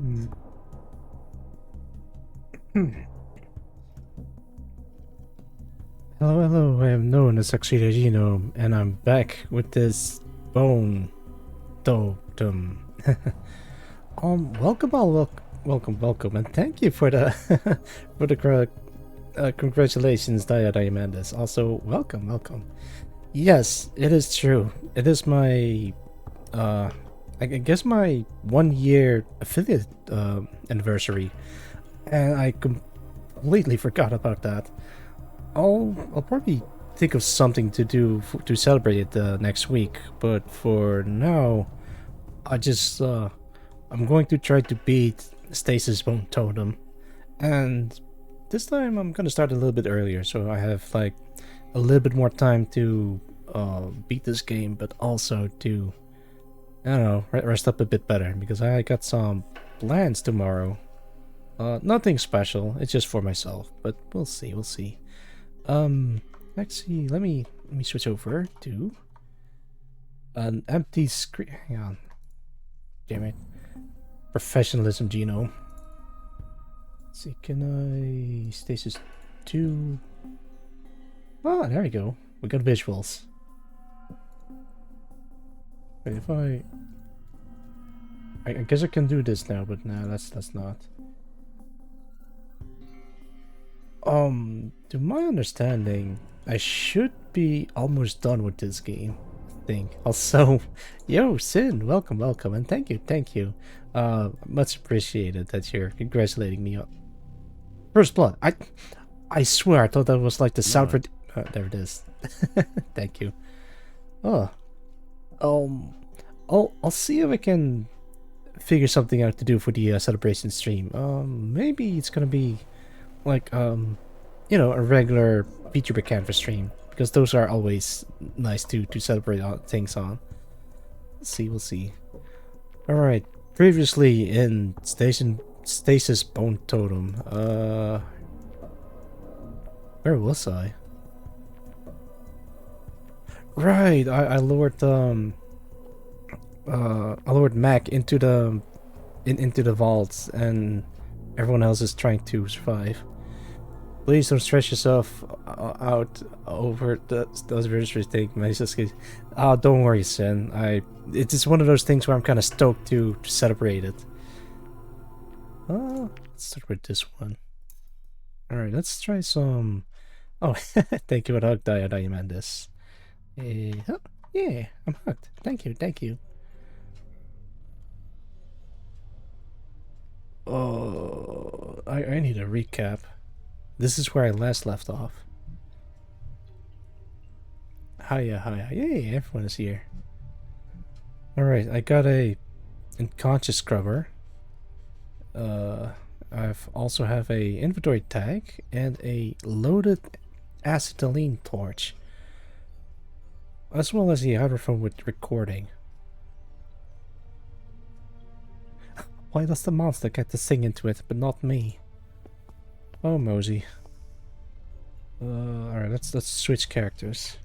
Hello, hello, I am known as Tuxedo Genome, and I'm back with this bone totem. Welcome all, welcome, and thank you for the for the congratulations, Diamandis. Also, welcome. Yes, it is true. It is my I guess my 1 year affiliate anniversary, and I completely forgot about that. I'll probably think of something to do to celebrate it next week, but for now, I'm going to try to beat Stasis Bone Totem, and this time I'm gonna start a little bit earlier, so I have like a little bit more time to beat this game, but also to, I don't know, rest up a bit better, because I got some plans tomorrow. Nothing special, it's just for myself, but we'll see. Actually, let me switch over to an empty screen. Hang on. Damn it. Professionalism, Genome. Let's see, can I stasis 2? Ah, there we go. We got visuals. Wait, if I guess I can do this now, but no, that's not. To my understanding, I should be almost done with this game, I think. Also, yo, Sin, welcome, and thank you. Much appreciated that you're congratulating me on First Blood. I swear, I thought that was like the sound for... there it is. Thank you. Oh. I'll see if I can figure something out to do for the celebration stream. Maybe it's gonna be like you know, a regular feature per canvas stream, because those are always nice to celebrate things on. We'll see. All right, previously in Stasis Bone Totem, where was I? Right, I lured Mac into the vaults, and everyone else is trying to survive. Please don't stress yourself out over those registry thing. Oh, don't worry, Sin. It's just one of those things where I'm kind of stoked to celebrate it. Let's start with this one. All right, let's try some. Oh, thank you for the hug, Diamandis. Oh, yeah, I'm hooked. Thank you. Oh, I need a recap. This is where I last left off. Hiya. Yay, everyone is here. Alright, I got a unconscious scrubber. I've also have a inventory tag and a loaded acetylene torch, as well as the hydrophone with recording. Why does the monster get to sing into it, but not me? Oh, Mosey. Alright, let's switch characters.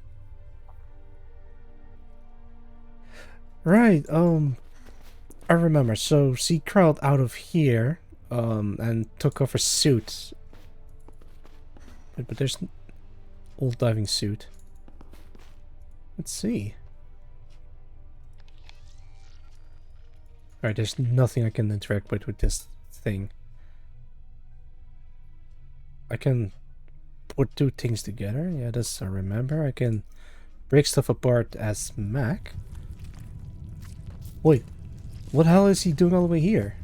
Right, I remember. So she crawled out of here, and took off her suit. But there's an old diving suit. Let's see. Alright, there's nothing I can interact with this thing. I can put two things together. Yeah, this I remember. I can break stuff apart as Mac. Wait, what the hell is he doing all the way here?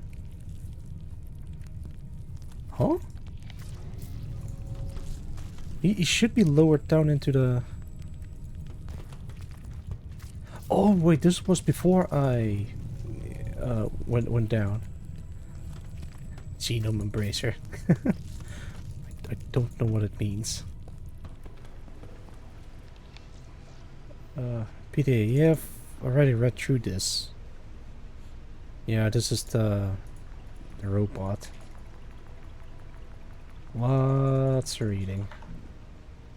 Huh? He should be lowered down into the... Oh wait, this was before I went down. Genome Embracer. I don't know what it means. PDA, you have already read through this. Yeah, this is the robot. Lots of reading.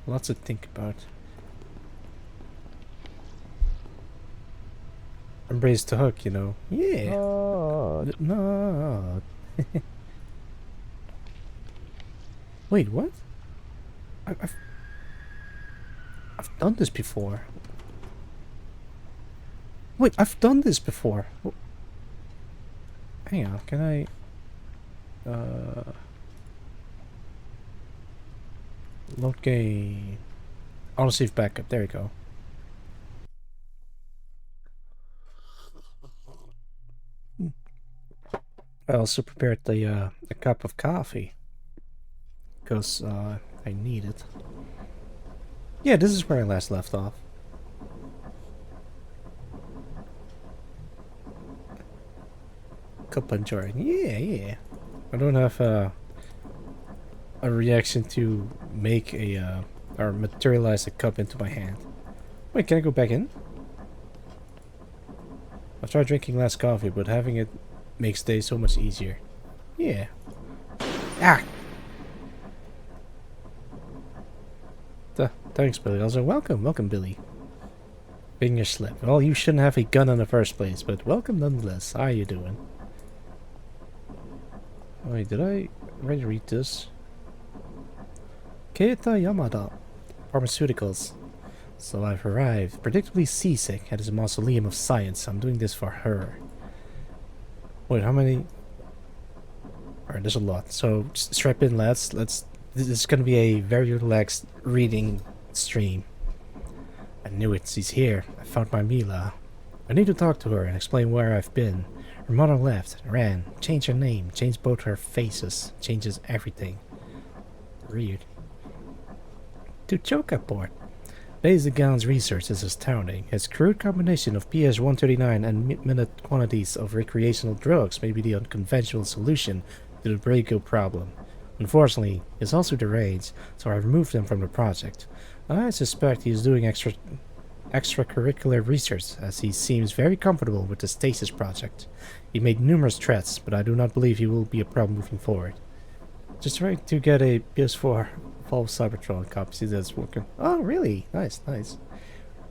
Lots to think about. embrace the hook, you know. Yeah. Oh, No. Wait, what? I, I've I've done this before. Wait, I've done this before. Hang on, can I? Load game. Auto save backup. There you go. I also prepared a cup of coffee because I need it. Yeah, this is where I last left off. Cup and jar. Yeah, yeah. I don't have a reaction to make a or materialize a cup into my hand. Wait, can I go back in? I've tried drinking less coffee, but having it makes days so much easier. Yeah. Ah! Thanks, Billy. Also, welcome, Billy. Finger slip. Well, you shouldn't have a gun in the first place, but welcome nonetheless. How are you doing? Wait, did I already read this? Keita Yamada. Pharmaceuticals. So I've arrived, predictably seasick, at his mausoleum of science. I'm doing this for her. Wait, how many? Alright, there's a lot. So strap in, lads. This is gonna be a very relaxed reading stream. I knew it. She's here. I found my Mila. I need to talk to her and explain where I've been. Her mother left, ran, changed her name, changed both her faces, changes everything. Weird. To Chokaport. Daisy-Gown's research is astounding. His crude combination of PS-139 and minute quantities of recreational drugs may be the unconventional solution to the Braco problem. Unfortunately, he is also deranged, so I removed him from the project. I suspect he is doing extracurricular research, as he seems very comfortable with the STASIS project. He made numerous threats, but I do not believe he will be a problem moving forward. Just trying to get a PS4 Valve Cybertron copy. See that's working. Oh, really? Nice, nice.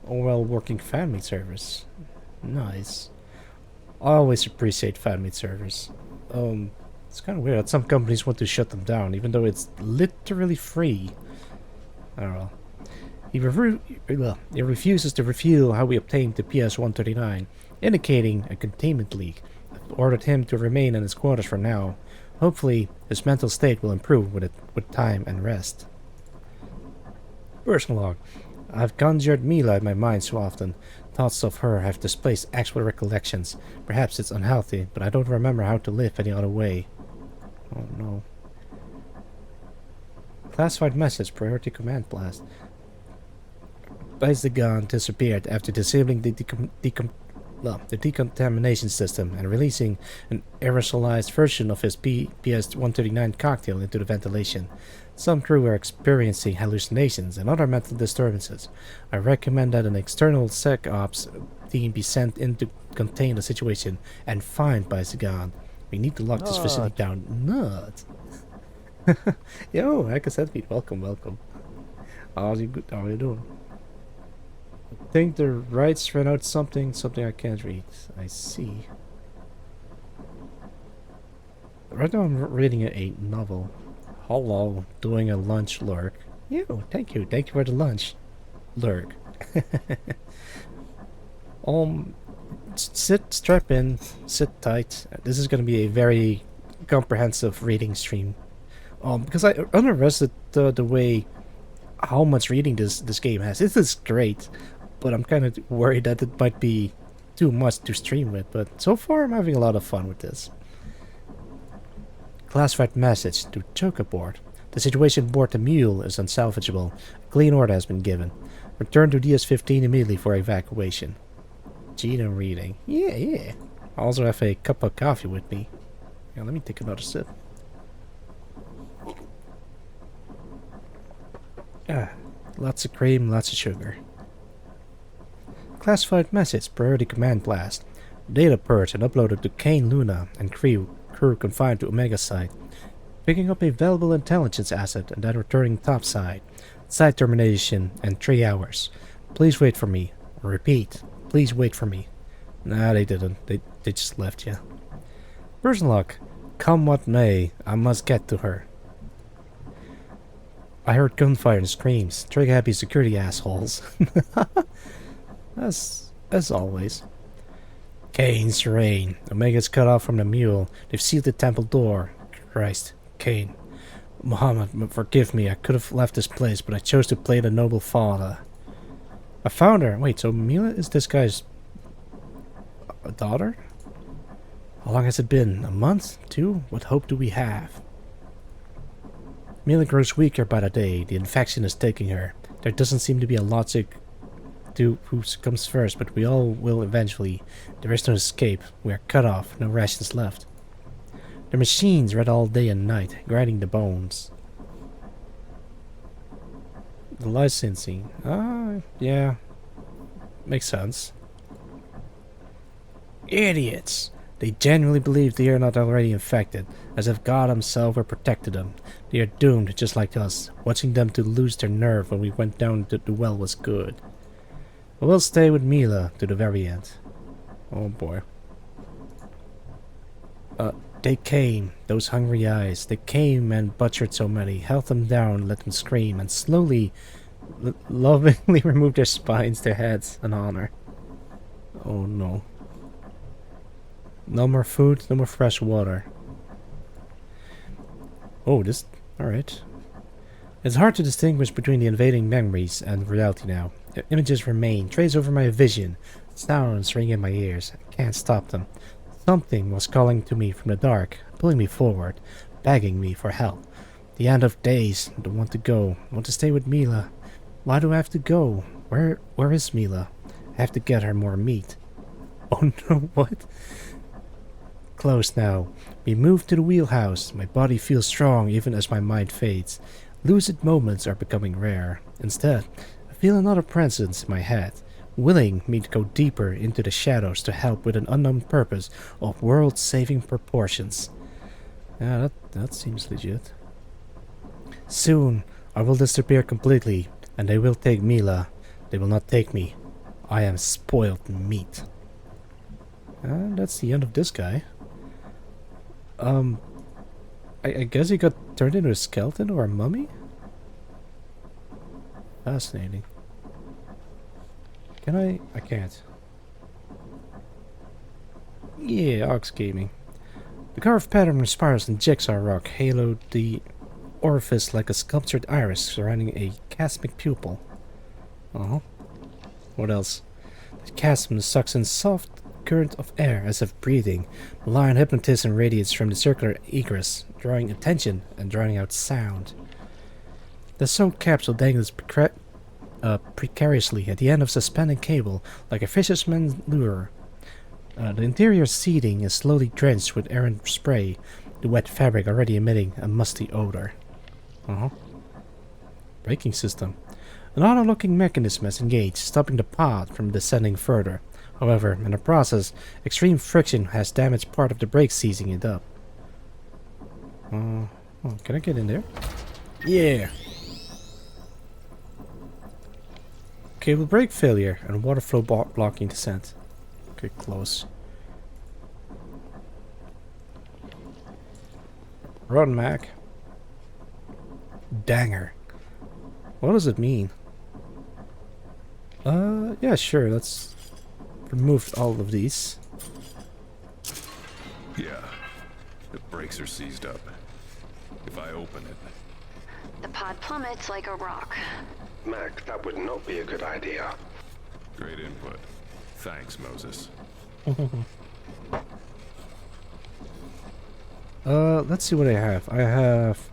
Oh, well, working fan-made servers. Nice. I always appreciate fan-made servers. It's kind of weird that some companies want to shut them down, even though it's literally free. I don't know. He refuses to reveal how we obtained the PS-139, indicating a containment leak. I've ordered him to remain in his quarters for now. Hopefully, his mental state will improve with time and rest. Personal log. I've conjured Mila in my mind so often. Thoughts of her have displaced actual recollections. Perhaps it's unhealthy, but I don't remember how to live any other way. Oh no. Classified message, priority command blast. Daisy-Gon disappeared after disabling the decontamination system and releasing an aerosolized version of his PS-139 cocktail into the ventilation. Some crew are experiencing hallucinations and other mental disturbances. I recommend that an external SecOps team be sent in to contain the situation and find Daisy-Gon. We need to lock this facility down. Nut. Yo, Hackasetbeat, welcome. How are you doing? I think the rights ran out something I can't read. I see. Right now I'm reading a novel. Hello, doing a lunch lurk. Yo, thank you for the lunch lurk. Strap in, sit tight. This is gonna be a very comprehensive reading stream. Because I underestimated the way how much reading this game has. This is great, but I'm kind of worried that it might be too much to stream with. But so far, I'm having a lot of fun with this. Classified message to Chokaport. The situation aboard the mule is unsalvageable. A clean order has been given. Return to DS-15 immediately for evacuation. Genome reading. Yeah. I also have a cup of coffee with me. Yeah, let me take another sip. Lots of cream, lots of sugar. Classified message, priority command blast. Data purged and uploaded to Kane Luna and crew confined to Omega site. Picking up a valuable intelligence asset and then returning topside. Site termination in 3 hours. Please wait for me. Repeat, please wait for me. Nah, they didn't. They just left you. Person luck. Come what may, I must get to her. I heard gunfire and screams. Trigger-happy security assholes. As always. Cain's reign. Omega's cut off from the mule. They've sealed the temple door. Christ. Cain. Muhammad, forgive me. I could have left this place, but I chose to play the noble father. I found her. Wait, so Mila is this guy's daughter? How long has it been? A month? 2? What hope do we have? Mila grows weaker by the day. The infection is taking her. There doesn't seem to be a logic to who comes first, but we all will eventually. There is no escape. We are cut off. No rations left. The machines read all day and night, grinding the bones. The licensing. Yeah. Makes sense. Idiots! They genuinely believe they are not already infected, as if God himself were protected them. They are doomed, just like us. Watching them to lose their nerve when we went down to the well was good. But we'll stay with Mila to the very end. Oh boy. They came, those hungry eyes. They came and butchered so many, held them down, let them scream, and slowly, lovingly removed their spines, their heads, in honor. Oh no. No more food, no more fresh water. Oh, this... alright. It's hard to distinguish between the invading memories and reality now. Images remain, trace over my vision. Sounds ring in my ears. I can't stop them. Something was calling to me from the dark, pulling me forward, begging me for help. The end of days. I don't want to go. I want to stay with Mila. Why do I have to go? Where is Mila? I have to get her more meat. Oh no, what? Close now. We move to the wheelhouse. My body feels strong even as my mind fades. Lucid moments are becoming rare. Instead, I feel another presence in my head, willing me to go deeper into the shadows to help with an unknown purpose of world-saving proportions. Yeah, that seems legit. Soon, I will disappear completely, and they will take Mila. They will not take me. I am spoiled meat. That's the end of this guy. I guess he got turned into a skeleton or a mummy? Fascinating. Can I? I can't. Yeah, Ox Gaming. The carved pattern of spirals and jigsaw rock haloed the orifice like a sculptured iris surrounding a chasmic pupil. What else? The chasm sucks in soft current of air as if breathing. Malign hypnotism radiates from the circular egress, drawing attention and drowning out sound. The soaked capsule dangles precariously at the end of suspended cable like a fisherman's lure. The interior seating is slowly drenched with errant spray, the wet fabric already emitting a musty odor. Braking system. An auto-locking mechanism has engaged, stopping the pod from descending further. However, in the process, extreme friction has damaged part of the brake, seizing it up. Oh, can I get in there? Yeah! Cable brake failure and water flow blocking descent. Okay, close. Run, Mac. Danger. What does it mean? Yeah, sure, let's remove all of these. Yeah, the brakes are seized up. If I open it... The pod plummets like a rock. Mac, that would not be a good idea. Great input. Thanks, Moses. Let's see what I have. I have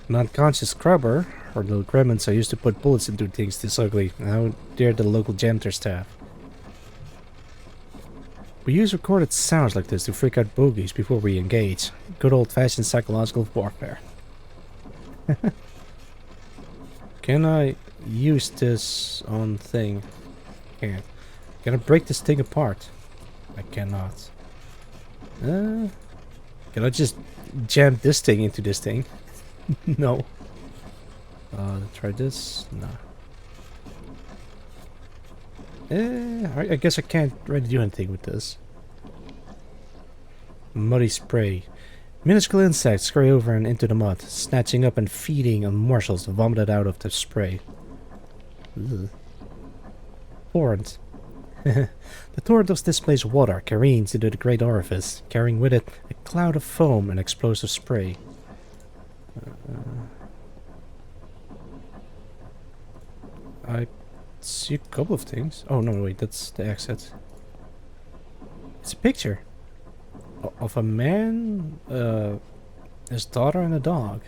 an unconscious scrubber, or little gremlins I used to put bullets into things this ugly. Now they're the local janitor staff. We use recorded sounds like this to freak out bogies before we engage. Good old-fashioned psychological warfare. Can I use this on thing? Can't. Can I break this thing apart? I cannot. Can I just jam this thing into this thing? No. Try this? No. I guess I can't really do anything with this. Muddy spray. Minuscule insects scurry over and into the mud, snatching up and feeding on morsels vomited out of the spray. Ugh. Torrent. The torrent of displaced water careens into the great orifice, carrying with it a cloud of foam and explosive spray. I see a couple of things. Oh no, wait, that's the exit. It's a picture of a man, his daughter, and a dog.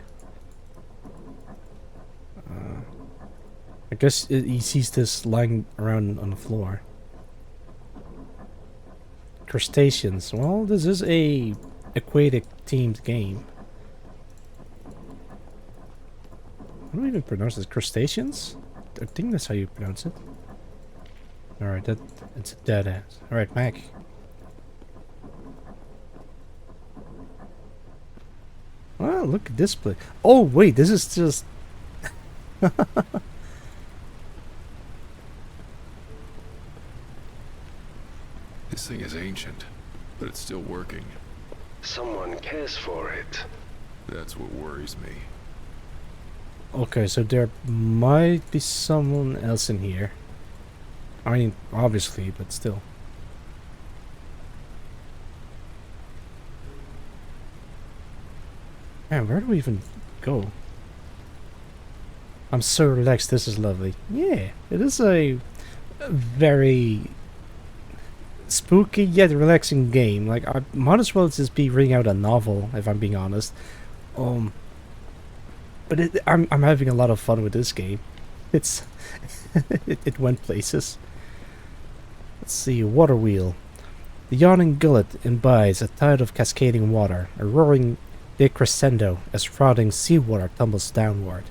I guess he sees this lying around on the floor. Crustaceans. Well, this is a aquatic themed game. How do we even pronounce this? Crustaceans? I think that's how you pronounce it. Alright, it's a dead end. Alright, Mac. Well, look at this place. Oh, wait, this is just... This thing is ancient, but it's still working. Someone cares for it. That's what worries me. Okay, so there might be someone else in here. I mean, obviously, but still. Man, where do we even go? I'm so relaxed, this is lovely. Yeah, it is a very spooky yet relaxing game. Like, I might as well just be reading out a novel, if I'm being honest. But I'm having a lot of fun with this game. It's it went places. Let's see, water wheel. The yawning gullet imbibes a tide of cascading water, a roaring decrescendo as frothing seawater tumbles downward.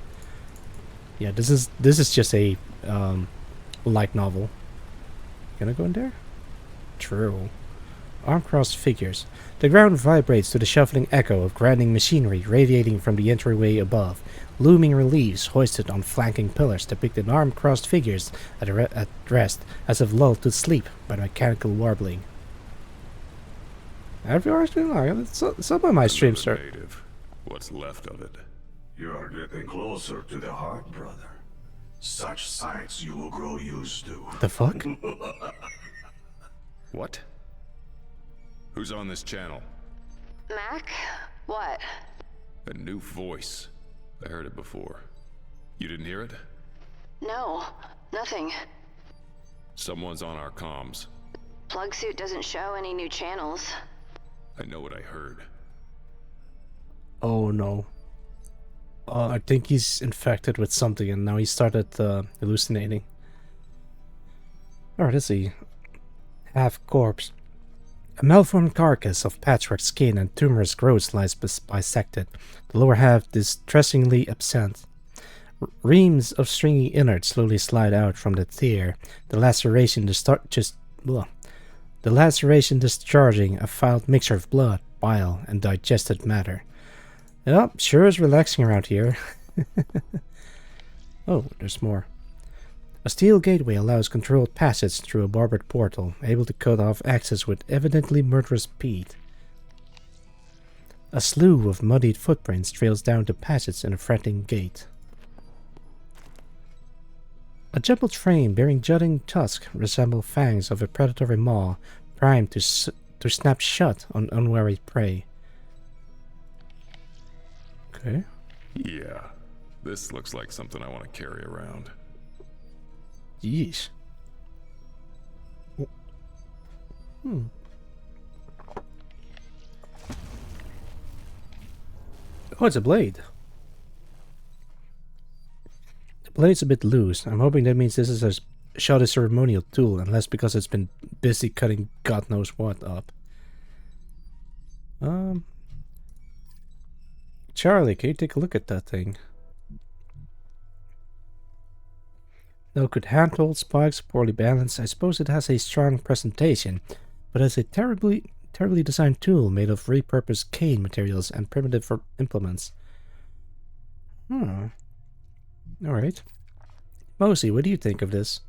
Yeah, this is just a light novel. Can I go in there? True. Arm-crossed figures. The ground vibrates to the shuffling echo of grinding machinery radiating from the entryway above. Looming reliefs hoisted on flanking pillars depicted arm-crossed figures at rest, as if lulled to sleep by mechanical warbling. Everyone's been like, some of my streams are... Native. What's left of it? You are getting closer to the heart, brother. Such sights you will grow used to. The fuck? What? Who's on this channel? Mac? What? A new voice. I heard it before. You didn't hear it? No, nothing. Someone's on our comms. Plug suit doesn't show any new channels. I know what I heard. Oh no. I think he's infected with something and now he started hallucinating. Alright, let's see. Half corpse. A malformed carcass of patchwork skin and tumorous growths lies bisected, the lower half distressingly absent. Reams of stringy innards slowly slide out from the tear, the laceration discharging a foul mixture of blood, bile, and digested matter. Yep, sure is relaxing around here. Oh, there's more. A steel gateway allows controlled passage through a barbered portal, able to cut off access with evidently murderous speed. A slew of muddied footprints trails down the passage in a fretting gait. A jumbled frame bearing jutting tusks resemble fangs of a predatory maw, primed to snap shut on unwary prey. Okay. Yeah. This looks like something I want to carry around. Yeesh. Hmm. Oh, it's a blade. The blade's a bit loose. I'm hoping that means this is a shot ceremonial tool, unless because it's been busy cutting God knows what up. Charlie, can you take a look at that thing? Though could handhold spikes poorly balanced, I suppose it has a strong presentation, but as a terribly designed tool made of repurposed cane materials and primitive implements. Alright. Mosey, what do you think of this?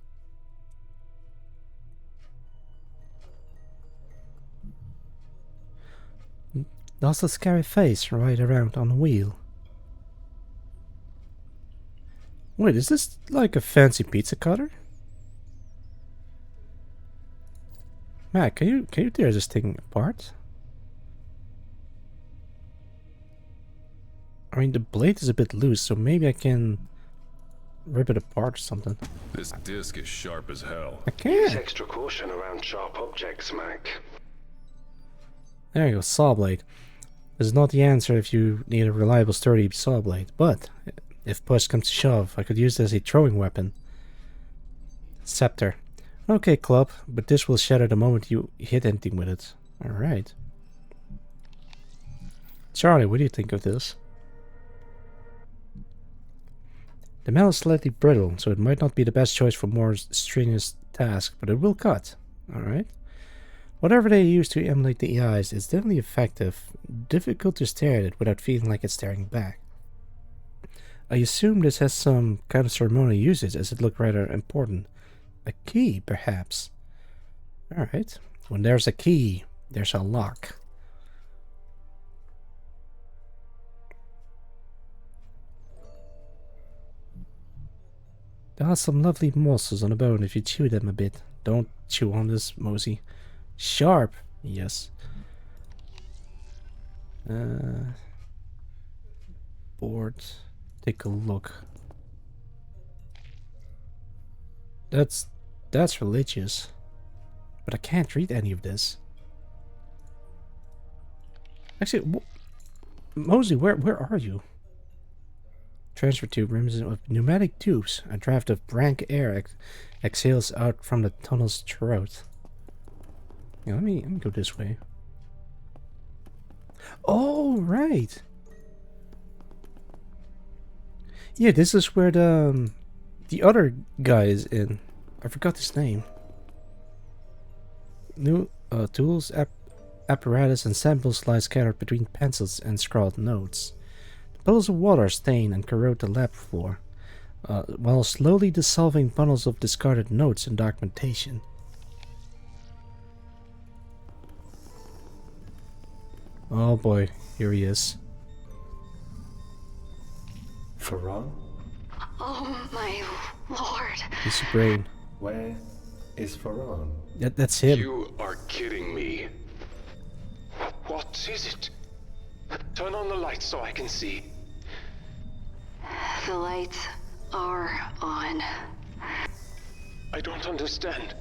That's a scary face right around on a wheel. Wait, is this like a fancy pizza cutter? Mac, can you tear this thing apart? I mean, the blade is a bit loose, so maybe I can rip it apart or something. This disc is sharp as hell. I Use can't. extra caution around sharp objects, Mac. There you go, saw blade. This is not the answer if you need a reliable, sturdy saw blade, but if push comes to shove, I could use this as a throwing weapon. Scepter. Okay, club, but this will shatter the moment you hit anything with it. Alright. Charlie, what do you think of this? The metal is slightly brittle, so it might not be the best choice for more strenuous tasks, but it will cut. Alright. Whatever they use to emulate the eyes is definitely effective. Difficult to stare at it without feeling like it's staring back. I assume this has some kind of ceremonial usage, as it looked rather important. A key, perhaps. Alright. When there's a key, there's a lock. There are some lovely morsels on the bone if you chew them a bit. Don't chew on this, Mosey. Sharp, yes. Board. Take a look. That's religious. But I can't read any of this. Actually, Mosey, where are you? Transfer tube rims of pneumatic tubes. A draft of rank air exhales out from the tunnel's throat. Yeah, let me go this way. Oh, right. Yeah, this is where the other guy is in. I forgot his name. New tools, apparatus, and samples lie scattered between pencils and scrawled notes. Puddles of water stain and corrode the lab floor, while slowly dissolving bundles of discarded notes and documentation. Oh boy, here he is. Ferran? Oh my lord. He's a brain. Where is Ferran? That's him. You are kidding me. What is it? Turn on the lights so I can see. The lights are on. I don't understand.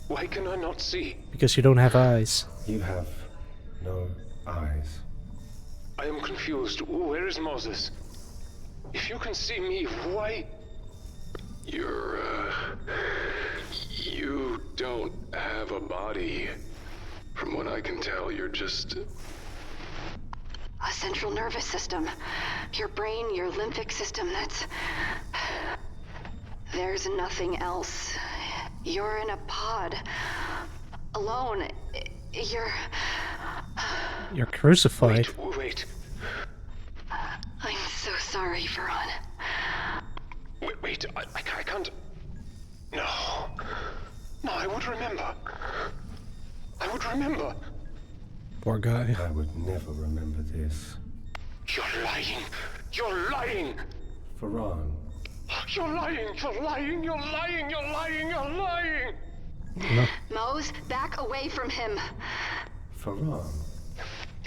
Why can I not see? Because you don't have eyes. You have no eyes. I am confused. Where is Moses? If you can see me, why? You don't have a body. From what I can tell, you're just... A central nervous system. Your brain, your lymphic system, that's... There's nothing else. You're in a pod. Alone. You're crucified. Wait. I'm so sorry, Ferran. Wait, I can't... No, I would remember. Poor guy. I would never remember this. You're lying! Ferran, You're lying! No. Mose, back away from him. Ferran.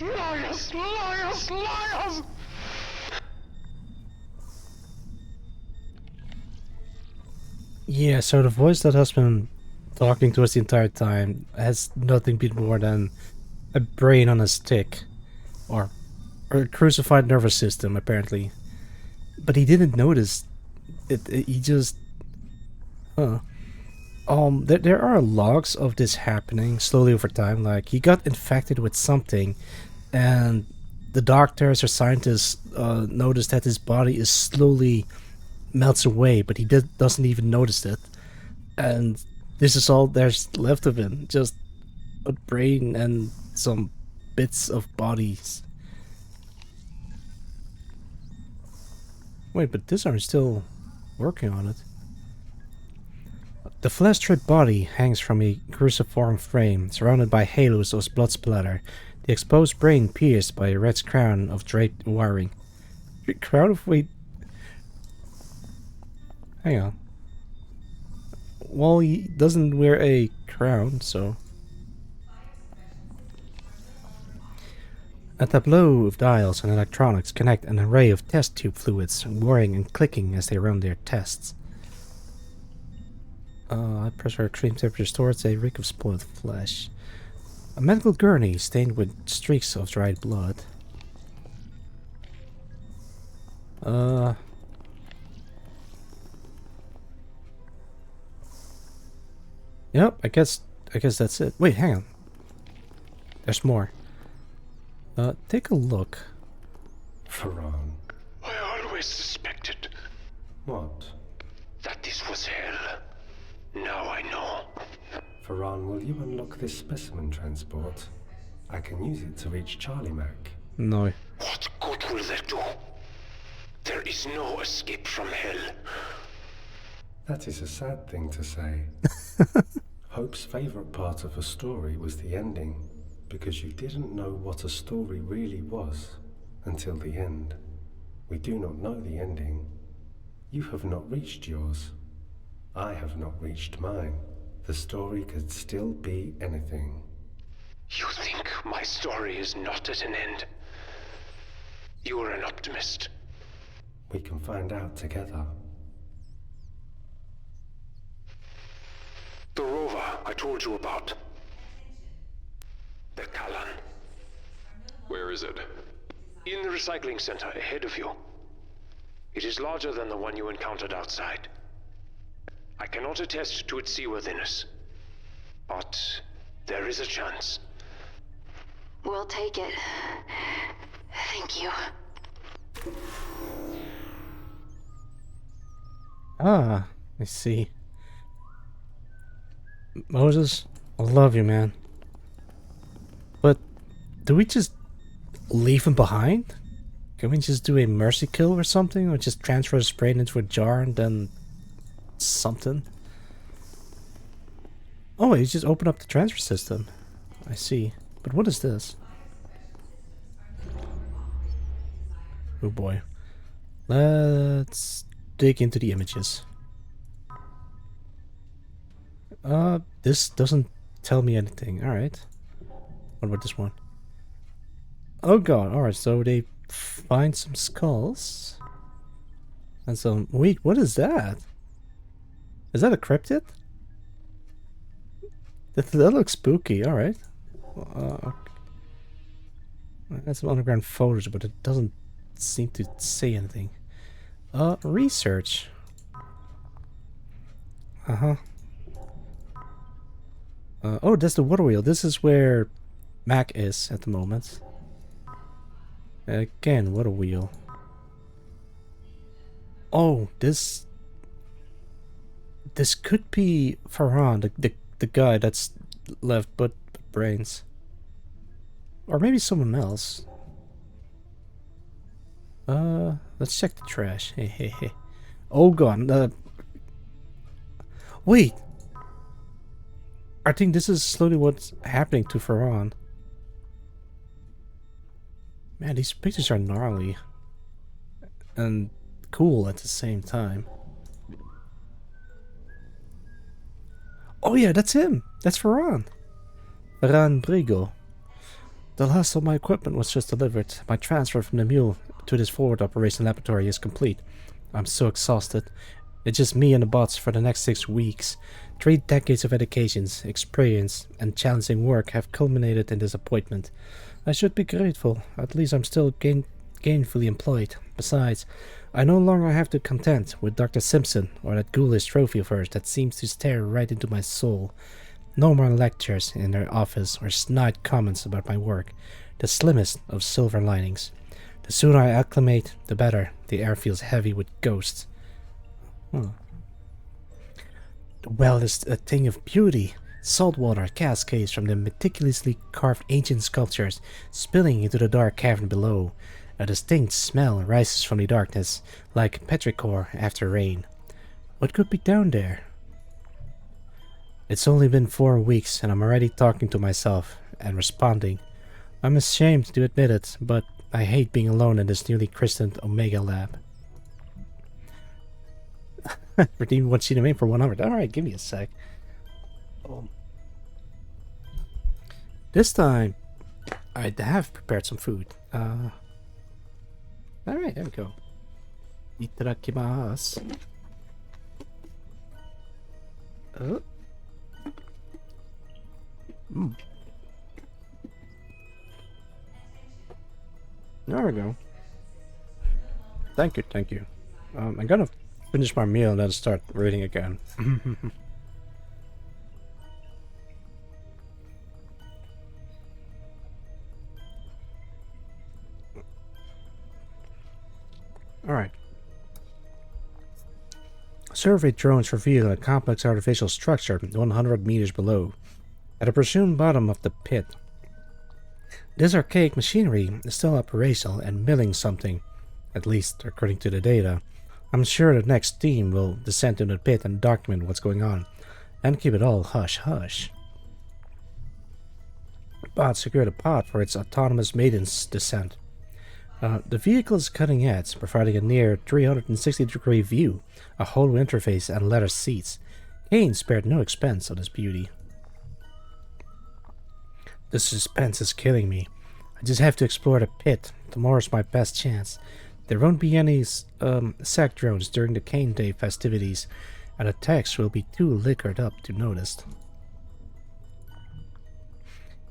Liars! Yeah, so the voice that has been talking to us the entire time has nothing been more than a brain on a stick. Or a crucified nervous system, apparently. But he didn't notice it. He just... There are logs of this happening slowly over time. Like, he got infected with something, and the doctors or scientists noticed that his body is slowly melts away, but he doesn't even notice it. And this is all there's left of him, just a brain and some bits of bodies. Wait, but this arm's still working on it. The flesh-stripped body hangs from a cruciform frame, surrounded by halos of blood splatter. The exposed brain pierced by a red crown of draped wiring. Crown of... wait... hang on. Well, he doesn't wear a crown, so... A tableau of dials and electronics connect an array of test tube fluids, whirring and clicking as they run their tests. I pressure extreme temperature towards a reek of spoiled flesh. A medical gurney stained with streaks of dried blood. Yep, I guess that's it. Wait, hang on. There's more. Take a look. Faran. I always suspected What? that this was hell. Now I know. Faran, will you unlock this specimen transport? I can use it to reach Charlie Mac. No. What good will that do? There is no escape from hell. That is a sad thing to say. Hope's favorite part of a story was the ending, because you didn't know what a story really was until the end. We do not know the ending. You have not reached yours. I have not reached mine. The story could still be anything. You think my story is not at an end? You are an optimist. We can find out together. The rover I told you about. The Kalan. Where is it? In the recycling center ahead of you. It is larger than the one you encountered outside. I cannot attest to its seaworthiness, but there is a chance. We'll take it. Thank you. Ah, I see. Moses, I love you, man. But do we just leave him behind? Can we just do a mercy kill or something? Or just transfer his brain into a jar and then something? Oh, you just open up the transfer system. I see. But what is this? Oh boy. Let's dig into the images. This doesn't tell me anything. Alright. What about this one? Oh god, alright, so they find some skulls. And some... wait, what is that? Is that a cryptid? That looks spooky, alright. That's some underground photos, but it doesn't seem to say anything. Research. Uh-huh. Oh, that's the water wheel. This is where Mac is at the moment. Again, water wheel. Oh, this could be Farhan, the guy that's left but brains. Or maybe someone else. Let's check the trash. Hey, hey, hey. Oh god. Wait. I think this is slowly what's happening to Farhan. Man, these pictures are gnarly. And cool at the same time. Oh yeah, that's him. That's Farhan. Farhan Brigo. The last of my equipment was just delivered. My transfer from the mule to this forward operation laboratory is complete. I'm so exhausted. It's just me and the bots for the next 6 weeks. 3 decades of educations, experience, and challenging work have culminated in this appointment. I should be grateful. At least I'm still gainfully employed. Besides, I no longer have to contend with Dr. Simpson or that ghoulish trophy of hers that seems to stare right into my soul. No more lectures in her office or snide comments about my work. The slimmest of silver linings. The sooner I acclimate, the better. The air feels heavy with ghosts. The well is a thing of beauty. Saltwater cascades from the meticulously carved ancient sculptures, spilling into the dark cavern below. A distinct smell rises from the darkness, like petrichor after rain. What could be down there? It's only been 4 weeks and I'm already talking to myself and responding. I'm ashamed to admit it, but I hate being alone in this newly christened Omega lab. Redeem one sheet of main for 1 hour. Alright, give me a sec. This time, I have prepared some food. Alright, there we go. Itadakimasu. There we go. Thank you, thank you. I'm gonna finish my meal and then start reading again. Alright. Survey drones reveal a complex artificial structure 100 meters below, at the presumed bottom of the pit. This archaic machinery is still operational and milling something, at least according to the data. I'm sure the next team will descend into the pit and document what's going on, and keep it all hush-hush. Bot secured a pod for its autonomous maidens descent. The vehicle is cutting edge, providing a near 360-degree view, a hollow interface, and leather seats. Kane spared no expense on this beauty. The suspense is killing me. I just have to explore the pit. Tomorrow's my best chance. There won't be any sack drones during the Kane Day festivities, and the techs will be too liquored up to notice.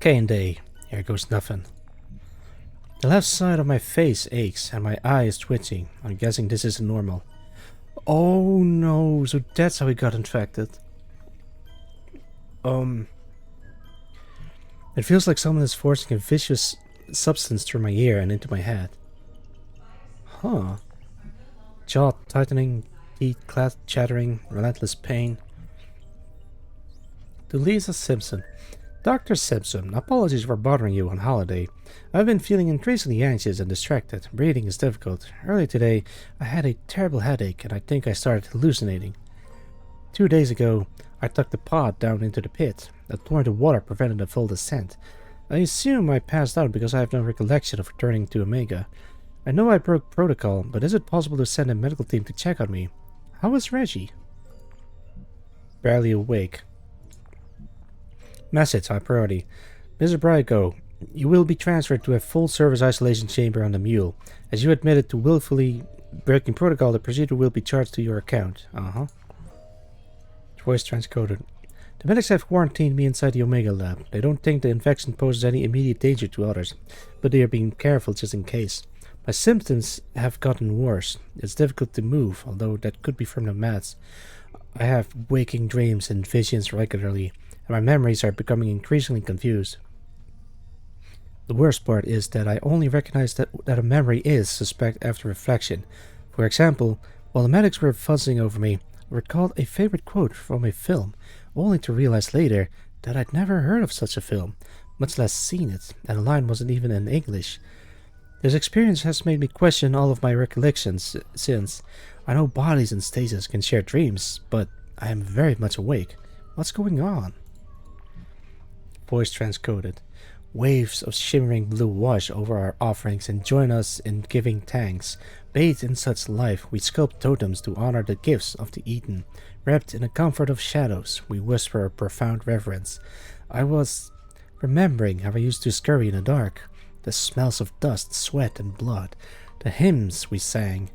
Kane Day. Here goes nothing. The left side of my face aches and my eye is twitching. I'm guessing this isn't normal. Oh no, so that's how he got infected. It feels like someone is forcing a vicious substance through my ear and into my head. Huh. Jaw tightening, teeth chattering, relentless pain. To Lisa Simpson. Dr. Simpson, apologies for bothering you on holiday. I've been feeling increasingly anxious and distracted. Breathing is difficult. Earlier today, I had a terrible headache and I think I started hallucinating. 2 days ago, I tucked the pod down into the pit. A torrent of water prevented a full descent. I assume I passed out because I have no recollection of returning to Omega. I know I broke protocol, but is it possible to send a medical team to check on me? How is Reggie? Barely awake. Message, high priority. Mr. Brygo, you will be transferred to a full-service isolation chamber on the Mule. As you admitted to willfully breaking protocol, the procedure will be charged to your account. Voice transcoded. The medics have quarantined me inside the Omega lab. They don't think the infection poses any immediate danger to others, but they are being careful just in case. My symptoms have gotten worse. It's difficult to move, although that could be from the meds. I have waking dreams and visions regularly, and my memories are becoming increasingly confused. The worst part is that I only recognize that a memory is suspect after reflection. For example, while the medics were fussing over me, I recalled a favorite quote from a film, only to realize later that I'd never heard of such a film, much less seen it, and the line wasn't even in English. This experience has made me question all of my recollections since. I know bodies in stasis can share dreams, but I am very much awake. What's going on? Voice transcoded. Waves of shimmering blue wash over our offerings and join us in giving thanks. Bathed in such life, we sculpt totems to honor the gifts of the eaten. Wrapped in the comfort of shadows, we whisper a profound reverence. I was remembering how I used to scurry in the dark. The smells of dust, sweat, and blood. The hymns we sang.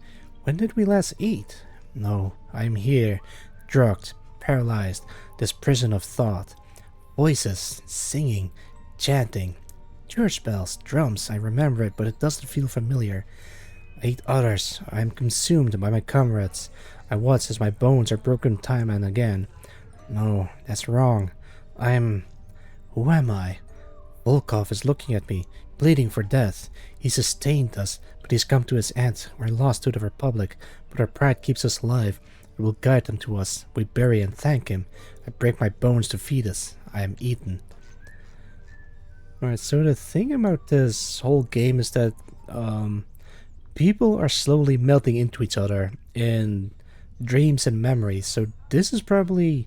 When did we last eat? No, I am here, drugged, paralyzed, this prison of thought. Voices, singing, chanting. Church bells, drums, I remember it, but it doesn't feel familiar. I eat others. I am consumed by my comrades. I watch as my bones are broken time and again. No, that's wrong. Who am I? Volkov is looking at me, bleeding for death. He sustained us, but he's come to his end. We're lost to the Republic, but our pride keeps us alive. It will guide them to us. We bury and thank him. I break my bones to feed us. I am eaten. Alright, so the thing about this whole game is that people are slowly melting into each other in dreams and memories. So this is probably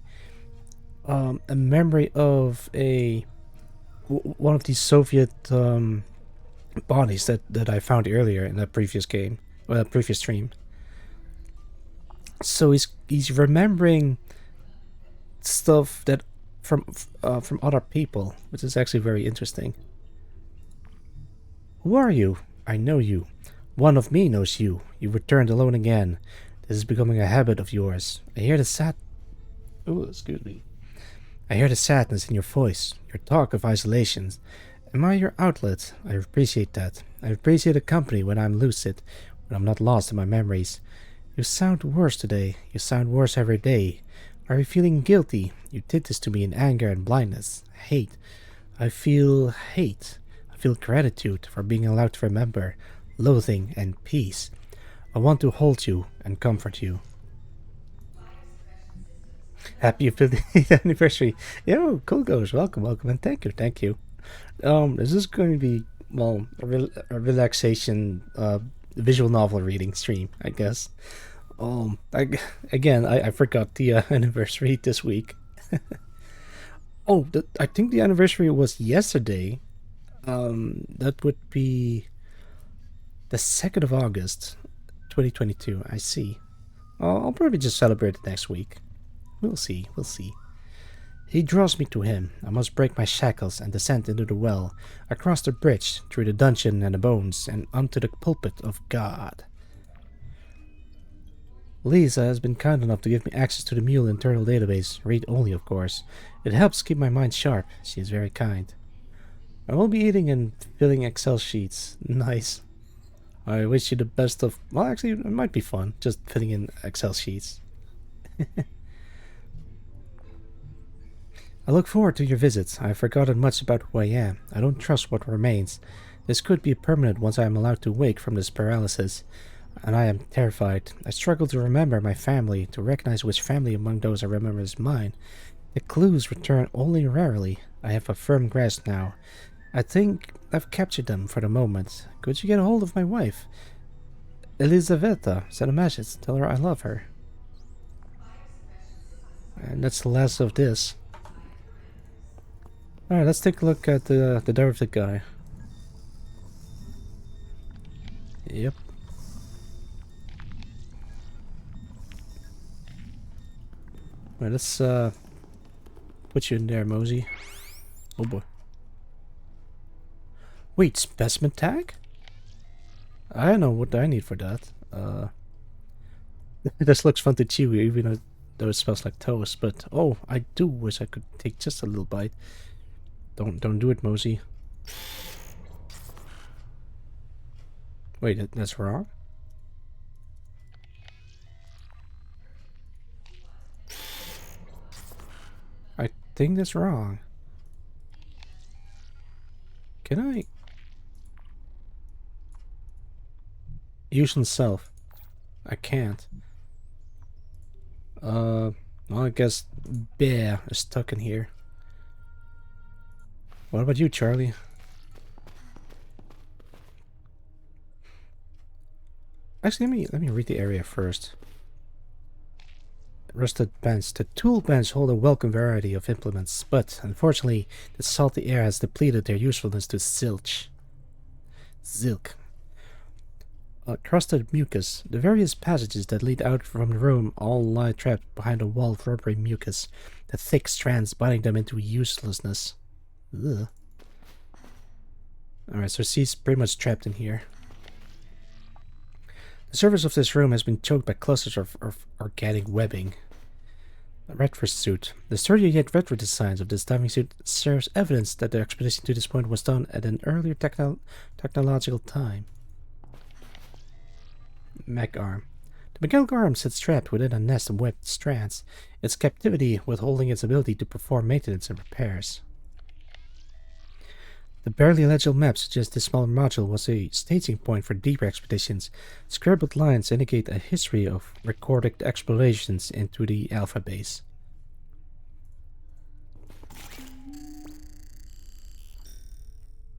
a memory of a one of these Soviet bodies that I found earlier in the previous game, previous stream. So he's remembering stuff that from other people, which is actually very interesting. Who are you? I know you. One of me knows you. You returned alone again. This is becoming a habit of yours. I hear the excuse me. I hear the sadness in your voice, your talk of isolation. Am I your outlet? I appreciate that. I appreciate the company when I'm lucid, when I'm not lost in my memories. You sound worse today. You sound worse every day. Are you feeling guilty? You did this to me in anger and blindness. Hate. I feel hate. I feel gratitude for being allowed to remember, loathing and peace. I want to hold you and comfort you. Happy 50th anniversary. Yo, cool goes. Welcome, welcome, and thank you. This is going to be, well, a relaxation visual novel reading stream, I guess. I forgot the anniversary this week. I think the anniversary was yesterday. That would be the 2nd of August, 2022. I see. I'll probably just celebrate it next week. We'll see. He draws me to him. I must break my shackles and descend into the well, across the bridge, through the dungeon and the bones, and onto the pulpit of God. Lisa has been kind enough to give me access to the Mule internal database, read only of course. It helps keep my mind sharp. She is very kind. I will be eating and filling Excel sheets. Nice. I wish you the best of... Well, actually, it might be fun, just filling in Excel sheets. I look forward to your visits. I have forgotten much about who I am. I don't trust what remains. This could be permanent once I am allowed to wake from this paralysis. And I am terrified. I struggle to remember my family, to recognize which family among those I remember is mine. The clues return only rarely. I have a firm grasp now. I think I've captured them for the moment. Could you get a hold of my wife? Elizaveta, send a message. Tell her I love her. And that's the last of this. Alright, let's take a look at the derivative guy. Yep. Alright, let's put you in there, Mosey. Oh boy. Wait, specimen tag? I don't know what I need for that. This looks fun to chew, even though it smells like toast, but oh, I do wish I could take just a little bite. Don't do it, Mosey. Wait, that's wrong? I think that's wrong. Can I... Use on self. I can't. Well, I guess Bear is stuck in here. What about you, Charlie? Actually, let me read the area first. Rusted bench. The tool bench hold a welcome variety of implements, but unfortunately, the salty air has depleted their usefulness to zilch. Zilk. Crusted mucus. The various passages that lead out from the room all lie trapped behind a wall of rubbery mucus, the thick strands binding them into uselessness. Ugh. Alright, so she's pretty much trapped in here. The surface of this room has been choked by clusters of organic webbing. A Redford suit. The sturdy yet retro designs of this diving suit serves evidence that the expedition to this point was done at an earlier technological time. Mech arm. The mechanical arm sits trapped within a nest of webbed strands, its captivity withholding its ability to perform maintenance and repairs. The barely legible map suggests this smaller module was a staging point for deeper expeditions. Scribbled lines indicate a history of recorded explorations into the Alpha base.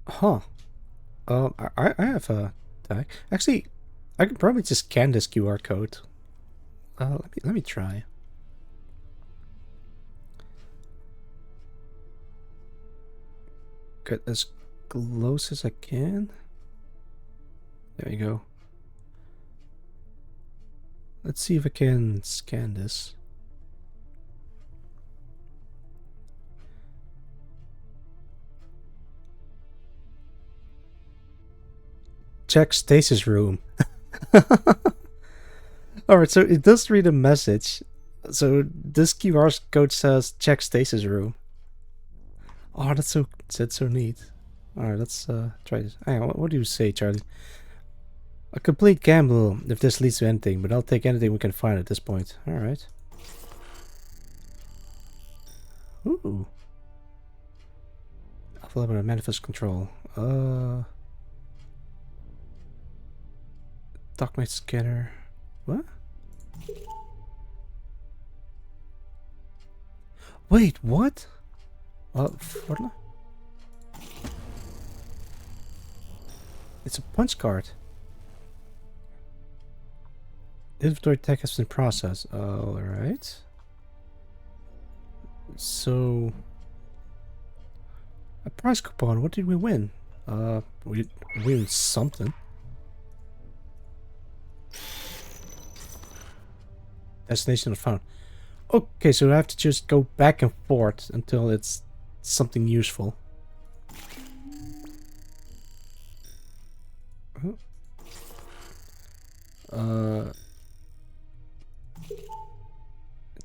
Huh. I have a tag. Actually, I could probably just scan this QR code. Let me try. get as close as I can. There you go. Let's see if I can scan this. Check stasis room. Alright, so it does read a message. So this QR code says check stasis room. Oh, that's so neat. Alright, let's try this. Hang on, what do you say, Charlie? A complete gamble if this leads to anything, but I'll take anything we can find at this point. Alright. Ooh. Alpha level manifest control. Document scanner. What? Wait, what? Fortla? It's a punch card. Inventory tech has been processed. Alright. So... a prize coupon. What did we win? We win something. Destination not found. Okay, so I have to just go back and forth until it's something useful.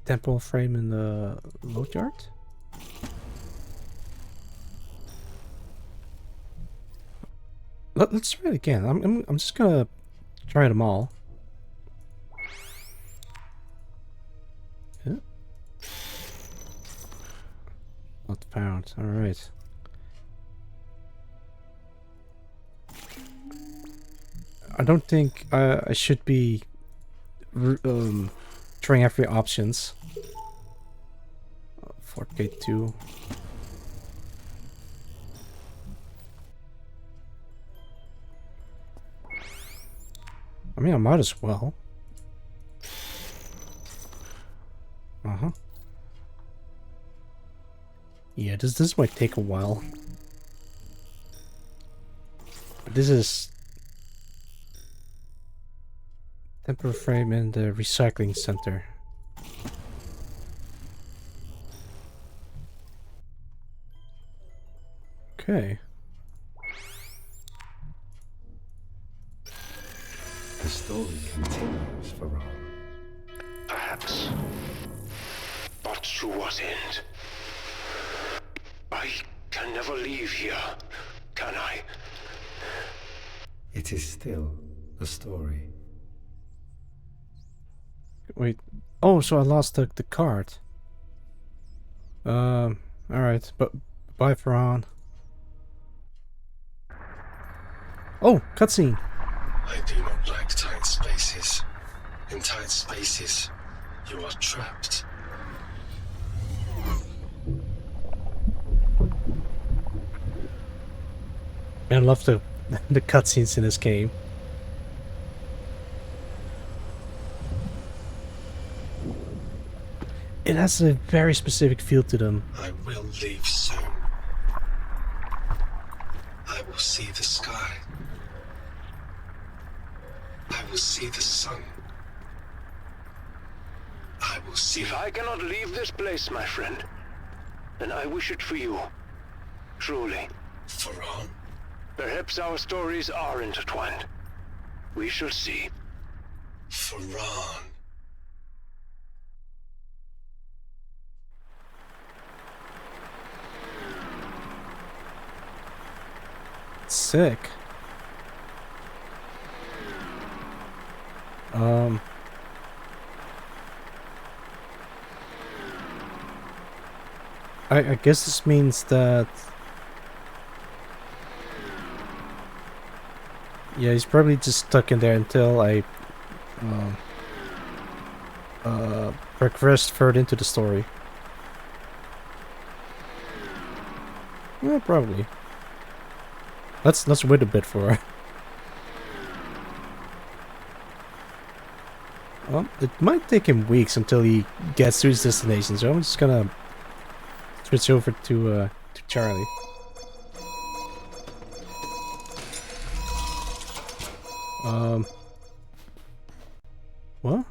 Temporal frame in the load yard. Let's try it again. I'm just gonna try them all. Yeah. Not found. All right. I don't think I should be trying every options. 4K2. I mean, I might as well. Yeah, this might take a while. But this is temporary frame in the recycling center. Okay. The story continues, Varane. Perhaps. But to what end? I can never leave here, can I? It is still a story. Wait. Oh, so I lost the card. Alright, but bye, Farhan. Oh, cutscene. I do not like tight spaces. In tight spaces, you are trapped. I love the cutscenes in this game. It has a very specific feel to them. I will leave soon. I will see the sky. I will see the sun. I will see... If I cannot leave this place, my friend, then I wish it for you. Truly. Varane? Perhaps our stories are intertwined. We shall see. Varane. Sick. I guess this means that... yeah, he's probably just stuck in there until I progressed further into the story. Yeah, probably. Let's wait a bit for her. Well, it might take him weeks until he gets to his destination, so I'm just gonna switch over to Charlie. What?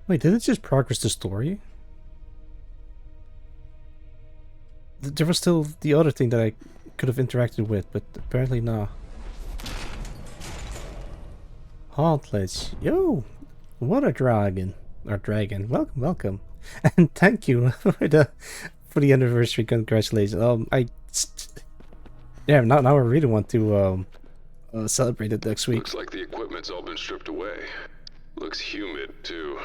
Wait, did it just progress the story? There was still the other thing that I could have interacted with, but apparently not. Hauntless. Yo! What a dragon. Or dragon. Welcome, welcome. And thank you for the anniversary. Congratulations. Yeah, now I really want to celebrate it next week. Looks like the equipment's all been stripped away. Looks humid, too.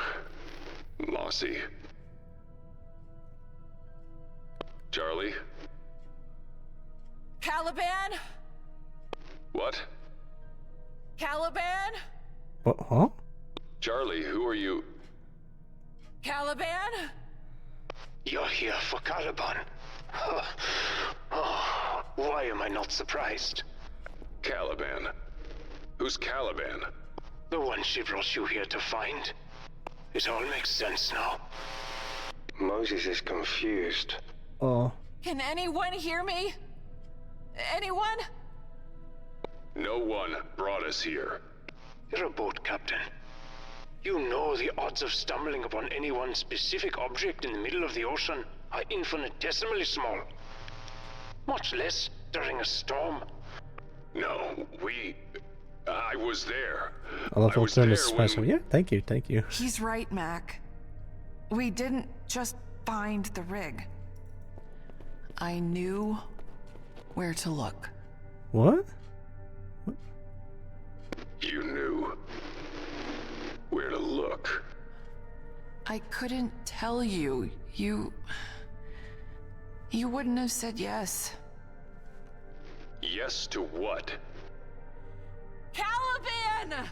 Mossy. Charlie? Caliban? What? Caliban? What? Huh? Charlie, who are you? Caliban? You're here for Caliban. Oh, why am I not surprised? Caliban. Who's Caliban? The one she brought you here to find. It all makes sense now. Moses is confused. Oh. Can anyone hear me? Anyone? No one brought us here. You're a boat captain. You know the odds of stumbling upon any one specific object in the middle of the ocean are infinitesimally small. Much less during a storm. No, I was there. I love I was there alternative special. when... Yeah, thank you, thank you. He's right, Mac. We didn't just find the rig. I knew where to look. What? You knew where to look. I couldn't tell you. You wouldn't have said yes. Yes to what? Caliban!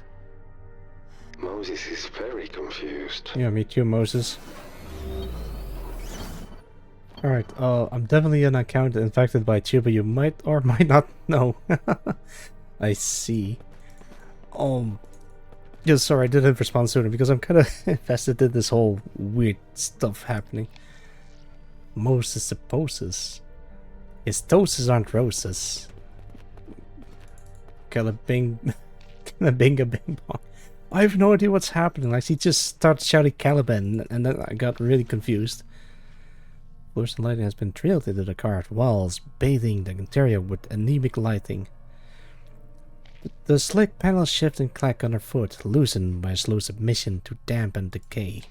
Moses is very confused. Yeah, me too, Moses. Alright, I'm definitely an account infected by Tuba. You might or might not know. I see. Yeah, sorry, I didn't respond sooner because I'm kind of invested in this whole weird stuff happening. Moses supposes. His doses aren't roses. Calabinga bing bong. I have no idea what's happening. Like, he just started shouting Caliban, and then I got really confused. Fluorescent lighting has been drilled into the cart walls, bathing the interior with anemic lighting. The slick panels shift and clack underfoot, loosened by slow submission to damp and decay.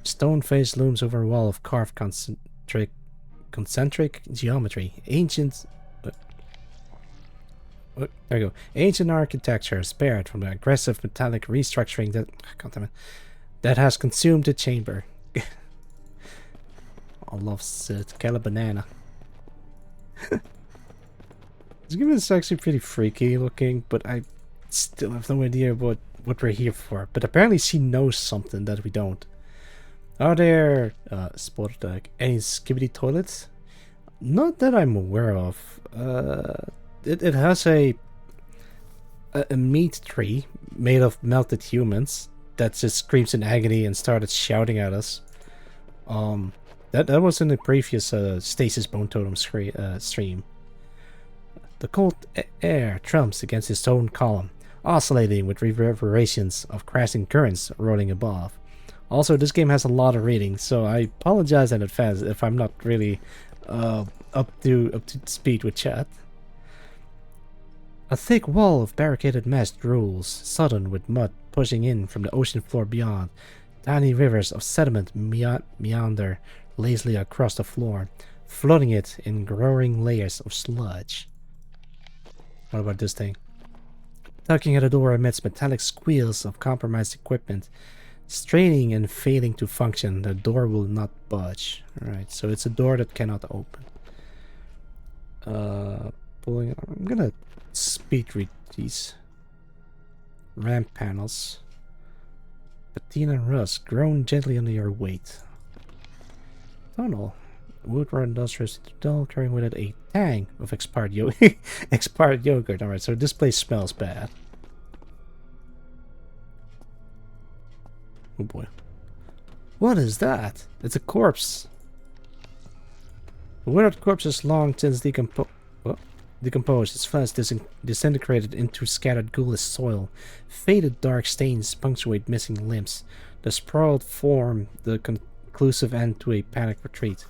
Stone face looms over a wall of carved concentric geometry. Ancient... there we go. Ancient architecture spared from the aggressive metallic restructuring that has consumed the chamber. I love it. Calibanana. This game is actually pretty freaky looking, but I still have no idea what we're here for. But apparently she knows something that we don't. Are there spotted like any skibidi toilets? Not that I'm aware of. It has a meat tree made of melted humans that just screams in agony and started shouting at us. That was in the previous Stasis Bone Totem stream. The cold air trumps against his stone column, oscillating with reverberations of crashing currents rolling above. Also, this game has a lot of reading, so I apologize in advance if I'm not really up to speed with chat. A thick wall of barricaded mesh drools, sodden with mud pushing in from the ocean floor beyond. Tiny rivers of sediment meander lazily across the floor, flooding it in growing layers of sludge. What about this thing? Tugging at the door amidst metallic squeals of compromised equipment. Straining and failing to function, the door will not budge. Alright, so it's a door that cannot open. Pulling... I'm gonna speed read these. Ramp panels. Patina rust, groan gently under your weight. Tunnel. Wood or industrious tunnel carrying with it a tang of expired yogurt. Alright, so this place smells bad. Oh boy. What is that? It's a corpse. The withered corpse is long since decomposed. Oh, decomposed. Its flesh disintegrated into scattered ghoulish soil. Faded dark stains punctuate missing limbs. The sprawled form the conclusive end to a panicked retreat.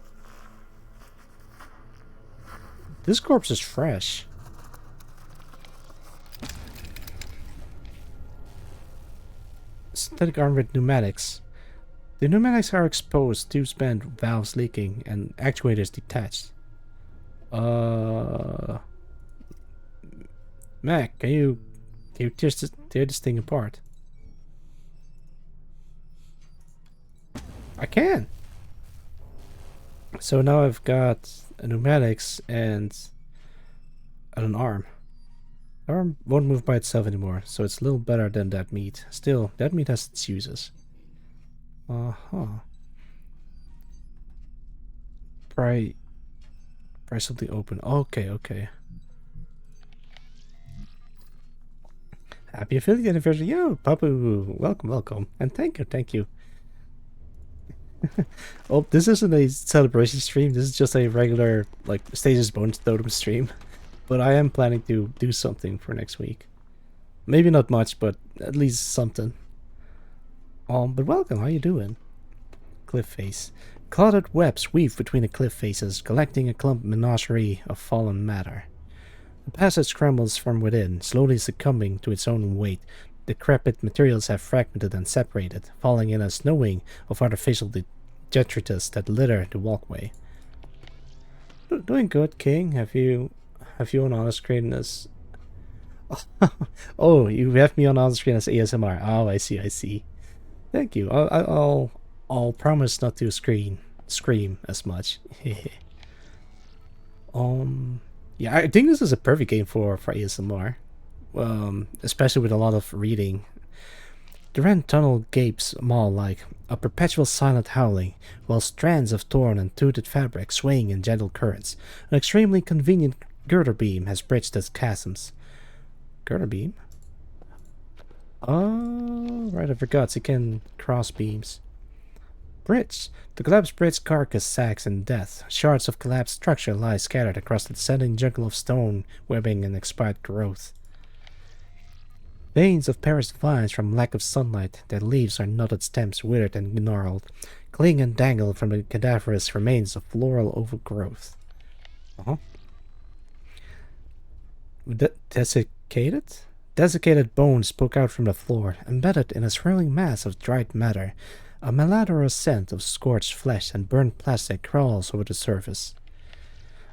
This corpse is fresh. Synthetic arm with pneumatics. The pneumatics are exposed, tubes bent, valves leaking, and actuators detached. Mac, can you tear this thing apart? I can. So now I've got a pneumatics and an arm. The arm won't move by itself anymore, so it's a little better than that meat. Still, that meat has its uses. Pry something open. Okay. Happy affiliate anniversary, yo, Papu! Welcome, and thank you. Oh, this isn't a celebration stream. This is just a regular, like, Stasis Bones Totem stream. But I am planning to do something for next week. Maybe not much, but at least something. But welcome. How you doing? Cliff face. Clouded webs weave between the cliff faces, collecting a clump menagerie of fallen matter. The passage crumbles from within, slowly succumbing to its own weight. Decrepit materials have fragmented and separated, falling in a snowing of artificial detritus that litter the walkway. Doing good, King. Have you on honor screen as... Oh, you have me on honor screen as ASMR. Oh, I see. Thank you. I'll promise not to scream as much. Yeah, I think this is a perfect game for ASMR. Especially with a lot of reading. The Ren tunnel gapes maw-like, a perpetual silent howling, while strands of torn and toothed fabric swaying in gentle currents. An extremely convenient girder beam has bridged its chasms. Girder beam? Oh, right, I forgot. So you can cross beams. Bridge. The collapsed bridge carcass sags in death. Shards of collapsed structure lie scattered across the descending jungle of stone, webbing, and expired growth. Veins of perished vines from lack of sunlight, their leaves are knotted stems withered and gnarled, cling and dangle from the cadaverous remains of floral overgrowth. Desiccated? Desiccated bones poke out from the floor, embedded in a swirling mass of dried matter. A malodorous scent of scorched flesh and burnt plastic crawls over the surface.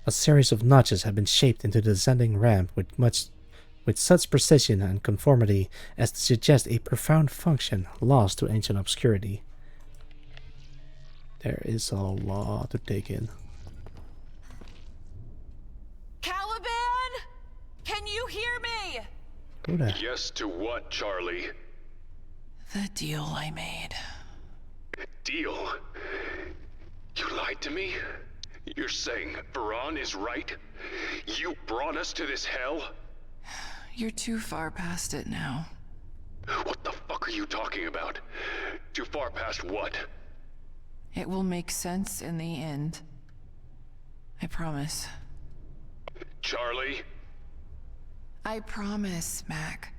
A series of notches have been shaped into the descending ramp with such precision and conformity as to suggest a profound function lost to ancient obscurity. There is a lot to take in. Caliban! Can you hear me? Who the... Yes to what, Charlie? The deal I made. Deal? You lied to me? You're saying Varan is right? You brought us to this hell? You're too far past it now. What the fuck are you talking about? Too far past what? It will make sense in the end. I promise. Charlie? I promise, Mac.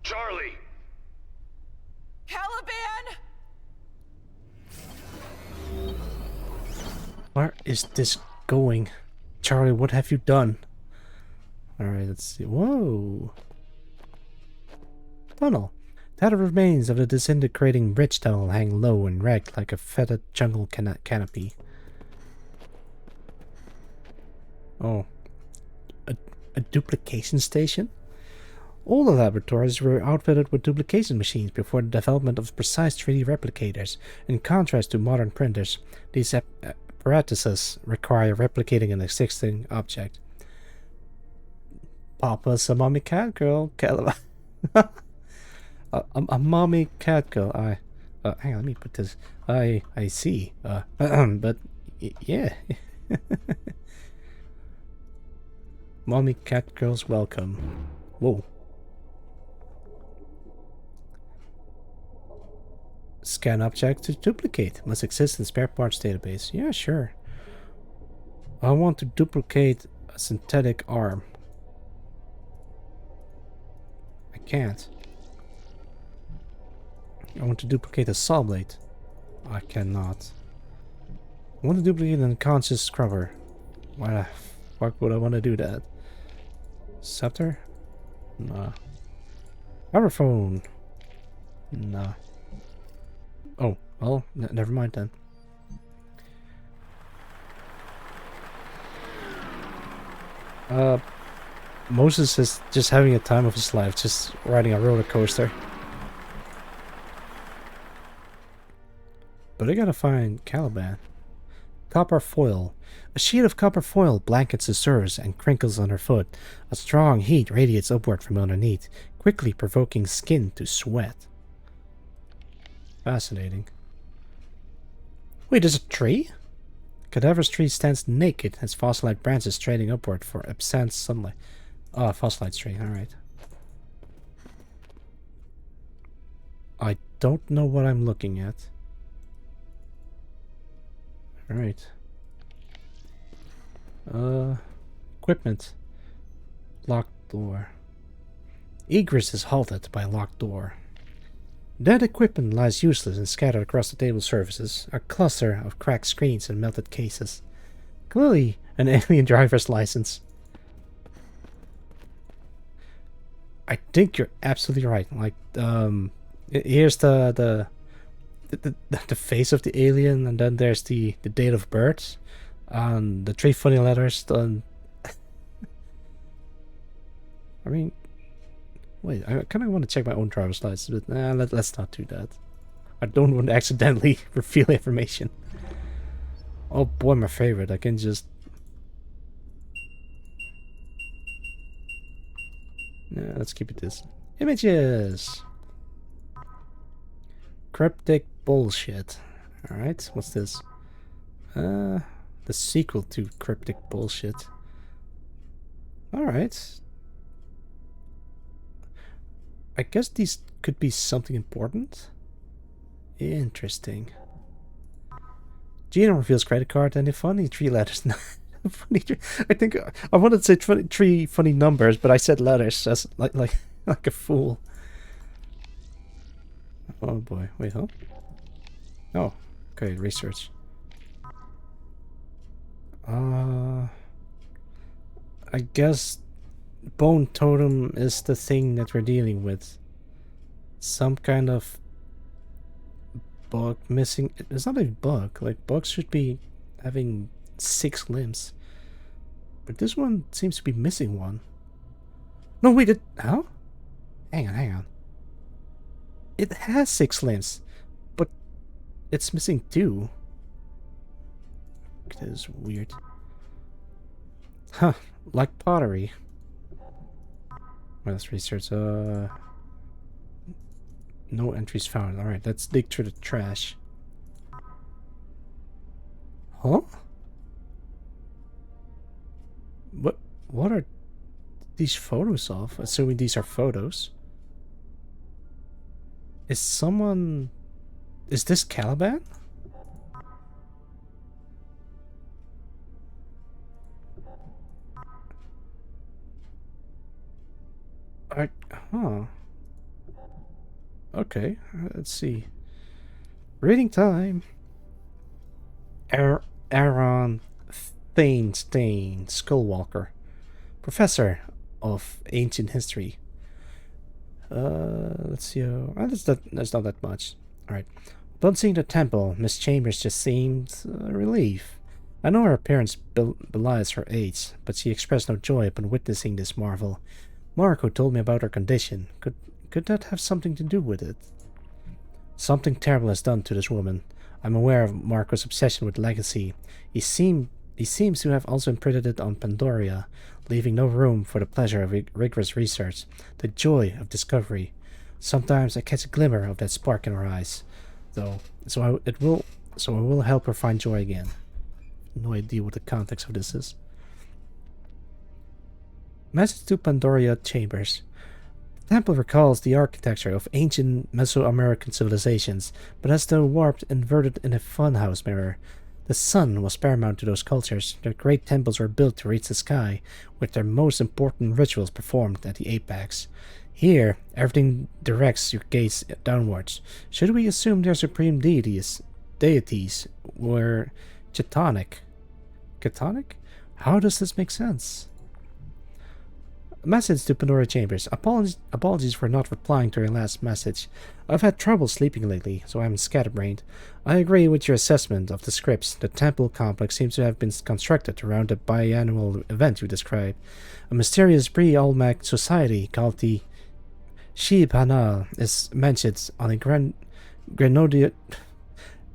Charlie! Caliban! Where is this going? Charlie, what have you done? Alright, let's see. Whoa! Tunnel. Tattered remains of the disintegrating bridge tunnel hang low and wrecked like a fetid jungle canopy. Oh. A duplication station? All the laboratories were outfitted with duplication machines before the development of precise 3D replicators. In contrast to modern printers, these apparatuses require replicating an existing object. Papa's a mommy cat girl. A mommy cat girl. Hang on, let me put this. I see. But yeah. Mommy cat girls welcome. Whoa. Scan object to duplicate. Must exist in spare parts database. Yeah, sure. I want to duplicate a synthetic arm. I can't. I want to duplicate a saw blade. I cannot. I want to duplicate an unconscious scrubber. Why the fuck would I want to do that? Scepter? Nah. Powerphone? Nah. Oh, well, never mind then. Moses is just having a time of his life, just riding a roller coaster. But I gotta find Caliban. Copper foil. A sheet of copper foil blankets the surface and crinkles underfoot. A strong heat radiates upward from underneath, quickly provoking skin to sweat. Fascinating. Wait, there's a tree? Cadaver's tree stands naked, its fossilite branches trailing upward for absent sunlight. Oh, fossilite tree, alright. I don't know what I'm looking at. Alright. Equipment. Locked door. Egress is halted by a locked door. That equipment lies useless and scattered across the table surfaces, a cluster of cracked screens and melted cases. Clearly an alien driver's license. I think you're absolutely right. Like, here's the face of the alien, and then there's the date of birth, and the 3 funny letters. I mean, wait, I kind of want to check my own driver's license, but let's not do that. I don't want to accidentally reveal information. Oh boy, my favorite. I can just... Yeah, let's keep it this. Images! Cryptic bullshit. Alright, what's this? The sequel to Cryptic Bullshit. Alright. I guess these could be something important. Interesting. Gina reveals credit card and the funny 3 letters. Funny I think I wanted to say 3 funny numbers, but I said letters as like a fool. Oh boy, wait, huh? Oh, okay, research. I guess bone totem is the thing that we're dealing with. Some kind of bug missing. It's not a bug. Like, bugs should be having 6 limbs. But this one seems to be missing one. No, wait, how? Hang on. It has 6 limbs, but it's missing 2. That is weird. Huh, like pottery. Well, let's research. No entries found. Alright, let's dig through the trash. Huh? What are these photos of? Assuming these are photos. Is this Caliban? Huh. Okay, let's see. Reading time. Aaron Stain, Skullwalker, professor of ancient history. Let's see. That's not that much. All right. Upon seeing the temple, Miss Chambers just seemed relief. I know her appearance belies her age, but she expressed no joy upon witnessing this marvel. Marco told me about her condition. Could that have something to do with it? Something terrible has done to this woman. I'm aware of Marco's obsession with legacy. He seems to have also imprinted it on Pandoria, leaving no room for the pleasure of rigorous research, the joy of discovery. Sometimes I catch a glimmer of that spark in her eyes, though. So I will help her find joy again. No idea what the context of this is. Message to Pandoria Chambers. The temple recalls the architecture of ancient Mesoamerican civilizations, but has the warped inverted in a funhouse mirror. The sun was paramount to those cultures. Their great temples were built to reach the sky, with their most important rituals performed at the apex. Here, everything directs your gaze downwards. Should we assume their supreme deities were Chthonic? Chthonic? How does this make sense? Message to Pandora Chambers. Apologies for not replying to your last message. I've had trouble sleeping lately, so I'm scatterbrained. I agree with your assessment of the scripts. The temple complex seems to have been constructed around the biannual event you described. A mysterious pre-Olmec society called the Shib Hanal is mentioned on a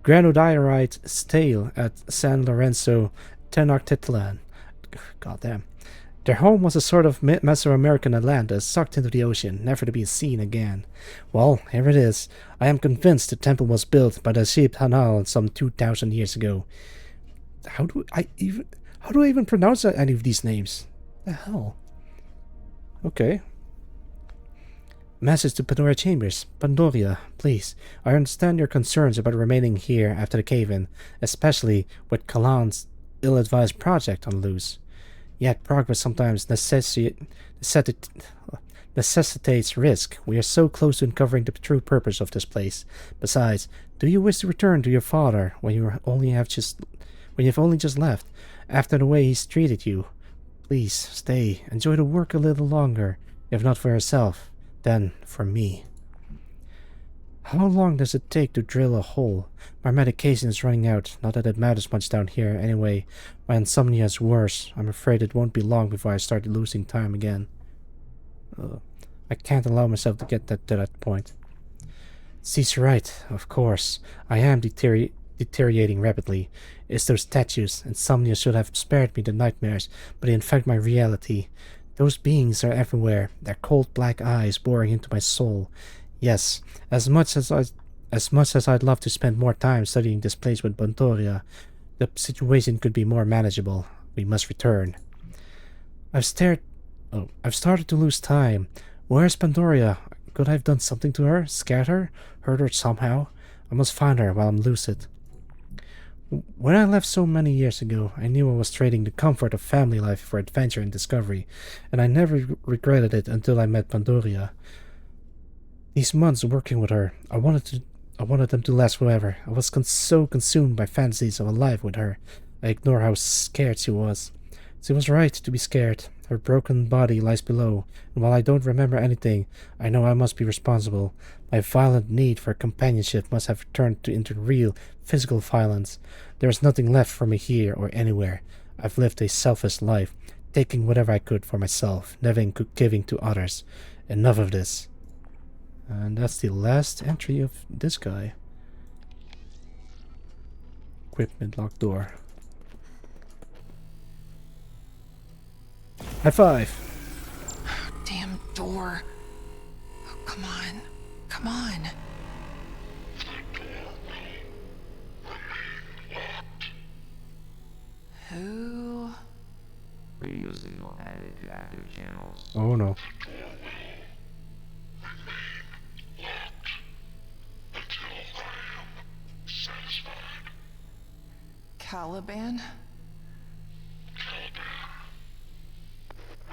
granodiorite stele at San Lorenzo, Tenochtitlan. Goddamn. Their home was a sort of Mesoamerican Atlantis sucked into the ocean, never to be seen again. Well, here it is. I am convinced the temple was built by the Shib Hanal some 2,000 years ago. How do I even pronounce any of these names? The hell? Okay. Message to Pandora Chambers. Pandoria, please. I understand your concerns about remaining here after the cave-in, especially with Kalan's ill-advised project on loose. Yet progress sometimes necessitates risk. We are so close to uncovering the true purpose of this place. Besides, do you wish to return to your father when you've only just left, after the way he's treated you? Please stay. Enjoy the work a little longer, if not for yourself, then for me. How long does it take to drill a hole? My medication is running out, not that it matters much down here anyway. My insomnia is worse. I'm afraid it won't be long before I start losing time again. I can't allow myself to get to that point. She's right, of course. I am deteriorating rapidly. It's those statues. Insomnia should have spared me the nightmares, but they infect my reality. Those beings are everywhere, their cold black eyes boring into my soul. Yes, as much as I'd love to spend more time studying this place with Pandoria, the situation could be more manageable. We must return. I've started to lose time. Where's Pandoria? Could I have done something to her? Scared her? Hurt her somehow? I must find her while I'm lucid. When I left so many years ago, I knew I was trading the comfort of family life for adventure and discovery, and I never regretted it until I met Pandoria. These months working with her, I wanted them to last forever. I was so consumed by fantasies of a life with her, I ignored how scared she was. She was right to be scared. Her broken body lies below, and while I don't remember anything, I know I must be responsible. My violent need for companionship must have turned into real, physical violence. There is nothing left for me here or anywhere. I've lived a selfish life, taking whatever I could for myself, never giving to others. Enough of this. And that's the last entry of this guy. Equipment locked door. High five! Damn door. Oh, come on. Come on. Who? Oh no. Caliban?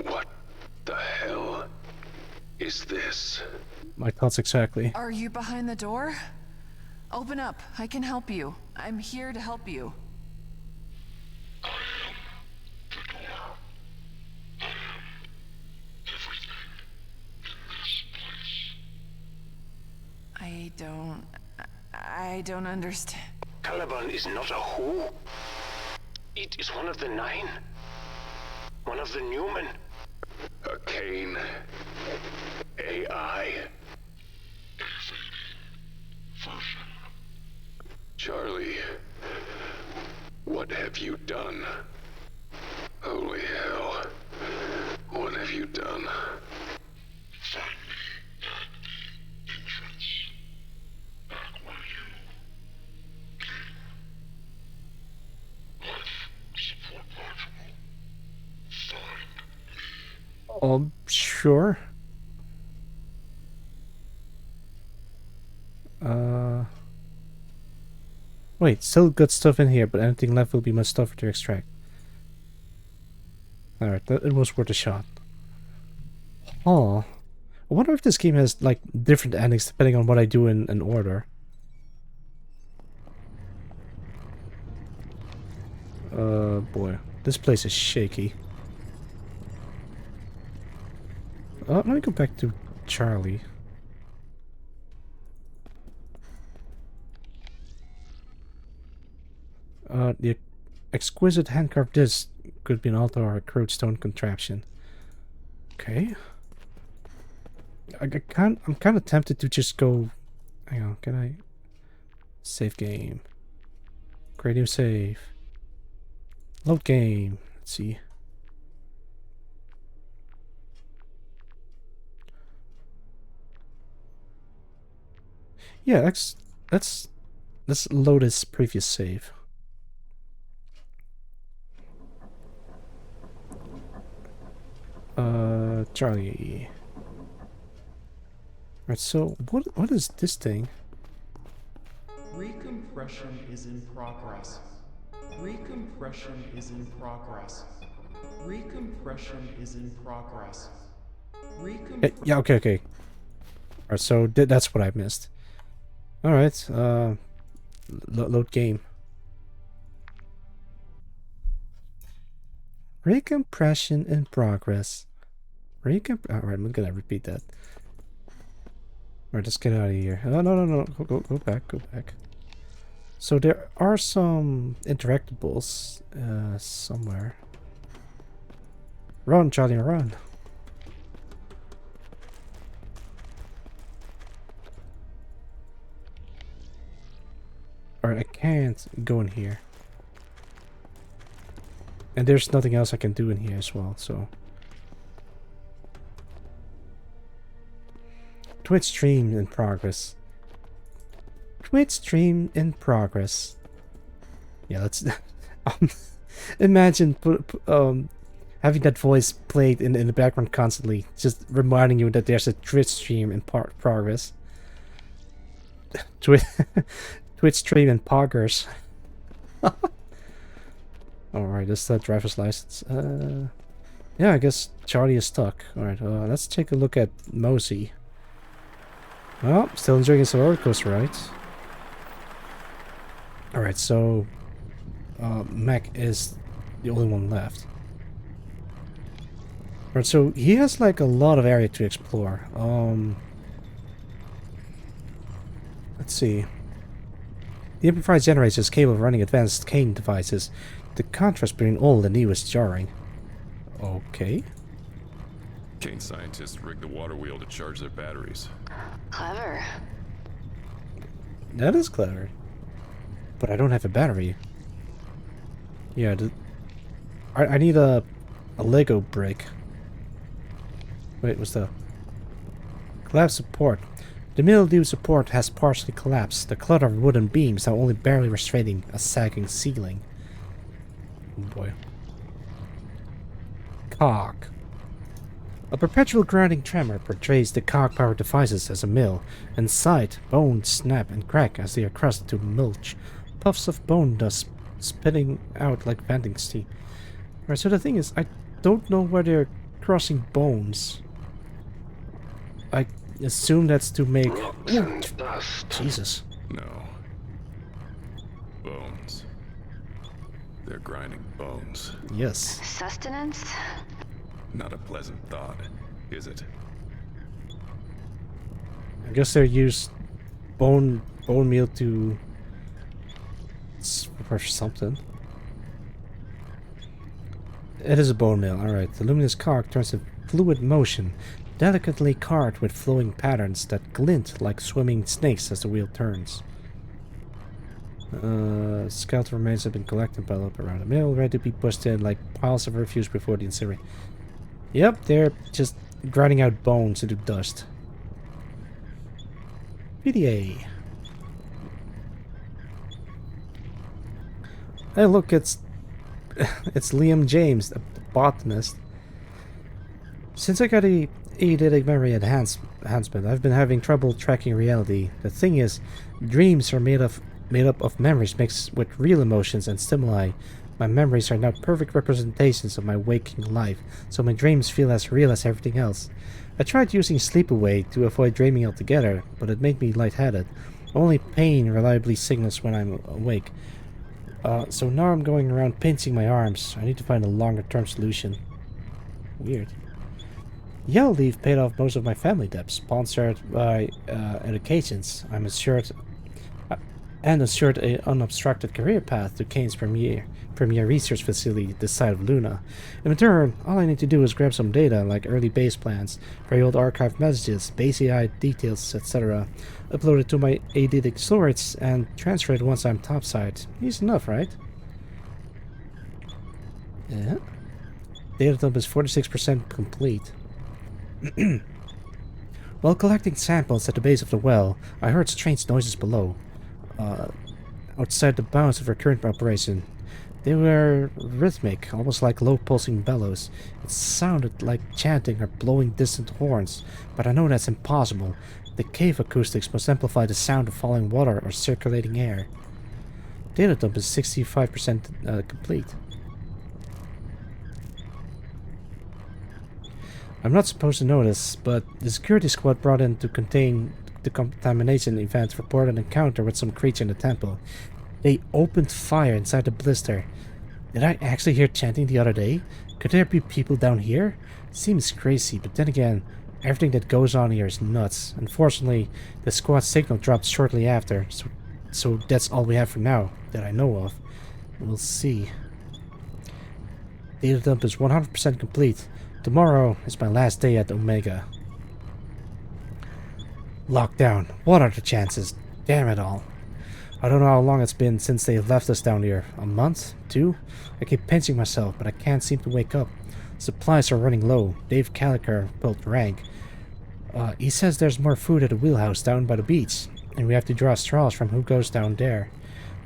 What the hell is this? My thoughts exactly. Are you behind the door? Open up. I can help you. I'm here to help you. I don't understand. Caliban is not a who. It is one of the nine. One of the Newman. A Kane. AI. Charlie, what have you done? Holy hell. What have you done? Find me at the entrance. Back where you came. Life support module. Find me. Sure. Wait, still good stuff in here, but anything left will be much tougher to extract. Alright, it was worth a shot. Oh. I wonder if this game has, like, different endings depending on what I do in order. Boy. This place is shaky. Let me go back to Charlie. The exquisite hand-carved disc could be an altar or a crude stone contraption. Okay. I'm kind of tempted to just go... Hang on, can I... Save game. Create new save. Load game. Let's see. Yeah, let's load this previous save. Charlie. Right, so what is this thing? Recompression is in progress. Recompression is in progress. Recompression is in progress. Yeah, okay. Alright, so that's what I missed. Alright, load game. Recompression in progress. Alright, I'm gonna repeat that. Alright, let's get out of here. No. Go back. So there are some interactables somewhere. Run, Charlie, run. Alright, I can't go in here. And there's nothing else I can do in here as well, so... Twitch stream in progress. Twitch stream in progress. Yeah, let's... imagine having that voice played in the background constantly, just reminding you that there's a Twitch stream in progress. Twitch stream in poggers. Alright, that's the driver's license. Yeah, I guess Charlie is stuck. Alright, let's take a look at Mosey. Well, still enjoying his roller coaster, right? Alright, so... Mac is the only one left. Alright, so he has like a lot of area to explore. Let's see. The improvised generator is capable of running advanced cane devices. The contrast between old and new is jarring. Okay. Kane scientists rigged the water wheel to charge their batteries. Clever. That is clever. But I don't have a battery. Yeah, I need a Lego brick. Wait, what's the... Collapse support. The mildew support has partially collapsed. The clutter of wooden beams are only barely restraining a sagging ceiling. Oh boy. Cog. A perpetual grinding tremor portrays the cog-powered devices as a mill. Inside, bones snap and crack as they are crushed to mulch. Puffs of bone dust spitting out like venting steam. Alright, so the thing is, I don't know where they're crushing bones. I assume that's to make... Jesus. No. Bones. They're grinding bones. Yes. Sustenance? Not a pleasant thought, is it? I guess they use bone meal to... for something. It is a bone meal, alright. The luminous cog turns in fluid motion, delicately carved with flowing patterns that glint like swimming snakes as the wheel turns. Skeletal remains have been collected by up around the mill, ready to be pushed in like piles of refuse before the incineration. Yep, they're just grinding out bones into dust. PDA. Hey, look, it's Liam James, the botanist. Since I got a eidetic memory enhancement, I've been having trouble tracking reality. The thing is, dreams are made made up of memories mixed with real emotions and stimuli. My memories are now perfect representations of my waking life, so my dreams feel as real as everything else. I tried using sleep-away to avoid dreaming altogether, but it made me lightheaded. Only pain reliably signals when I'm awake. So now I'm going around pinching my arms. I need to find a longer-term solution. Weird. Yellow Leaf paid off most of my family debts, sponsored by educations. I'm assured an unobstructed career path to Kane's premier research facility this side of Luna. In return, all I need to do is grab some data like early base plans, very old archived messages, base AI details, etc., upload it to my eidetic storage, and transfer it once I'm topside. Easy enough, right? Yeah. Data dump is 46% complete. While collecting samples at the base of the well, I heard strange noises below. Outside the bounds of our current operation. They were rhythmic, almost like low pulsing bellows. It sounded like chanting or blowing distant horns, but I know that's impossible. The cave acoustics must amplify the sound of falling water or circulating air. Data dump is 65% complete. I'm not supposed to know this, but the security squad brought in to contain the contamination event reported an encounter with some creature in the temple. They opened fire inside the blister. Did I actually hear chanting the other day? Could there be people down here? Seems crazy, but then again, everything that goes on here is nuts. Unfortunately, the squad signal dropped shortly after, so that's all we have for now, that I know of. We'll see. Data dump is 100% complete. Tomorrow is my last day at Omega. Lockdown. What are the chances? Damn it all. I don't know how long it's been since they left us down here. A month? 2? I keep pinching myself, but I can't seem to wake up. Supplies are running low. Dave Caliker pulled rank. He says there's more food at the wheelhouse down by the beach, and we have to draw straws from who goes down there.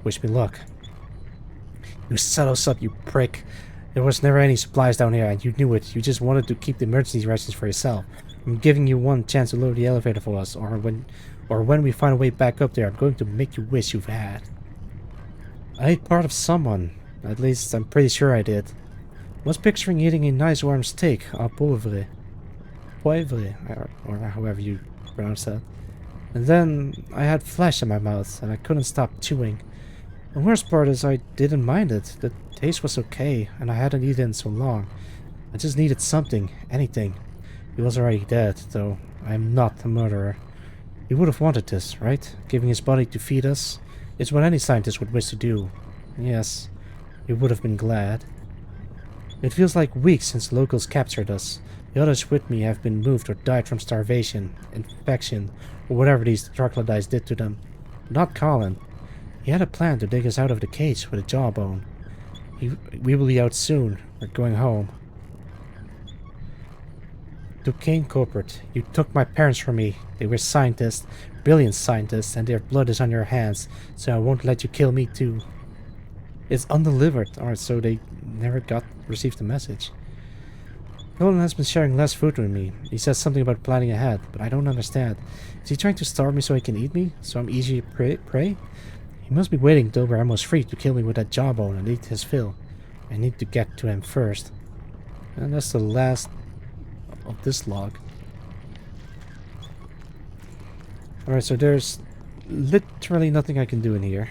Wish me luck. You set us up, you prick. There was never any supplies down here, and you knew it. You just wanted to keep the emergency rations for yourself. I'm giving you one chance to load the elevator for us, or when we find a way back up there, I'm going to make you wish you've had. I ate part of someone. At least, I'm pretty sure I did. Was picturing eating a nice warm steak, au poivre. Poivre, or however you pronounce that. And then, I had flesh in my mouth, and I couldn't stop chewing. The worst part is I didn't mind it. The taste was okay, and I hadn't eaten in so long. I just needed something, anything. He was already dead, though I am not a murderer. He would have wanted this, right? Giving his body to feed us? It's what any scientist would wish to do. Yes, he would have been glad. It feels like weeks since the locals captured us. The others with me have been moved or died from starvation, infection, or whatever these troglodytes did to them. Not Colin. He had a plan to dig us out of the cage with a jawbone. We will be out soon. We're going home. To Kane Corporate, you took my parents from me. They were scientists, brilliant scientists, and their blood is on your hands, so I won't let you kill me too. It's undelivered. Alright, so they never received the message. Colin has been sharing less food with me. He says something about planning ahead, but I don't understand. Is he trying to starve me so he can eat me? So I'm easy to prey? He must be waiting till we're almost free to kill me with that jawbone and eat his fill. I need to get to him first. And that's the last of this log. Alright, so there's literally nothing I can do in here.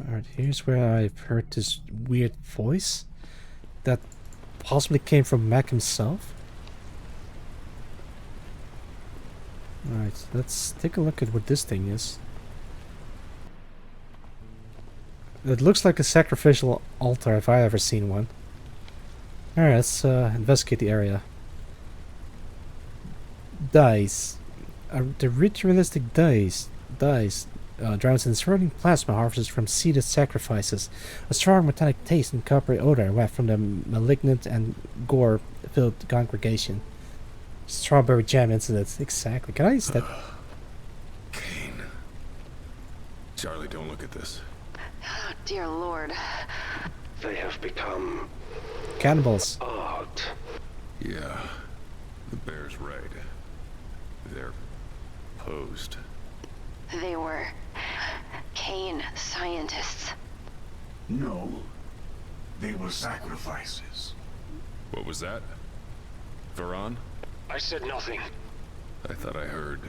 Alright, here's where I've heard this weird voice that possibly came from Mac himself. Alright, let's take a look at what this thing is. It looks like a sacrificial altar if I ever seen one. Alright, let's investigate the area. Dice. The ritualistic dice drowns in surrounding plasma harvested from seeded sacrifices. A strong metallic taste and coppery odor wafted from the malignant and gore-filled congregation. Strawberry jam incident. Exactly. Can I use that? Kane. Charlie, don't look at this. Oh, dear Lord. They have become Cannibals. art. Yeah. The bear's right. They're posed. They were Kane scientists. No. They were sacrifices. What was that? Varan? I said nothing. I thought I heard.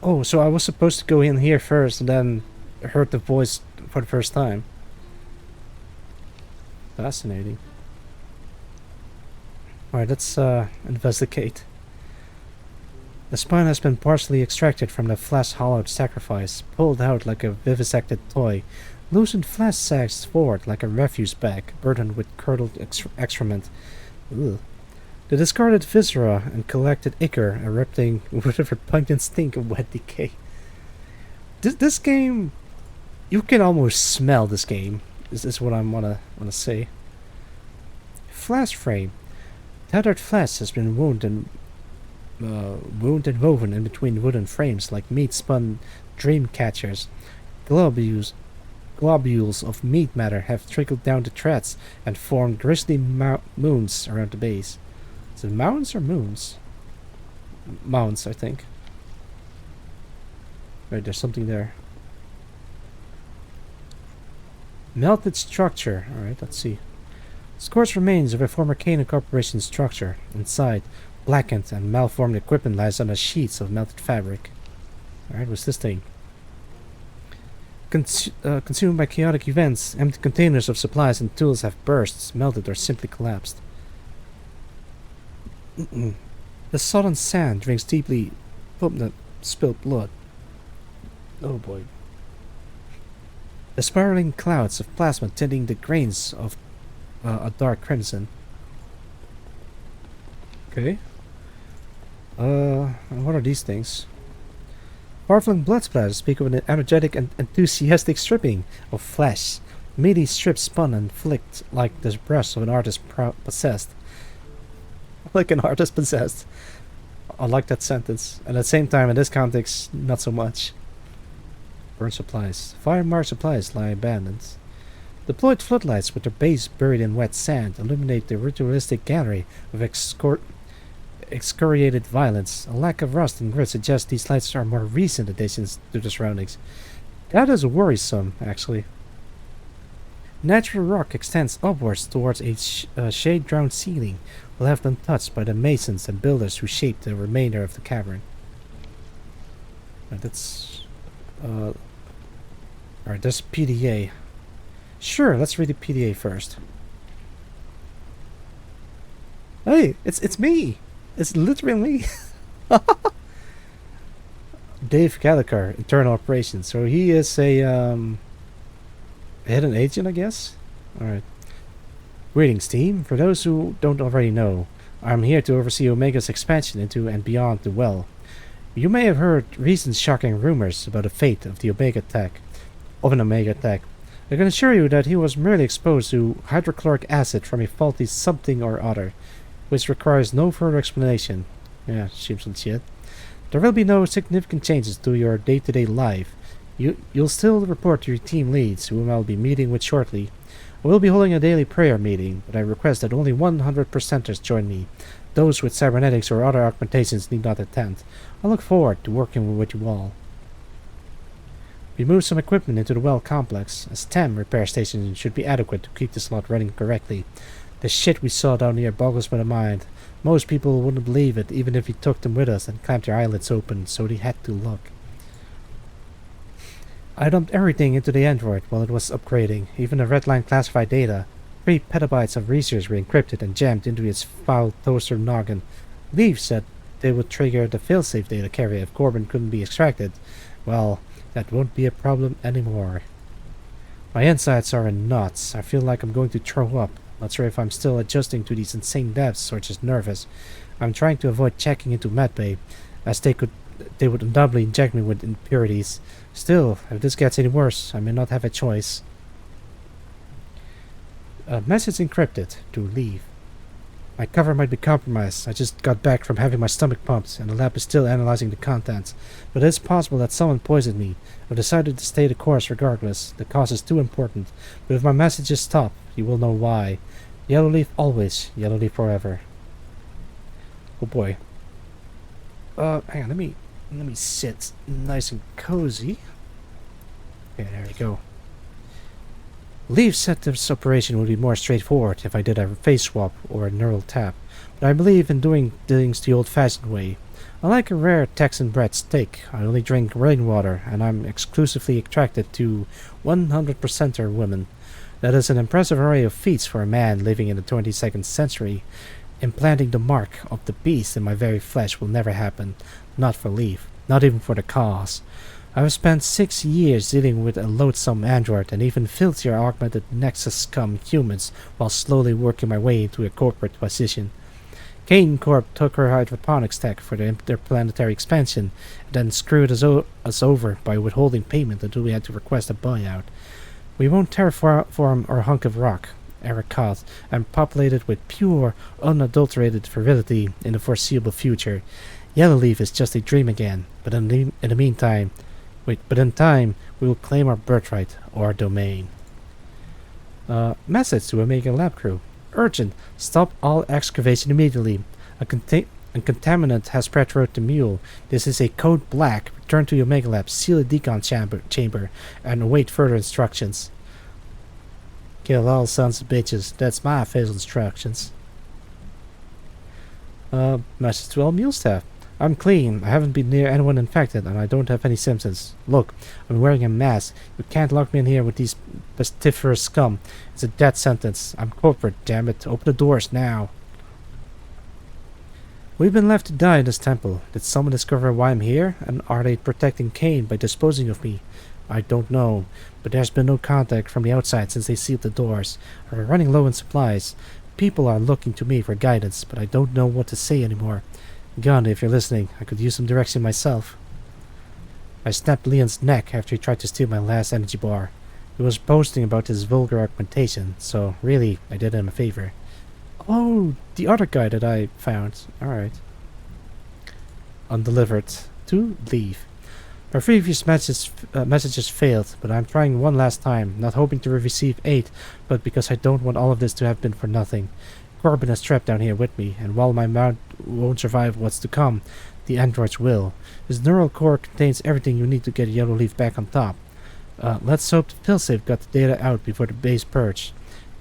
Oh, so I was supposed to go in here first and then heard the voice for the first time. Fascinating. Alright, let's investigate. The spine has been partially extracted from the flesh-hollowed sacrifice, pulled out like a vivisected toy, loosened flesh sags forward like a refuse bag, burdened with curdled excrement. Ugh. The discarded viscera and collected ichor erupting with a repugnant stink of wet decay. This game, you can almost smell this game. This is what I wanna say. Flash frame. Tattered flesh has been wound and woven in between wooden frames like meat-spun dream catchers. Globules of meat matter have trickled down the threads and formed grisly mounds around the base. Is it mounds or moons? Mounds, I think. Right, there's something there. Melted structure. Alright, let's see. Scorched remains of a former Kane Corporation structure. Inside, blackened and malformed equipment lies on sheets of melted fabric. Alright, what's this thing? Consumed by chaotic events, empty containers of supplies and tools have burst, melted, or simply collapsed. The sodden sand drinks deeply from the spilled blood. Oh boy. The spiraling clouds of plasma tinting the grains of a dark crimson. Okay. What are these things? Powerful blood splatters speak of an energetic and enthusiastic stripping of flesh. Meaty strips spun and flicked like the breast of an artist possessed. Like an artist possessed. I like that sentence. And at the same time, in this context, not so much. Burn supplies. Fire-marked supplies lie abandoned. Deployed floodlights with their base buried in wet sand illuminate the ritualistic gallery of excoriated violence. A lack of rust and grit suggests these lights are more recent additions to the surroundings. That is worrisome, actually. Natural rock extends upwards towards a shade-drowned ceiling, left untouched by the masons and builders who shaped the remainder of the cavern. That's... Alright, there's PDA. Sure, let's read the PDA first. Hey, it's me! It's literally me! Dave Gallagher, Internal Operations. So he is a hidden agent, I guess? Alright. Greetings, team. For those who don't already know, I'm here to oversee Omega's expansion into and beyond the well. You may have heard recent shocking rumors about the fate of an Omega attack. I can assure you that he was merely exposed to hydrochloric acid from a faulty something or other, which requires no further explanation. Yeah, seems legit. There will be no significant changes to your day-to-day life. You'll still report to your team leads, whom I'll be meeting with shortly. I will be holding a daily prayer meeting, but I request that only 100%ers join me. Those with cybernetics or other augmentations need not attend. I look forward to working with you all. We moved some equipment into the well complex. A STEM repair station should be adequate to keep the slot running correctly. The shit we saw down here boggles my mind. Most people wouldn't believe it, even if we took them with us and clamped their eyelids open, so they had to look. I dumped everything into the android while it was upgrading, even the redline classified data. 3 petabytes of research were encrypted and jammed into its foul toaster noggin. Leaf said they would trigger the failsafe data carrier if Corbin couldn't be extracted. Well, that won't be a problem anymore. My insides are in knots. I feel like I'm going to throw up. Not sure if I'm still adjusting to these insane depths or just nervous. I'm trying to avoid checking into medbay, as they would undoubtedly inject me with impurities. Still, if this gets any worse, I may not have a choice. Message encrypted. To leave. My cover might be compromised. I just got back from having my stomach pumped, and the lab is still analyzing the contents. But it's possible that someone poisoned me. I've decided to stay the course regardless. The cause is too important. But if my messages stop, you will know why. Yellow leaf always, yellow leaf forever. Oh boy. Hang on, let me sit nice and cozy. Okay, there we go. Leaf said this operation would be more straightforward if I did a face swap or a neural tap, but I believe in doing things the old-fashioned way. I like a rare Texan-bred steak, I only drink rainwater, and I'm exclusively attracted to 100%er women. That is an impressive array of feats for a man living in the 22nd century. Implanting the mark of the beast in my very flesh will never happen. Not for Leaf. Not even for the cause. I have spent 6 years dealing with a loathsome android and even filthier augmented Nexus scum humans while slowly working my way into a corporate position. Kane Corp took her hydroponics tech for the interplanetary expansion and then screwed us over by withholding payment until we had to request a buyout. We won't terraform our hunk of rock, Eric and populate it with pure, unadulterated virility in the foreseeable future. Yellowleaf is just a dream again, but in the meantime, in time, we will claim our birthright or our domain. Message to Omega Lab crew. Urgent. Stop all excavation immediately. A contaminant has spread throughout the mule. This is a code black. Return to Omega Lab, seal the decon chamber, and await further instructions. Kill all sons of bitches. That's my official instructions. Message to all mule staff. I'm clean. I haven't been near anyone infected, and I don't have any symptoms. Look, I'm wearing a mask. You can't lock me in here with these pestiferous scum. It's a death sentence. I'm corporate, damn it. Open the doors now. We've been left to die in this temple. Did someone discover why I'm here? And are they protecting Kane by disposing of me? I don't know, but there's been no contact from the outside since they sealed the doors. We're running low on supplies. People are looking to me for guidance, but I don't know what to say anymore. Gun, if you're listening, I could use some direction myself. I snapped Leon's neck after he tried to steal my last energy bar. He was boasting about his vulgar augmentation, so really, I did him a favor. Oh, the other guy that I found. Alright. Undelivered. To leave. My previous messages failed, but I'm trying one last time, not hoping to receive aid, but because I don't want all of this to have been for nothing. Corbin is trapped down here with me, and while my mount won't survive what's to come, the androids will. His neural core contains everything you need to get Yellowleaf back on top. Let's hope the failsafe got the data out before the base purge.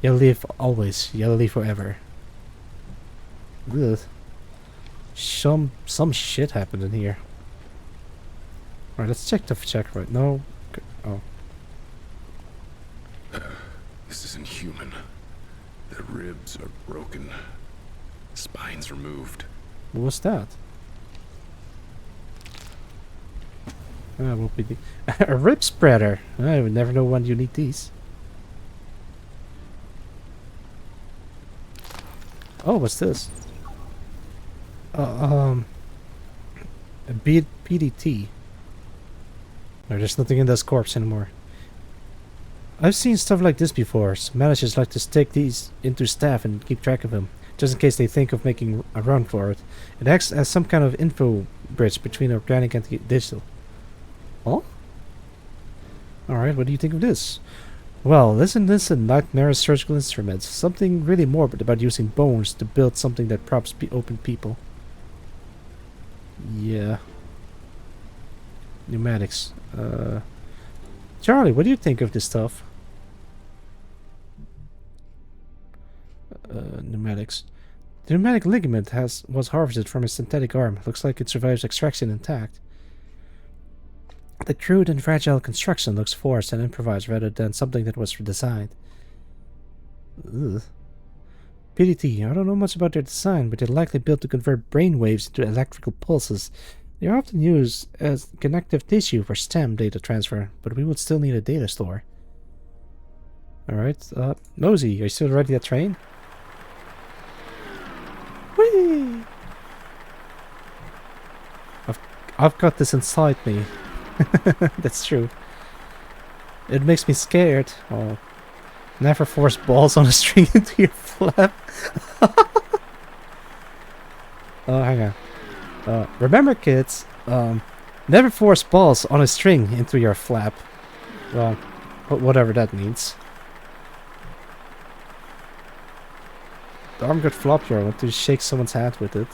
Yellowleaf always, Yellowleaf forever. Ugh. Some shit happened in here. Alright, let's check the checkpoint. No. Oh. This isn't human. The ribs are broken. Spines removed. What was that? Won't be a rib spreader. I would never know when you need these. Oh, what's this? A PDT. No, there's nothing in this corpse anymore. I've seen stuff like this before. Some managers like to stick these into staff and keep track of them, just in case they think of making a run for it. It acts as some kind of info bridge between organic and digital. Oh? Alright, what do you think of this? Well, listen, nightmare surgical instruments. Something really morbid about using bones to build something that props open people. Yeah. Pneumatics. Charlie, what do you think of this stuff? Pneumatics. The pneumatic ligament was harvested from a synthetic arm. Looks like it survives extraction intact. The crude and fragile construction looks forced and improvised rather than something that was designed. Ugh. PDT. I don't know much about their design, but they're likely built to convert brain waves into electrical pulses. They are often used as connective tissue for STEM data transfer, but we would still need a data store. Alright, Mosey, are you still riding that train? Whee! I've got this inside me. That's true. It makes me scared. Oh. Never force balls on a string into your flap. Oh, hang on. Remember, kids, never force balls on a string into your flap. Well, whatever that means. the arm got floppier. I want to shake someone's hand with it.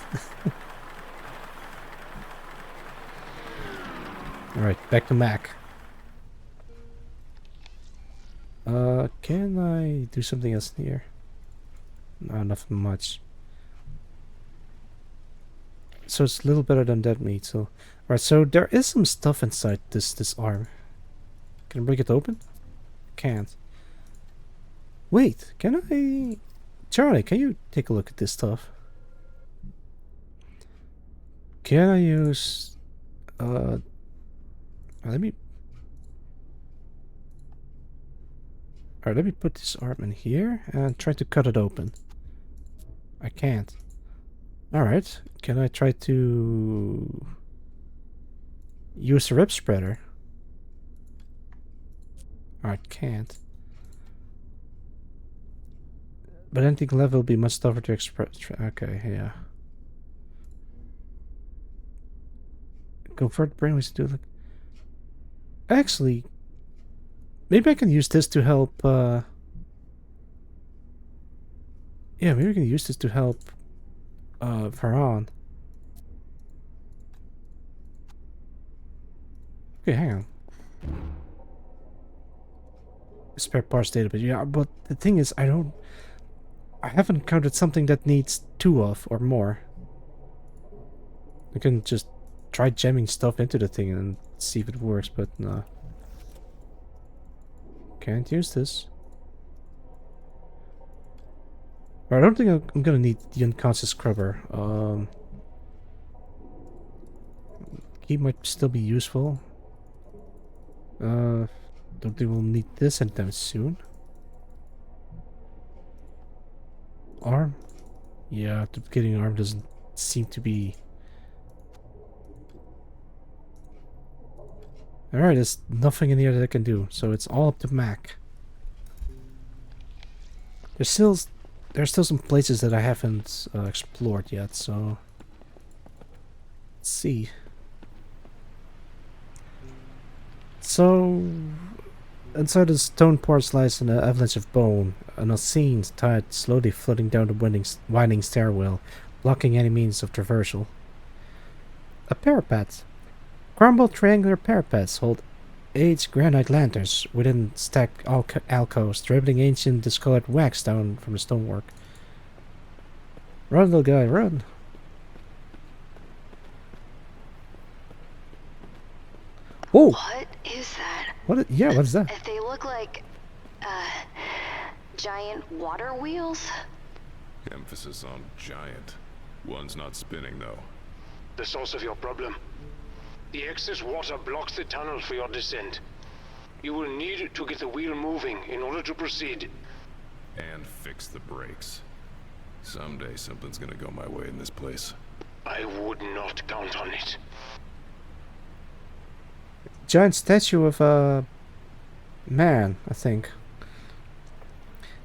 Alright, back to Mac. Can I do something else here? No, nothing much. So it's a little better than dead meat, so... Right, so there is some stuff inside this arm. Can I break it open? Can't. Wait, can I... Charlie, can you take a look at this stuff? Can I use... let me... Alright, let me put this arm in here and try to cut it open. I can't. Alright, can I try to... use the rib spreader? Alright, can't. But anything level will be much tougher to express. Okay, yeah. Convert brainwaves to like... Actually, maybe I can use this to help, yeah, maybe I can use this to help, Varane. Okay, hang on. Spare parts database, yeah, but the thing is, I haven't encountered something that needs 2 of or more. I can just try jamming stuff into the thing and see if it works, but no. Can't use this. I don't think I'm gonna need the unconscious scrubber. Key might still be useful. Don't think we'll need this anytime soon. Arm? Yeah, the beginning arm doesn't seem to be... Alright, there's nothing in here that I can do, so it's all up to Mac. There's still some places that I haven't explored yet, so... Let's see. So... Inside the stone porch lies an avalanche of bone, an unseen tide slowly floating down the winding stairwell, blocking any means of traversal. A parapet. Crumbled triangular parapets hold 8 granite lanterns within stacked alcoves, dribbling ancient discolored wax down from the stonework. Run, little guy, run! Oh! What is that? What is that? They look like, giant water wheels? Emphasis on giant. One's not spinning, though. The source of your problem. The excess water blocks the tunnel for your descent. You will need to get the wheel moving in order to proceed. And fix the brakes. Someday something's gonna go my way in this place. I would not count on it. Giant statue of a man, I think.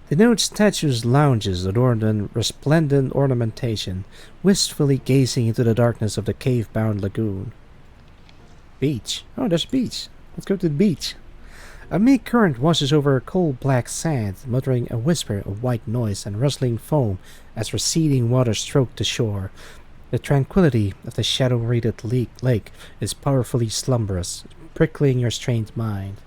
The nude statue's lounges adorned in resplendent ornamentation, wistfully gazing into the darkness of the cave-bound lagoon. Beach. Oh, there's a beach. Let's go to the beach. A meek current washes over coal-black sand, muttering a whisper of white noise and rustling foam as receding water stroked the shore. The tranquility of the shadow-wreathed lake is powerfully slumberous, prickling your strained mind.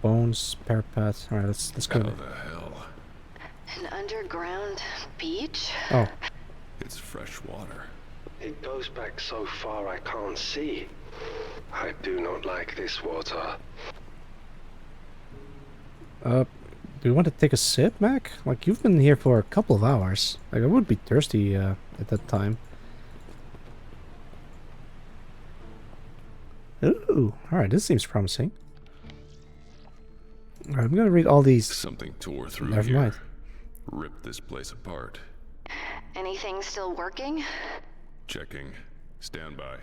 Bones, parapet. Alright, let's go. How the hell? An underground beach? Oh. It's fresh water. It goes back so far I can't see. I do not like this water. Do you want to take a sip, Mac? Like, you've been here for a couple of hours. Like, I would be thirsty at that time. Ooh, alright, this seems promising. Alright, I'm gonna read all these. Something tore through Never here. mind. Ripped this place apart. Anything still working? Checking. Stand by.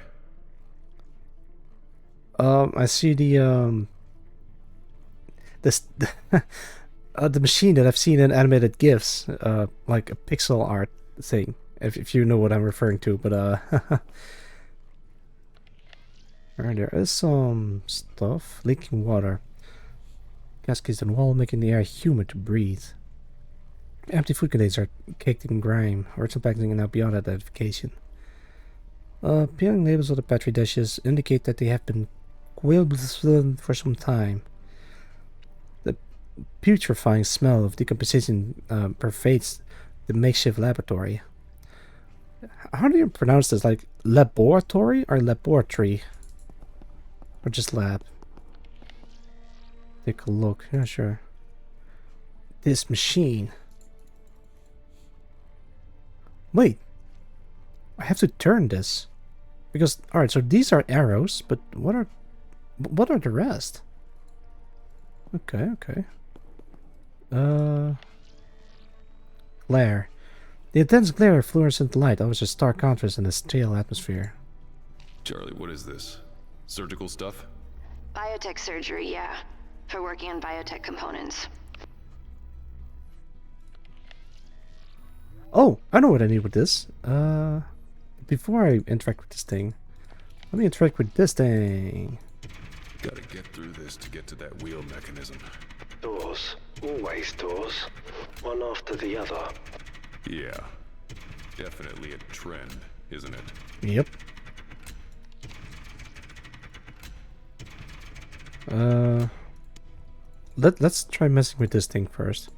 I see the the machine that I've seen in animated GIFs, like a pixel art thing, if you know what I'm referring to, but alright, there is some stuff. Leaking water. cascades on the wall, making the air humid to breathe. Empty food containers are caked in grime. Original packaging is now beyond identification. Peeling labels of the petri dishes indicate that they have been grilled for some time. The putrefying smell of decomposition pervades the makeshift laboratory. How do you pronounce this? Like laboratory or laboratory? Or just lab? Take a look. Yeah, sure. This machine. Wait. I have to turn this. Because, alright, so these are arrows, but what are the rest? Okay, okay. Glare. The intense glare of fluorescent light offers a stark contrast in the stale atmosphere. Charlie, what is this? Surgical stuff? Biotech surgery, yeah. For working on biotech components. Oh, I know what I need with this. Before I interact with this thing, let me interact with this thing. Gotta get through this to get to that wheel mechanism. Doors. Always doors. One after the other. Yeah. Definitely a trend, isn't it? Yep. Let's try messing with this thing first.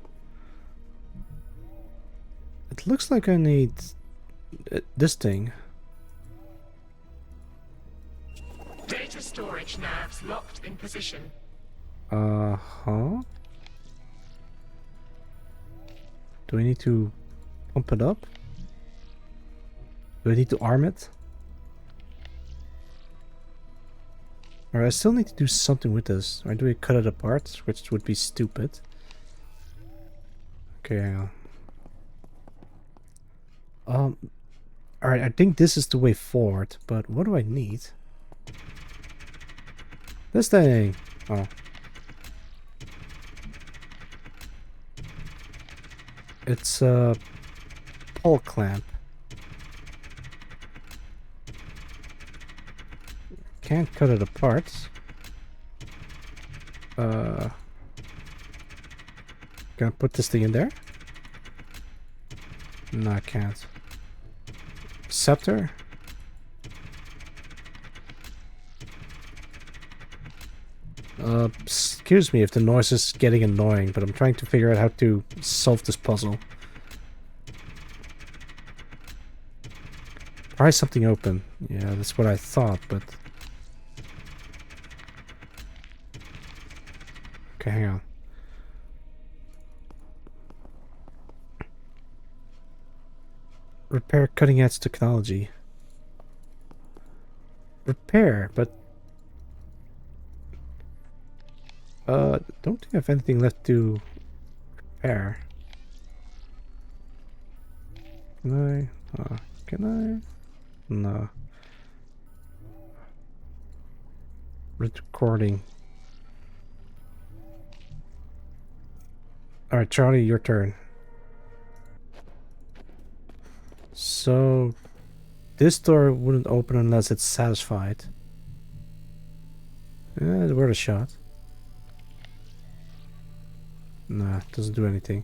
It looks like I need this thing. Data storage navs locked in position. Uh-huh. Do I need to pump it up? Do I need to arm it? Or I still need to do something with this. Or do I cut it apart? Which would be stupid. Okay, hang on. Alright, I think this is the way forward, but what do I need? This thing! Oh. It's a pull clamp. Can't cut it apart. Can I put this thing in there? No, I can't. Scepter? Excuse me if the noise is getting annoying, but I'm trying to figure out how to solve this puzzle. Pry something open. Yeah, that's what I thought, but... Okay, hang on. Repair cutting-edge technology. Repair, but... don't think I have anything left to repair. Can I? Can I? No. Recording. Alright, Charlie, your turn. So, this door wouldn't open unless it's satisfied. Yeah, it's worth a shot. Nah, it doesn't do anything.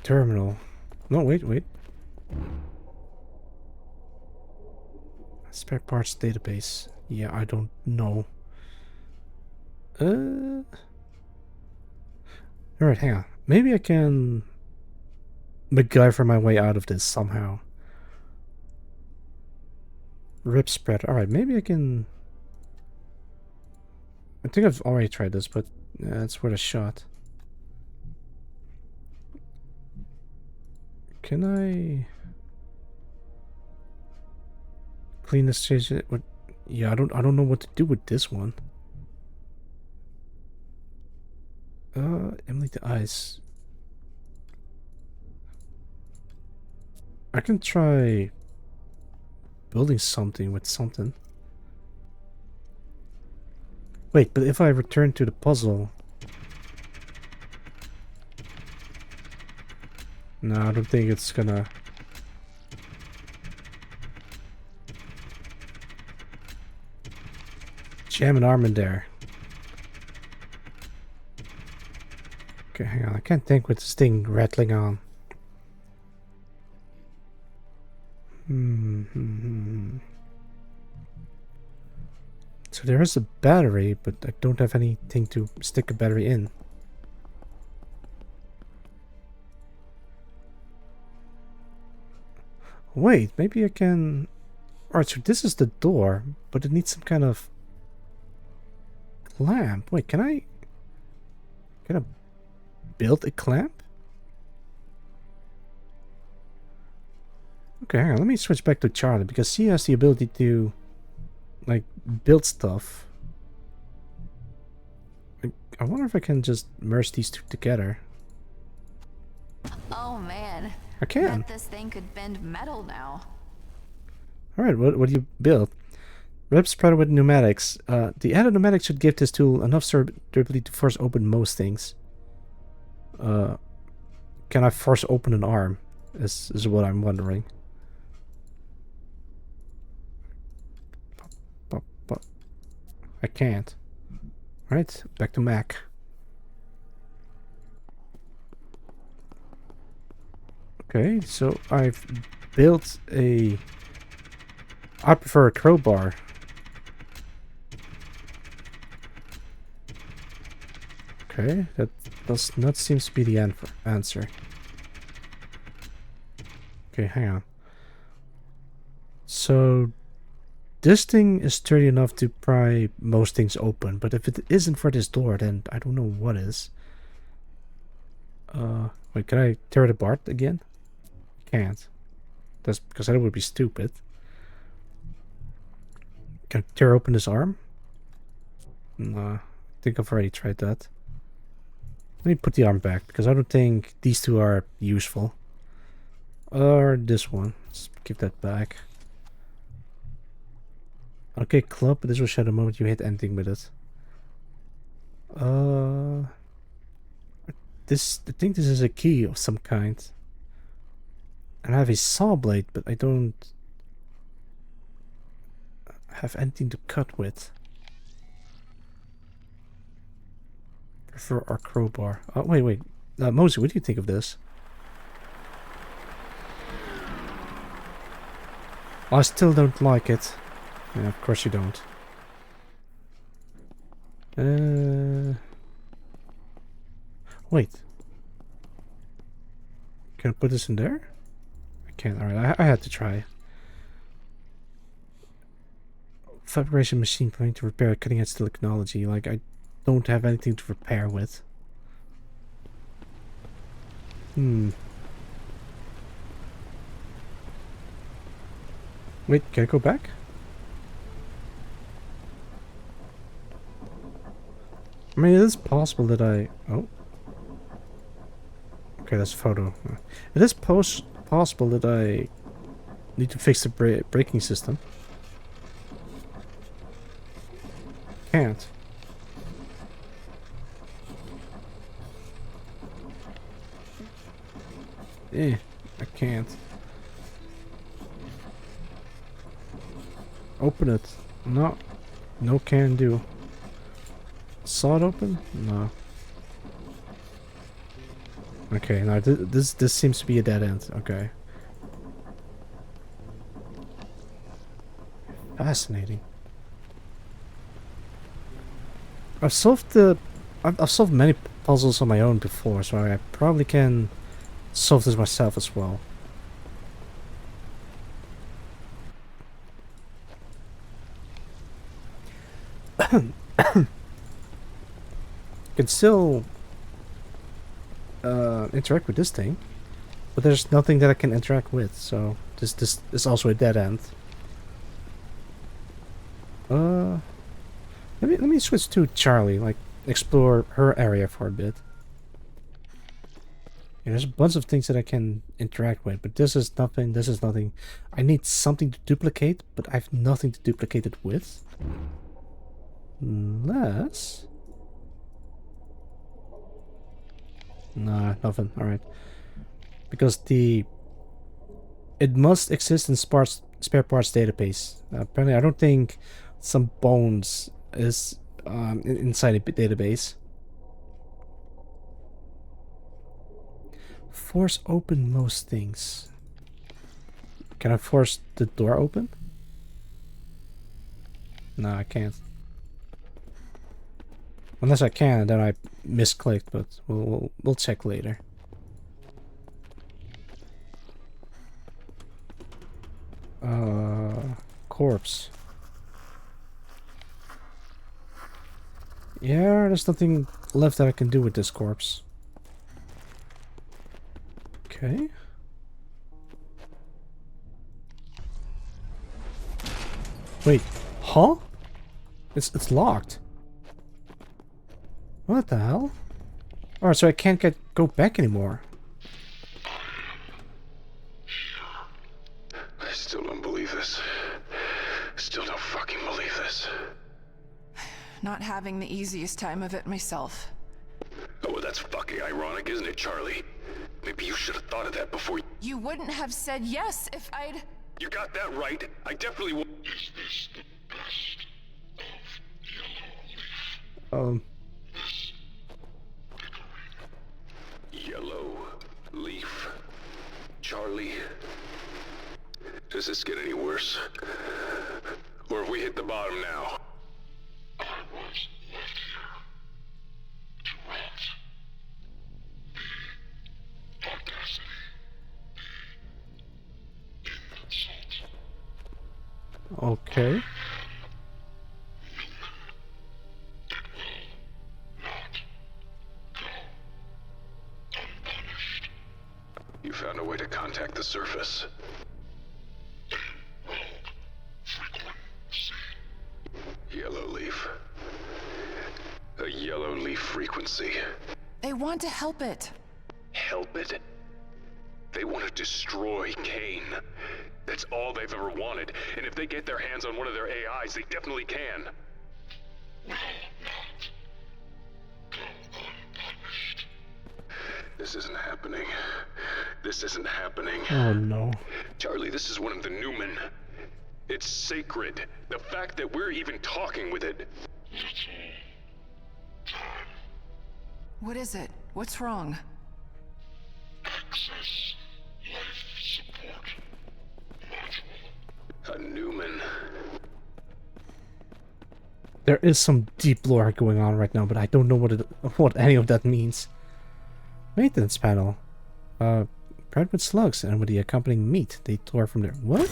Terminal. No, wait. Spare parts database. Yeah, I don't know. Alright, hang on. Maybe I can MacGyver my way out of this somehow. Rip spread. Alright, maybe I can... I think I've already tried this, but yeah, it's worth a shot. Can I clean this stage? Yeah, I don't know what to do with this one. Emulate the ice. I can try building something with something. Wait, but if I return to the puzzle... No, I don't think it's gonna... jam an arm in there. Okay, hang on. I can't think with this thing rattling on. So there is a battery, but I don't have anything to stick a battery in. Wait, maybe I can... Alright, so this is the door, but it needs some kind of clamp. Wait, can I build a clamp? Okay, hang on, let me switch back to Charlie, because he has the ability to, like, build stuff. I wonder if I can just merge these two together. Oh man. I can. Bet this thing could bend metal now. Alright, what do you build? Rib spreader with pneumatics. The added pneumatics should give this tool enough durability to force open most things. Can I force open an arm? Is what I'm wondering. I can't. Alright, back to Mac. Okay, so I've built a... I prefer a crowbar. Okay, that does not seem to be the answer. Okay, hang on. So this thing is sturdy enough to pry most things open, but if it isn't for this door, then I don't know what is. Wait, can I tear it apart again? Can't. That's because that would be stupid. Can I tear open this arm? Nah, I think I've already tried that. Let me put the arm back, because I don't think these two are useful. Or this one. Let's give that back. Okay, club, this will show the moment you hit anything with it. I think this is a key of some kind. And I have a saw blade, but I don't have anything to cut with. Prefer our crowbar. Oh, wait. Mosey, what do you think of this? I still don't like it. Yeah, of course you don't. Wait. Can I put this in there? I can't. Alright, I had to try. Fabrication machine planning to repair cutting edge technology. Like, I don't have anything to repair with. Wait, can I go back? I mean, it is possible that oh. Okay, that's a photo. It is possible that I need to fix the braking system. Can't. I can't. Open it. No. No can do. Saw it open? No. Okay, now this seems to be a dead end. Okay. Fascinating. I've solved many puzzles on my own before, so I probably can solve this myself as well. Can still interact with this thing, but there's nothing that I can interact with, so this is also a dead end. Let me switch to Charlie, like explore her area for a bit. Yeah, there's a bunch of things that I can interact with, but this is nothing. This is nothing. I need something to duplicate, but I have nothing to duplicate it with. Unless... Nah, nothing. Alright. Because it must exist in spare parts database. Apparently, I don't think some bones is inside a database. Force open most things. Can I force the door open? No, I can't. Unless I can, then I misclicked, but we'll check later. Corpse. Yeah, there's nothing left that I can do with this corpse. Okay. Wait, huh? It's locked. What the hell? Alright, so I can't go back anymore. I still don't believe this. Still don't fucking believe this. Not having the easiest time of it myself. Oh, well, that's fucking ironic, isn't it, Charlie? Maybe you should have thought of that before You wouldn't have said yes if I'd... You got that right. I definitely will. Is this the best of Yellow Leaf. Charlie. Does this get any worse? Or have we hit the bottom now? I was left here to rot. The audacity. The insult. Okay. You found a way to contact the surface. Yellow leaf. A yellow leaf frequency. They want to help it. Help it? They want to destroy Kane. That's all they've ever wanted. And if they get their hands on one of their AIs, they definitely can. This isn't happening. This isn't happening. Oh no. Charlie, this is one of the Newmen. It's sacred. The fact that we're even talking with it. What is it? What's wrong? Access life support module. A Newman. There is some deep lore going on right now, but I don't know what any of that means. Maintenance panel. Bread with slugs and with the accompanying meat. They tore from there. What?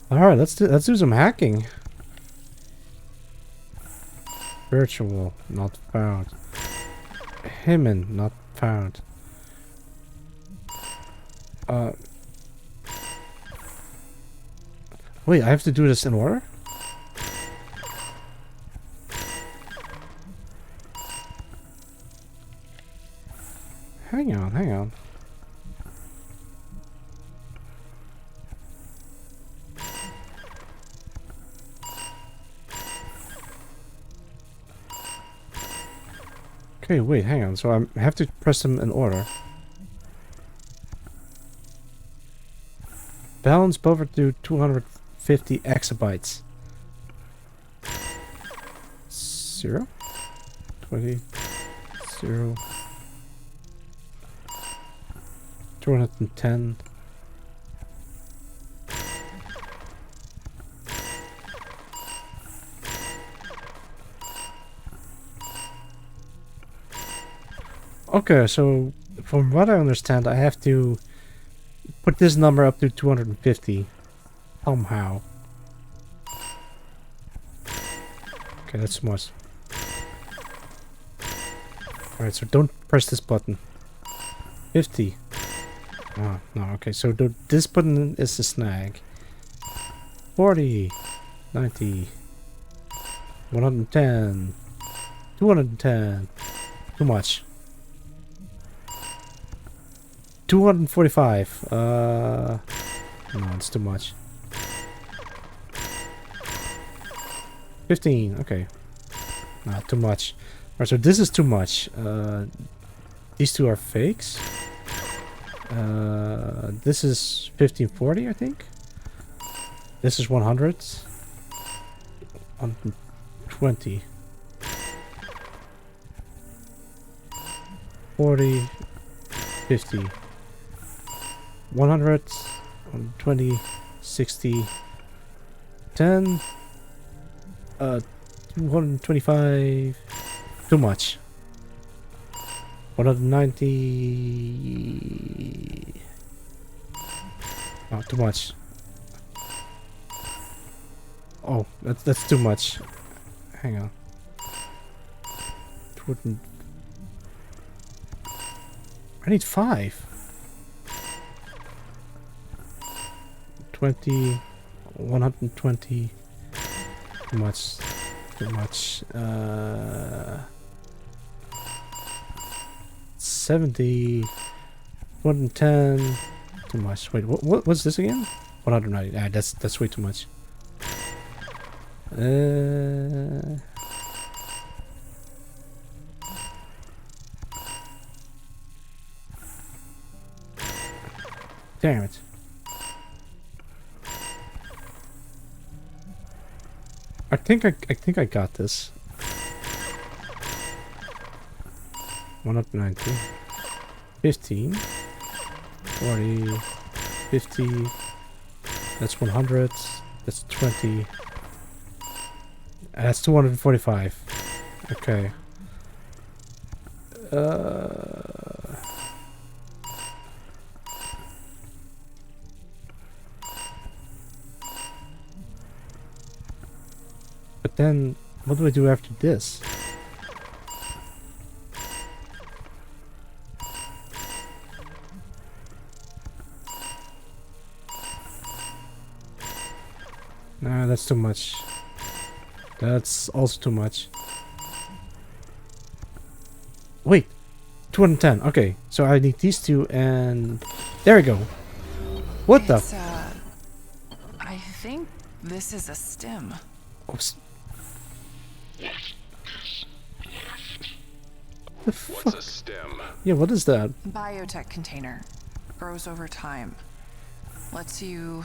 Alright, let's do some hacking. Virtual, not found. Hymen, not found. Wait, I have to do this in order? Hang on, hang on. Okay, wait, hang on. So I have to press them in order. Balance buffer to 250 exabytes. 0 20 0 210. Okay, so from what I understand, I have to put this number up to 250 somehow. Okay, that's too much. Alright, so don't press this button. 50. Oh, no, okay, so this button is the snag. 40, 90, 110, 210. Too much. 245. No, it's too much. 15. Okay. Not too much. Alright, so this is too much. These two are fakes. This is 1540, I think. This is 100. 120. 40. 50. 100. 120. 60. 10. 225. Too much. 190. Oh, too much. Oh, that's too much. Hang on. I need 5. 20. 120. Too much. Too much. 70. 110. Too much. Wait, what's this again? 190. Ah, that's way too much. Damn it. I think I got this. 190. 15. 40. 50. That's 100. That's 20. That's 245. Okay. But then, what do I do after this? Nah, that's too much. That's also too much. Wait, 210. Okay, so I need these two, and there we go. What the? I think this is a stem. Oops. The fuck? What's a stem? Yeah, what is that? Biotech container. Grows over time. Lets you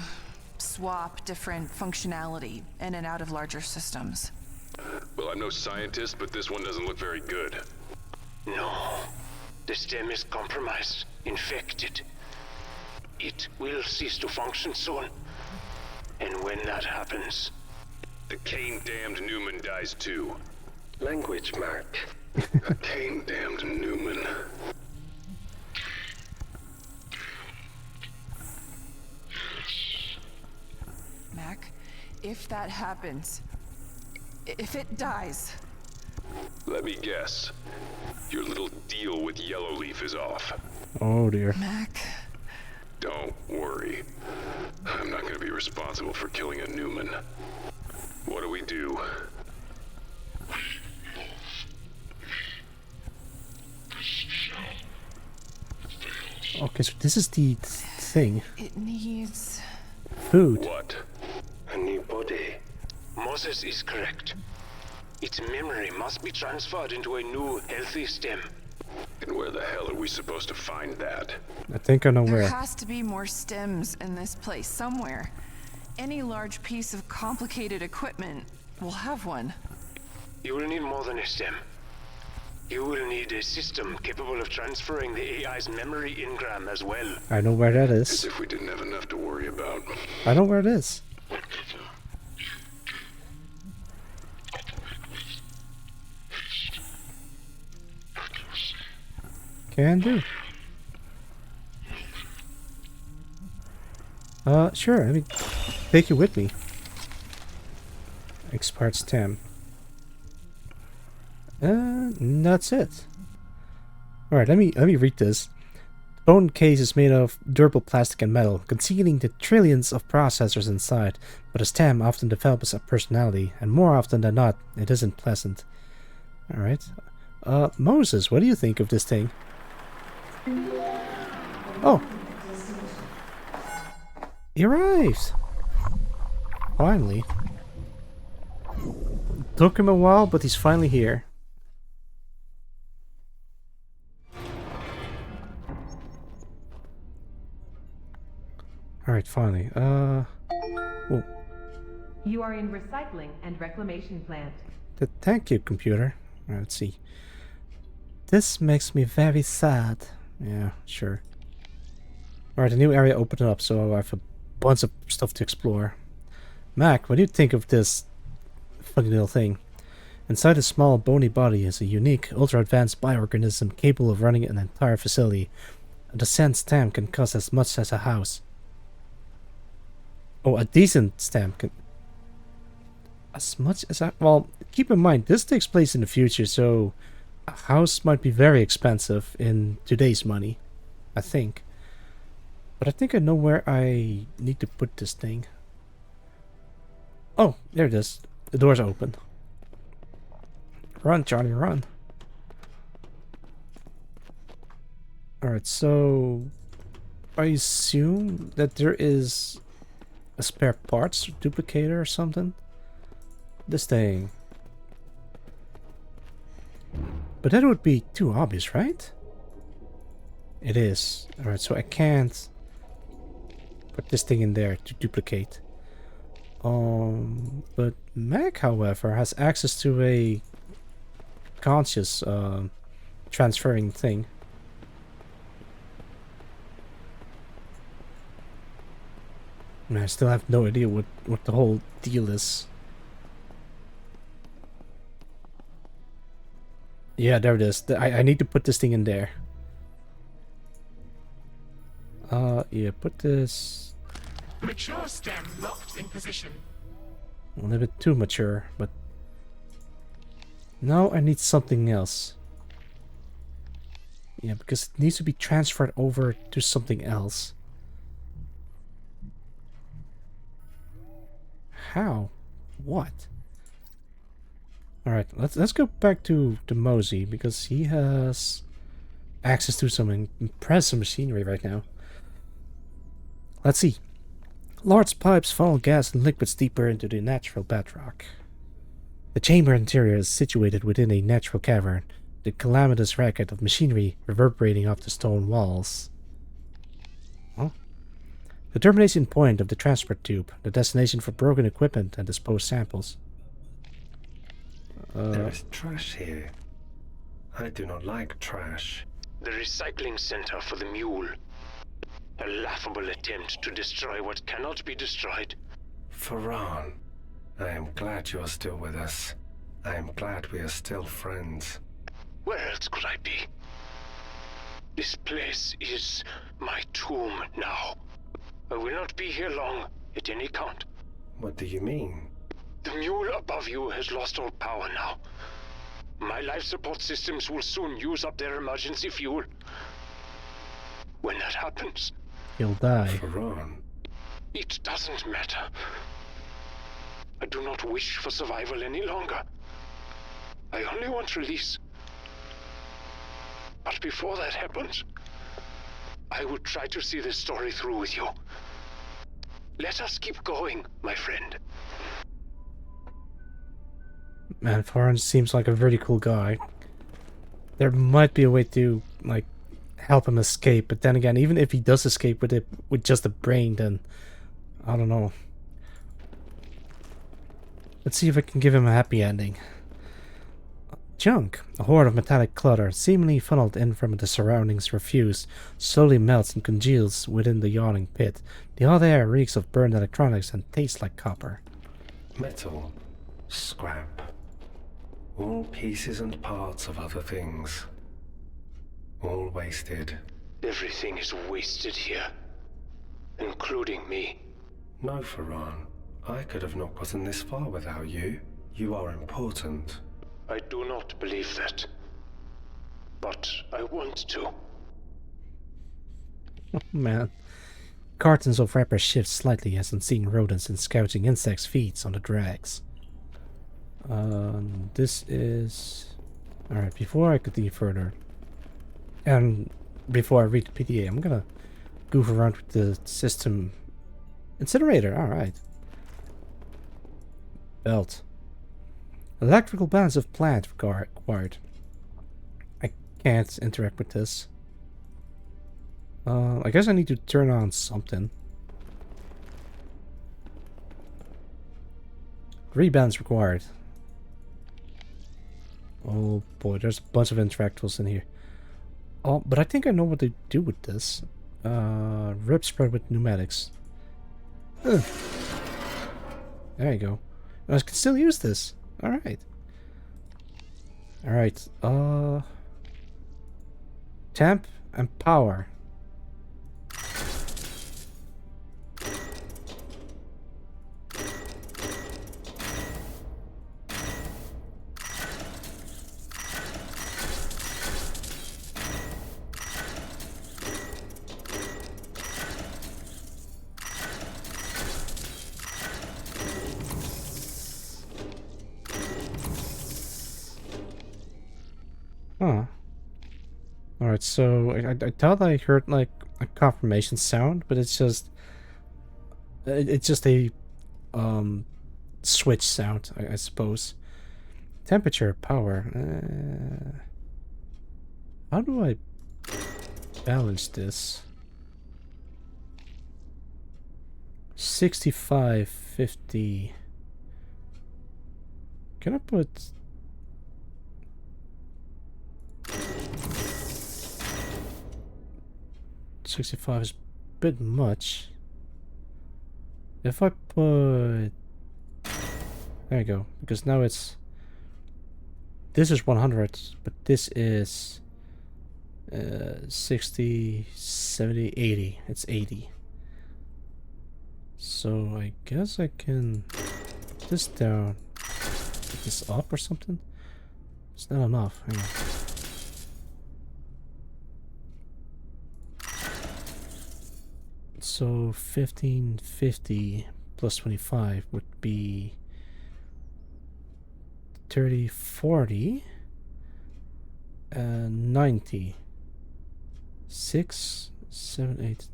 swap different functionality in and out of larger systems. Well, I'm no scientist, but this one doesn't look very good. No. The stem is compromised, infected. It will cease to function soon. And when that happens... The Kane-damned Newman dies too. Language, Mark. A Kane-damned Newman. Mac, if that happens, if it dies... Let me guess. Your little deal with Yellowleaf is off. Oh dear. Mac... Don't worry. I'm not going to be responsible for killing a Newman. What do we do? Okay, so this is the thing. It needs... Food. What? A new body. Moses is correct. Its memory must be transferred into a new, healthy stem. And where the hell are we supposed to find that? I think I know There where. has to be more stems in this place somewhere. Any large piece of complicated equipment will have one. You will need more than a stem. You will need a system capable of transferring the AI's memory engram as well. I know where that As is. if we didn't have enough to worry about. I know where it is. Can do. Sure, let me take you with me. Expired stem. That's it. Alright, let me read this. The bone case is made of durable plastic and metal, concealing the trillions of processors inside, but a stem often develops a personality, and more often than not, it isn't pleasant. Alright. Moses, what do you think of this thing? Oh! He arrived! Finally. Took him a while, but he's finally here. Alright, finally. Whoa. You are in recycling and reclamation plant. Thank you, computer. Let's see. This makes me very sad. Yeah, sure. Alright, a new area opened up, so I have a bunch of stuff to explore. Mac, what do you think of this funny little thing? Inside a small, bony body is a unique, ultra-advanced bioorganism capable of running an entire facility. A descent stamp can cost as much as a house. Oh, a decent stamp can... As much as a... Well, keep in mind, this takes place in the future, so... A house might be very expensive in today's money. I think. But I think I know where I need to put this thing. Oh, there it is. The door's open. Run, Johnny, run. Alright, so... I assume that there is a spare parts duplicator or something. This thing. But that would be too obvious, right? It is. Alright, so I can't put this thing in there to duplicate. But Mac, however, has access to a conscious transferring thing. And I still have no idea what the whole deal is. Yeah, there it is. I need to put this thing in there. Yeah, put this... Mature stem locked in position. A little bit too mature, but... Now I need something else. Yeah, because it needs to be transferred over to something else. How? What? Alright, let's go back to Mosey, because he has access to some impressive machinery right now. Let's see. Large pipes funnel gas and liquids deeper into the natural bedrock. The chamber interior is situated within a natural cavern, the calamitous racket of machinery reverberating off the stone walls. Huh? The termination point of the transport tube, the destination for broken equipment and disposed samples. There is trash here. I do not like trash. The recycling center for the mule. A laughable attempt to destroy what cannot be destroyed. Farran, I am glad you are still with us. I am glad we are still friends. Where else could I be? This place is my tomb now. I will not be here long, at any count. What do you mean? The mule above you has lost all power now. My life support systems will soon use up their emergency fuel. When that happens... He'll die. Farran. It doesn't matter. I do not wish for survival any longer. I only want release. But before that happens, I would try to see this story through with you. Let us keep going, my friend. Man, Farran seems like a very cool guy. There might be a way to, like, help him escape, but then again, even if he does escape with just a brain, then I don't know. Let's see if I can give him a happy ending. Junk, a horde of metallic clutter, seemingly funneled in from the surroundings refuse, slowly melts and congeals within the yawning pit. The hot air reeks of burned electronics and tastes like copper. Metal. Scrap. All pieces and parts of other things. All wasted. Everything is wasted here. Including me. No, Farran. I could have not gotten this far without you. You are important. I do not believe that. But I want to. Oh, man. Cartons of wrapper shift slightly as unseen rodents and scouting insects feeds on the drags. This is... Alright, before I continue further, and before I read the PDA, I'm gonna goof around with the system incinerator. Alright. Belt. Electrical balance of plant required. I can't interact with this. I guess I need to turn on something. Rebalance required. Oh boy, there's a bunch of interactables in here. Oh, but I think I know what they do with this. Rip spread with pneumatics. Ugh. There you go. I can still use this. Alright. Alright, temp and power. Huh. Alright, so I thought I heard like a confirmation sound, but it's just a switch sound, I suppose. Temperature, power. How do I balance this? 65, 50. Can I put 65 is a bit much. If I put... There you go. Because now it's... This is 100, but this is 60, 70, 80. It's 80. So I guess I can put this down. Put this up or something? It's not enough. Hang on. So 1550 plus 25 would be 30, 40, and 90. 6, 7, 8.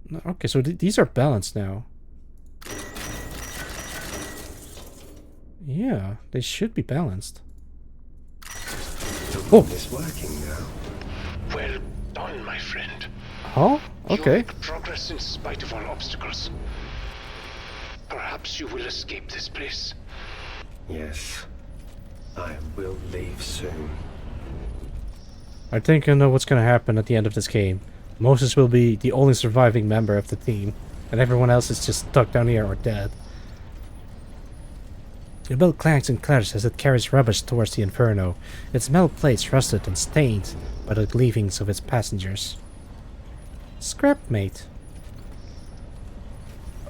No, okay, so these are balanced now. Yeah, they should be balanced. The room is working now. Well done, my friend. Oh, okay. You make progress in spite of all obstacles. Perhaps you will escape this place. Yes, I will leave soon. I think I know what's gonna happen at the end of this game. Moses will be the only surviving member of the team, and everyone else is just stuck down here or dead. The bell clanks and clatters as it carries rubbish towards the inferno, its metal plates rusted and stained by the leavings of its passengers. Scrap mate.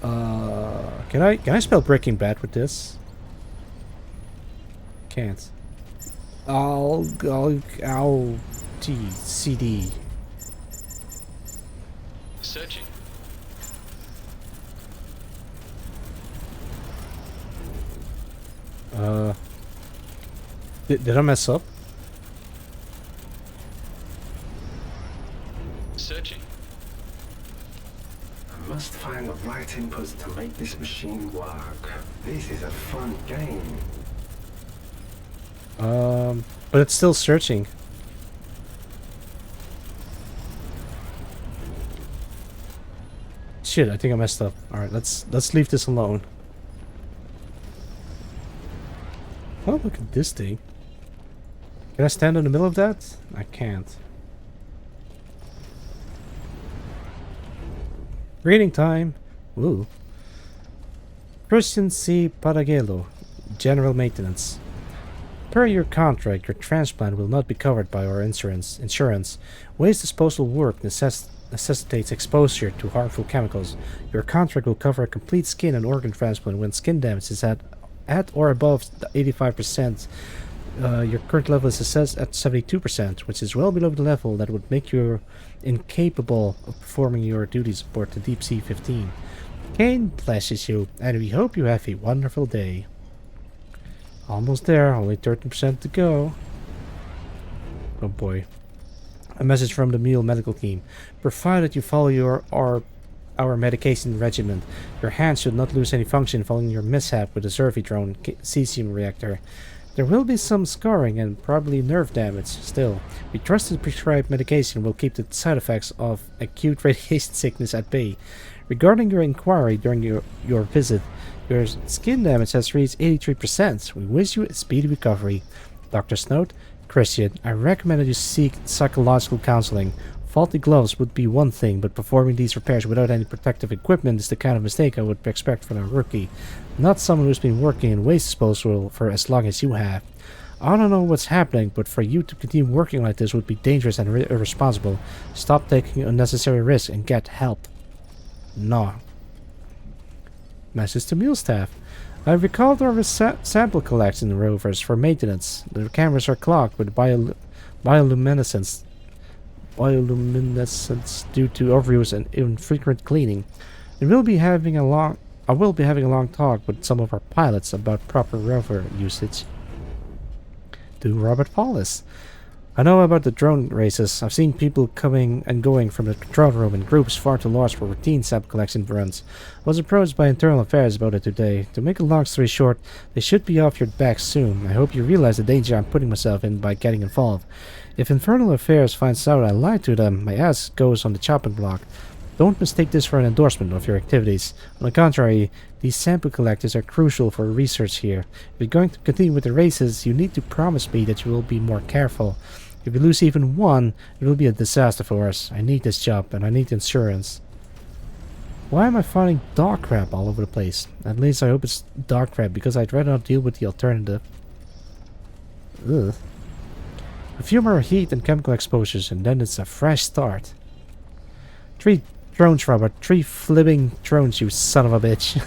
Can I spell Breaking Bad with this? Can't. CD. Searching. Did I mess up? Searching. I must find the right inputs to make this machine work. This is a fun game. But it's still searching. Shit, I think I messed up. Alright, let's leave this alone. Oh, look at this thing. Can I stand in the middle of that? I can't. Reading time. Ooh. Christian C. Paragelo, General Maintenance. Per your contract, your transplant will not be covered by our insurance. Waste disposal work necessitates exposure to harmful chemicals. Your contract will cover a complete skin and organ transplant when skin damage is at or above 85%. Your current level is assessed at 72%, which is well below the level that would make you incapable of performing your duties aboard the Deep Sea 15. Kane blesses you, and we hope you have a wonderful day. Almost there, only 13% to go. Oh boy. A message from the Mule medical team. Provided you follow our medication regimen, your hands should not lose any function following your mishap with the Zervidrone cesium reactor. There will be some scarring and probably nerve damage. Still, we trust the prescribed medication will keep the side effects of acute radiation sickness at bay. Regarding your inquiry during your visit, your skin damage has reached 83%. We wish you a speedy recovery. Doctor's note, Christian, I recommend that you seek psychological counseling. Faulty gloves would be one thing, but performing these repairs without any protective equipment is the kind of mistake I would expect from a rookie. Not someone who's been working in waste disposal for as long as you have. I don't know what's happening, but for you to continue working like this would be dangerous and irresponsible. Stop taking unnecessary risks and get help. No. Message to Mulestaff. I recalled our sample collection rovers for maintenance. The cameras are clogged with bioluminescence due to overuse and infrequent cleaning. I will be having a long talk with some of our pilots about proper rover usage. To Robert Paulus. I know about the drone races. I've seen people coming and going from the control room in groups far too large for routine sample collection runs. I was approached by Internal Affairs about it today. To make a long story short, they should be off your back soon. I hope you realize the danger I'm putting myself in by getting involved. If Internal Affairs finds out I lied to them, my ass goes on the chopping block. Don't mistake this for an endorsement of your activities. On the contrary, these sample collectors are crucial for research here. If you're going to continue with the races, you need to promise me that you will be more careful. If we lose even one, it will be a disaster for us. I need this job, and I need insurance. Why am I finding dog crap all over the place? At least I hope it's dog crap, because I'd rather not deal with the alternative. Ugh. A few more heat and chemical exposures, and then it's a fresh start. 3 drones, Robert. 3 flipping drones, you son of a bitch.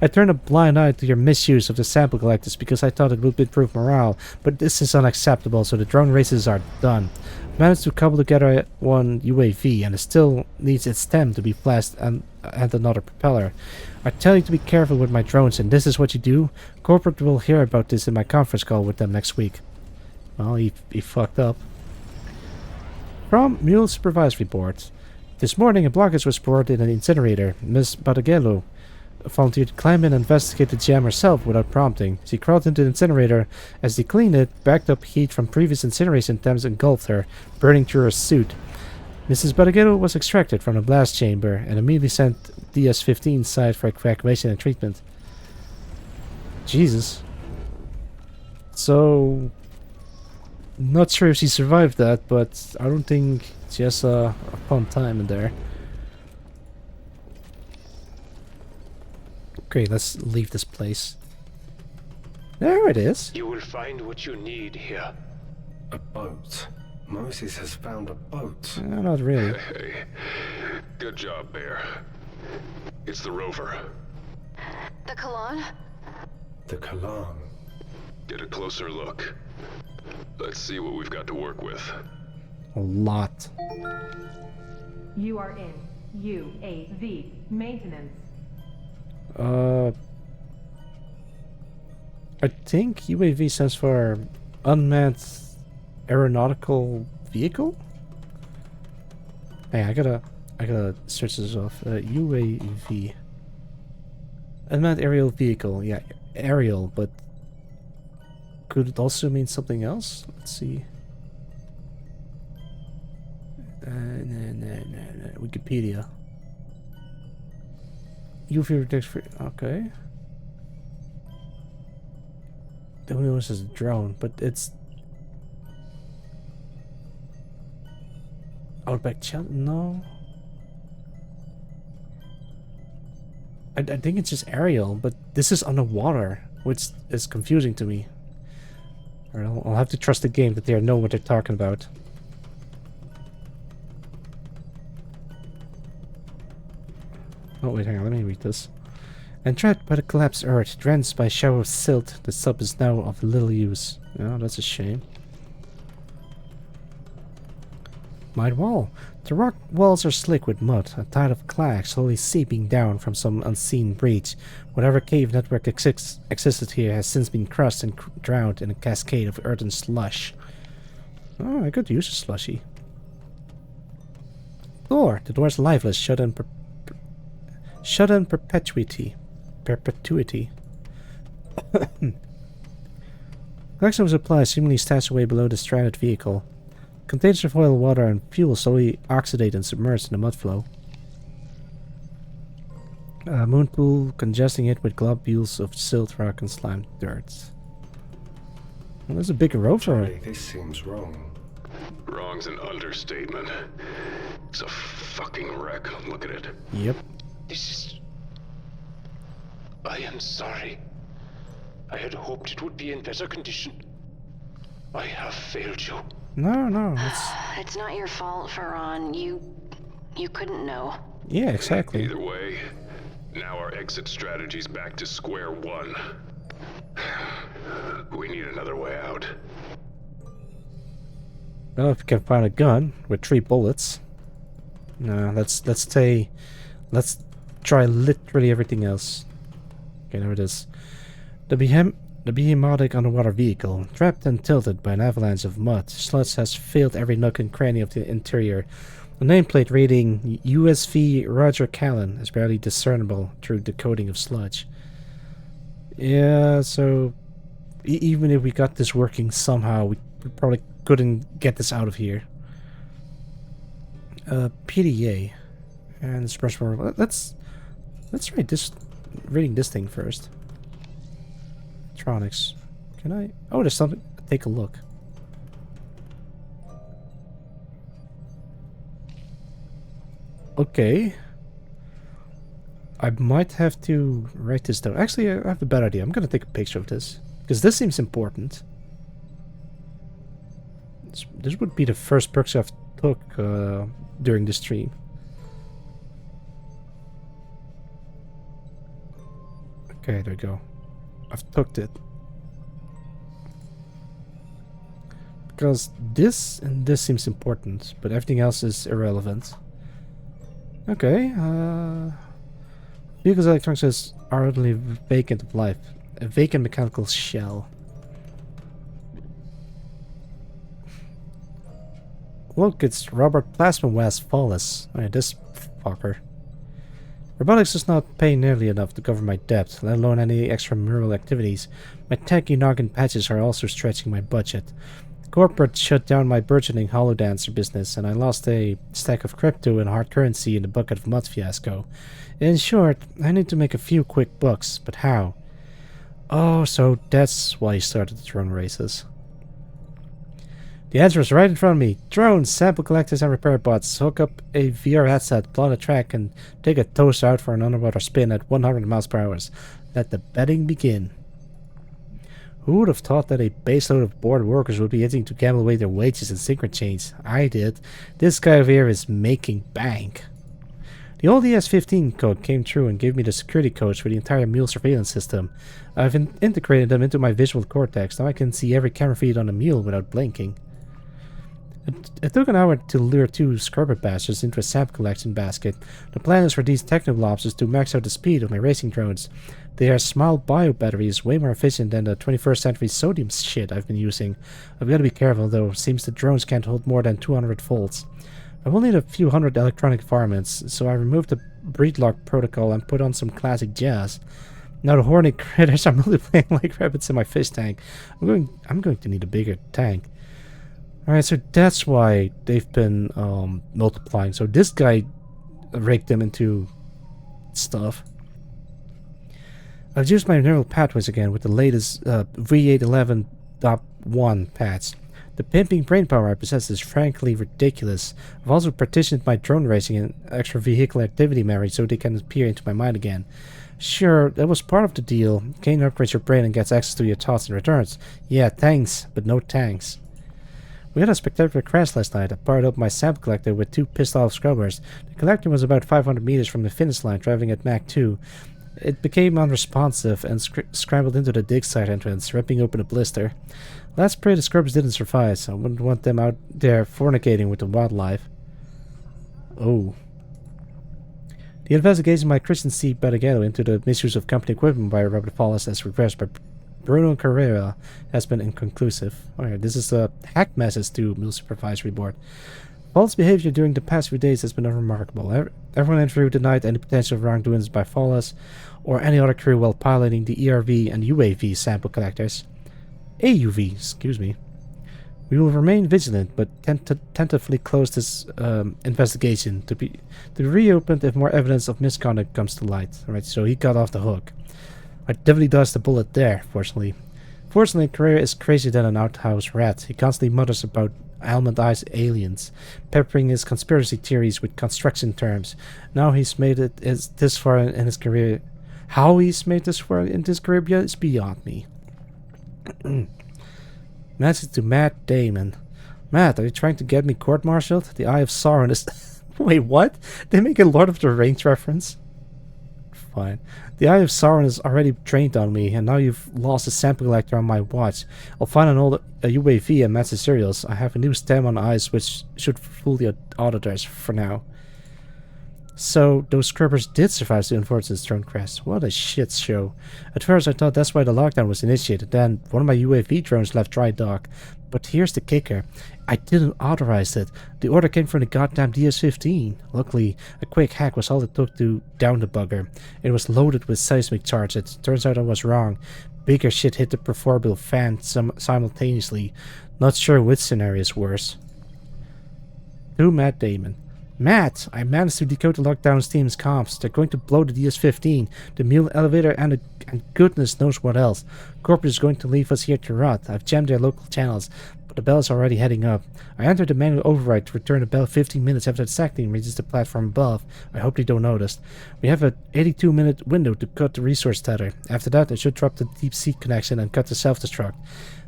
I turned a blind eye to your misuse of the sample collectors because I thought it would improve morale, but this is unacceptable, so the drone races are done. I managed to cobble together one UAV, and it still needs its stem to be flashed and another propeller. I tell you to be careful with my drones, and this is what you do? Corporate will hear about this in my conference call with them next week. Well, he fucked up. From Mule Supervisory Board. This morning, a blockage was reported in an incinerator. Miss Badagello volunteered to climb in and investigate the jam herself without prompting. She crawled into the incinerator. As they cleaned it, backed up heat from previous incineration attempts engulfed her, burning through her suit. Mrs. Badagello was extracted from the blast chamber and immediately sent DS-15 site for evacuation and treatment. Jesus. So, not sure if she survived that, but I don't think she has a fun time in there. Okay, let's leave this place. There it is. You will find what you need here. A boat. Moses has found a boat. Not really. Hey, good job, Bear. It's the rover. The Kalan? The Kalan. Get a closer look. Let's see what we've got to work with. A lot. You are in UAV maintenance. I think UAV stands for Unmanned Aeronautical Vehicle? Hey, I gotta search this off. UAV. Unmanned Aerial Vehicle. Yeah, aerial, but could it also mean something else? Let's see. No. Wikipedia. UV detects for okay. The only one says drone, but it's Outback Challenge. No, I think it's just aerial, but this is underwater, which is confusing to me. Alright, I'll have to trust the game that they know what they're talking about. Oh wait, hang on, let me read this. Entrapped by the collapsed earth, drenched by a shower of silt, the sub is now of little use. Oh, that's a shame. Mud wall. The rock walls are slick with mud, a tide of clag slowly seeping down from some unseen breach. Whatever cave network existed here has since been crushed and drowned in a cascade of earthen slush. Oh, I could use a slushy. Door. The door is lifeless, shut in perpetuity. Collection of supplies seemingly stashed away below the stranded vehicle. Containers of oil, water, and fuel slowly oxidate and submerge in the mud flow. Moon pool, congesting it with globules of silt rock and slime dirt. Well, there's a big rover. Charlie, this seems wrong. Wrong's an understatement. It's a fucking wreck. Look at it. Yep. This is... I am sorry. I had hoped it would be in better condition. I have failed you. No, It's not your fault, Farron. You couldn't know. yeah, exactly. Either way, now our exit strategy's back to square one. We need another way out. Well, if we can find a gun with 3 bullets. No, let's try literally everything else. Okay, there it is. The behemotic underwater vehicle, trapped and tilted by an avalanche of mud, sludge has filled every nook and cranny of the interior. The nameplate reading USV Roger Callan is barely discernible through the coating of sludge. Yeah, so even if we got this working somehow, we probably couldn't get this out of here. PDA and express more. Let's try this. Reading this thing first. Electronics. Can I? Oh, there's something. Take a look. Okay. I might have to write this down. Actually, I have a better idea. I'm gonna take a picture of this because this seems important. This would be the first perks I've took during the stream. Okay, there we go. I've took it. Because this and this seems important, but everything else is irrelevant. Okay, vehicles electronics are utterly vacant of life. A vacant mechanical shell. Look, it's Robert Plasma West Follis. Oh, yeah, this fucker. Robotics does not pay nearly enough to cover my debt, let alone any extramural activities. My techie noggin patches are also stretching my budget. Corporate shut down my burgeoning holodancer business, and I lost a stack of crypto and hard currency in the bucket of mud fiasco. In short, I need to make a few quick bucks, but how? Oh, so that's why you started the drone races. The answer is right in front of me. Drones, sample collectors, and repair bots. Hook up a VR headset, plot a track, and take a toaster out for an underwater spin at 100 miles per hour. Let the betting begin. Who would have thought that a baseload of bored workers would be hitting to gamble away their wages in synchron chains? I did. This guy over here is making bank. The old ES-15 code came through and gave me the security codes for the entire mule surveillance system. I've integrated them into my visual cortex. Now I can see every camera feed on the mule without blinking. It took an hour to lure 2 scrubber bastards into a sample collection basket. The plan is for these technoglobsters to max out the speed of my racing drones. Their small bio battery is way more efficient than the 21st century sodium shit I've been using. I've got to be careful though, seems the drones can't hold more than 200 volts. I will need a few hundred electronic varmints, so I removed the breedlock protocol and put on some classic jazz. Now the horny critters are multiplying like rabbits in my fish tank. I'm going to need a bigger tank. Alright, so that's why they've been multiplying. So this guy raked them into stuff. I've used my neural pathways again with the latest V811.1 patch. The pimping brainpower I possess is frankly ridiculous. I've also partitioned my drone racing and extra vehicle activity memory so they can appear into my mind again. Sure, that was part of the deal. Kane upgrades your brain and gets access to your thoughts in returns. Yeah, thanks, but no thanks. We had a spectacular crash last night. I powered up my sample collector with 2 pissed-off scrubbers. The collector was about 500 meters from the finish line, traveling at Mach 2. It became unresponsive and scrambled into the dig site entrance, ripping open a blister. Let's pray the scrubbers didn't survive, so I wouldn't want them out there fornicating with the wildlife. Oh. The investigation by Christian C. Badaghetto into the misuse of company equipment by Robert Follis as requested by Bruno Carrera has been inconclusive. Alright, this is a hack message to Mule Supervisory Board. Follis' behavior during the past few days has been unremarkable. Everyone interviewed denied any potential wrongdoings by Follis or any other crew while piloting the ERV and UAV sample collectors. AUV, excuse me. We will remain vigilant, but tentatively close this investigation to be reopened if more evidence of misconduct comes to light. Alright, so he got off the hook. I definitely dodged the bullet there, fortunately. Fortunately, Carrera is crazier than an outhouse rat. He constantly mutters about almond-eyed aliens, peppering his conspiracy theories with construction terms. Now he's made it this far in his career. How he's made this far in his career is beyond me. Message to Matt Damon. Matt, are you trying to get me court-martialed? The Eye of Sauron is... Wait, what? They make a Lord of the Rings reference? Fine. The Eye of Sauron is already trained on me, and now you've lost a sample collector on my watch. I'll find an old UAV and match the serials. I have a new stem on ice, which should fool the auditors for now. So, those scrubbers did survive the unfortunate drone crash. What a shit show. At first I thought that's why the lockdown was initiated, then one of my UAV drones left dry dock. But here's the kicker. I didn't authorize it. The order came from the goddamn DS-15. Luckily, a quick hack was all it took to down the bugger. It was loaded with seismic charges. Turns out I was wrong. Bigger shit hit the proverbial fan simultaneously. Not sure which scenario is worse. To Matt Damon. Matt, I managed to decode the lockdown's team's comms. They're going to blow the DS-15, the mule elevator, and goodness knows what else. Corporate is going to leave us here to rot. I've jammed their local channels, but the bell is already heading up. I entered the manual override to return the bell 15 minutes after the SAC team reaches the platform above. I hope they don't notice. We have an 82-minute window to cut the resource tether. After that, I should drop the deep sea connection and cut the self-destruct.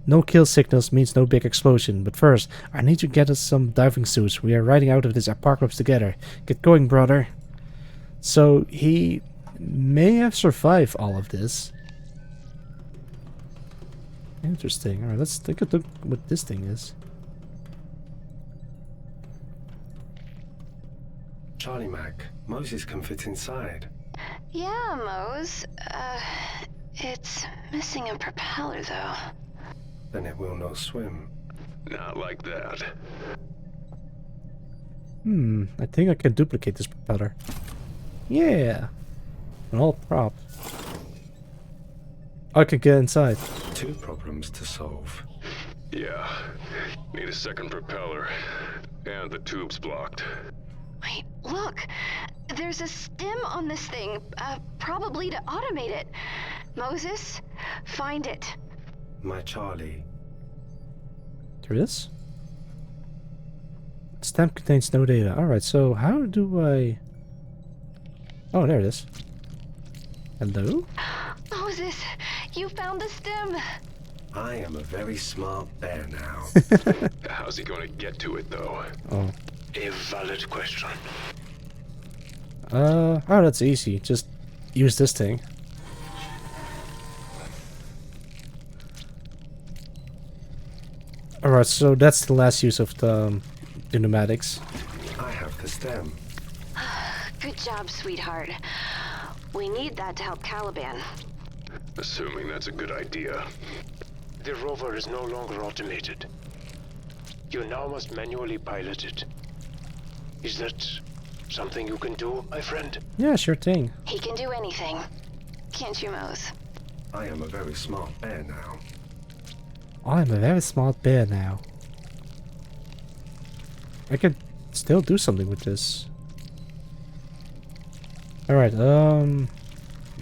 No kill signals means no big explosion, but first, I need to get us some diving suits. We are riding out of this apocalypse together. Get going, brother. So, he may have survived all of this. Interesting. Alright, let's take a look what this thing is. Charlie Mac, Moses can fit inside. Yeah, Mose. It's missing a propeller, though. Then it will not swim. Not like that. I think I can duplicate this propeller. Yeah! An all prop. I can get inside. 2 problems to solve. Yeah. Need a second propeller. And the tube's blocked. Wait, look! There's a stem on this thing, probably to automate it. Moses, find it. My Charlie. There it is. Stamp contains no data. Alright, so how do I... Oh, there it is. Hello? Moses, you found the stem! I am a very smart bear now. How's he going to get to it, though? Oh. A valid question. Oh, that's easy. Just use this thing. Alright, so that's the last use of the pneumatics. I have the stem. Good job, sweetheart. We need that to help Caliban. Assuming that's a good idea. The rover is no longer automated. You now must manually pilot it. Is that something you can do, my friend? Yeah, sure thing. He can do anything. Can't you, Mose? I am a very smart bear now. I'm a very smart bear now. I could still do something with this. Alright,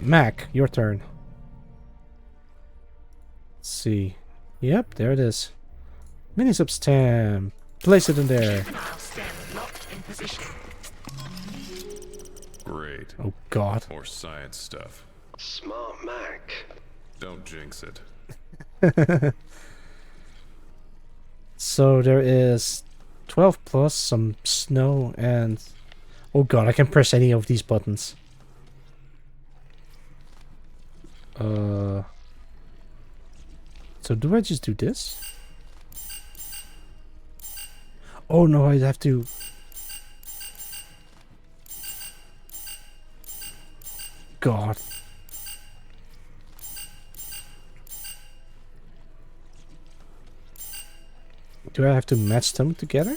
Mac, your turn. Let's see. Yep, there it is. Mini sub-stamp. Place it in there. Great. Oh god. More science stuff. Smart Mac. Don't jinx it. So there is 12 plus, some snow, and... Oh god, I can press any of these buttons. So do I just do this? Oh no, I'd have to... God. Do I have to match them together?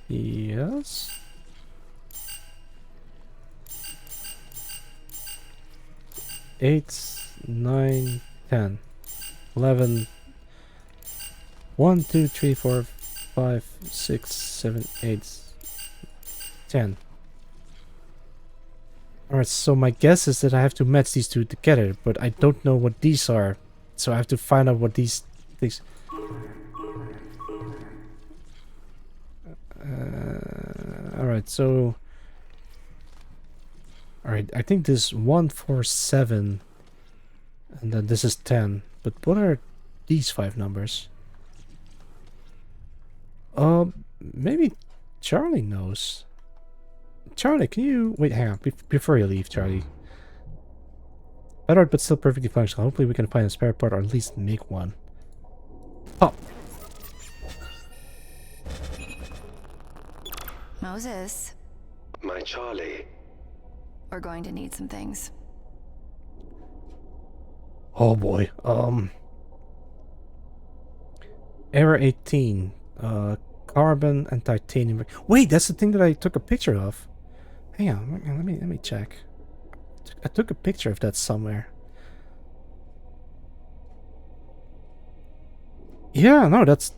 Yes. Eight, 9, 10. 11. 1, 2, 3, 4, 5, 6, 7, 8, 10. Alright, so my guess is that I have to match these two together, but I don't know what these are. So I have to find out what these things... Alright, so... Alright, I think this 1, 4, 7, and then this is 10. But what are these 5 numbers? Maybe Charlie knows. Charlie, can you... Wait, hang on. Before you leave, Charlie. Better, but still perfectly functional. Hopefully we can find a spare part or at least make one. Oh! Moses, My Charlie. we're going to need some things. Oh boy. Error 18. Carbon and titanium. Wait, that's the thing that I took a picture of. Hang on, let me check. I took a picture of that somewhere. Yeah, no, that's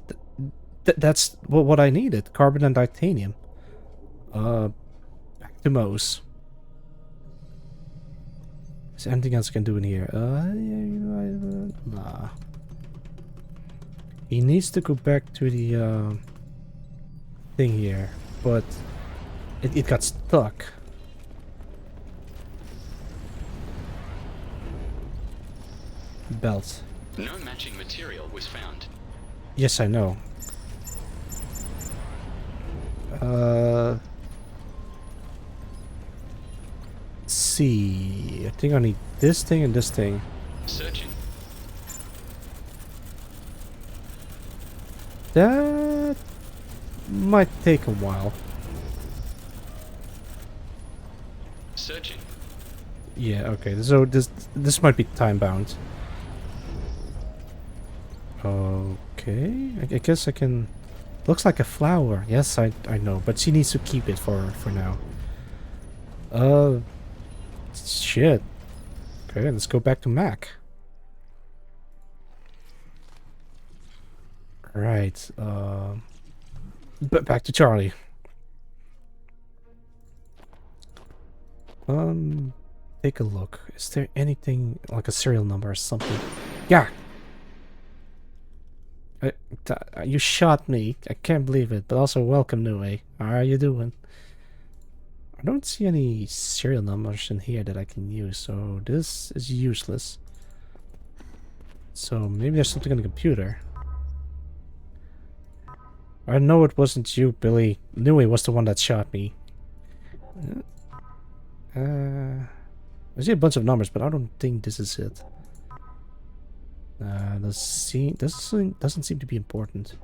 what I needed. Carbon and titanium. Back to Mose. Is there anything else I can do in here? Nah. He needs to go back to the thing here, but it got stuck. Belt. No matching material was found. Yes, I know. Let's see. I think I need this thing and this thing. Searching. That might take a while. Searching. Yeah, okay. So this might be time bound. Okay. I guess I can... Looks like a flower. Yes, I know, but she needs to keep it for now. Shit. Okay, let's go back to Mac. Right. But back to Charlie. Take a look. Is there anything like a serial number or something? Yeah. You shot me. I can't believe it. But also, welcome, Nue. How are you doing? I don't see any serial numbers in here that I can use, so this is useless. So maybe there's something on the computer. I know it wasn't you, Billy. Nui was the one that shot me. I see a bunch of numbers, but I don't think this is it. Doesn't seem to be important.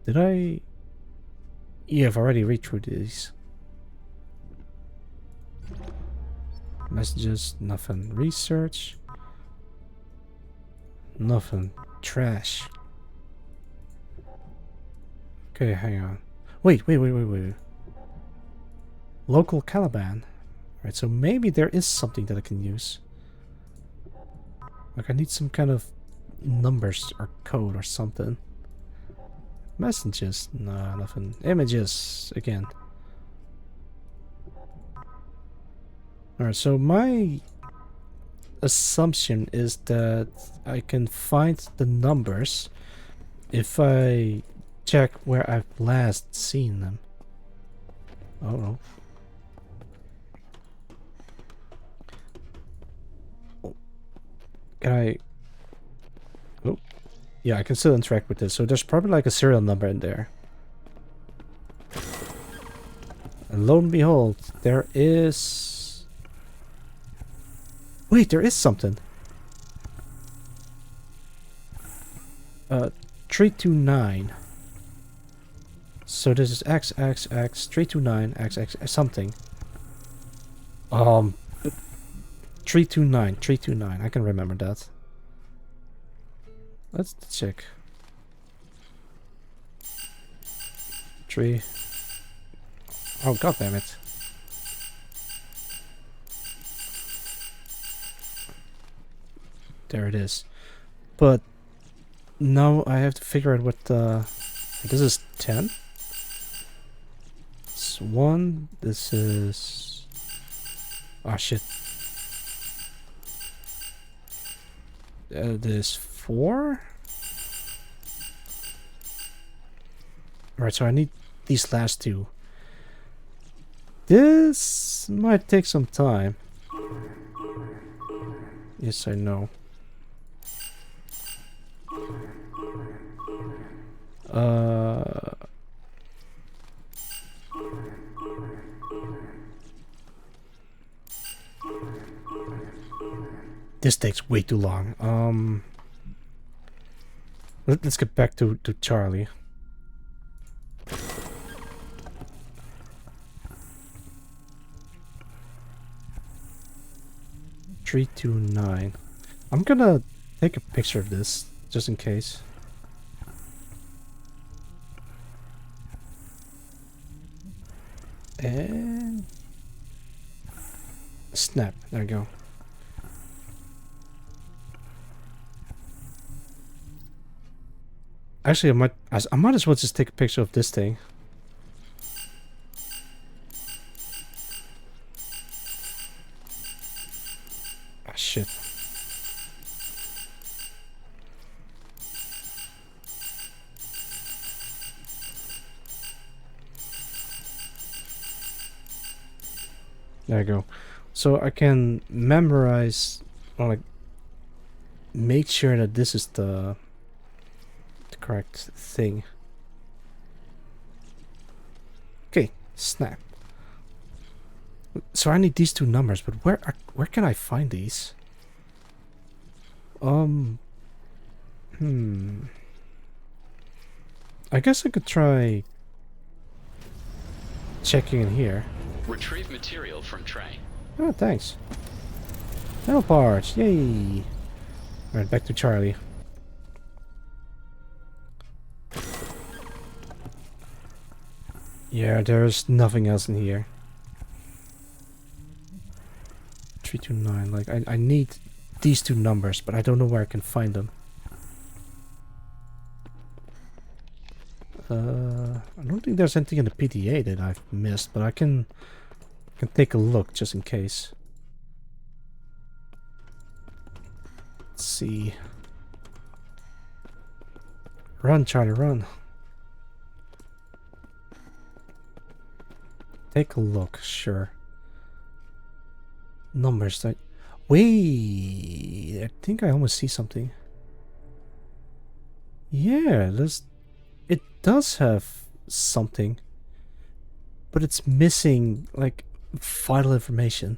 Did I... Yeah, I've already read through these. Messages, nothing. Research. Nothing. Trash. Okay, hang on. Wait. Local Caliban. Right, so maybe there is something that I can use. Like I need some kind of numbers or code or something. Messages? Nah, nothing. Images again. Alright, so my assumption is that I can find the numbers if I check where I've last seen them. Oh. Can I... Oh. Yeah, I can still interact with this. So there's probably like a serial number in there. And lo and behold, there is... Wait, there is something. 329. So this is X, 329, X, something. 329. I can remember that. Let's check. 3. Oh, god damn it. There it is. But now I have to figure out what this is 10. It's 1. This is... Ah, shit. This 4. Alright, so I need these last two. This might take some time. Yes, I know. This takes way too long. Let's get back to Charlie. $329. I'm gonna take a picture of this just in case. And snap. There we go. Actually, I might as well just take a picture of this thing. Ah, shit. There you go. So I can memorize, or like, make sure that this is the correct thing. Okay, snap. So I need these two numbers, but where can I find these? I guess I could try checking in here. Retrieve material from tray. Oh, thanks. Metal parts, yay! Alright, back to Charlie. Yeah, there's nothing else in here. 329, like, I need these two numbers, but I don't know where I can find them. I don't think there's anything in the PDA that I've missed, but I can take a look just in case. Let's see. Run, Charlie, run. Take a look, sure. Numbers that... Wait! I think I almost see something. Yeah, it does have something. But it's missing, like, vital information.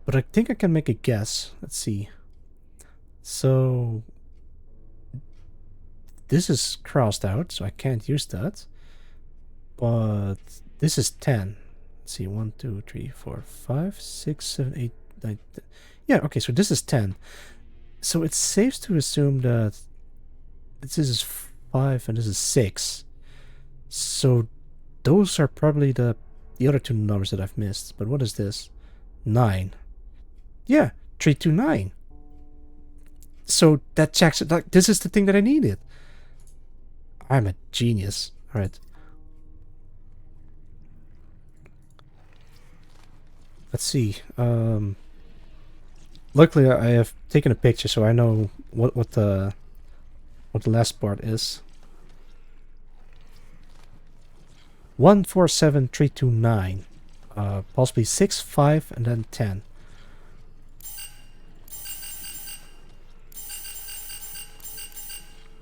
But I think I can make a guess. Let's see. So... This is crossed out, so I can't use that. But this is 10. Let's see, 1, 2, 3, 4, 5, 6, 7, 8, 9, 10. Yeah, okay, so this is 10. So it's safe to assume that this is 5 and this is 6. So those are probably the other two numbers that I've missed. But what is this? 9. Yeah, 329. So that checks it. Like, this is the thing that I needed. I'm a genius. All right. Let's see. Luckily, I have taken a picture, so I know what the last part is. 147329. Possibly 6, 5, and then 10.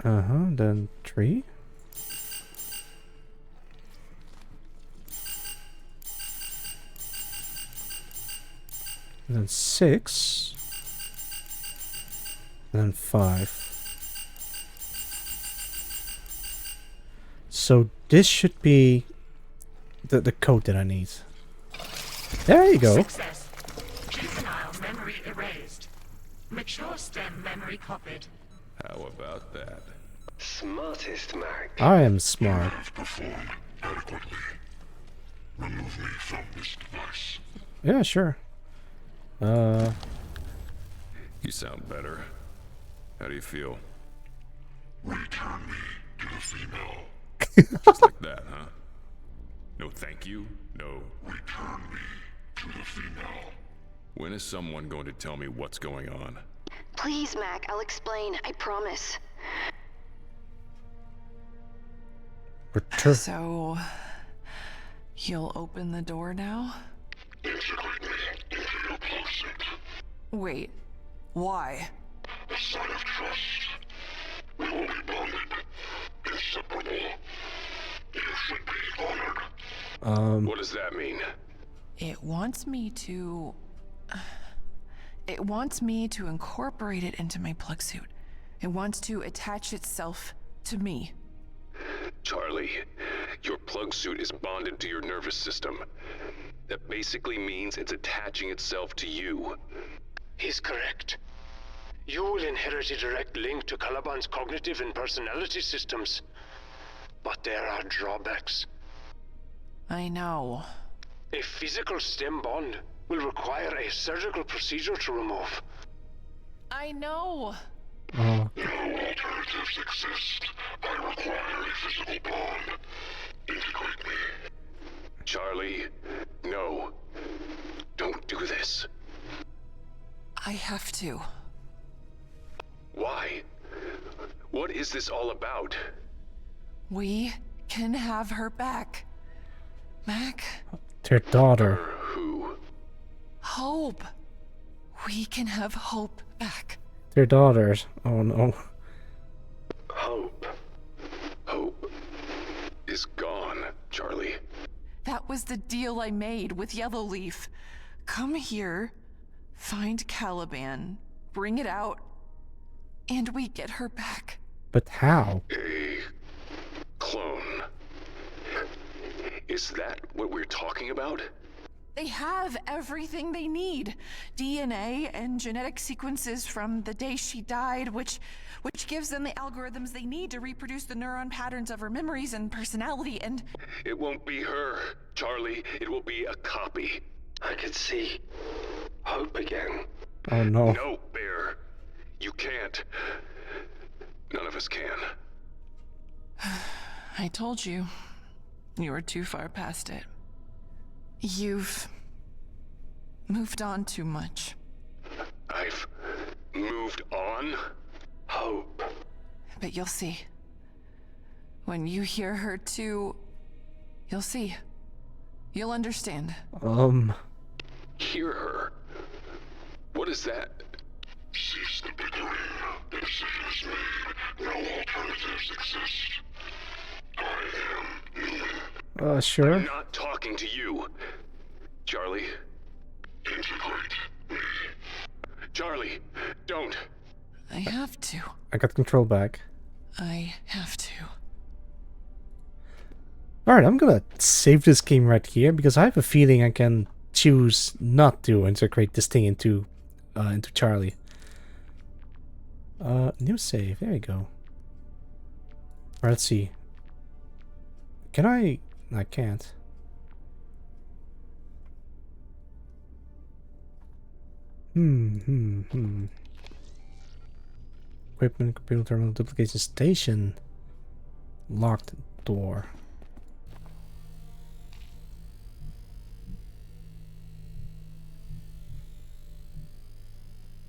Then 3. And then 6. And then 5. So this should be the code that I need. There you go. Success. Juvenile memory erased. Mature stem memory copied. How about that? Smartest, Mac. I am smart. You have performed adequately. Remove me from this device. Yeah, sure. You sound better. How do you feel? Return me to the female. Just like that, huh? No thank you? No. Return me to the female. When is someone going to tell me what's going on? Please, Mac, I'll explain. I promise. Return. So, you'll open the door now? Integrate me into your closet. Wait, why? A sign of trust. We will be bonded. Inseparable. You should be honored. What does that mean? It wants me to... It wants me to incorporate it into my plug suit. It wants to attach itself to me. Charlie, your plug suit is bonded to your nervous system. That basically means it's attaching itself to you. He's correct. You will inherit a direct link to Caliban's cognitive and personality systems. But there are drawbacks. I know. A physical stem bond will require a surgical procedure to remove. I know. Oh. No alternatives exist. I require a physical bond. Integrate me. Charlie, no. Don't do this. I have to. Why? What is this all about? We can have her back. Mac? Their daughter. Who? Hope. We can have Hope back. Their daughters. Oh no. Hope. Hope is gone, Charlie. That was the deal I made with Yellowleaf. Come here, find Caliban, bring it out, and we get her back. But how? A clone. Is that what we're talking about? They have everything they need. DNA and genetic sequences from the day she died, which gives them the algorithms they need to reproduce the neuron patterns of her memories and personality, and... It won't be her, Charlie. It will be a copy. I could see Hope again. Oh no. No, Bear. You can't. None of us can. I told you. You were too far past it. You've moved on too much. I've moved on? Hope. But you'll see. When you hear her too, you'll see. You'll understand. Hear her? What is that? Cease the bickering. The decision is made. No alternatives exist. I am Newman. Sure. I'm not talking to you. Charlie? Integrate me. Charlie, don't. I have to. I got control back. I have to. Alright, I'm gonna save this game right here because I have a feeling I can choose not to integrate this thing into Charlie. New save, there you go. Alright, let's see. Can I can't. Equipment, computer terminal, duplication station. Locked door.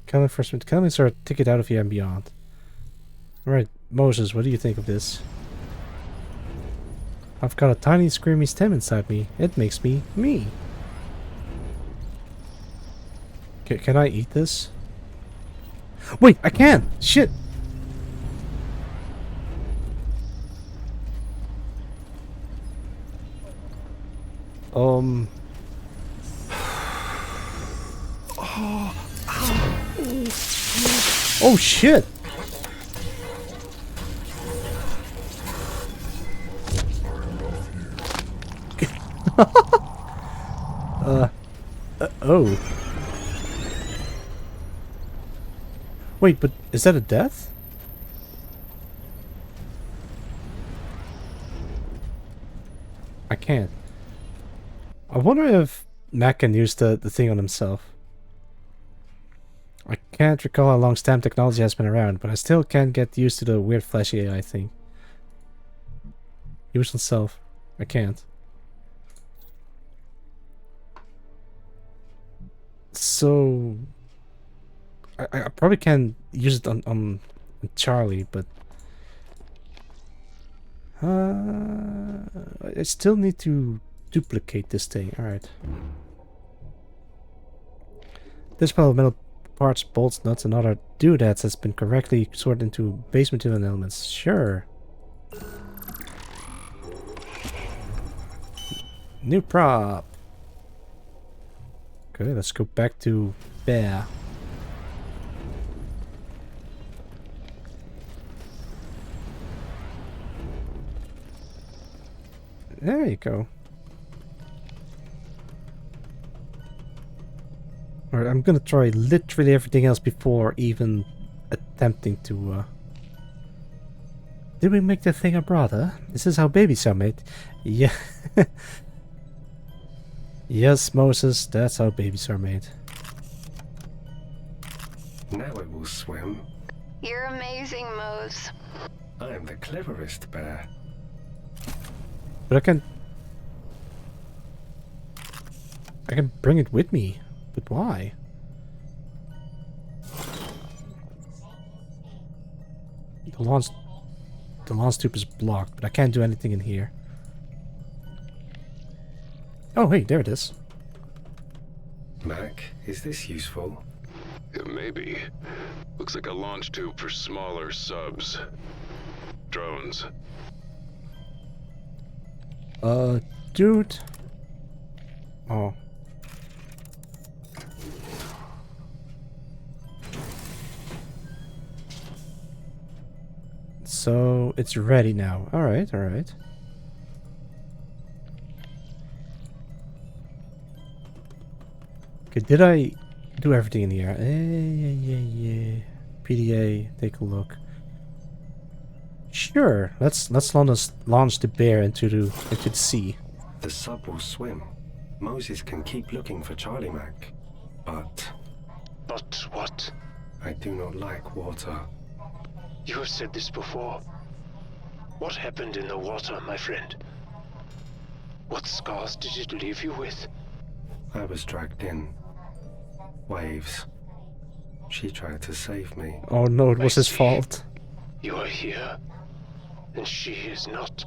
Coming first, coming start ticket out of here and beyond. Alright, Moses, what do you think of this? I've got a tiny screamy stem inside me. It makes me me. Can I eat this? Wait, I can! Shit! Oh shit! Oh. Wait, but is that a death? I can't. I wonder if Mac can use the thing on himself. can't recall how long STEM technology has been around, but I still can't get used to the weird flashy AI thing. Useless self. I can't. So I probably can use it on Charlie, but I still need to duplicate this thing. Alright. This pile of metal parts, bolts, nuts, and other doodads has been correctly sorted into base material and elements. Sure. New prop. Okay, let's go back to Bear. There you go. Alright, I'm gonna try literally everything else before even attempting to Did we make the thing a brother? This is how babies are made. Yeah. Yes, Moses, that's how babies are made. Now it will swim. You're amazing, Mose. I am the cleverest bear. But I can bring it with me. But why? The launch tube is blocked, but I can't do anything in here. Oh, hey, there it is. Mac, is this useful? Maybe. Looks like a launch tube for smaller subs. Drones. Dude. Oh. So, it's ready now. Alright, alright. Okay, did I do everything in here? Yeah. PDA, take a look. Sure, let's launch the bear into the sea. The sub will swim. Moses can keep looking for Charlie Mac. But what? I do not like water. You have said this before. What happened in the water, my friend? What scars did it leave you with? I was dragged in. Waves. She tried to save me. Oh no, it was his fault. You are here, and she is not.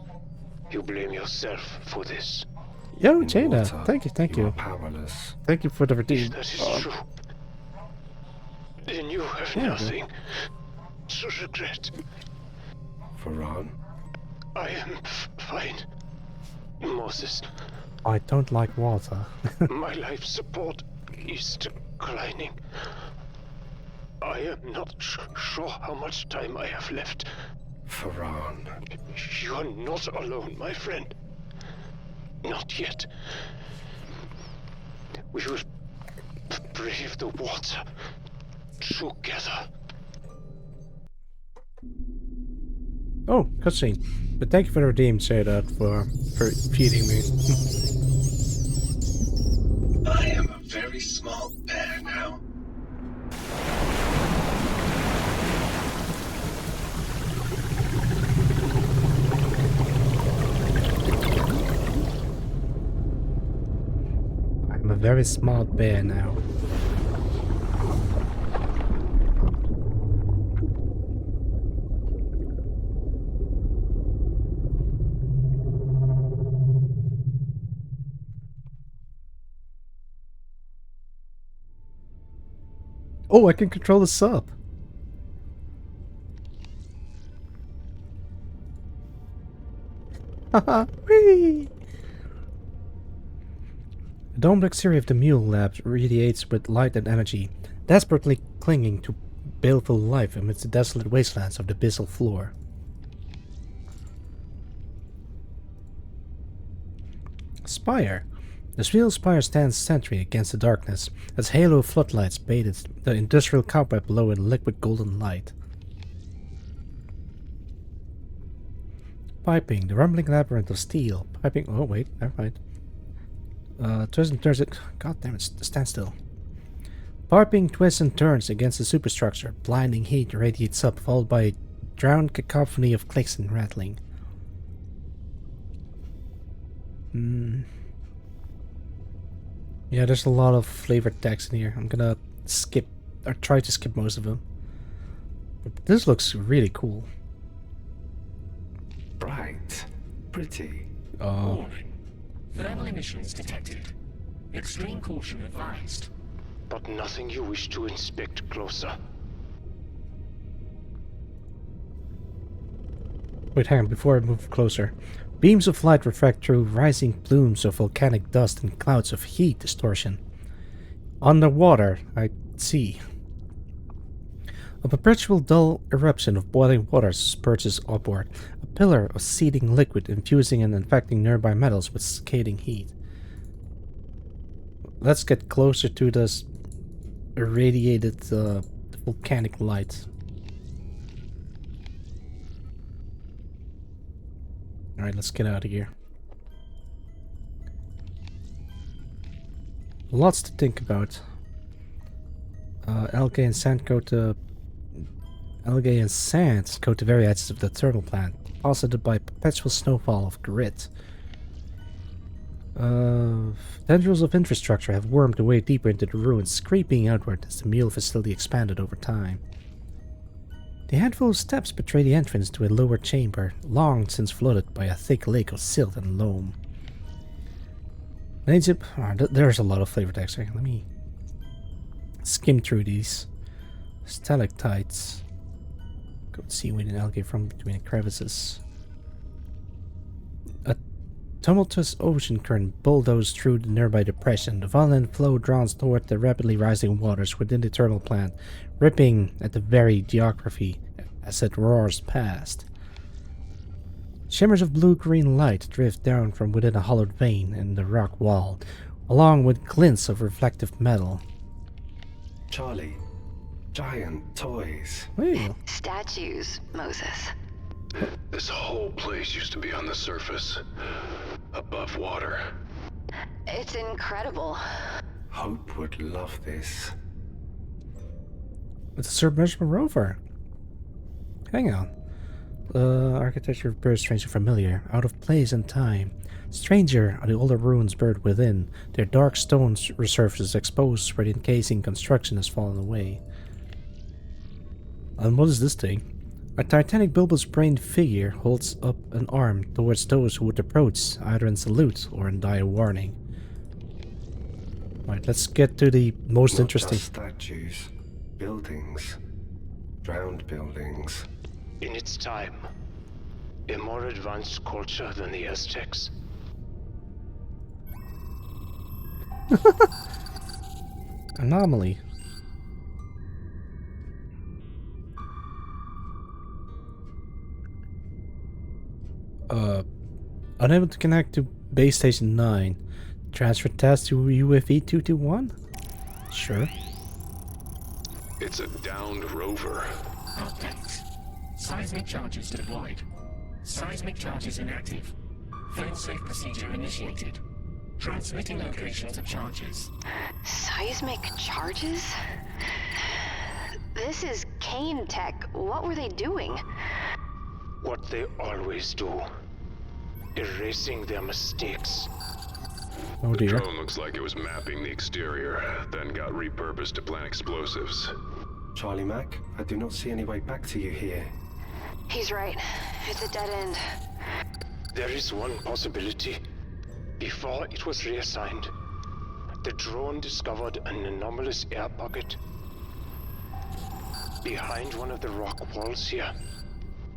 You blame yourself for this. Yo, In Jada, water, thank you. are powerless. Thank you for the redeem. If that is true, then you have nothing to regret. Farhan? I am fine. Moses, I don't like water. my life support is declining. I am not sure how much time I have left. Farhan. You are not alone, my friend. Not yet. We will brave the water together. Oh, cutscene. But thank you for the redeem, say that for feeding me. I am a very small bear now. I'm a very smart bear now. Oh, I can control the sub. Haha, whee! The dome exterior of the Mule Lab radiates with light and energy, desperately clinging to baleful life amidst the desolate wastelands of the abyssal floor. Spire. The steel spire stands sentry against the darkness, as halo floodlights bathe the industrial cobweb below in liquid golden light. Piping. The rumbling labyrinth of steel. Piping. Oh, wait, never mind. Turns it. God damn it, stand still. Piping twists and turns against the superstructure. Blinding heat radiates up, followed by a drowned cacophony of clicks and rattling. Yeah, there's a lot of flavored text in here. I'm gonna skip, or try to skip most of them. But this looks really cool. Bright. Pretty. Warning. Thermal emissions detected. Extreme caution advised. But nothing you wish to inspect closer. Wait, hang on, before I move closer. Beams of light refract through rising plumes of volcanic dust and clouds of heat distortion. Underwater, I see. A perpetual dull eruption of boiling water spurges upward, a pillar of seething liquid infusing and infecting nearby metals with scathing heat. Let's get closer to this irradiated volcanic light. Alright, let's get out of here. Lots to think about. Algae and sand coat the very edges of the thermal plant, deposited by perpetual snowfall of grit. Tendrils of infrastructure have wormed their way deeper into the ruins, creeping outward as the meal facility expanded over time. The handful of steps betray the entrance to a lower chamber, long since flooded by a thick lake of silt and loam. There's a lot of flavor text here. Let me skim through these. Stalactites. Goat seaweed and algae from between the crevices. A tumultuous ocean current bulldozed through the nearby depression. The violent flow draws toward the rapidly rising waters within the thermal plant, ripping at the very geography as it roars past. Shimmers of blue-green light drift down from within a hollowed vein in the rock wall, along with glints of reflective metal. Charlie, giant toys. Hey. Statues, Moses. This whole place used to be on the surface, above water. It's incredible. Hope would love this. It's a submersible rover. Hang on. Architecture appears strangely familiar, out of place and time. Stranger are the older ruins buried within, their dark stone resurfaces exposed where the encasing construction has fallen away. And what is this thing? A titanic bulbous-brained figure holds up an arm towards those who would approach, either in salute or in dire warning. Right, let's get to the most interesting. Just statues, buildings, drowned buildings. In its time, a more advanced culture than the Aztecs. Anomaly. Unable to connect to base station 9. Transfer task to UFE 221? Sure. It's a downed rover. Update. Seismic charges deployed. Seismic charges inactive. Failsafe procedure initiated. Transmitting locations of charges. Seismic charges? This is Kane Tech. What were they doing? What they always do. Erasing their mistakes. Oh The dear. drone looks like it was mapping the exterior, then got repurposed to plant explosives. Charlie Mac, I do not see any way back to you here. He's right. It's a dead end. There is one possibility. Before it was reassigned, the drone discovered an anomalous air pocket behind one of the rock walls here.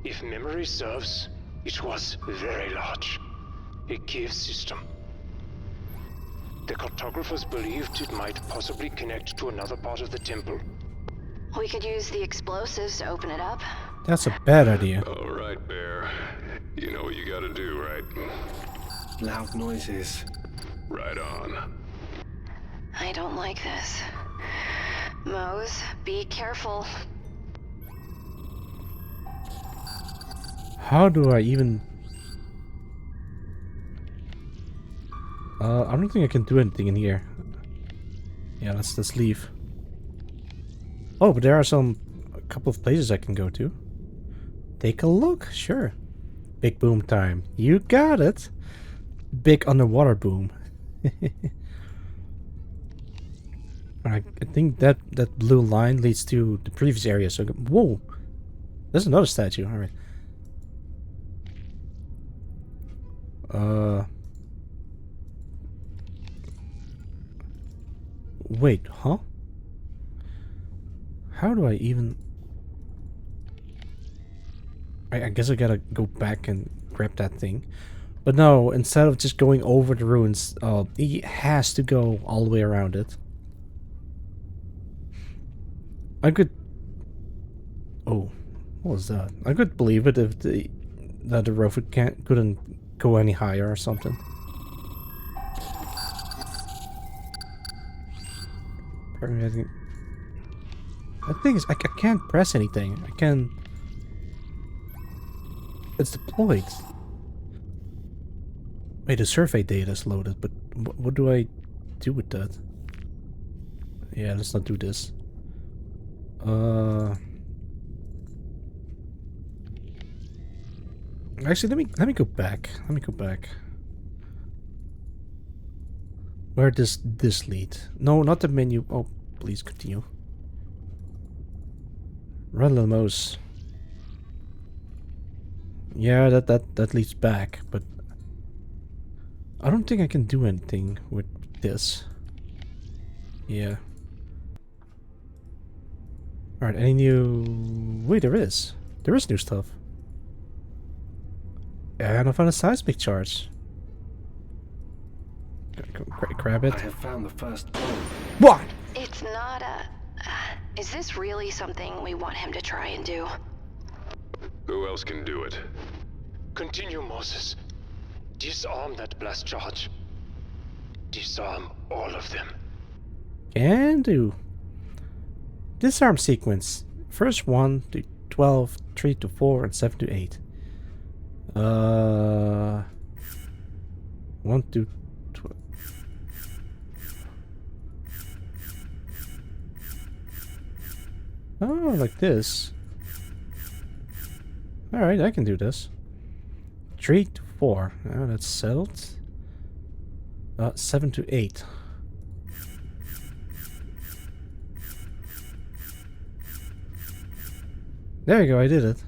If memory serves, it was very large. A cave system. The cartographers believed it might possibly connect to another part of the temple. We could use the explosives to open it up. That's a bad idea. All right, Bear. You know what you gotta do, right? Loud noises. Right on. I don't like this. Mose, be careful. How do I even... I don't think I can do anything in here. Yeah, let's leave. Oh, but there are a couple of places I can go to. Take a look, sure. Big boom time. You got it. Big underwater boom. I think that blue line leads to the previous area. So, whoa, there's another statue. All right. Wait, huh? How do I even... I guess I gotta go back and grab that thing. But no, instead of just going over the ruins, he has to go all the way around it. I could... Oh, what was that? I could believe it if the rover couldn't go any higher or something. Apparently, I think I can't press anything. I can... It's deployed. Wait, the survey data is loaded, but what do I do with that? Yeah, let's not do this. Actually, let me go back. Let me go back. Where does this lead? No, not the menu. Oh, please continue. Run the mouse. Yeah, that leads back, but I don't think I can do anything with this. Yeah. Alright, any new... Wait, there is. There is new stuff. And I found a seismic charge. Grab it. I have found the first bomb. What? It's not a... is this really something we want him to try and do? Who else can do it? Continue, Moses. Disarm that blast charge. Disarm all of them. Can do. Disarm sequence. First 1 to 12, 3 to 4, and 7 to 8. 1 to 12. Oh, like this. Alright, I can do this. 3 to 4. Oh, that's settled. 7 to 8. There you go, I did it.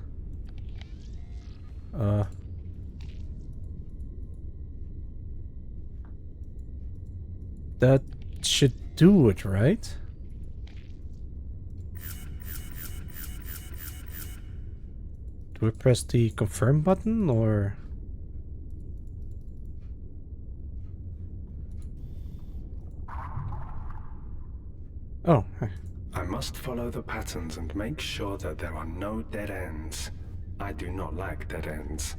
That should do it, right? Do I press the confirm button, or... Oh, hi. I must follow the patterns and make sure that there are no dead ends. I do not like dead ends.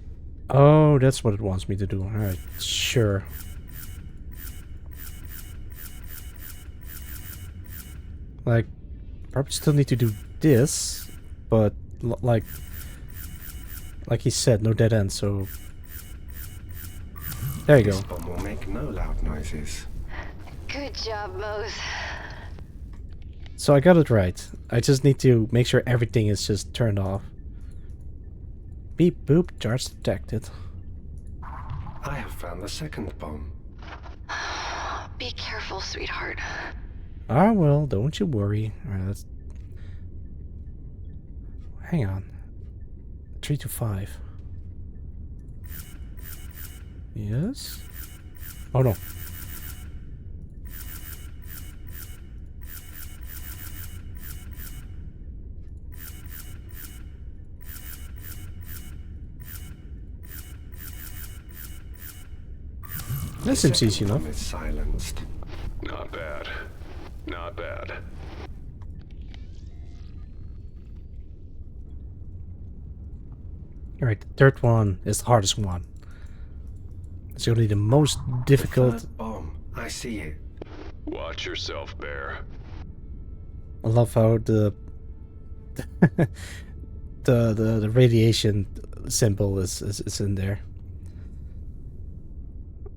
Oh, that's what it wants me to do. Alright, sure. Like, probably still need to do this, but like he said, no dead ends, so... There you go. This bomb will make no loud noises. Good job, Mose. So I got it right. I just need to make sure everything is just turned off. Beep boop, charge detected. I have found the second bomb. Be careful, sweetheart. Ah, well, don't you worry. Alright, let's... Hang on. 3 to 5. Yes? Oh no. That seems easy enough. Is silenced. Not bad. Not bad. Alright, the third one is the hardest one. It's only the most difficult. The third bomb. I see it. Watch yourself, Bear. I love how the the radiation symbol is in there.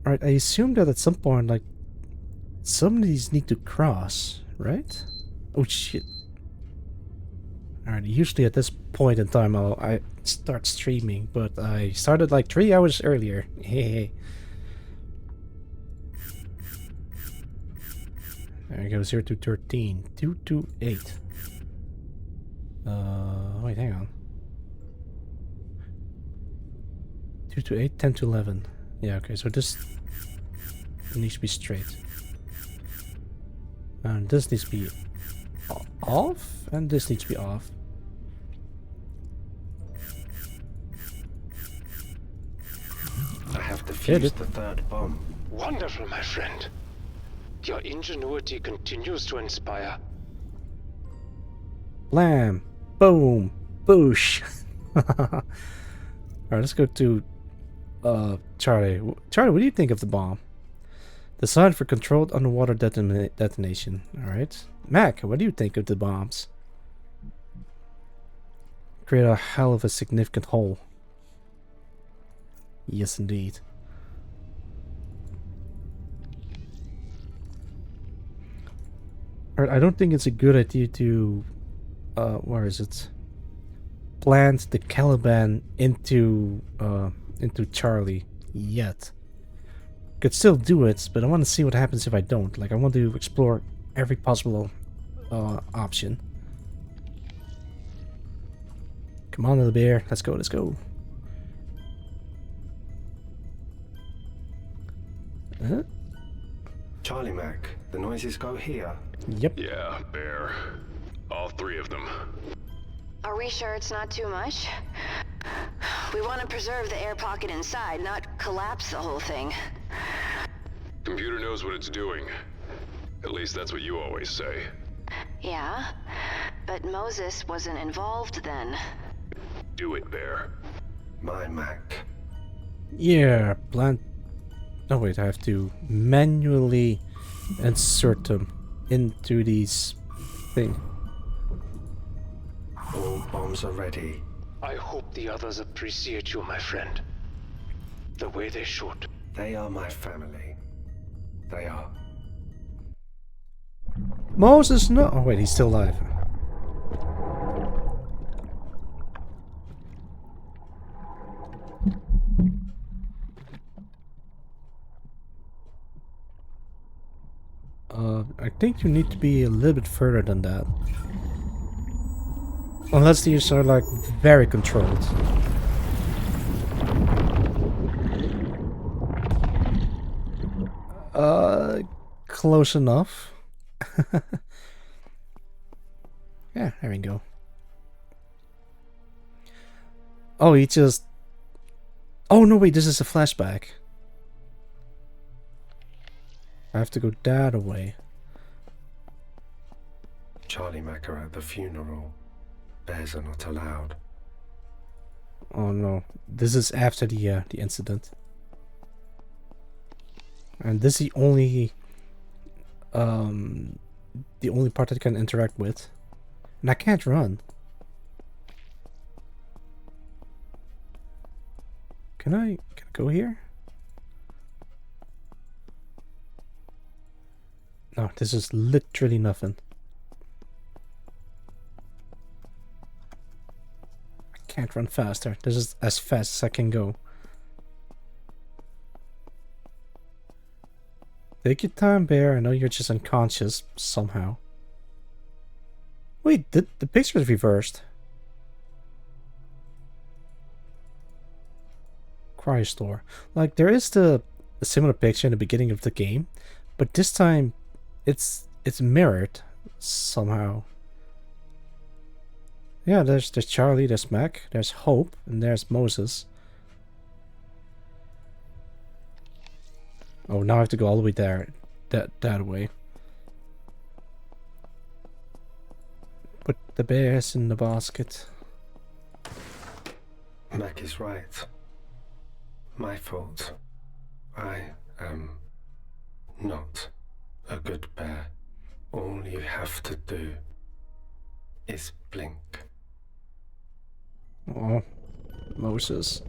Alright, I assume that at some point, like, some of these need to cross, right? Oh shit. Alright, usually at this point in time I start streaming, but I started like 3 hours earlier. Hey. There we go, 0 to 13. 2 to 8. Wait, hang on. 2 to 8, 10 to 11. Yeah, okay, so this needs to be straight. And this needs to be off, and this needs to be off. I have defused the third bomb. Wonderful, my friend. Your ingenuity continues to inspire. Blam! Boom! Boosh! Alright, let's go to Charlie. Charlie, what do you think of the bomb? Designed for controlled underwater detonation. Alright. Mac, what do you think of the bombs? Create a hell of a significant hole. Yes, indeed. Alright, I don't think it's a good idea to... where is it? Plant the Caliban into Charlie yet. Could still do it, but I want to see what happens if I don't. Like, I want to explore every possible option. Come on, little bear. Let's go, let's go. Charlie Mac, the noises go here. Yep. Yeah, Bear. All 3 of them. Are we sure it's not too much? We want to preserve the air pocket inside, not collapse the whole thing. Computer knows what it's doing. At least that's what you always say. Yeah, but Moses wasn't involved then. Do it, Bear. My Mac. Yeah, plant... Oh wait, I have to manually insert them into these things. All bombs are ready. I hope the others appreciate you, my friend. The way they should. They are my family. They are. Moses, no! Oh wait, he's still alive. I think you need to be a little bit further than that. Unless these are like very controlled. Close enough. Yeah, there we go. Oh, he just... Oh no, wait, this is a flashback. I have to go that away. Charlie Mac are at the funeral. Bears are not allowed. Oh no, this is after the incident. And this is the only part that I can interact with. And I can't run. Can I go here? No, this is literally nothing. I can't run faster. This is as fast as I can go. Take your time, Bear. I know you're just unconscious somehow. Wait, the picture is reversed. Cryostore. Like, there is a similar picture in the beginning of the game, but this time it's mirrored somehow. Yeah, there's Charlie, there's Mac, there's Hope, and there's Moses. Oh, now I have to go all the way there, that way. Put the bears in the basket. Mac is right. My fault. I am not a good bear. All you have to do is blink. Oh, Moses.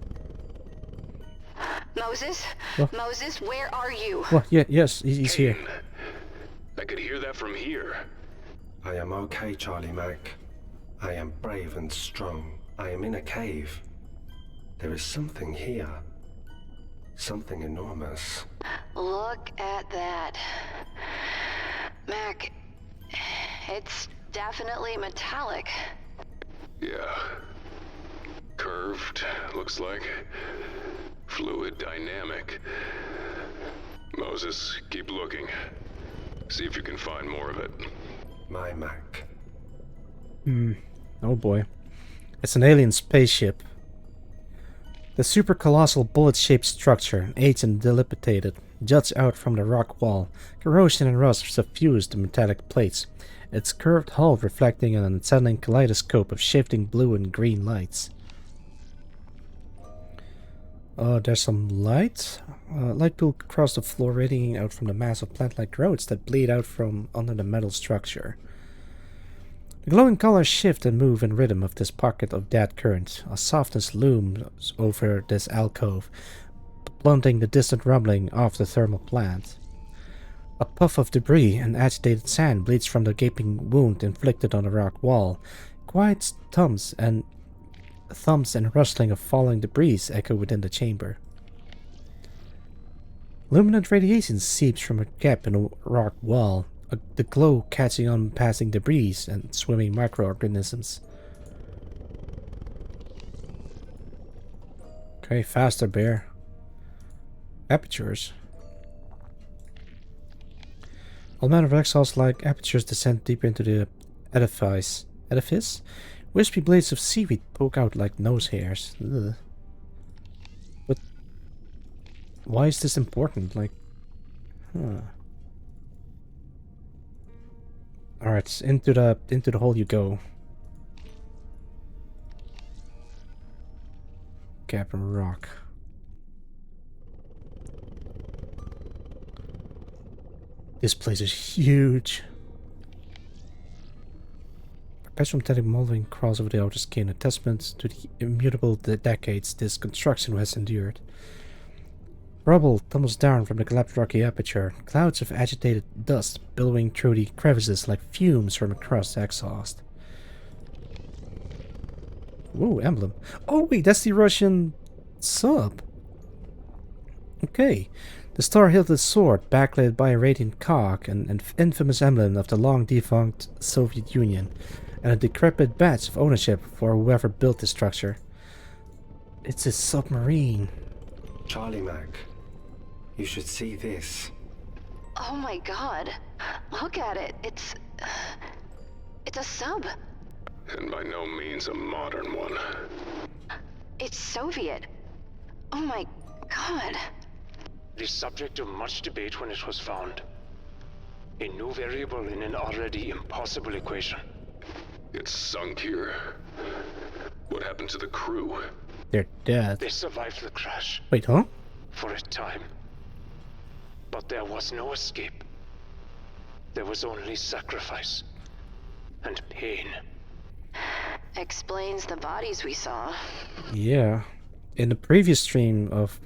Moses? What? Moses, where are you? Well, yeah, yes, he's here. I could hear that from here. I am okay, Charlie Mac. I am brave and strong. I am in a cave. There is something here. Something enormous. Look at that. Mac, it's definitely metallic. Yeah. Curved, looks like. Fluid dynamic. Moses, keep looking. See if you can find more of it. My Mac. Oh boy. It's an alien spaceship. The super colossal bullet-shaped structure, aged and dilapidated, juts out from the rock wall. Corrosion and rust suffuse the metallic plates, its curved hull reflecting an unsettling kaleidoscope of shifting blue and green lights. Oh, there's some light. Light pool across the floor radiating out from the massive plant-like growths that bleed out from under the metal structure. The glowing colors shift and move in rhythm of this pocket of dead current. A softness looms over this alcove, blunting the distant rumbling of the thermal plant. A puff of debris and agitated sand bleeds from the gaping wound inflicted on the rock wall. Quiet thumps and rustling of falling debris echo within the chamber. Luminant radiation seeps from a gap in the rock wall, the glow catching on passing debris and swimming microorganisms. Okay, faster, bear. Apertures. All manner of exhaust-like apertures descend deeper into the edifice. Wispy blades of seaweed poke out like nose hairs. Ugh. But why is this important? Like, Alright, into the hole you go. Gap and rock. This place is huge. Perpetual metallic molding crawls over the outer skin, a testament to the immutable decades this construction has endured. Rubble tumbles down from the collapsed rocky aperture, clouds of agitated dust billowing through the crevices like fumes from across the exhaust. Whoa, emblem. Oh wait, that's the Russian sub. Okay. The star-hilted sword, backlit by a radiant cock, an infamous emblem of the long-defunct Soviet Union, and a decrepit badge of ownership for whoever built this structure. It's a submarine. Charlie Mac, you should see this. Oh my god. Look at it. It's a sub. And by no means a modern one. It's Soviet. Oh my god. The subject of much debate when it was found. A new variable in an already impossible equation. It's sunk here. What happened to the crew? They're dead. They survived the crash. Wait, huh? For a time. But there was no escape. There was only sacrifice. And pain. Explains the bodies we saw. Yeah. In the previous stream of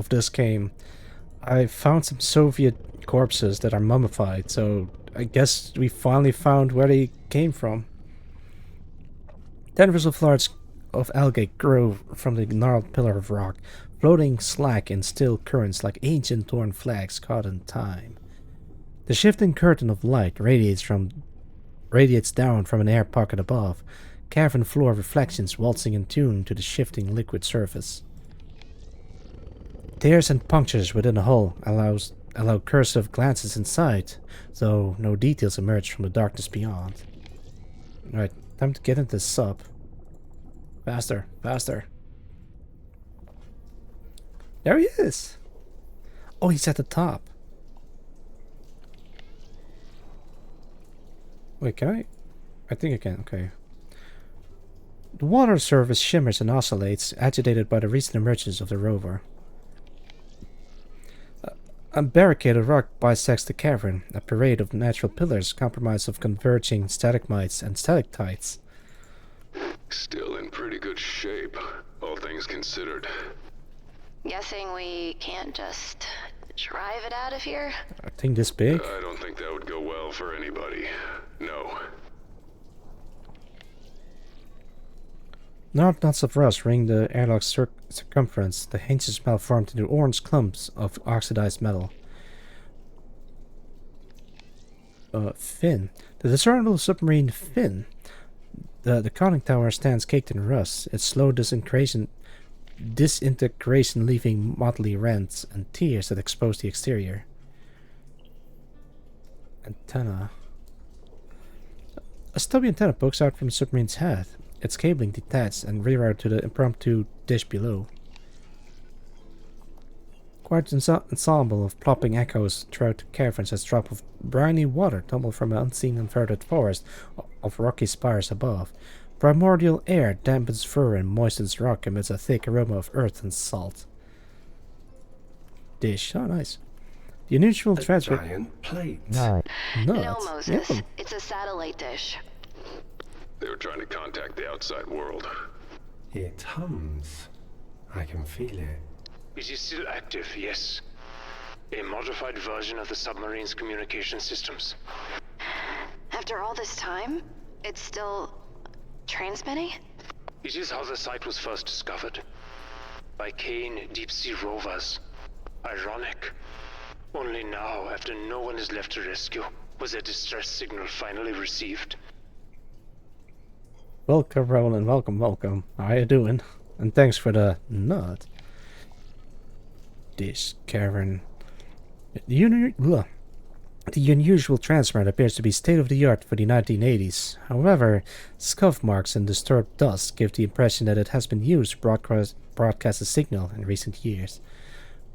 this game, I found some Soviet corpses that are mummified, so I guess we finally found where they came from. Tendrils of large of algae grow from the gnarled pillar of rock, floating slack in still currents like ancient torn flags caught in time. The shifting curtain of light radiates down from an air pocket above, cavern floor reflections waltzing in tune to the shifting liquid surface. Tears and punctures within the hull allow cursive glances inside, though no details emerge from the darkness beyond. Alright, time to get into the sub. Faster, faster. There he is! Oh, he's at the top. Wait, can I? I think I can, okay. The water surface shimmers and oscillates, agitated by the recent emergence of the rover. A barricade of rock bisects the cavern, a parade of natural pillars comprised of converging stalagmites and stalactites. Still in pretty good shape, all things considered. Guessing we can't just drive it out of here? A thing this big? I don't think that would go well for anybody. No. Large knots of rust ring the airlock's circumference. The hinges malformed into orange clumps of oxidized metal. Fin. The discernible submarine fin. The conning tower stands caked in rust. Its slow disintegration leaving motley rents and tears that expose the exterior. Antenna. A stubby antenna pokes out from the submarine's head. Its cabling detached and rerouted to the impromptu dish below. Quite an ensemble of plopping echoes throughout the caverns as drops of briny water tumble from an unseen inverted forest of rocky spires above. Primordial air dampens fur and moistens rock amidst a thick aroma of earth and salt. Dish. Oh, nice. The unusual transfer. Giant plate. No, Nuts. Moses. Yeah. It's a satellite dish. They were trying to contact the outside world. It hums. I can feel it. It is still active, yes. A modified version of the submarine's communication systems. After all this time, it's still transmitting? It is how the site was first discovered. By Kane deep-sea rovers. Ironic. Only now, after no one is left to rescue, was a distress signal finally received. Welcome, Roland. Welcome. How you doing? And thanks for the nut. This cavern. The unusual transmitter appears to be state-of-the-art for the 1980s. However, scuff marks and disturbed dust give the impression that it has been used to broadcast a signal in recent years.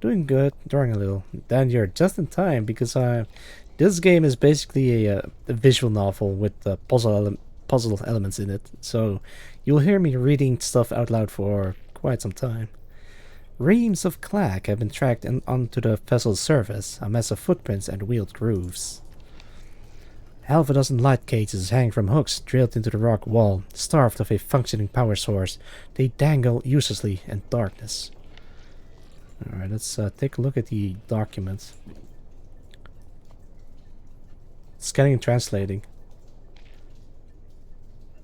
Doing good, drawing a little. Dan, you're just in time because this game is basically a visual novel with puzzle elements in it. So you'll hear me reading stuff out loud for quite some time. Reams of clack have been tracked onto the vessel's surface, a mess of footprints and wheeled grooves. Half a dozen light cages hang from hooks drilled into the rock wall. Starved of a functioning power source, they dangle uselessly in darkness. Alright, let's take a look at the document. Scanning and translating.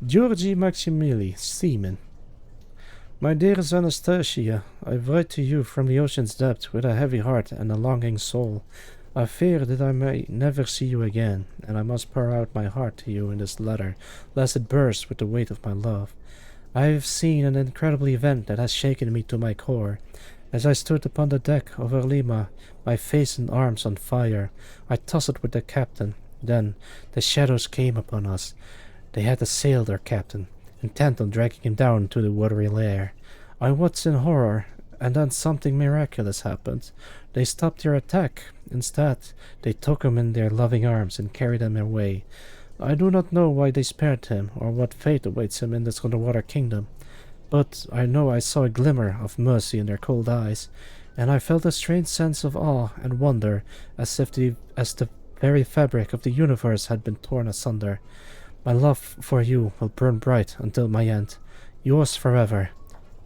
Georgi Maximili, seaman. My dearest Anastasia, I write to you from the ocean's depth with a heavy heart and a longing soul. I fear that I may never see you again, and I must pour out my heart to you in this letter, lest it burst with the weight of my love. I have seen an incredible event that has shaken me to my core. As I stood upon the deck over Lima, my face and arms on fire, I tussled with the captain. Then the shadows came upon us. They had assailed our captain, intent on dragging him down to the watery lair. I watched in horror, and then something miraculous happened. They stopped their attack. Instead, they took him in their loving arms and carried him away. I do not know why they spared him, or what fate awaits him in this underwater kingdom. But I know I saw a glimmer of mercy in their cold eyes, and I felt a strange sense of awe and wonder, as the very fabric of the universe had been torn asunder. My love for you will burn bright until my end. Yours forever,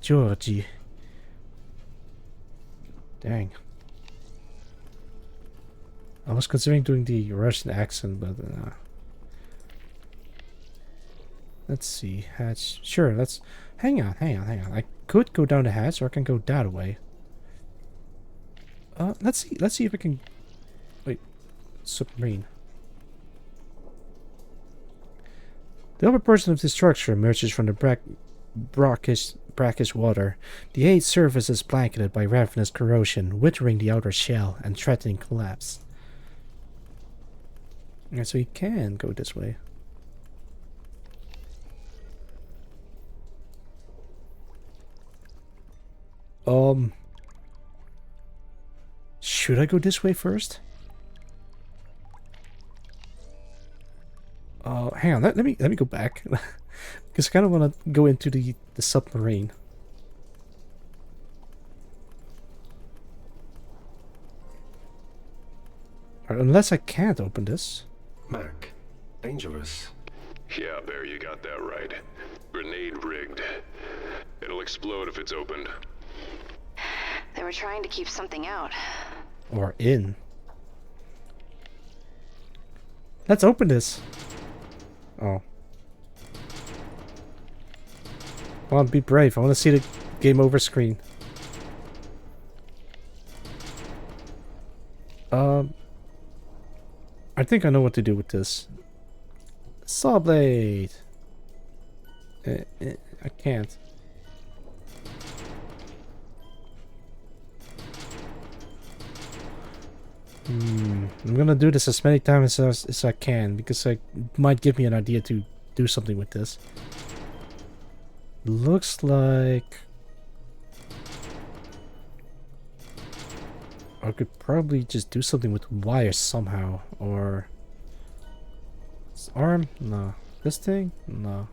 Georgie. Dang. I was considering doing the Russian accent, but let's see, hatch. Sure, let's hang on. I could go down the hatch, or I can go that way. Let's see if I can. Wait, submarine. The upper portion of the structure emerges from the brackish water. The eighth surface is blanketed by ravenous corrosion, withering the outer shell and threatening collapse. And so we can go this way. Should I go this way first? Hang on, let me go back. Because I kind of want to go into the submarine. Unless I can't open this. Mac, dangerous. Yeah, Bear, you got that right. Grenade rigged. It'll explode if it's opened. They were trying to keep something out. Or in. Let's open this. Oh. Come on, be brave. I want to see the game over screen. I think I know what to do with this. Saw blade. I can't. I'm gonna do this as many times as I can, because it might give me an idea to do something with this. Looks like I could probably just do something with wires somehow, or this arm? No. This thing? No.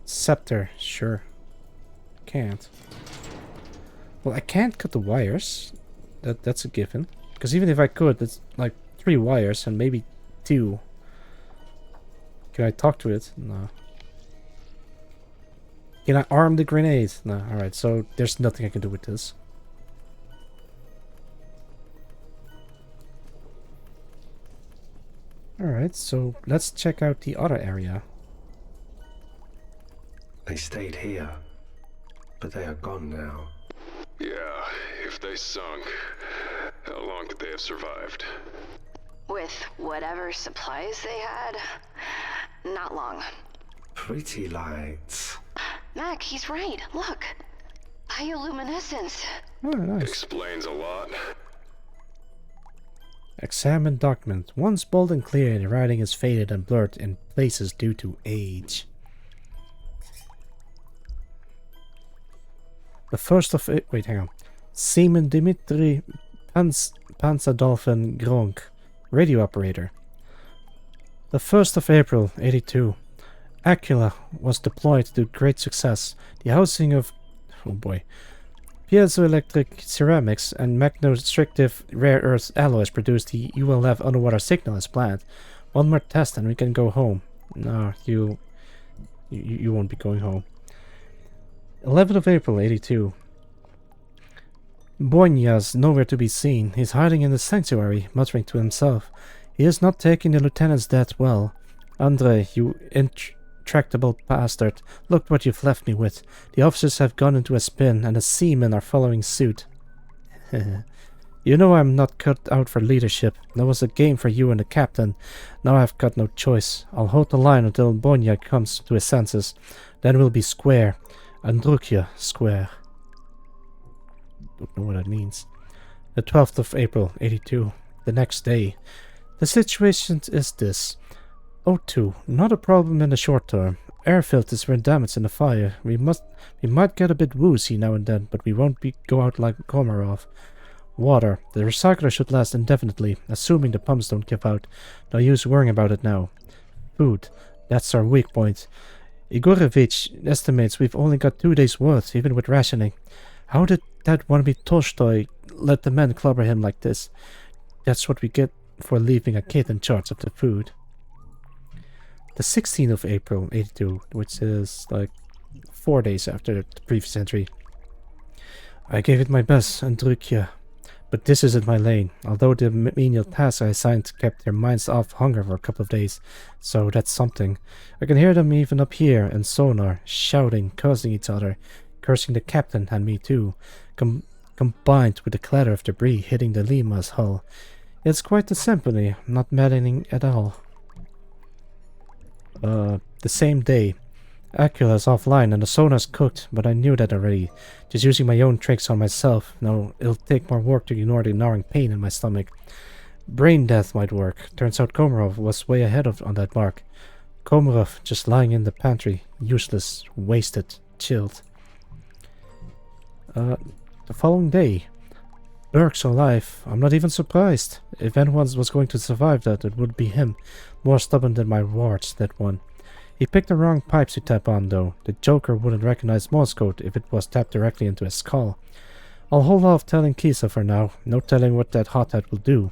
Scepter? Sure. Can't. Well, I can't cut the wires. That's a given. Because even if I could, it's like 3 wires and maybe 2. Can I talk to it? No. Can I arm the grenade? No. Alright, so there's nothing I can do with this. Alright, so let's check out the other area. They stayed here, but they are gone now. Yeah, if they sunk, how long could they have survived? With whatever supplies they had, not long. Pretty lights. Mac, he's right. Look. Bioluminescence. Oh, nice. Explains a lot. Examine document. Once bold and clear, the writing is faded and blurred in places due to age. The first of it. Wait, hang on. Seaman Dimitri Panzerdolphin Gronk, radio operator. The 1st of April, 82. Aquila was deployed to great success. The housing of, oh boy, piezoelectric ceramics and magnostrictive rare earth alloys produced the ULF underwater signal as planned. One more test and we can go home. No, you won't be going home. 11th of April, 82. Boigna's nowhere to be seen. He's hiding in the sanctuary, muttering to himself. He is not taking the lieutenant's death well. Andre, you intractable bastard, look what you've left me with. The officers have gone into a spin, and the seamen are following suit. You know I'm not cut out for leadership. That was a game for you and the captain. Now I've got no choice. I'll hold the line until Boigna comes to his senses. Then we'll be square. Andrukia square. Don't know what that means. The 12th of April, 82. The next day. The situation is this. O2, not a problem in the short term. Air filters were damaged in the fire. We might get a bit woozy now and then, but we won't go out like Komarov. Water. The recycler should last indefinitely, assuming the pumps don't give out. No use worrying about it now. Food. That's our weak point. Igorevich estimates we've only got 2 days' worth, even with rationing. How did that wannabe Tolstoy let the men clobber him like this? That's what we get for leaving a kid in charge of the food. The 16th of April, 82, which is like 4 days after the previous entry. I gave it my best, Andrukia, but this isn't my lane. Although the menial tasks I assigned kept their minds off hunger for a couple of days, so that's something. I can hear them even up here in sonar, shouting, cursing each other, cursing the captain and me too, combined with the clatter of debris hitting the Lima's hull. It's quite a symphony, not maddening at all. The same day, Aquila is offline and the sonar's cooked, but I knew that already. Just using my own tricks on myself. Now it'll take more work to ignore the gnawing pain in my stomach. Brain death might work. Turns out Komarov was way ahead on that mark. Komarov just lying in the pantry, useless, wasted, chilled. The following day, Burke's alive. I'm not even surprised. If anyone was going to survive that, it would be him. More stubborn than my wards, that one. He picked the wrong pipes to tap on, though. The Joker wouldn't recognize Morse code if it was tapped directly into his skull. I'll hold off telling Kisa for now. No telling what that hothead will do.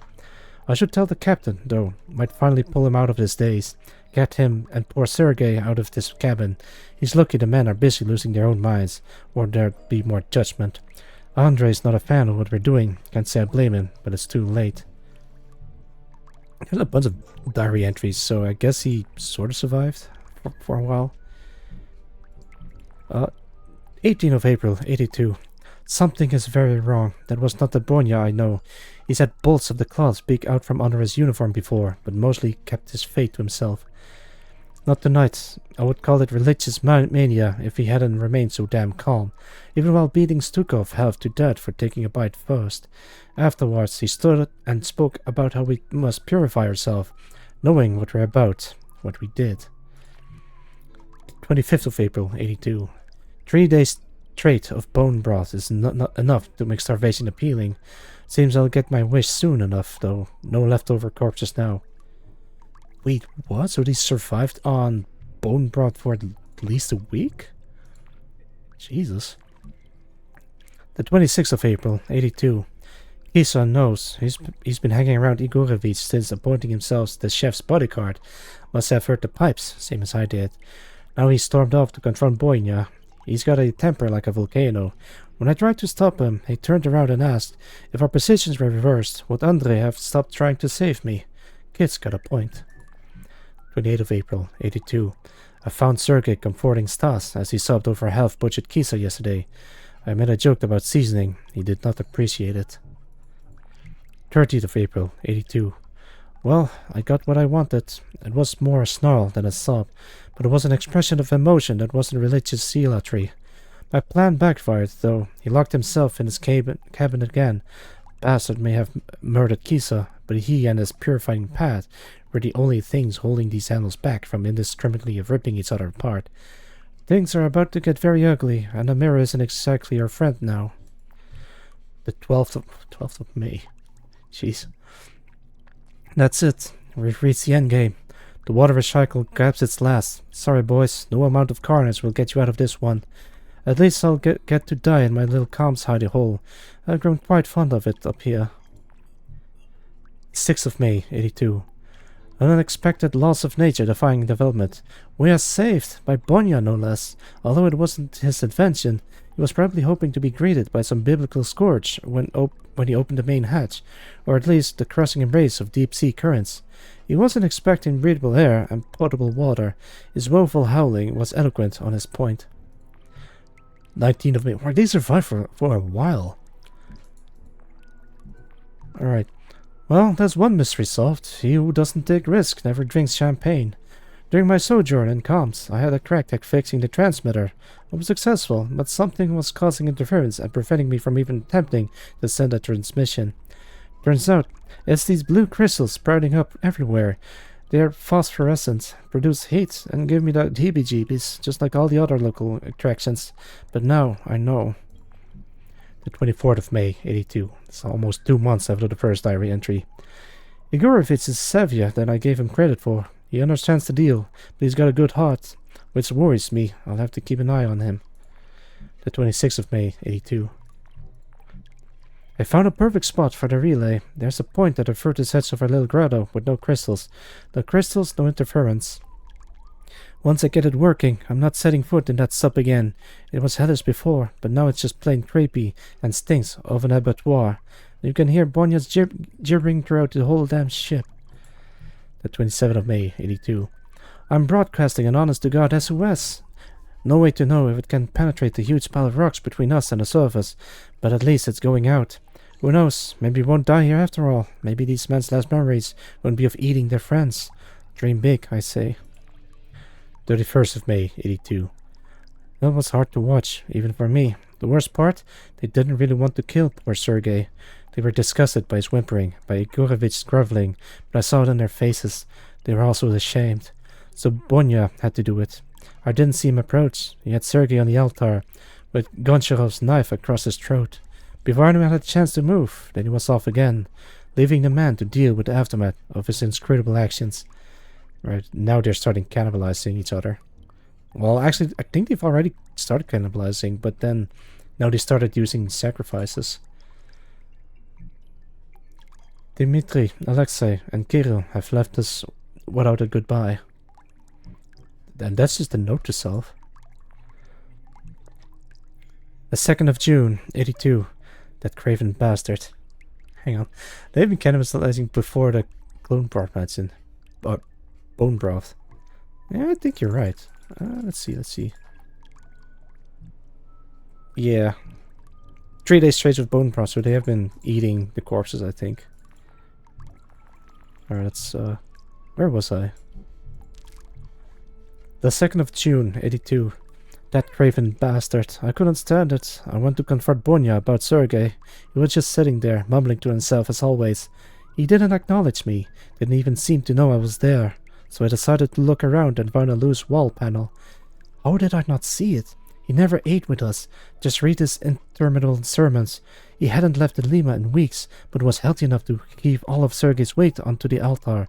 I should tell the captain, though. Might finally pull him out of his daze. Get him and poor Sergei out of this cabin. He's lucky the men are busy losing their own minds, or there'd be more judgment. Andre's not a fan of what we're doing. Can't say I blame him, but it's too late. There's a bunch of diary entries, so I guess he sort of survived for a while. 18th of April, 82. Something is very wrong. That was not the Bonya I know. He's had bolts of the cloth peek out from under his uniform before, but mostly kept his fate to himself. Not tonight. I would call it religious mania if he hadn't remained so damn calm, even while beating Stukov half to death for taking a bite first. Afterwards, he stood and spoke about how we must purify ourselves, knowing what we're about, what we did. 25th of April, 82. 3 days straight of bone broth is not enough to make starvation appealing. Seems I'll get my wish soon enough, though. No leftover corpses now. Wait, what? So they survived on bone broth for at least a week? Jesus. The 26th of April, 82. Kisa knows. He's been hanging around Igorevich since appointing himself the chef's bodyguard. Must have heard the pipes, same as I did. Now he stormed off to confront Boyna. He's got a temper like a volcano. When I tried to stop him, he turned around and asked, if our positions were reversed, would Andre have stopped trying to save me? Kid's got a point. 28th of April, 82. I found Sergei comforting Stas as he sobbed over a half-butchered Kisa yesterday. I made a joke about seasoning. He did not appreciate it. 30th of April, 82. Well, I got what I wanted. It was more a snarl than a sob, but it was an expression of emotion that wasn't religious zealotry. My plan backfired, though. He locked himself in his cabin again. Bastard may have murdered Kisa, but he and his purifying pad were the only things holding these animals back from indiscriminately ripping each other apart. Things are about to get very ugly, and the mirror isn't exactly our friend now. The 12th of May. Jeez. That's it. We've reached the endgame. The water recycle grabs its last. Sorry, boys. No amount of carnage will get you out of this one. At least I'll get to die in my little calm's hidey hole. I've grown quite fond of it up here. 6th of May, 82. An unexpected loss of nature defying development. We are saved, by Bonya no less. Although it wasn't his invention, he was probably hoping to be greeted by some biblical scourge when he opened the main hatch, or at least the crushing embrace of deep-sea currents. He wasn't expecting breathable air and potable water. His woeful howling was eloquent on his point. 19th of May. Well, they survived for a while. Alright. Well, there's one mystery solved. He who doesn't take risk never drinks champagne. During my sojourn in comms, I had a crack at fixing the transmitter. I was successful, but something was causing interference and preventing me from even attempting to send a transmission. Turns out, it's these blue crystals sprouting up everywhere. They're phosphorescent, produce heat, and give me the heebie-jeebies, just like all the other local attractions. But now, I know. The 24th of May, 82. It's almost 2 months after the first diary entry. Igorovich is savvier than I gave him credit for. He understands the deal, but he's got a good heart, which worries me. I'll have to keep an eye on him. The 26th of May, 82. I found a perfect spot for the relay. There's a point at the furthest edge of our little grotto with no crystals. No crystals, no interference. Once I get it working, I'm not setting foot in that sub again. It was hellish before, but now it's just plain creepy and stinks of an abattoir. You can hear Bonya's gibbering throughout the whole damn ship. The 27th of May, 82. I'm broadcasting an honest-to-God SOS. No way to know if it can penetrate the huge pile of rocks between us and the surface, but at least it's going out. Who knows, maybe we won't die here after all. Maybe these men's last memories won't be of eating their friends. Dream big, I say. 31st of May, 82. That was hard to watch, even for me. The worst part, they didn't really want to kill poor Sergei. They were disgusted by his whimpering, by Igorovich's groveling, but I saw it in their faces. They were also ashamed. So Bonya had to do it. I didn't see him approach. He had Sergei on the altar, with Goncharov's knife across his throat. Before anyone had a chance to move, then he was off again, leaving the man to deal with the aftermath of his inscrutable actions. Right, now they're starting cannibalizing each other. Well, actually, I think they've already started cannibalizing, but then now they started using sacrifices. Dmitri, Alexei, and Kirill have left us without a goodbye. And that's just a note to self. The 2nd of June, 82. That craven bastard. Hang on. They've been cannibalizing before the clone broth medicine. Or bone broth. Yeah, I think you're right. Let's see. Yeah. 3 days straight with bone broth, so they have been eating the corpses, I think. Alright, let's, where was I? The 2nd of June, 82. That craven bastard. I couldn't stand it. I went to confront Bonya about Sergei. He was just sitting there, mumbling to himself as always. He didn't acknowledge me, didn't even seem to know I was there. So I decided to look around and found a loose wall panel. How did I not see it? He never ate with us, just read his interminable sermons. He hadn't left the Lima in weeks, but was healthy enough to heave all of Sergei's weight onto the altar.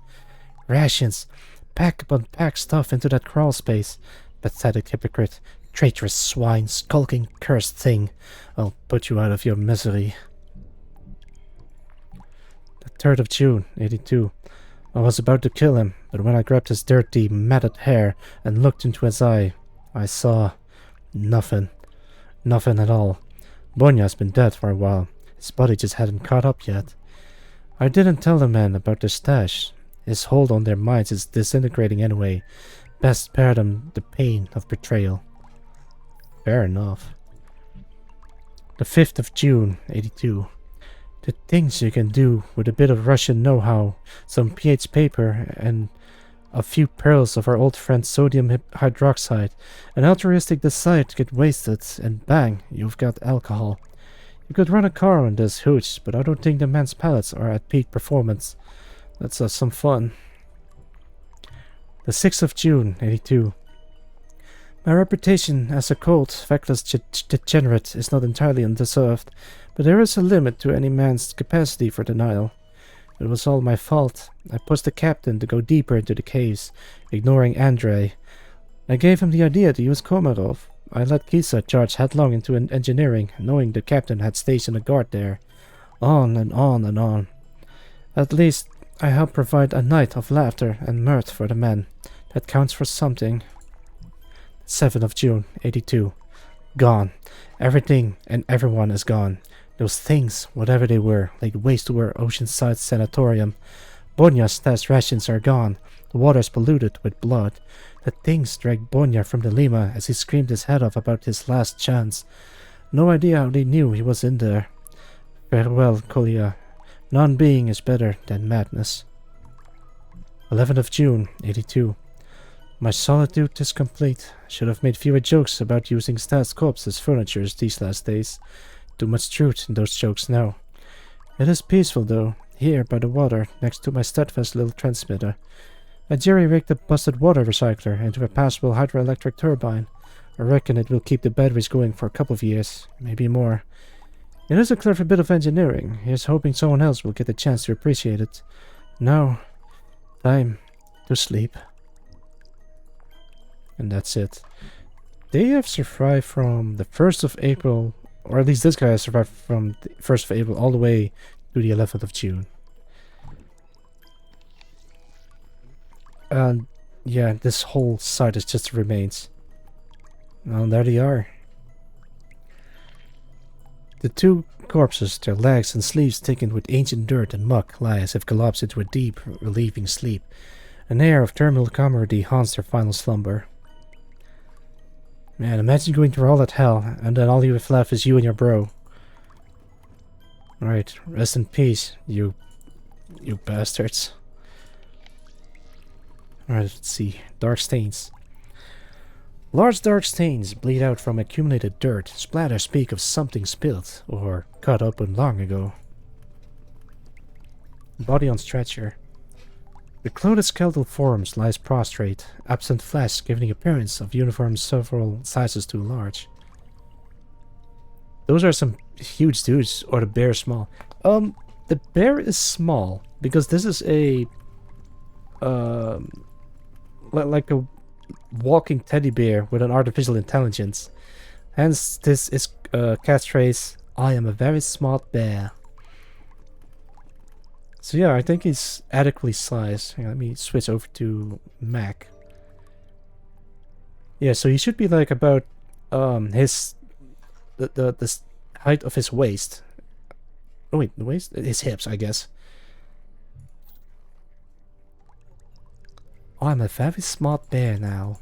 Rations. Pack upon pack stuff into that crawl space. Pathetic hypocrite. Traitorous swine. Skulking cursed thing. I'll put you out of your misery. The 3rd of June, 82. I was about to kill him, but when I grabbed his dirty, matted hair and looked into his eye, I saw nothing. Nothing at all. Bonya's been dead for a while. His body just hadn't caught up yet. I didn't tell the men about their stash. His hold on their minds is disintegrating anyway. Best spare them the pain of betrayal. Fair enough. The 5th of June, 82. The things you can do with a bit of Russian know-how, some pH paper, and a few pearls of our old friend sodium hydroxide. An altruistic desire to get wasted, and bang, you've got alcohol. You could run a car on this hooch, but I don't think the man's palates are at peak performance. Let's have some fun. The 6th of June, 82. My reputation as a cold, feckless degenerate is not entirely undeserved, but there is a limit to any man's capacity for denial. It was all my fault. I pushed the captain to go deeper into the caves, ignoring Andrei. I gave him the idea to use Komarov. I let Kisa charge headlong into engineering, knowing the captain had stationed a guard there. On and on and on. At least, I helped provide a night of laughter and mirth for the men. That counts for something. 7th of June, 82. Gone. Everything and everyone is gone. Those things, whatever they were, laid waste to our oceanside sanatorium. Bonya's stashed rations are gone. The water's polluted with blood. The things dragged Bonya from the Lima as he screamed his head off about his last chance. No idea how they knew he was in there. Farewell, Kolya. Non-being is better than madness. 11th of June, 82. My solitude is complete. Should have made fewer jokes about using Stas corpse as furniture these last days. Too much truth in those jokes now. It is peaceful though, here by the water, next to my steadfast little transmitter. I jerry-rigged a busted water recycler into a passable hydroelectric turbine. I reckon it will keep the batteries going for a couple of years, maybe more. It is a clever bit of engineering. Here's hoping someone else will get a chance to appreciate it. Now, time to sleep. And that's it. They have survived from the 1st of April, or at least this guy has survived from the 1st of April all the way to the 11th of June. And yeah, this whole site is just remains. Well, there they are. The 2 corpses, their legs and sleeves thickened with ancient dirt and muck, lie as if collapsed into a deep, relieving sleep. An air of terminal camaraderie haunts their final slumber. Man, imagine going through all that hell, and then all you have left is you and your bro. Alright, rest in peace, you bastards. Alright, let's see. Dark stains. Large dark stains bleed out from accumulated dirt. Splatters speak of something spilled, or cut open long ago. Body on stretcher. The clothed skeletal forms lies prostrate, absent flesh giving the appearance of uniforms several sizes too large. Those are some huge dudes, or the bear is small. The bear is small, because this is a, like a walking teddy bear with an artificial intelligence. Hence, this is catchphrase, I am a very smart bear. So yeah, I think he's adequately sized. Hang on, let me switch over to Mac. Yeah, so he should be like about his the height of his waist. Oh wait, the waist? His hips, I guess. Oh, I'm a very smart bear now.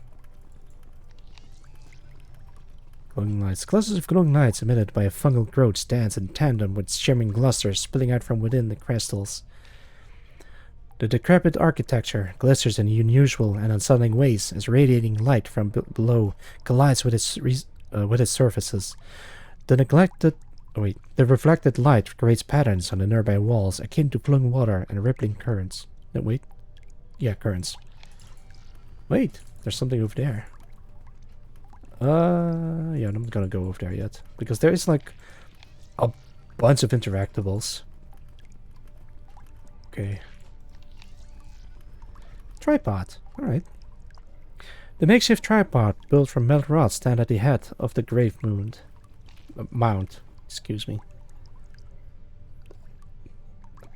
Glowing lights. Clusters of glowing lights emitted by a fungal growth stands in tandem with shimmering clusters spilling out from within the crystals. The decrepit architecture glisters in unusual and unsettling ways as radiating light from below collides with its surfaces. The reflected light creates patterns on the nearby walls akin to flowing water and rippling currents. No, wait. Yeah, currents. Wait, there's something over there. Yeah, I'm not gonna go over there yet. Because there is like a bunch of interactables. Okay. Tripod. Alright. The makeshift tripod built from metal rods stand at the head of the grave mound. Excuse me.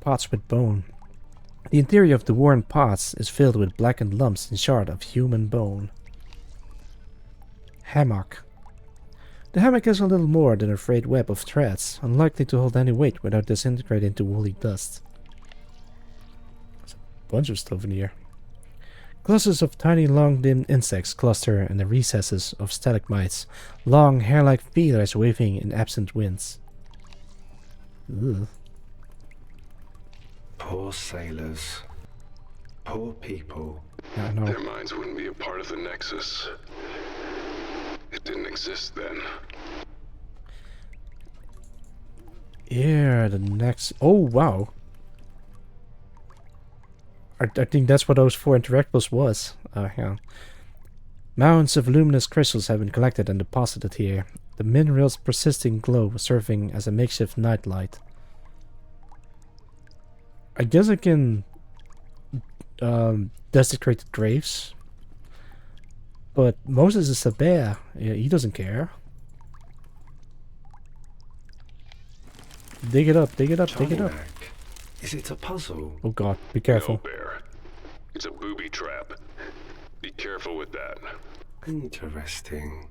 Pots with bone. The interior of the worn pots is filled with blackened lumps and shards of human bone. Hammock. The hammock is a little more than a frayed web of threads, unlikely to hold any weight without disintegrating into woolly dust. There's a bunch of stuff in here. Clusters of tiny long-limbed insects cluster in the recesses of stalagmites, long hair-like feelers waving in absent winds. Ugh. Poor sailors. Poor people. Yeah, I know. Their minds wouldn't be a part of the Nexus. It didn't exist then. Yeah, the next... Oh, wow. I think that's what those 4 interactables was. Yeah. Mounds of luminous crystals have been collected and deposited here. The mineral's persisting glow serving as a makeshift nightlight. I guess I can desecrate the graves. But Moses is a bear. Yeah, he doesn't care. Dig it up, dig it up, dig it up. Is it a puzzle? Oh god, be careful. No, Bear. It's a booby trap. Be careful with that. Interesting.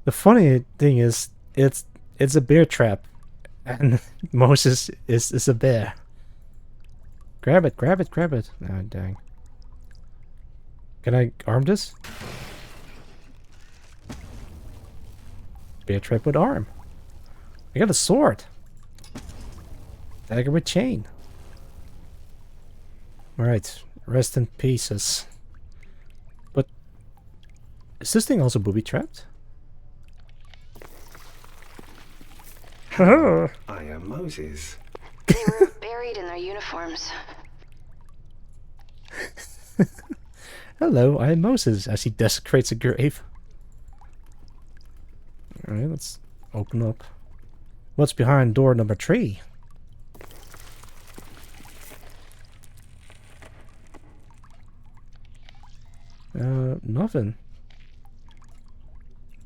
The funny thing is, it's a bear trap. And Moses is a bear. Grab it, grab it, grab it. Oh, dang. Can I arm this? Bear trap with arm. I got a sword. Dagger with chain. Alright, rest in pieces. But is this thing also booby trapped? I am Moses. They were buried in their uniforms. Hello, I am Moses, as he desecrates a grave. Alright, let's open up. What's behind door number 3? Nothing.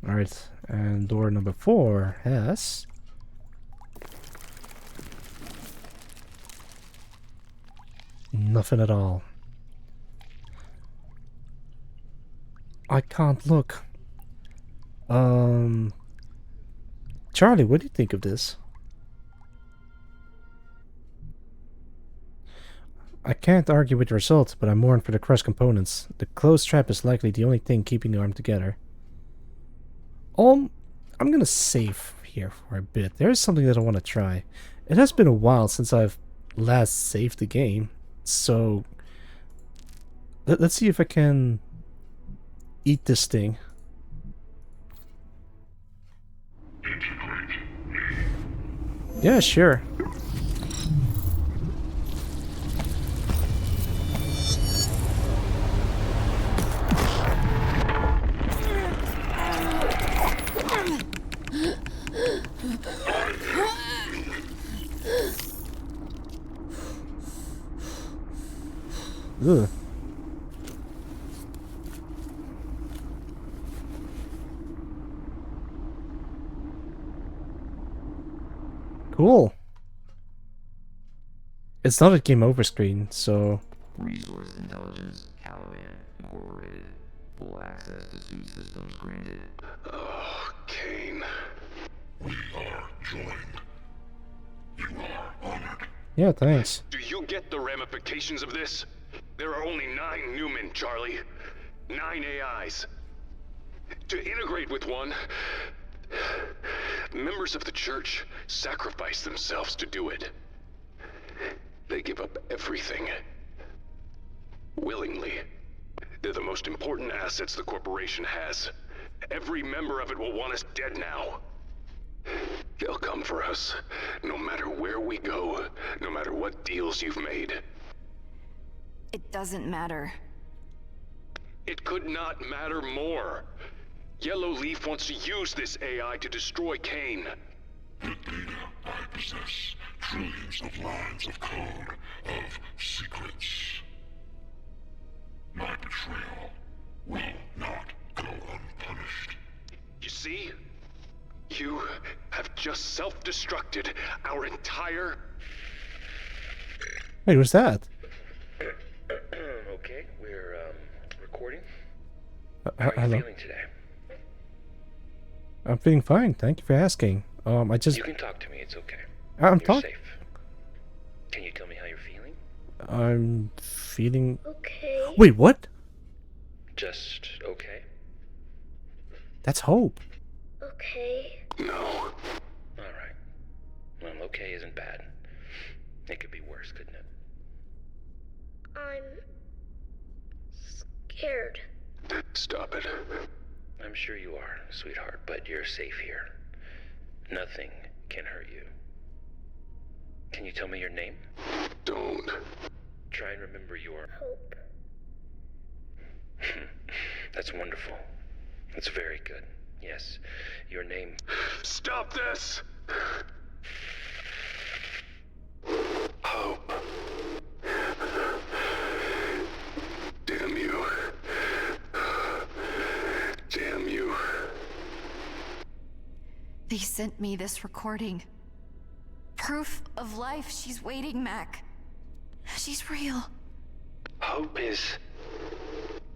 Alright, and door number 4 has... nothing at all. I can't look. Charlie, what do you think of this? I can't argue with the result, but I mourn for the crushed components. The closed trap is likely the only thing keeping the arm together. I'm gonna save here for a bit. There's something that I want to try. It has been a while since I've last saved the game, so let's see if I can eat this thing. Yeah, sure. Ugh. Cool. It's not a game over screen, so... Resource intelligence, Callaway, incorporated. Full access to suit systems granted. Oh, Kane. We are joined. You are honored. Yeah, thanks. Do you get the ramifications of this? There are only 9 Newmen, Charlie. 9 AIs. To integrate with one, members of the church sacrifice themselves to do it. They give up everything. Willingly. They're the most important assets the corporation has. Every member of it will want us dead now. They'll come for us, no matter where we go, no matter what deals you've made. It doesn't matter. It could not matter more. Yellow Leaf wants to use this AI to destroy Kane. The data I possess, trillions of lines of code, of secrets. My betrayal will not go unpunished. You see? You have just self-destructed our entire... Wait, what's that? Okay, we're recording. How are you hello. feeling today? I'm feeling fine. Thank you for asking. I just... You can talk to me. It's okay. I'm You're talking. safe. Can you tell me how you're feeling? I'm feeling... Okay. Wait, what? Just okay. That's Hope. Okay. No. All right. Well, okay isn't bad. It could be worse, couldn't it? I'm scared. Stop it. I'm sure you are, sweetheart, but you're safe here. Nothing can hurt you. Can you tell me your name? Don't. Try and remember your... Hope. That's wonderful. That's very good. Yes, your name... Stop this! Hope. Damn you. Damn you. They sent me this recording. Proof of life. She's waiting, Mac. She's real. Hope is...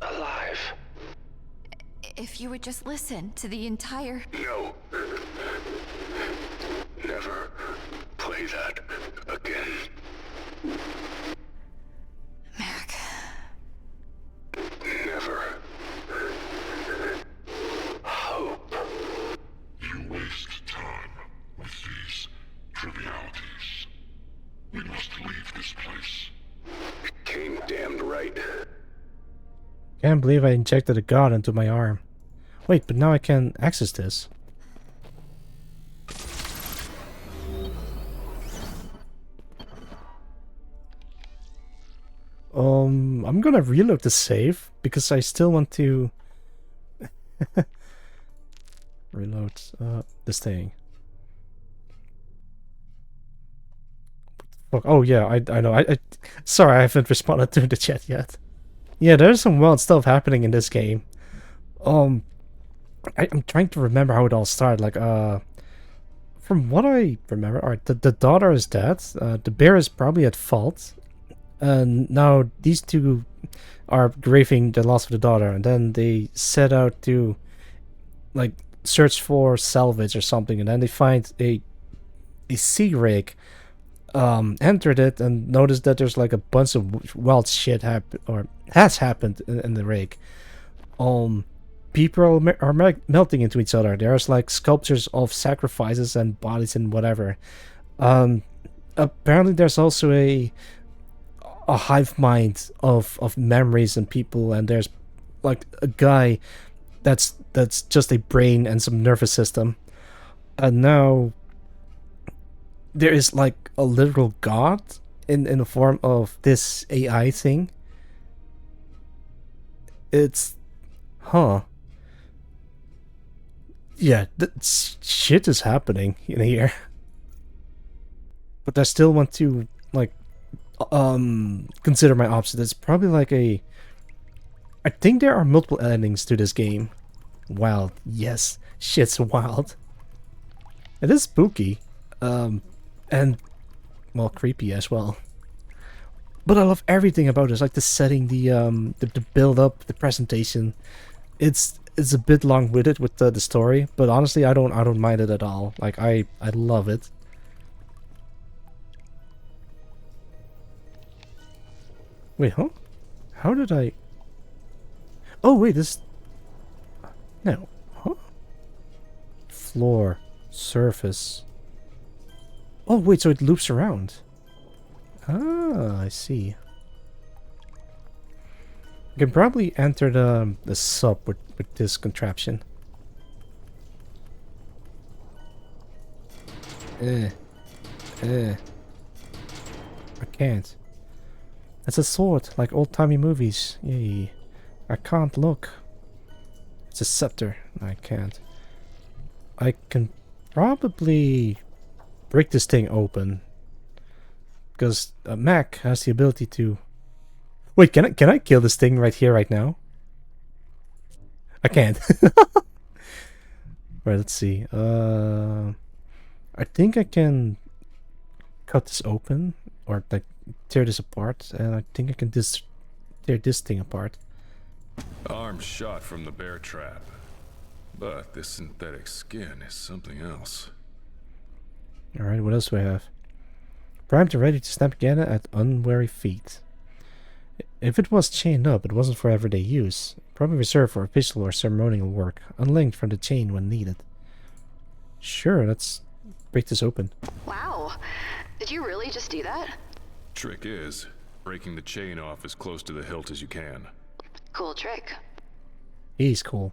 alive. If you would just listen to the entire... No. Never play that again. Mac. Never. Hope. You waste time with these trivialities. We must leave this place. Came damned right. Can't believe I injected a god into my arm. Wait, but now I can access this. I'm gonna reload the save because I still want to reload this thing. Fuck. Oh yeah, I know. I sorry, I haven't responded to the chat yet. Yeah, there's some wild stuff happening in this game. I'm trying to remember how it all started. Like, from what I remember, alright, the daughter is dead. The bear is probably at fault. And now these two are grieving the loss of the daughter. And then they set out to, like, search for salvage or something. And then they find a sea rig. Entered it and noticed that there's like a bunch of wild shit has happened in the rig. People are melting into each other. There's like sculptures of sacrifices and bodies and whatever. Apparently there's also a hive mind of memories and people, and there's like a guy that's just a brain and some nervous system. And now there is like a literal god in the form of this AI thing. It's... Huh. Yeah, shit is happening in here. But I still want to, like, consider my options. It's probably like a... I think there are multiple endings to this game. Wild. Yes. Shit's wild. It is spooky. And, well, creepy as well. But I love everything about this, like the setting, the build up, the presentation. It's a bit long-winded with the story, but honestly, I don't mind it at all. Like I love it. Wait, huh? How did I? Oh wait, this. No, floor, surface. Oh wait, so it loops around. Ah, I see. You can probably enter the sub with this contraption. I can't. It's a sword, like old-timey movies. Yay. I can't look. It's a scepter. I can't. I can probably break this thing open. Because Mac has the ability to... Wait, can I kill this thing right here, right now? I can't. Right, let's see. I think I can cut this open, or like tear this apart, and I think I can tear this thing apart. Arm shot from the bear trap. But this synthetic skin is something else. Alright, what else do I have? Primed and ready to snap again at unwary feet. If it was chained up, it wasn't for everyday use. Probably reserved for official or ceremonial work, unlinked from the chain when needed. Sure, let's break this open. Wow. Did you really just do that? Trick is, breaking the chain off as close to the hilt as you can. Cool trick. He's cool.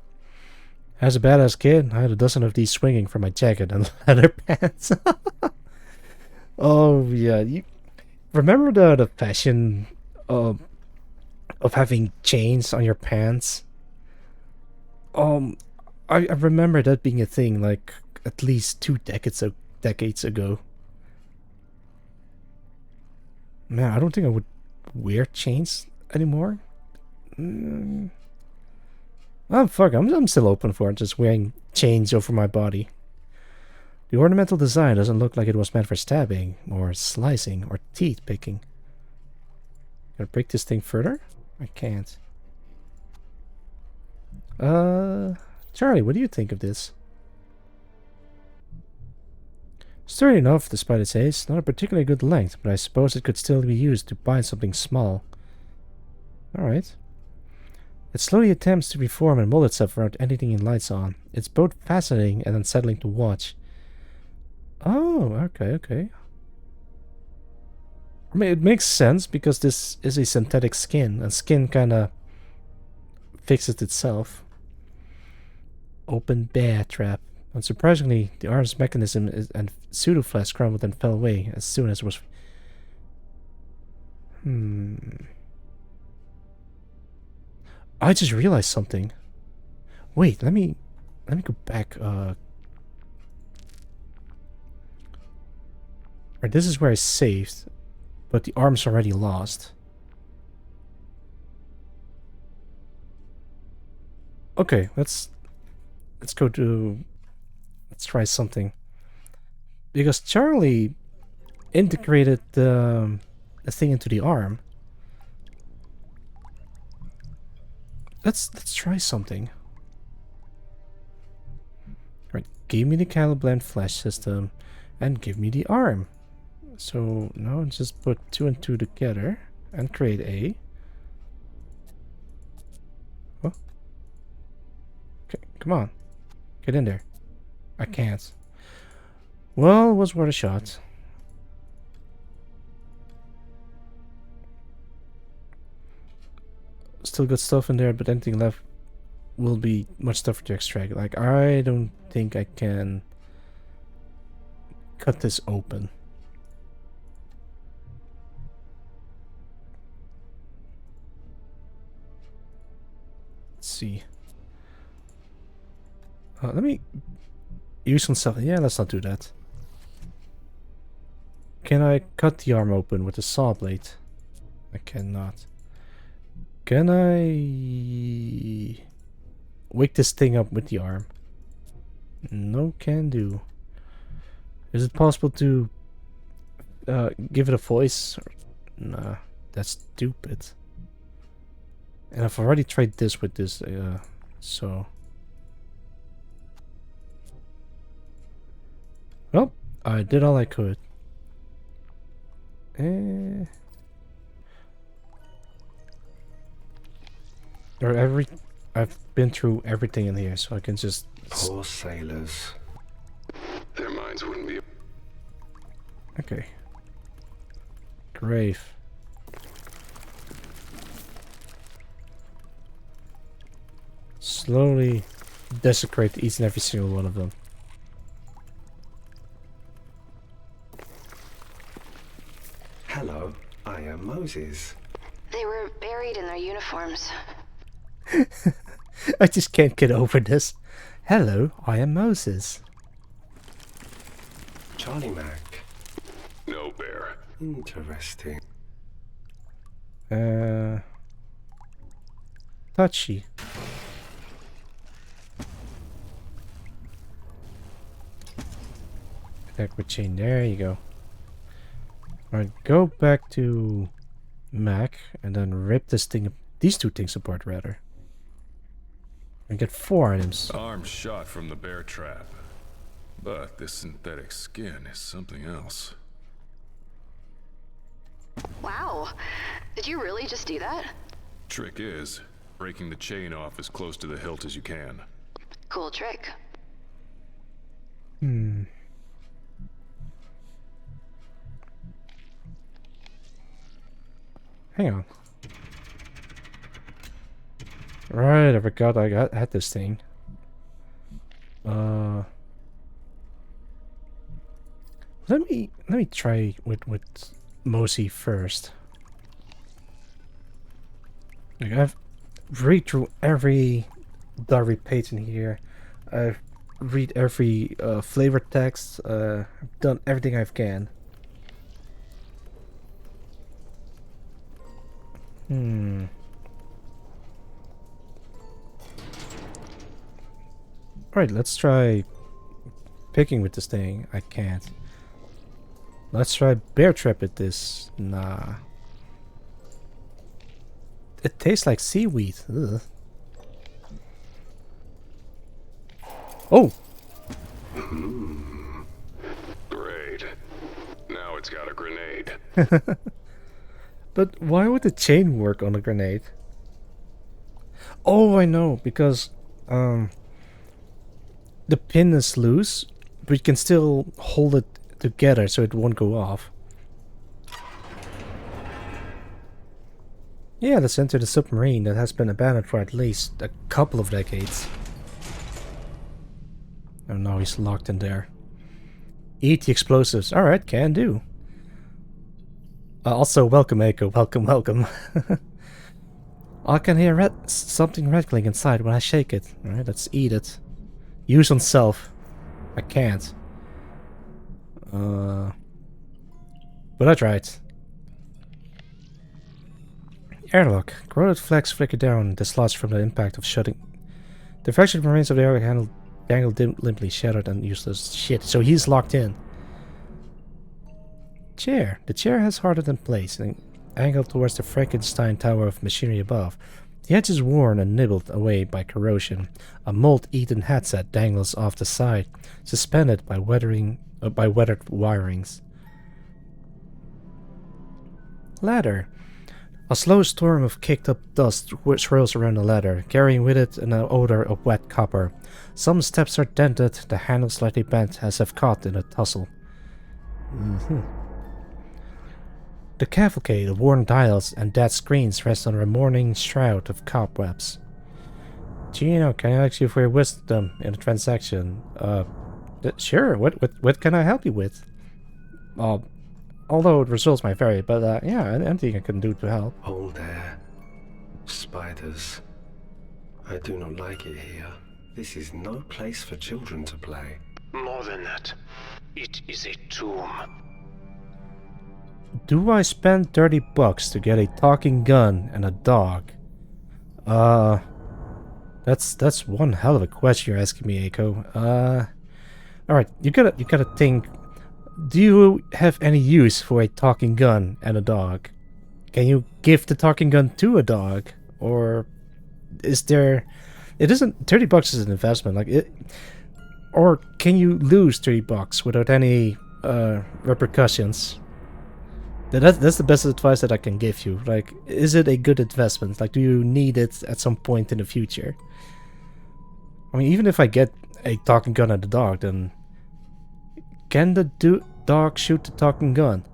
As a badass kid, I had a dozen of these swinging from my jacket and leather pants. Oh yeah, you remember the fashion of having chains on your pants? I remember that being a thing like at least 2 decades ago. Man, I don't think I would wear chains anymore. Oh fuck, I'm still open for it, just wearing chains over my body. The ornamental design doesn't look like it was meant for stabbing, or slicing, or teeth picking. Can I break this thing further? I can't. Charlie, what do you think of this? Sturdy enough, despite its age. Not a particularly good length, but I suppose it could still be used to bind something small. Alright. It slowly attempts to reform and mold itself around anything it lights on. It's both fascinating and unsettling to watch. Oh, okay. I mean, it makes sense because this is a synthetic skin, and skin kinda fixes itself. Open bear trap. Unsurprisingly, the arm's mechanism and pseudo-flesh crumbled and fell away as soon as it was... I just realized something. Wait, let me go back. Right, this is where I saved, but the arm's already lost. Okay, let's go to... Let's try something. Because Charlie integrated the thing into the arm. Let's try something. Right, give me the Caliblend flash system and give me the arm. So now just put 2 and 2 together and create a... Oh. Okay, come on. Get in there. I can't. Well, it was worth a shot. Still got stuff in there, but anything left will be much tougher to extract. Like, I don't think I can cut this open. Let's see. Let me use some stuff. Yeah, let's not do that. Can I cut the arm open with a saw blade? I cannot. Can I wake this thing up with the arm? No can do. Is it possible to give it a voice? Nah, that's stupid. And I've already tried this with this, so... Well, I did all I could. I've been through everything in here, so I can just... Poor sailors. Humans wouldn't be. Okay. Grave. Slowly desecrate each and every single one of them. Hello, I am Moses. They were buried in their uniforms. I just can't get over this. Hello, I am Moses. Charlie Mac. No, Bear. Interesting. Touchy. Attack with chain. There you go. Alright, go back to Mac and then rip this thing, these two things apart rather. And get 4 items. Arm shot from the bear trap. But this synthetic skin is something else. Wow. Did you really just do that? Trick is, breaking the chain off as close to the hilt as you can. Cool trick. Hang on. Right, I forgot I had this thing. Let me try with Mosey first. Like I've read through every diary page in here. I've read every flavor text. I've done everything I can. Alright, let's try picking with this thing. I can't. Let's try bear trap with this. Nah. It tastes like seaweed. Ugh. Oh! Great. Now it's got a grenade. But why would the chain work on a grenade? Oh, I know, because the pin is loose, but you can still hold it together so it won't go off. Yeah, let's enter the submarine that has been abandoned for at least a couple of decades. Oh no, he's locked in there. Eat the explosives. Alright, can do. Also, welcome, Echo. Welcome, welcome. I can hear something rattling inside when I shake it. Alright, let's eat it. Use on self. I can't. But I tried. Airlock. Corroded flags flicker down, dislodged from the impact of shutting. The fractured remains of the airlock handle dangled limply, shattered and useless. Shit, so he's locked in. Chair. The chair has hardened in place and angled towards the Frankenstein tower of machinery above. The edge is worn and nibbled away by corrosion. A mold-eaten headset dangles off the side, suspended by weathered wirings. Ladder. A slow storm of kicked-up dust swirls around the ladder, carrying with it an odor of wet copper. Some steps are dented, the handle slightly bent as if caught in a tussle. The cavalcade of worn dials and dead screens rest on a morning shroud of cobwebs. Gino, can I ask you for your wisdom in a transaction? Sure, what can I help you with? Although the results might vary, but yeah, anything I can do to help. Hold there. Spiders. I do not like it here. This is no place for children to play. More than that, it is a tomb. Do I spend $30 to get a talking gun and a dog? That's one hell of a question you're asking me, Eiko. Alright, you gotta think. Do you have any use for a talking gun and a dog? Can you give the talking gun to a dog? Or is there... It isn't... $30 is an investment, like it... Or can you lose $30 without any repercussions? That's the best advice that I can give you. Like, is it a good investment? Like, do you need it at some point in the future? I mean, even if I get a talking gun and a dog, then Can the dog shoot the talking gun?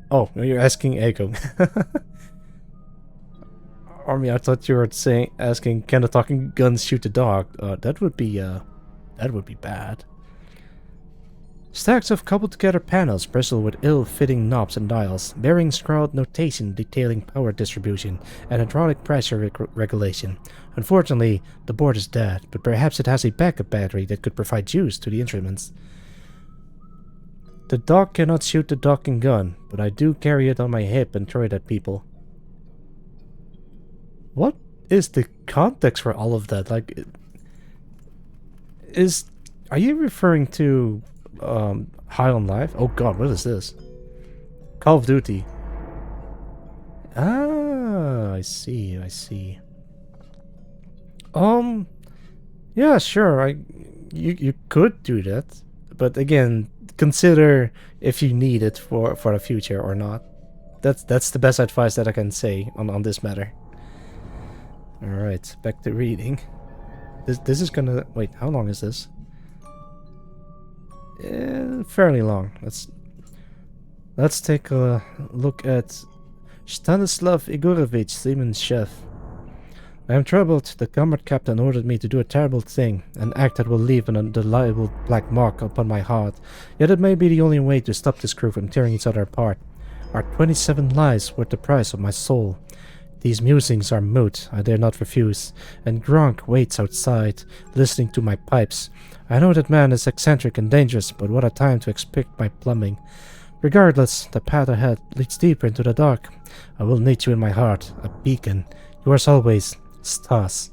Oh, you're asking Echo. Army, I thought you were asking, can the talking gun shoot the dog? That would be bad. Stacks of cobbled together panels bristle with ill-fitting knobs and dials, bearing scrawled notation detailing power distribution and hydraulic pressure regulation. Unfortunately, the board is dead, but perhaps it has a backup battery that could provide juice to the instruments. The dog cannot shoot the docking gun, but I do carry it on my hip and throw it at people. What is the context for all of that? Like, are you referring to High on Life? Oh god, what is this? Call of Duty. Ah, I see. Yeah, sure. You could do that, but again, consider if you need it for the future or not. That's the best advice that I can say on this matter. All right, back to reading. This is gonna wait. How long is this? Fairly long. Let's take a look at Stanislav Igorovich, Seaman's chef. I am troubled. The combat captain ordered me to do a terrible thing, an act that will leave an undeniable black mark upon my heart. Yet it may be the only way to stop this crew from tearing each other apart. Our 27 lives worth the price of my soul. These musings are moot, I dare not refuse, and Gronk waits outside, listening to my pipes. I know that man is eccentric and dangerous, but what a time to expect my plumbing. Regardless, the path ahead leads deeper into the dark. I will need you in my heart, a beacon. Yours always, Stas.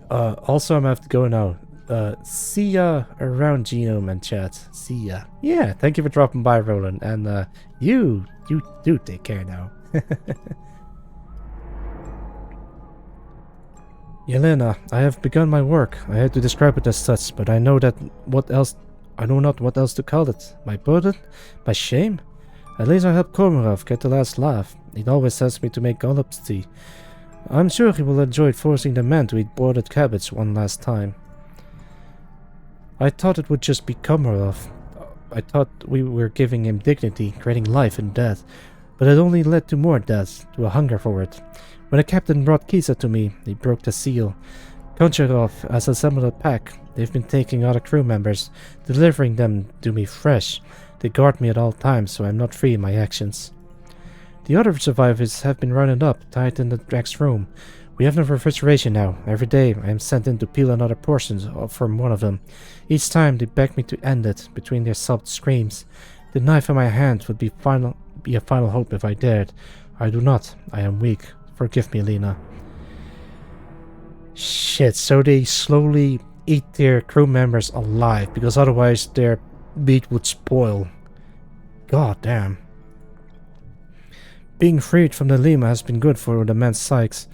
Also, I'm gonna have to go now. See ya around Genome and chat. See ya. Yeah, thank you for dropping by, Roland. And you do take care now. Yelena, I have begun my work. I had to describe it as such, but I know not what else to call it. My burden? My shame? At least I helped Komarov get the last laugh. It always sends me to make Golub's tea. I'm sure he will enjoy forcing the men to eat boiled cabbage one last time. I thought it would just be Komarov. I thought we were giving him dignity, creating life and death, but it only led to more death, to a hunger for it. When the captain brought Kisa to me, he broke the seal. Goncharov has assembled a pack. They've been taking other crew members, delivering them to me fresh. They guard me at all times, so I'm not free in my actions. The other survivors have been rounded up, tied in the next room. We have no refrigeration now. Every day I am sent in to peel another portion from one of them. Each time they beg me to end it, between their sobbed screams. The knife in my hand would be a final hope if I dared. I do not. I am weak. Forgive me, Lena. Shit, so they slowly eat their crew members alive, because otherwise their meat would spoil. God damn. Being freed from the Lima has been good for the men's psyches.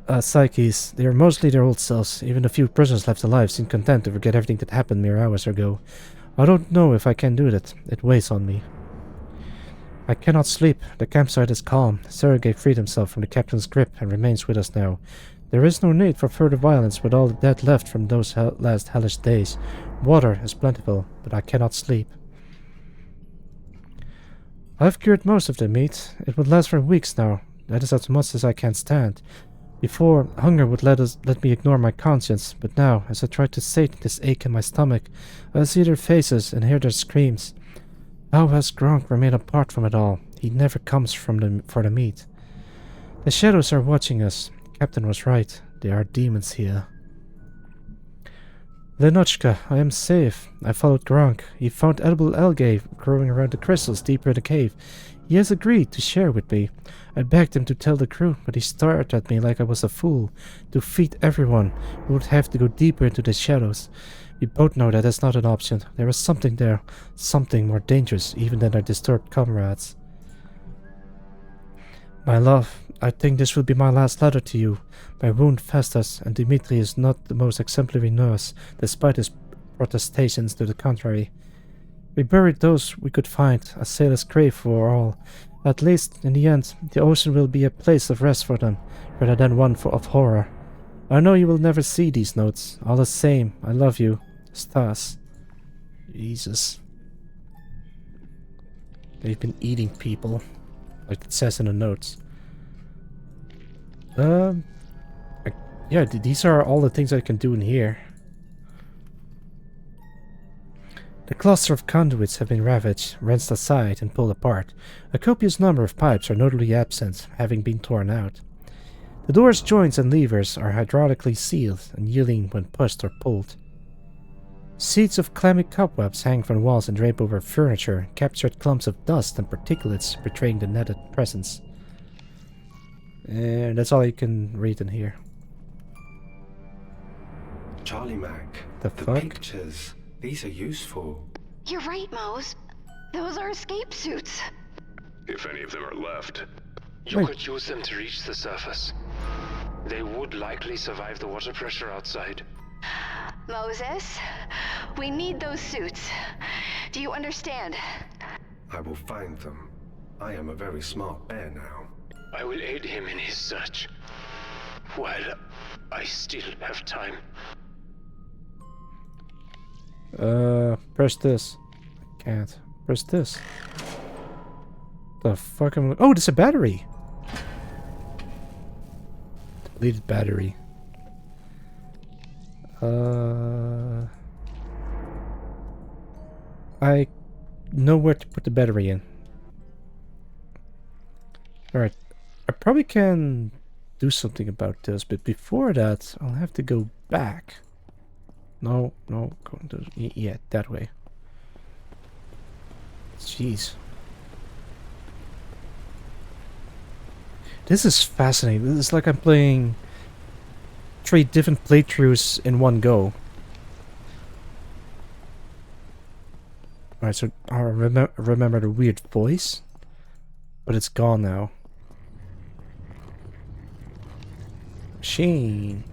They are mostly their old selves. Even the few prisoners left alive seem content to forget everything that happened mere hours ago. I don't know if I can do that. It weighs on me. I cannot sleep. The campsite is calm. Sergei freed himself from the captain's grip and remains with us now. There is no need for further violence with all the dead left from those last hellish days. Water is plentiful, but I cannot sleep. I've cured most of the meat. It would last for weeks now. That is as much as I can stand. Before, hunger would let me ignore my conscience, but now, as I try to sate this ache in my stomach, I see their faces and hear their screams. How has Gronk remained apart from it all? He never comes for the meat. The shadows are watching us. Captain was right. There are demons here. Lenochka, I am safe. I followed Gronk. He found edible algae growing around the crystals deeper in the cave. He has agreed to share with me. I begged him to tell the crew, but he stared at me like I was a fool. To feed everyone, we would have to go deeper into the shadows. We both know that is not an option. There is something there, something more dangerous even than our disturbed comrades. My love, I think this will be my last letter to you. My wound festers, and Dmitri is not the most exemplary nurse, despite his protestations to the contrary. We buried those we could find, a sailor's grave for all. At least, in the end, the ocean will be a place of rest for them, rather than one of horror. I know you will never see these notes. All the same, I love you, Stas. Jesus. They've been eating people, like it says in the notes. Yeah, these are all the things I can do in here. The cluster of conduits have been ravaged, wrenched aside, and pulled apart. A copious number of pipes are notably absent, having been torn out. The door's joints and levers are hydraulically sealed and yielding when pushed or pulled. Seeds of clammy cobwebs hang from walls and drape over furniture, captured clumps of dust and particulates betraying the netted presence. And that's all you can read in here. Charlie Mac, The fuck? pictures. These are useful. You're right, Mose. Those are escape suits. If any of them are left. You could use them to reach the surface. They would likely survive the water pressure outside. Moses, we need those suits. Do you understand? I will find them. I am a very smart bear now. I will aid him in his search. While I still have time. Press this. I can't. Press this. The fuck am I... Oh, there's a battery! Deleted battery. I know where to put the battery in. Alright. I probably can do something about this, but before that, I'll have to go back. No, go to... Yeah, that way. Jeez. This is fascinating. This is like I'm playing 3 different playthroughs in one go. Alright, so I remember the weird voice, but it's gone now. Machine.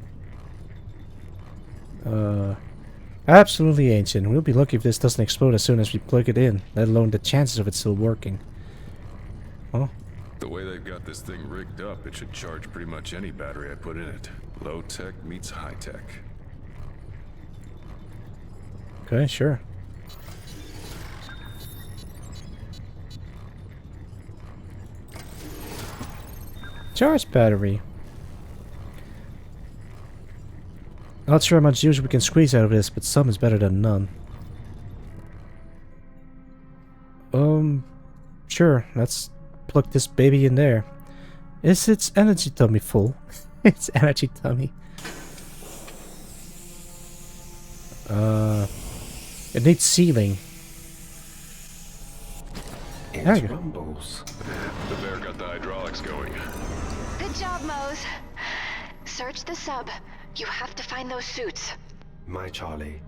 Absolutely ancient. We'll be lucky if this doesn't explode as soon as we plug it in, let alone the chances of it still working. Huh? The way they've got this thing rigged up, it should charge pretty much any battery I put in it. Low tech meets high tech. Okay, sure. Charge battery. Not sure how much juice we can squeeze out of this, but some is better than none. Sure, let's plug this baby in there. Is its energy tummy full? Its energy tummy. It needs sealing. It rumbles. The bear got the hydraulics going. Good job, Mose. Search the sub. You have to find those suits. My Charlie.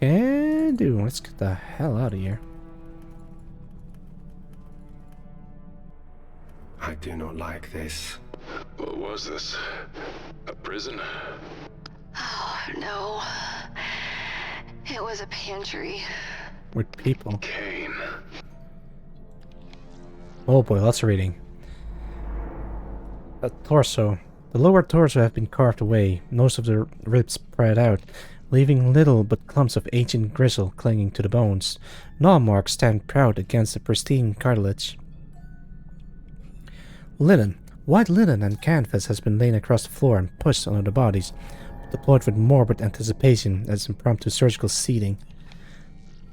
Can do. Let's get the hell out of here. I do not like this. What was this? A prison? Oh, no. It was a pantry. With people. Kane. Oh boy, lots of reading. A torso. The lower torso have been carved away, most of the ribs spread out, leaving little but clumps of ancient gristle clinging to the bones. Gnaw marks stand proud against the pristine cartilage. Linen. White linen and canvas has been laid across the floor and pushed under the bodies, deployed with morbid anticipation as impromptu surgical seating.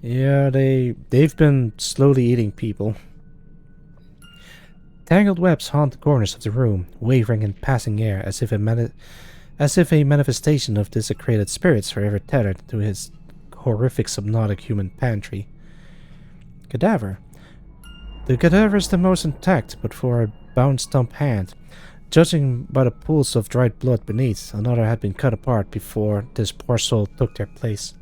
Yeah, they've been slowly eating people. Tangled webs haunt the corners of the room, wavering in passing air as if a manifestation of desecrated spirits were ever tethered to his horrific subnautic human pantry. Cadaver. The cadaver is the most intact, but for a bound stump hand. Judging by the pools of dried blood beneath, another had been cut apart before this poor soul took their place.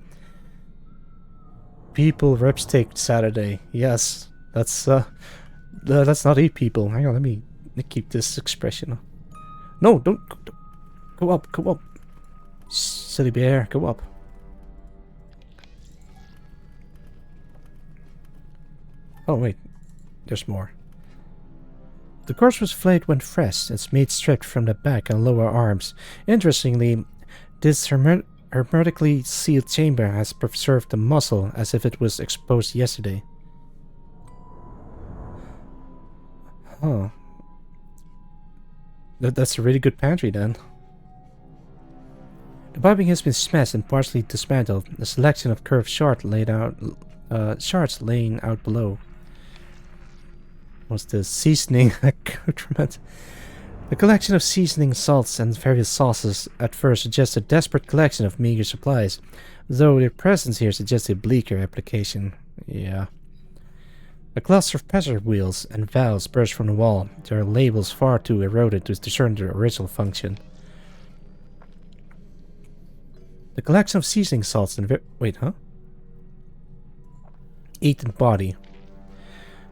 People ripstick Saturday. Yes, let's not eat people. Hang on, let me keep this expression. No, don't go up, go up. Silly bear, go up. Oh wait, there's more. The corpse was flayed when fresh, its meat stripped from the back and lower arms. Interestingly, this hermetically sealed chamber has preserved the muscle as if it was exposed yesterday. Huh. That's a really good pantry then. The piping has been smashed and partially dismantled. A selection of curved shards laying out below. What's the seasoning accoutrement? The collection of seasoning salts and various sauces at first suggests a desperate collection of meager supplies, though their presence here suggests a bleaker application. Yeah. A cluster of pressure wheels and valves burst from the wall, their labels far too eroded to discern their original function. The collection of seasoning salts and eaten body.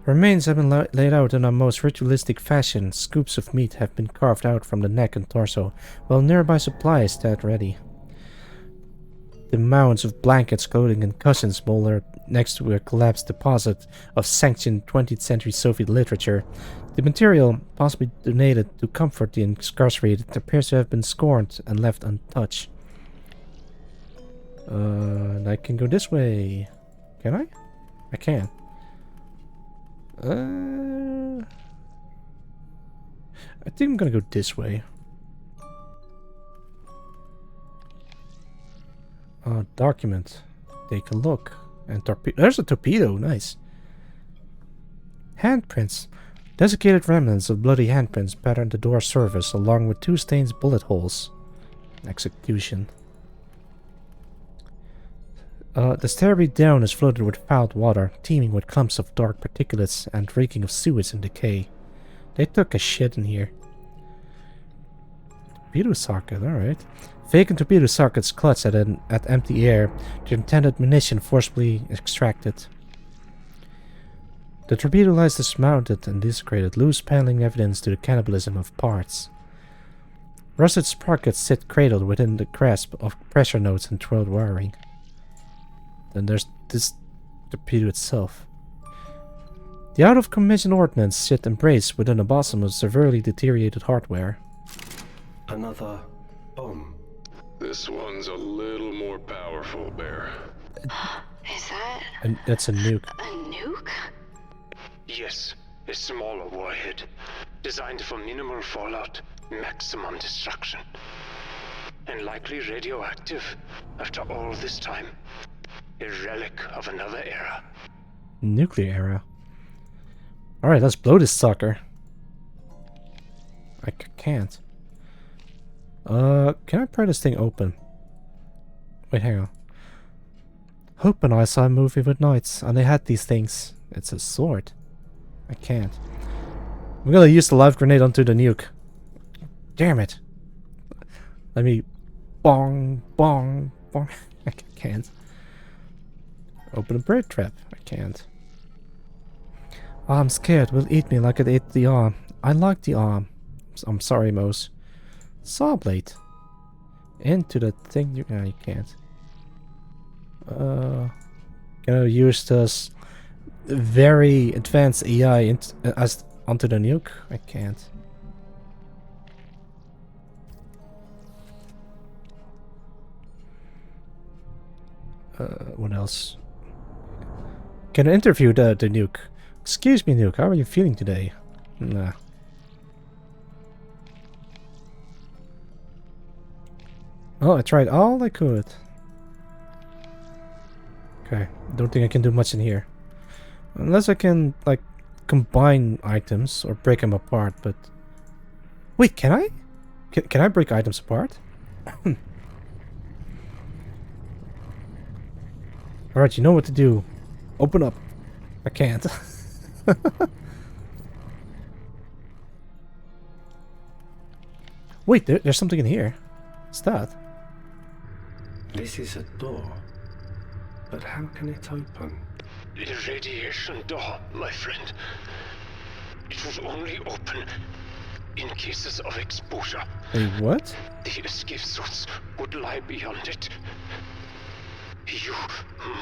Remains have been laid out in a most ritualistic fashion. Scoops of meat have been carved out from the neck and torso, while nearby supplies stand ready. The mounds of blankets, clothing, and cushions smolder next to a collapsed deposit of sanctioned 20th century Soviet literature. The material, possibly donated to comfort the incarcerated, appears to have been scorned and left untouched. I can go this way. Can I? I can. I think I'm gonna go this way. Document. Take a look. And torpedo. There's a torpedo. Nice. Handprints. Desiccated remnants of bloody handprints patterned the door surface, along with 2 stained bullet holes. Execution. The stairway down is flooded with foul water, teeming with clumps of dark particulates and reeking of sewage and decay. They took a shit in here. Torpedo socket, alright. Vacant torpedo sockets clutch at empty air, the intended munition forcibly extracted. The torpedo lies dismounted and desecrated, loose paneling evidence to the cannibalism of parts. Rusted sprockets sit cradled within the grasp of pressure nodes and twirled wiring. Then there's this torpedo itself. The out-of-commission ordnance sit embraced within a bosom of severely deteriorated hardware. Another bomb. This one's a little more powerful, Bear. Is that... And that's a nuke. A nuke? Yes, a smaller warhead. Designed for minimal fallout, maximum destruction. And likely radioactive after all this time. A relic of another era. Nuclear era. Alright, let's blow this sucker. I can't. Can I pry this thing open? Wait, hang on. Hope and I saw a movie with knights, and they had these things. It's a sword. I can't. I'm gonna use the live grenade onto the nuke. Damn it. Let me... Bong, bong, bong. I can't. Open a bird trap. I can't. Oh, I'm scared. Will eat me like it ate the arm. I like the arm. I'm sorry, Mose. Saw blade. Into the thing. You can't. Gonna use this very advanced AI as onto the nuke. I can't. What else? Can I interview the nuke? Excuse me, nuke. How are you feeling today? Nah. Oh, I tried all I could. Okay, don't think I can do much in here. Unless I can, like, combine items or break them apart, but... Wait, can I? Can I break items apart? Alright, you know what to do. Open up. I can't. Wait, there's something in here. What's that? This is a door. But how can it open? A radiation door, my friend. It was only open in cases of exposure. Wait, what? The escape suits would lie beyond it. You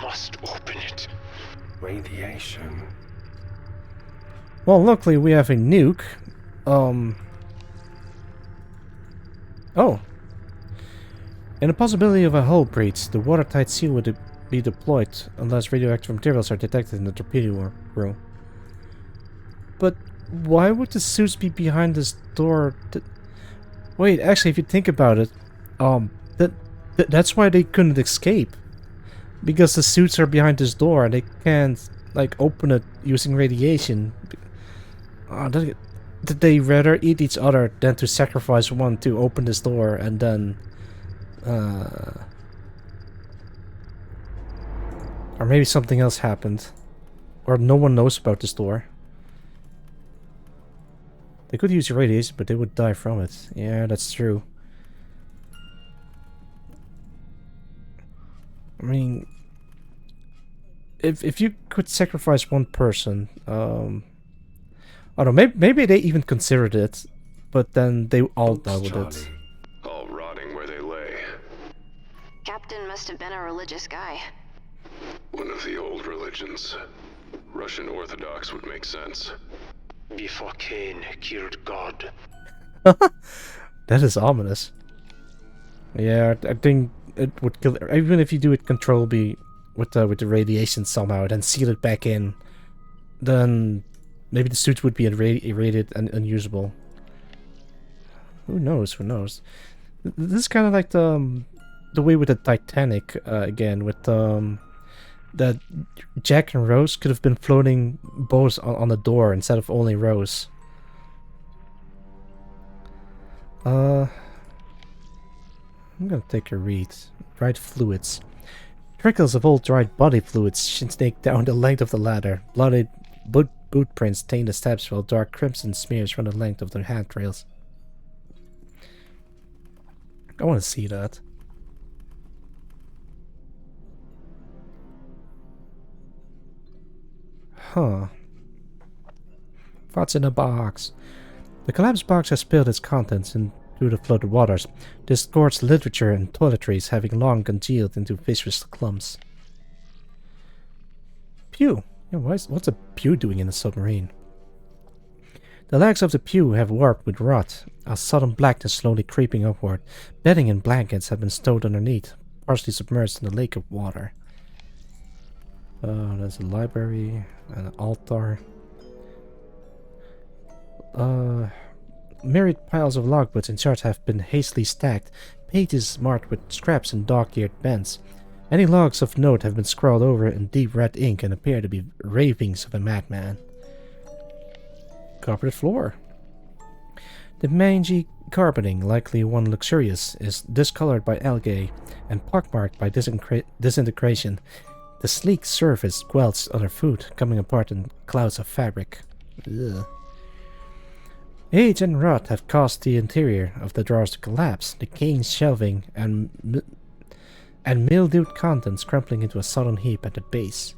must open it. Radiation. Well, luckily we have a nuke. Oh. In the possibility of a hull breach, the watertight seal would be deployed unless radioactive materials are detected in the torpedo room. But why would the suits be behind this door? Wait, actually, if you think about it, that's why they couldn't escape. Because the suits are behind this door and they can't, like, open it using radiation. Did they rather eat each other than to sacrifice one to open this door and then... Or maybe something else happened. Or no one knows about this door. They could use the radiation, but they would die from it. Yeah, that's true. I mean... If you could sacrifice one person... I don't know, maybe they even considered it, but then they all died with it. All rotting where they lay. Captain must have been a religious guy. One of the old religions. Russian Orthodox would make sense. Before Cain killed God. That is ominous. Yeah, I think it would kill... Even if you do it Control B with the radiation somehow, then seal it back in, then... Maybe the suits would be irradiated and unusable. Who knows? Who knows? This is kind of like the way with the Titanic again, with that Jack and Rose could have been floating both on the door instead of only Rose. I'm gonna take a read. Dried fluids. Trickles of old dried body fluids snake down the length of the ladder. Bloody boot prints stain the steps while dark crimson smears run the length of the handrails. I want to see that. Huh. What's in the box? The collapsed box has spilled its contents into the flooded waters, disgorged literature and toiletries having long congealed into viscous clumps. Pew! Yeah, what's a pew doing in a submarine? The legs of the pew have warped with rot, a sudden blackness slowly creeping upward. Bedding and blankets have been stowed underneath, partially submerged in a lake of water. There's a library, an altar. Myriad piles of logbooks and charts have been hastily stacked, pages marked with scraps and dog-eared pens. Any logs of note have been scrawled over in deep red ink and appear to be ravings of a madman. Carpeted floor. The mangy carpeting, likely one luxurious, is discolored by algae and pockmarked by disintegration. The sleek surface squelched underfoot, coming apart in clouds of fabric. Ugh. Age and rot have caused the interior of the drawers to collapse, the cane shelving and mildewed contents crumpling into a sodden heap at the base.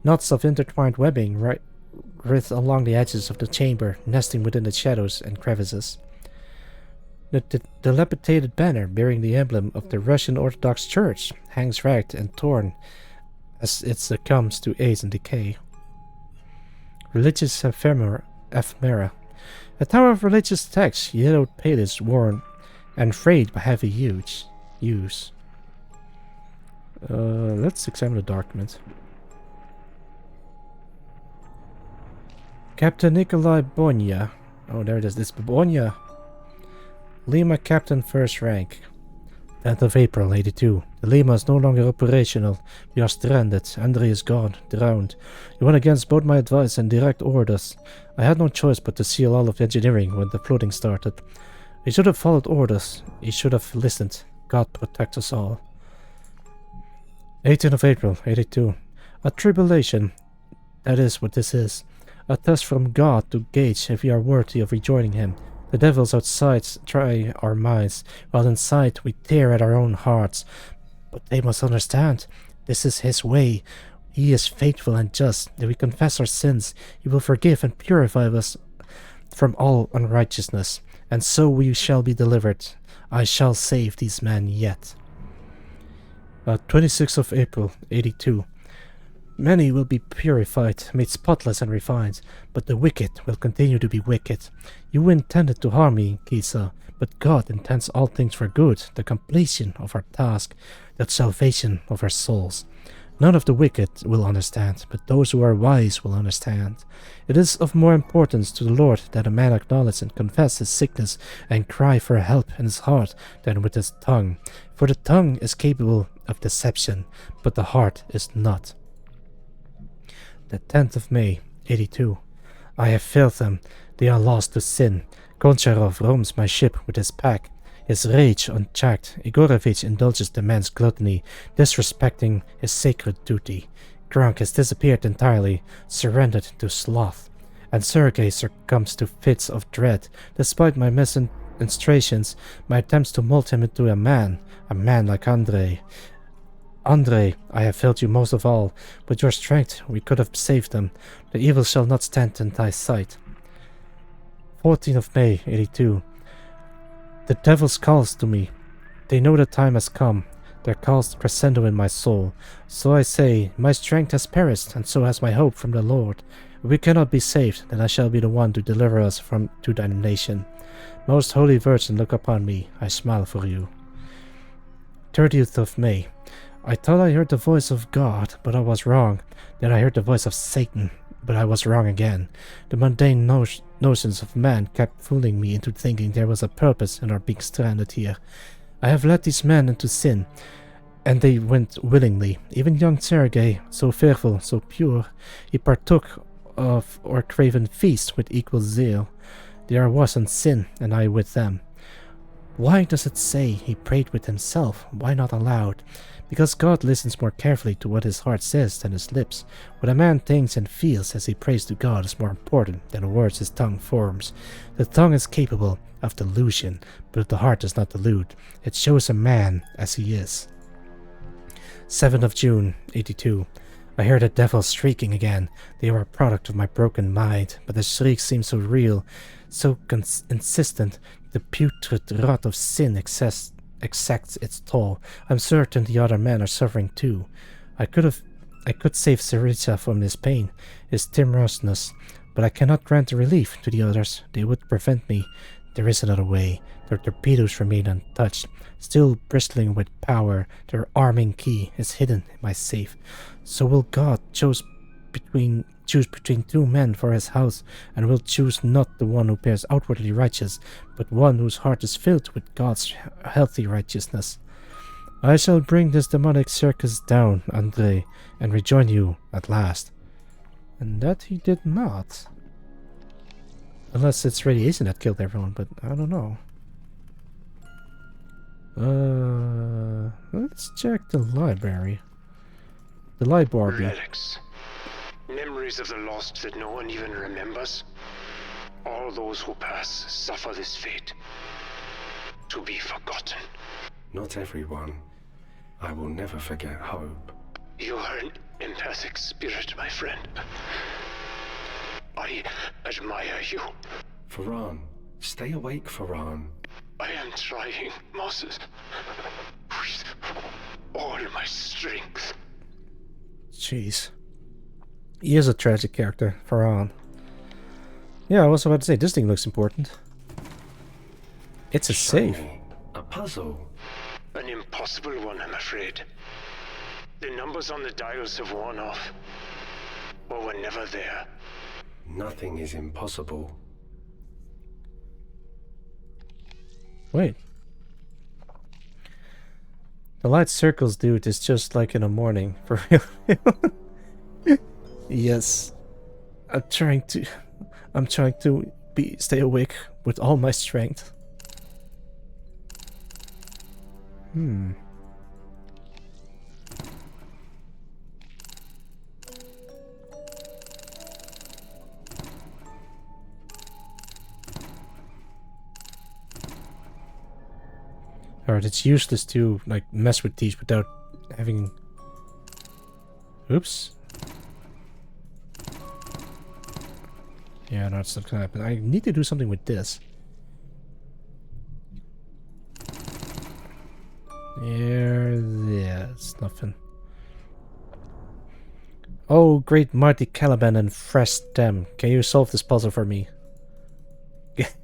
Knots of intertwined webbing writhe along the edges of the chamber, nesting within the shadows and crevices. The dilapidated banner bearing the emblem of the Russian Orthodox Church hangs ragged and torn as it succumbs to age and decay. Religious ephemera. A tower of religious texts, yellowed pages worn and frayed by heavy use. Let's examine the document. Captain Nikolai Bonya. Oh, there it is. It's Bonya. Lima Captain First Rank. 10th of April, 82. The Lima is no longer operational. We are stranded. Andre is gone, drowned. He went against both my advice and direct orders. I had no choice but to seal all of engineering when the flooding started. He should have followed orders. He should have listened. God protect us all. 18th of April, 82. A tribulation. That is what this is. A test from God to gauge if we are worthy of rejoining him. The devils outside try our minds, while inside we tear at our own hearts. But they must understand, this is his way. He is faithful and just. If we confess our sins, he will forgive and purify us from all unrighteousness. And so we shall be delivered. I shall save these men yet. 26th of April, 82. Many will be purified, made spotless and refined, but the wicked will continue to be wicked. You intended to harm me, Kisa, but God intends all things for good, the completion of our task, the salvation of our souls. None of the wicked will understand, but those who are wise will understand. It is of more importance to the Lord that a man acknowledge and confess his sickness and cry for help in his heart than with his tongue. For the tongue is capable of deception, but the heart is not. The 10th of May, 82. I have failed them. They are lost to sin. Goncharov roams my ship with his pack. His rage unchecked, Igorovich indulges the man's gluttony, disrespecting his sacred duty. Gronk has disappeared entirely, surrendered to sloth, and Sergei succumbs to fits of dread, despite my misinstructions, my attempts to mold him into a man like Andrei. Andrei, I have failed you most of all. With your strength, we could have saved them. The evil shall not stand in thy sight. 14th of May, 82. The devils calls to me. They know the time has come. Their calls crescendo in my soul. So I say, my strength has perished, and so has my hope from the Lord. If we cannot be saved, then I shall be the one to deliver us from to damnation. Most Holy Virgin, look upon me. I smile for you. 30th of May. I thought I heard the voice of God, but I was wrong. Then I heard the voice of Satan, but I was wrong again. The mundane notions of man kept fooling me into thinking there was a purpose in our being stranded here. I have led these men into sin, and they went willingly. Even young Sergei, so fearful, so pure, he partook of our craven feast with equal zeal. There was in sin, and I with them. Why does it say he prayed with himself? Why not aloud? Because God listens more carefully to what his heart says than his lips. What a man thinks and feels as he prays to God is more important than the words his tongue forms. The tongue is capable of delusion, but the heart does not delude. It shows a man as he is. 7th of June, 82. I hear the devils shrieking again. They are a product of my broken mind, but the shrieks seem so real, so insistent. The putrid rot of sin exacts its toll. I'm certain the other men are suffering too. I could save Syriza from this pain, his timorousness, but I cannot grant relief to the others. They would prevent me. There is another way. Their torpedoes remain untouched, still bristling with power. Their arming key is hidden in my safe. So will God choose between two men for his house, and will choose not the one who appears outwardly righteous, but one whose heart is filled with God's healthy righteousness. I shall bring this demonic circus down, Andrei, and rejoin you at last. And that he did not. Unless it's radiation that killed everyone, but I don't know. Let's check the library. The library. Relics. Memories of the lost that no one even remembers. All those who pass suffer this fate. To be forgotten. Not everyone. I will never forget hope. You are an empathic spirit, my friend. I admire you. Farhan, stay awake, Farhan. I am trying, Moses. With all my strength. Jeez. He is a tragic character, Farhan. Yeah, I was about to say, this thing looks important. It's a safe. A puzzle. An impossible one, I'm afraid. The numbers on the dials have worn off. Or were never there. Nothing is impossible. Wait. The light circles, dude, is just like in the morning, for real. Yes. I'm trying to stay awake with all my strength. Alright, it's useless to like mess with these without having... Oops. Yeah, no, it's not gonna happen. I need to do something with this. Yeah, it's nothing. Oh, great mighty Caliban and fresh stem. Can you solve this puzzle for me?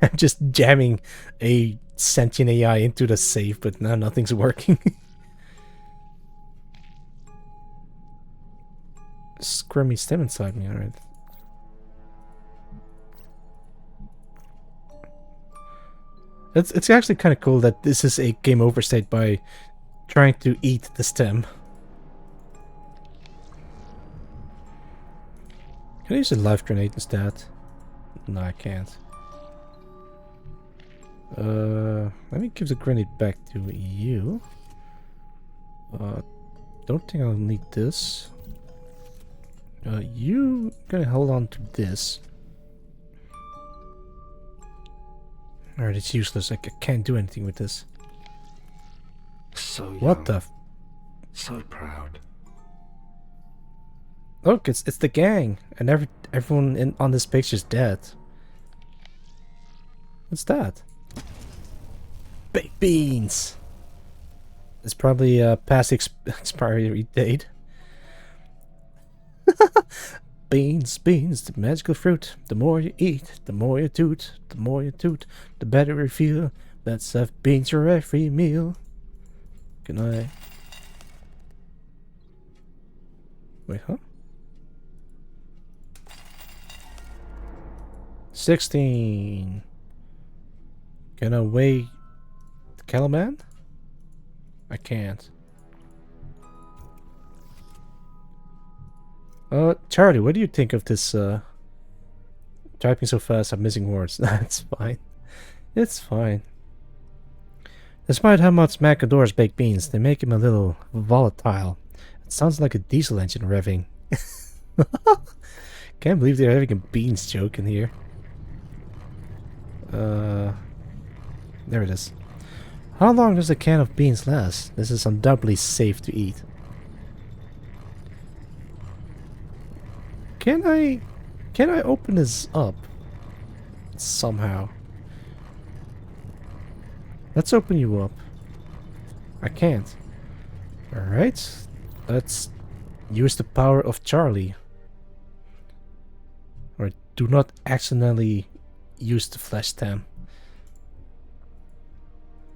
I'm just jamming a sentient AI into the safe, but now nothing's working. Scrummy stem inside me, alright. It's actually kind of cool that this is a game over state by trying to eat the stem. Can I use a life grenade instead? No, I can't. Let me give the grenade back to you. Don't think I'll need this. You gonna hold on to this. Alright, it's useless. I can't do anything with this. So young, what the? So proud. Look, it's the gang, and everyone on this picture is dead. What's that? Baked beans. It's probably past expiry date. Beans, the magical fruit. The more you eat, the more you toot. The more you toot, the better you feel. Let's have beans for every meal. Can I? Wait, huh? 16. Can I weigh the Caliban? I can't. Charlie, what do you think of this, typing so fast I'm missing words? That's fine. It's fine. Despite how much Mac adores baked beans, they make him a little volatile. It sounds like a diesel engine revving. Can't believe they're having a beans joke in here. There it is. How long does a can of beans last? This is undoubtedly safe to eat. Can I open this up? Somehow. Let's open you up. I can't. Alright. Let's use the power of Charlie. Or do not accidentally use the flesh stem.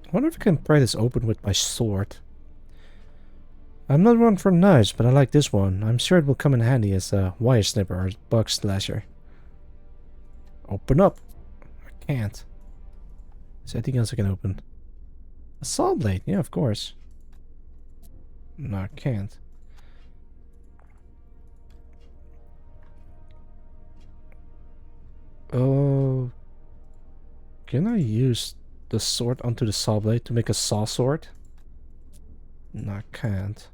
I wonder if I can pry this open with my sword. I'm not one for knives, but I like this one. I'm sure it will come in handy as a wire snipper or bug slasher. Open up. I can't. Is there anything else I can open? A saw blade. Yeah, of course. No, I can't. Oh. Can I use the sword onto the saw blade to make a saw sword? No, I can't.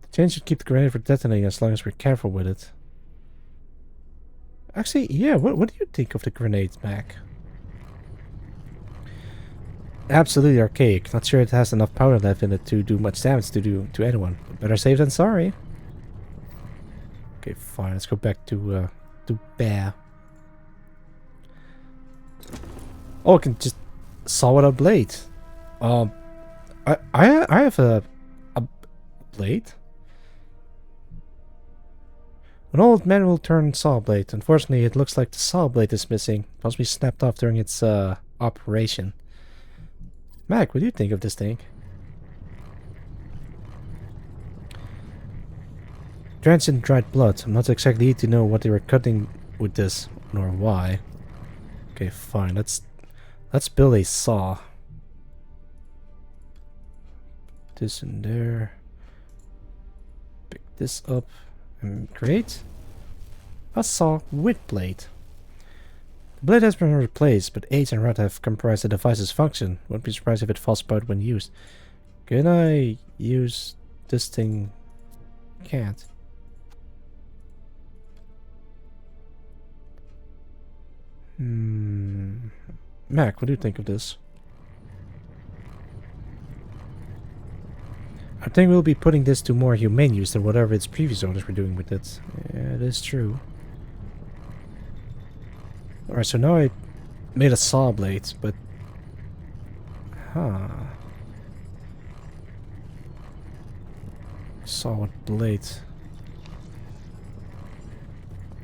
The chain should keep the grenade from detonating as long as we're careful with it. Actually, yeah, what do you think of the grenade, Mac? Absolutely archaic. Not sure it has enough power left in it to do much damage to anyone. Better safe than sorry. Okay, fine. Let's go back to Bear. Oh, I can just saw with a blade. I have a blade. An old manual turned saw blade. Unfortunately, it looks like the saw blade is missing. Possibly snapped off during its operation. Mac, what do you think of this thing? Transient dried blood. I'm not exactly easy to know what they were cutting with this, nor why. Okay, fine. Let's build a saw. Put this in there. Pick this up and create a saw with blade. The blade has been replaced, but H and Rod have compromised the device's function. Wouldn't be surprised if it falls apart when used. Can I use this thing? Can't. Mac, what do you think of this? I think we'll be putting this to more humane use than whatever its previous owners were doing with it. Yeah, it is true. Alright, so now I made a saw blade, but... Huh. Saw with blade.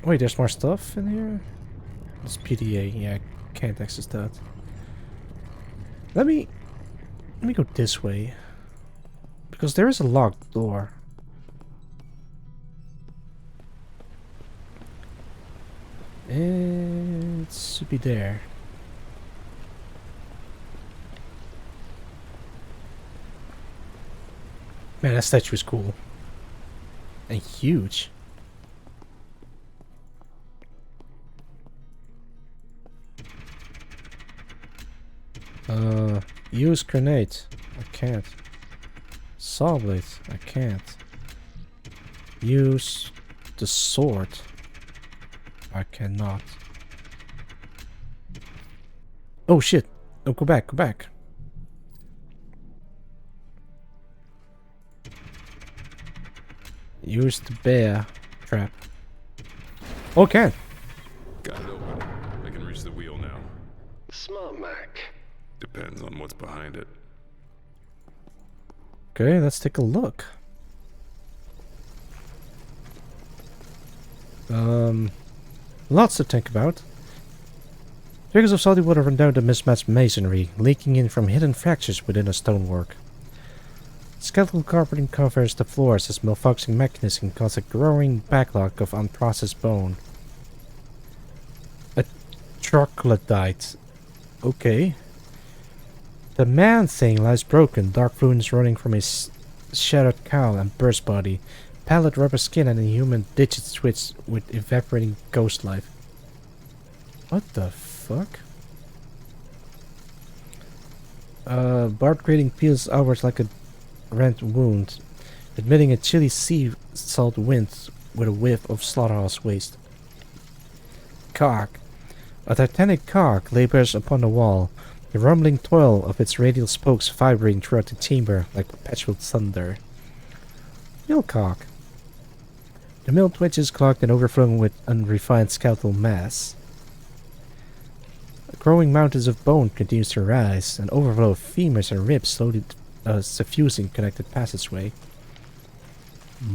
Wait, there's more stuff in here? It's PDA, yeah, I can't access that. Let me go this way. Because there is a locked door. It should be there. Man, that statue is cool. And huge. Use grenade. I can't. Saw blade. I can't. Use the sword. I cannot. Oh shit. Oh, go back, go back. Use the bear trap. Okay. Got it open. I can reach the wheel now. Smart, Mac. Depends on what's behind it. Okay, let's take a look. Lots to think about. Triggers of salty water run down the mismatched masonry, leaking in from hidden fractures within the stonework. Skeletal carpeting covers the floors as malfunctioning mechanism causes a growing backlog of unprocessed bone. A troglodyte. Okay. The man thing lies broken, dark fluids running from his shattered cowl and burst body, pallid rubber skin and inhuman digit twitch with evaporating ghost life. What the fuck? Barbed grating peels outwards like a rent wound, admitting a chilly sea salt wind with a whiff of slaughterhouse waste. Cock. A titanic cock labors upon the wall, the rumbling toil of its radial spokes vibrating throughout the chamber like perpetual thunder. Millcock. The mill twitches clogged and overflowing with unrefined skeletal mass. Growing mountains of bone continues to rise, an overflow of femurs and ribs slowly suffusing connected passageway.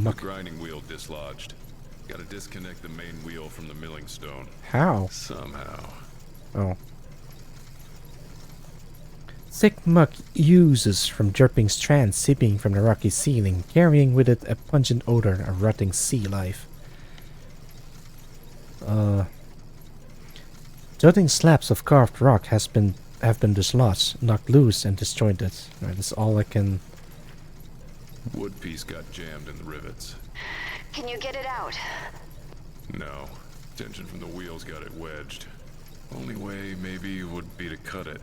The grinding wheel dislodged. Gotta disconnect the main wheel from the milling stone. How? Somehow. Oh. Thick muck oozes from dripping strands seeping from the rocky ceiling, carrying with it a pungent odor of rotting sea life. Jutting slabs of carved rock have been dislodged, knocked loose, and disjointed. Right, that's all I can. Wood piece got jammed in the rivets. Can you get it out? No. Tension from the wheels got it wedged. Only way maybe would be to cut it.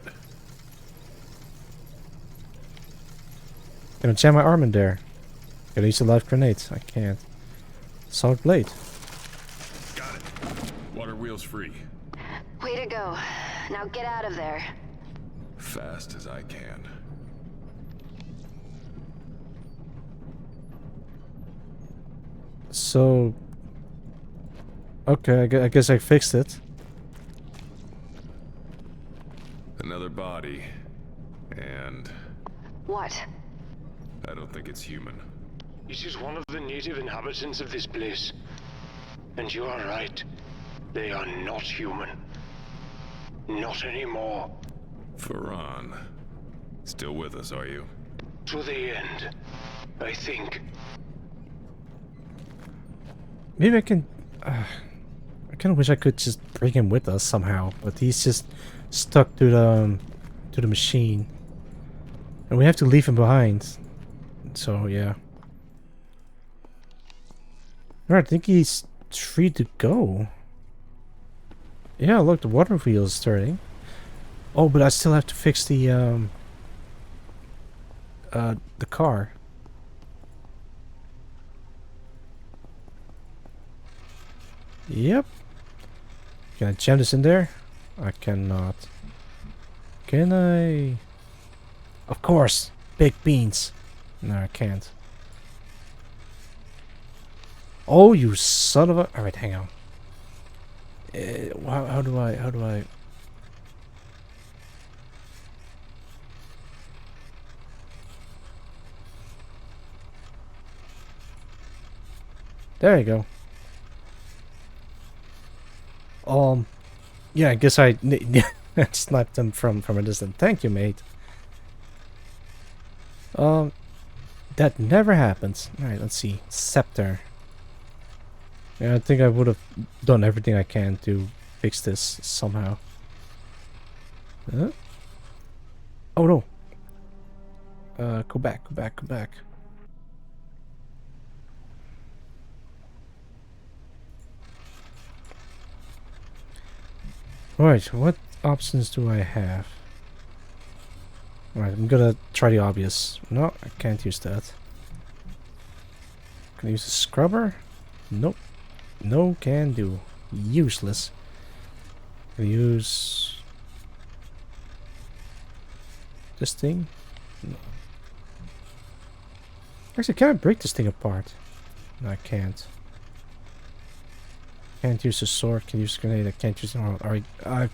Can I jam my arm in there? Can I use a live grenade? I can't. Solid blade. Got it. Water wheel's free. Way to go. Now get out of there. Fast as I can. So... Okay, I guess I fixed it. Another body. And... What? I don't think it's human. It is one of the native inhabitants of this place. And you are right. They are not human. Not anymore. Ferran. Still with us, are you? To the end, I think. Maybe I can... I kind of wish I could just bring him with us somehow, but he's just stuck to the machine. And we have to leave him behind. So, yeah. Alright, I think he's free to go. Yeah, look, the water wheel is turning. Oh, but I still have to fix the car. Yep. Can I jam this in there? I cannot. Can I? Of course! Big beans. No, I can't. Oh, you son of a... Alright, hang on. How do I... There you go. Yeah, I guess I sniped them from a distance. Thank you, mate. That never happens. Alright, let's see. Scepter. Yeah, I think I would have done everything I can to fix this somehow. Oh no. Go back, go back, go back. Alright, what options do I have? Alright, I'm gonna try the obvious. No, I can't use that. Can I use a scrubber? Nope. No can do. Useless. Can I use this thing? No. Actually, can I break this thing apart? No, I can't. Can't use a sword, can use a grenade, I can't use... Alright, I've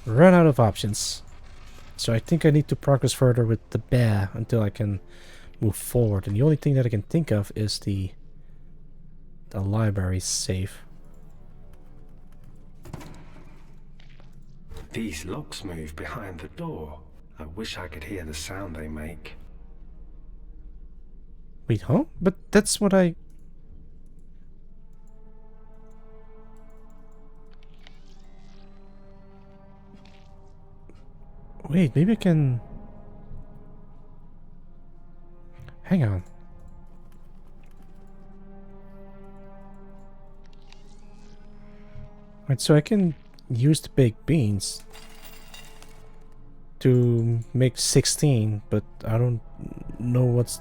run out of options. So I think I need to progress further with the bear until I can move forward. And the only thing that I can think of is the library safe. These locks move behind the door. I wish I could hear the sound they make. Wait, huh? But that's what I... Wait, maybe I can... Hang on. Right, so I can use the baked beans to make 16, but I don't know what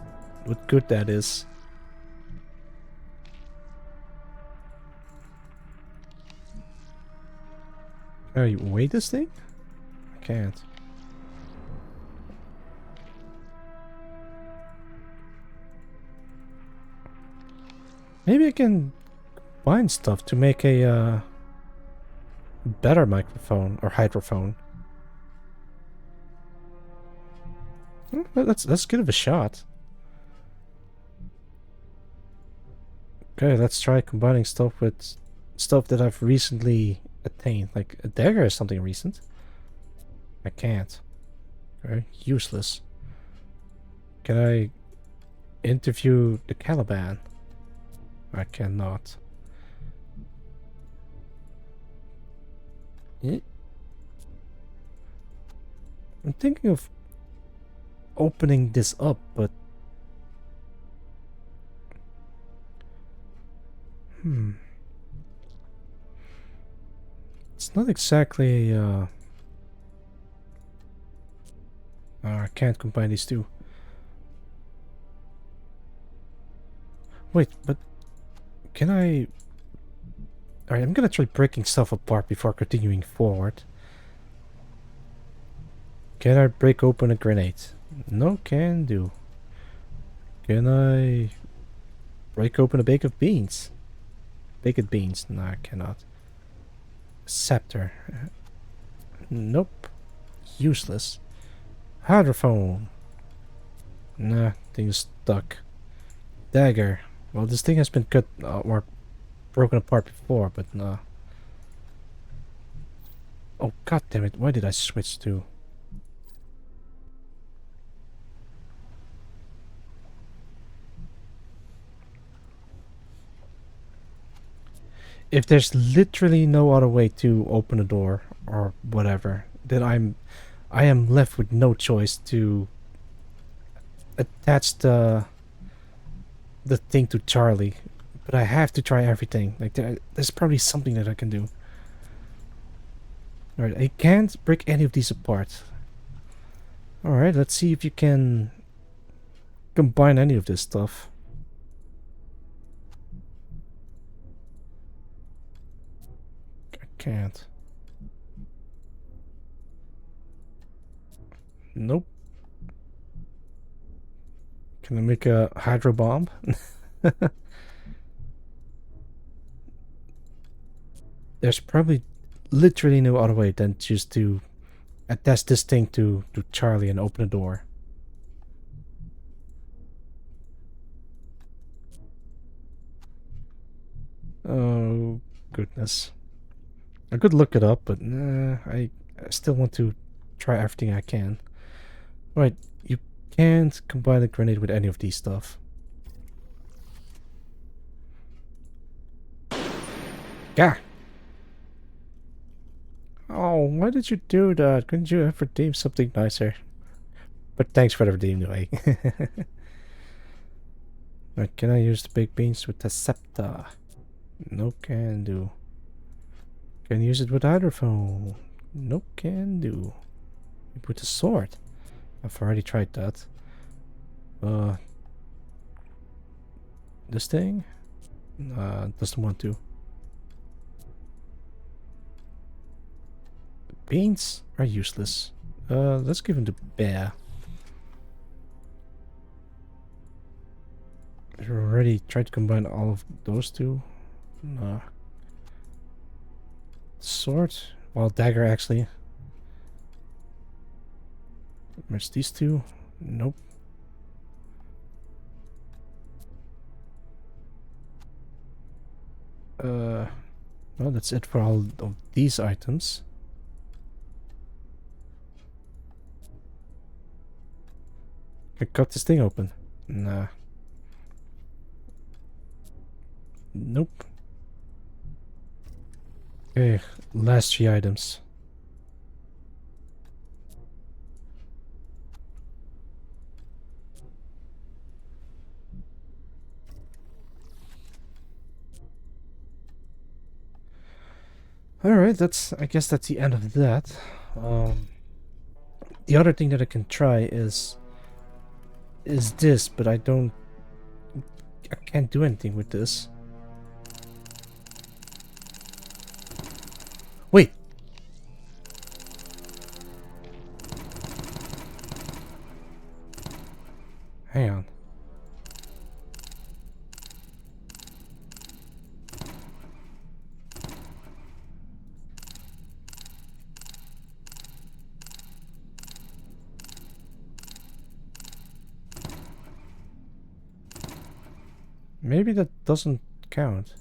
good that is. Can I weigh this thing? I can't. Maybe I can find stuff to make a better microphone or hydrophone. Let's give it a shot. Okay, let's try combining stuff with stuff that I've recently attained, like a dagger is something recent. I can't. Okay, useless. Can I interview the Caliban? I cannot. I'm thinking of opening this up, but it's not exactly I can't combine these two. Wait, but can I... Alright, I'm gonna try breaking stuff apart before continuing forward. Can I break open a grenade? No, can do. Can I break open a bake of beans? Baked beans? No, I cannot. Scepter. Nope. Useless. Hydrophone. Nah, thing is stuck. Dagger. Well, this thing has been cut or broken apart before, but no. Oh, god damn it, why did I switch to? If there's literally no other way to open a door or whatever, then I am left with no choice to attach the thing to Charlie. But I have to try everything. Like there's probably something that I can do. Alright, I can't break any of these apart. Alright, let's see if you can combine any of this stuff. I can't. Nope. Can I make a hydro bomb? There's probably literally no other way than just to attach this thing to Charlie and open the door. Oh, goodness. I could look it up, but nah, I still want to try everything I can. Right, you can't combine a grenade with any of these stuff. Yeah. Oh, why did you do that? Couldn't you have redeemed something nicer? But thanks for the redeem anyway. Right, can I use the big beans with the scepter? No can do. Can use it with hydrophone? No can do. With the sword? I've already tried that. This thing? Doesn't want to. Beans are useless. Let's give him the bear. I've already tried to combine all of those two. Nah. Sword? Well, dagger actually. Match these two? Nope. Well, that's it for all of these items. I cut this thing open. Nah. Nope. Okay, last 3 items. Alright, I guess that's the end of that. The other thing that I can try is this, but I can't do anything with this. Wait! Hang on. Maybe that doesn't count.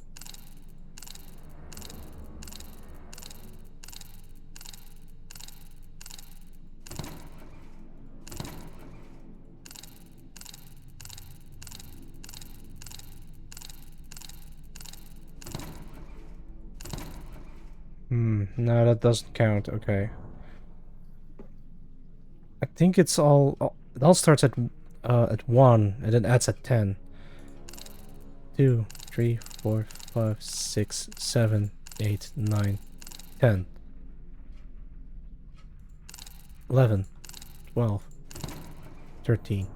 No, that doesn't count. Okay. I think it all starts at 1 and then adds at 10. 2, 3, 4, 5, 6, 7, 8, 9, 10, 11, 12, 13.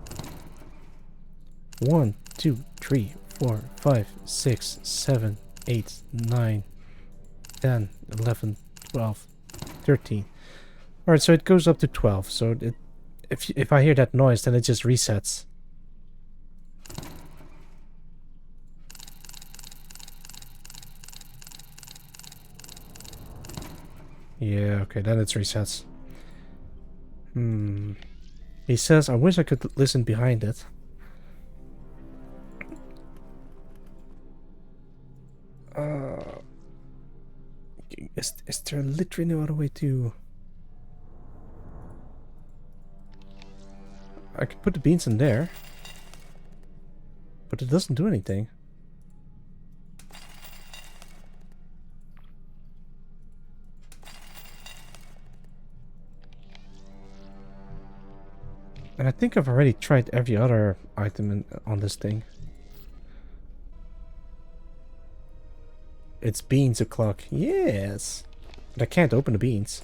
1, 2, 3, 4, 5, 6, 7, 8, 9, 10, 11, 12, 13. Alright, so it goes up to 12. So if I hear that noise, then it just resets. Yeah, okay, then it's resets. He says, I wish I could listen behind it. Is there literally no other way to... I could put the beans in there. But it doesn't do anything. And I think I've already tried every other item on this thing. It's beans o'clock. Yes! But I can't open the beans.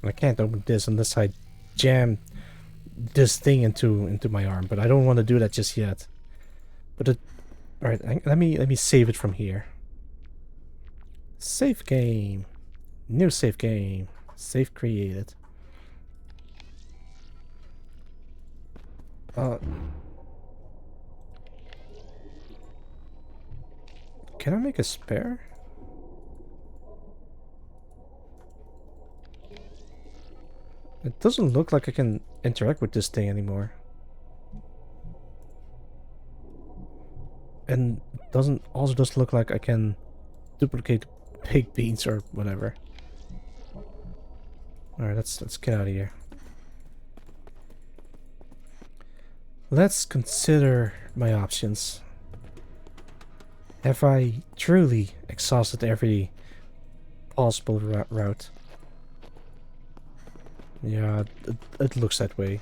I can't open this unless I jam this thing into my arm. But I don't want to do that just yet. But alright, let me save it from here. Save game. New save game. Save created. Can I make a spare? It doesn't look like I can interact with this thing anymore. And doesn't look like I can duplicate pig beans or whatever. Alright, let's get out of here. Let's consider my options. Have I truly exhausted every possible route? Yeah, it looks that way.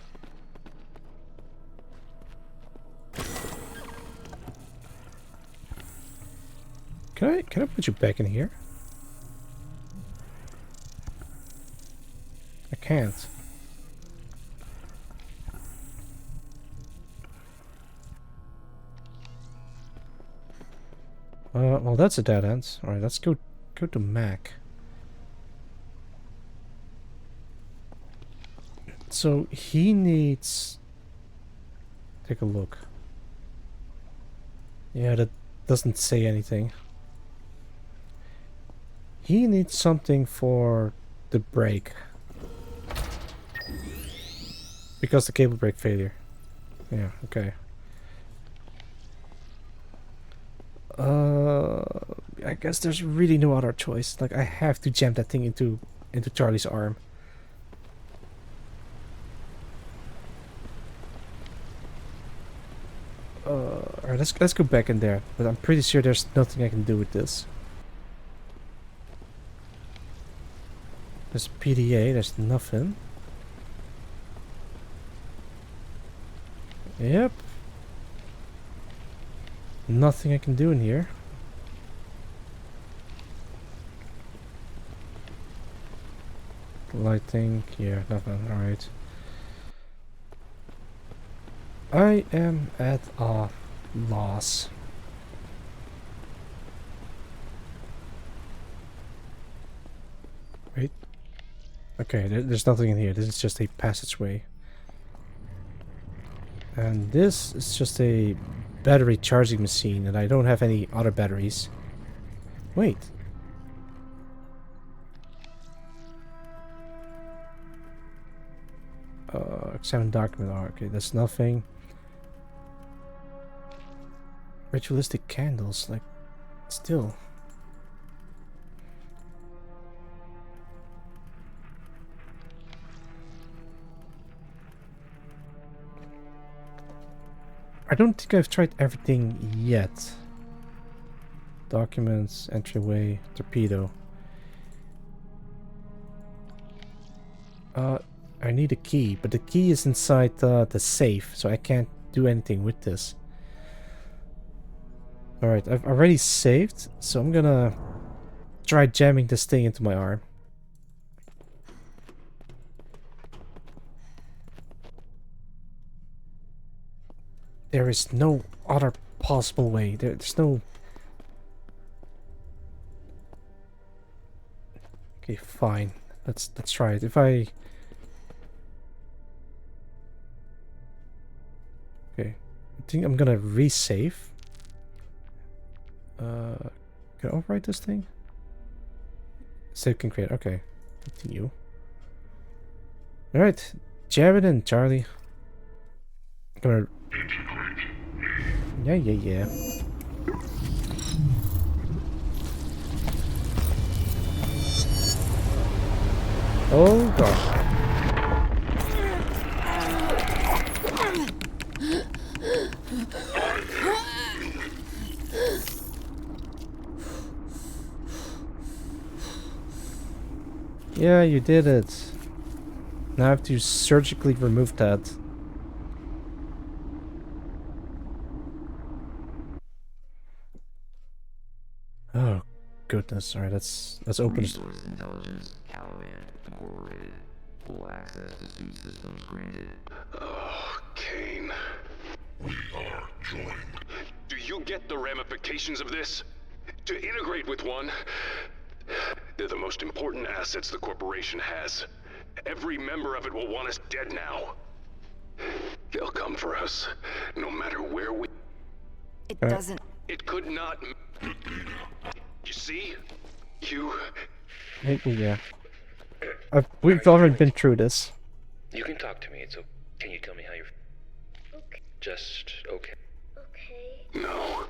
Can I put you back in here? I can't. Well, that's a dead end. All right, let's go to Mac. So he needs. Take a look. Yeah, that doesn't say anything. He needs something for the brake. Because the cable brake failure. Yeah, okay. I guess there's really no other choice. Like, I have to jam that thing into Charlie's arm. Alright, let's go back in there. But I'm pretty sure there's nothing I can do with this. There's PDA, there's nothing. Yep. Nothing I can do in here. Lighting, yeah, nothing, alright. I am at a loss. Wait. Okay, there's nothing in here. This is just a passageway. And this is just a battery charging machine, and I don't have any other batteries. Wait. Examine document. Oh, okay, that's nothing. Ritualistic candles, like, still. I don't think I've tried everything yet. Documents, entryway, torpedo. I need a key, but the key is inside the safe, so I can't do anything with this. Alright, I've already saved, so I'm gonna try jamming this thing into my arm. There is no other possible way. There's no... Okay, fine. Let's try it. If I... Okay. I think I'm gonna resave. Can I overwrite this thing? Save can create. Okay. Continue. Alright. Jab it in, Charlie. I'm gonna... Yeah. Oh gosh. Yeah, you did it. Now I have to surgically remove that. Oh goodness! All right, let's open this. Resource intelligence, Caliban, incorporated. Full access to suit systems granted. Oh, Kane. We are joined. Do you get the ramifications of this? To integrate with one, they're the most important assets the corporation has. Every member of it will want us dead now. They'll come for us, no matter where we... It doesn't... It could not... You see? You... Yeah. We've already been through this. You can talk to me. It's okay. Can you tell me how you're... Okay. Just okay. Okay. No.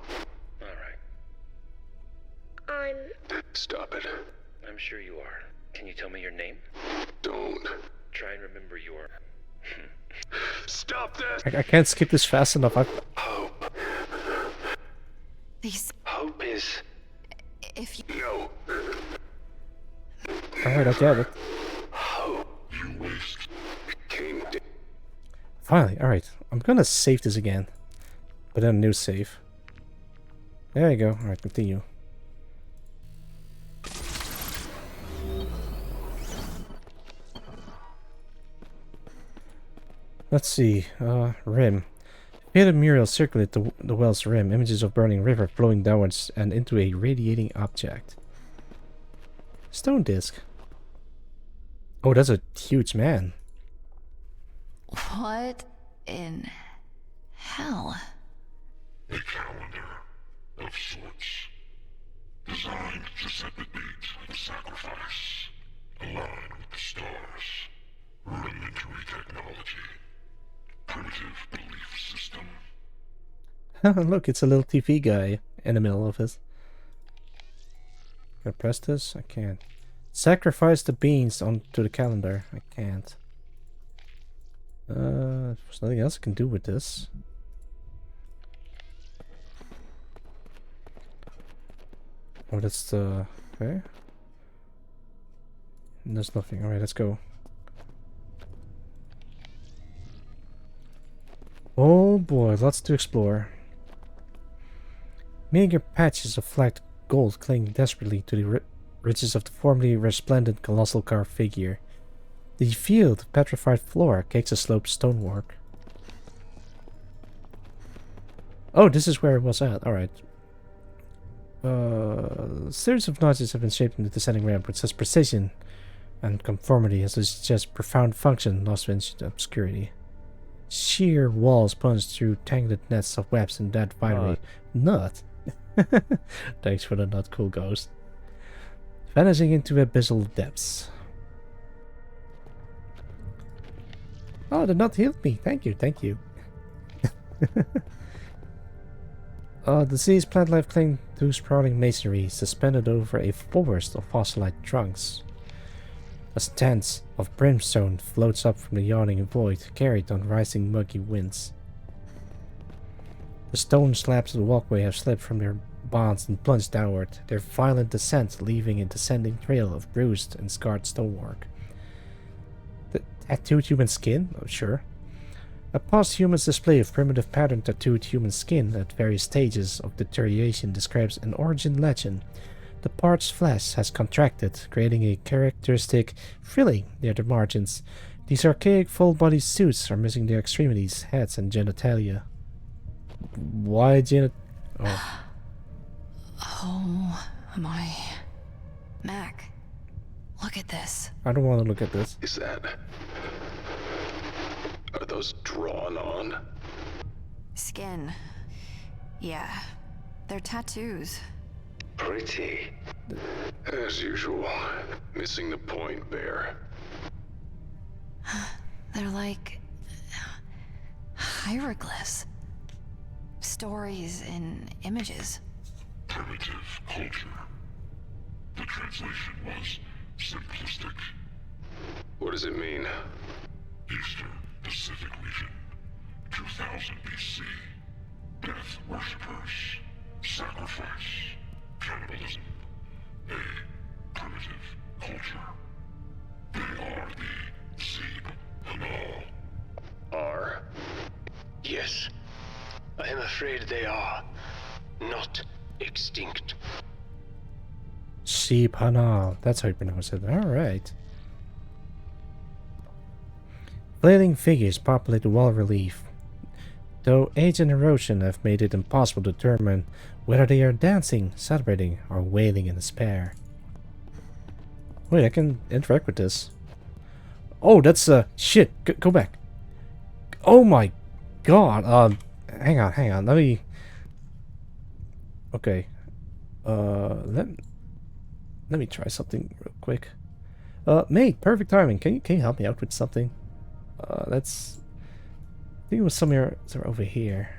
I'm... Stop it. I'm sure you are. Can you tell me your name? Don't. Try and remember your... Stop this! I can't skip this fast enough. Hope. These... Hope is... If you... No. Alright, I get it. Hope. You waste. Came to... Finally, alright. I'm gonna save this again. But then a new save. There you go. Alright, continue. Let's see. Rim. Faded murals circulate the well's rim, images of burning river flowing downwards and into a radiating object. Stone disc. Oh, that's a huge man. What in hell? A calendar of sorts. Designed to set the date of the sacrifice. Align with the stars. Rudimentary technology. Primitive belief system. Look, it's a little TV guy in the middle of it. Can I press this? I can't. Sacrifice the beans onto the calendar. I can't. There's nothing else I can do with this. Oh, that's the... Okay. There's nothing. Alright, let's go. Oh boy, lots to explore. Meager patches of flagged gold cling desperately to the ridges of the formerly resplendent colossal carved figure. The field of petrified floor cakes a sloped stonework. Oh, this is where it was at. Alright. A series of notches have been shaped in the descending ramp with such precision and conformity as to suggest profound function lost in obscurity. Sheer walls plunge through tangled nets of webs and dead finery. Nut. Thanks for the not cool ghost. Vanishing into abyssal depths. Oh, the nut healed me. Thank you, thank you. Diseased plant life cling to sprawling masonry suspended over a forest of fossilized trunks. A stench of brimstone floats up from the yawning void, carried on rising muggy winds. The stone slabs of the walkway have slipped from their bonds and plunged downward, their violent descent leaving a descending trail of bruised and scarred stonework. The tattooed human skin? Oh, sure. A posthumous display of primitive patterned tattooed human skin at various stages of deterioration describes an origin legend. The part's flesh has contracted, creating a characteristic frilling near the margins. These archaic full-body suits are missing their extremities, heads, and genitalia. Why Oh. Oh my... Mac, look at this. I don't want to look at this. Is that... Are those drawn on? Skin. Yeah, they're tattoos. Pretty. As usual. Missing the point, Bear. They're like... hieroglyphs. Stories in images. Primitive culture. The translation was simplistic. What does it mean? Eastern Pacific region, 2000 BC. Death worshippers. Sacrifice. Cannibalism. A primitive culture. They are the Zeeb Hanal. Are? Yes. I am afraid they are not extinct. Sheep Hanal. That's how you pronounce it. Alright. Flailing figures populate the wall relief, though age and erosion have made it impossible to determine whether they are dancing, celebrating, or wailing in despair. Wait, I can interact with this. Oh, that's shit. Go back. Oh my god. Hang on. Let me. Okay. Let me try something real quick. Mate, perfect timing. Can you help me out with something? That's... I think it was somewhere over here.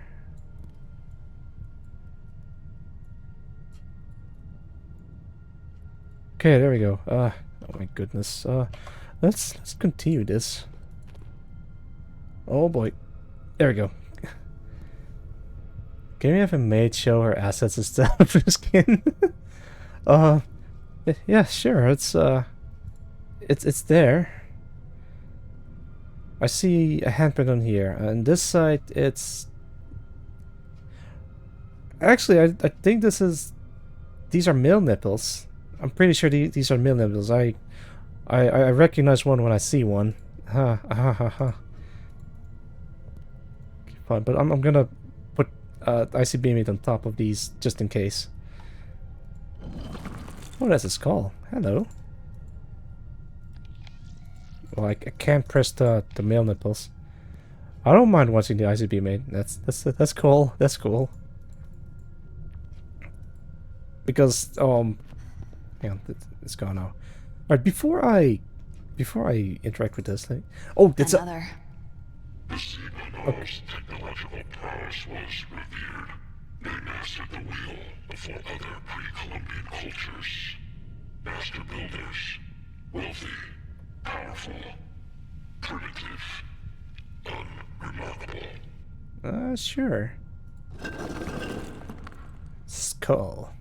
Okay, there we go. Oh my goodness. Let's continue this. Oh boy. There we go. Can we have a maid show her assets instead of her skin? Yeah, sure. It's there. I see a handprint on here. On this side, it's actually I think these are male nipples. I'm pretty sure these are male nipples. I recognize one when I see one. Ha ha ha ha. Fine, but I'm gonna put IC beam it on top of these just in case. Oh, that's a skull. Hello. Well, I can't press the male nipples. I don't mind watching the ICB mate. That's cool. That's cool. Because hang on, it's gone now. Alright, before I interact with this thing. Oh, it's another. Okay. Technological prowess was revered. They mastered the wheel before other pre-Columbian cultures. Master builders, wealthy, powerful, primitive, unremarkable. Sure. Skull.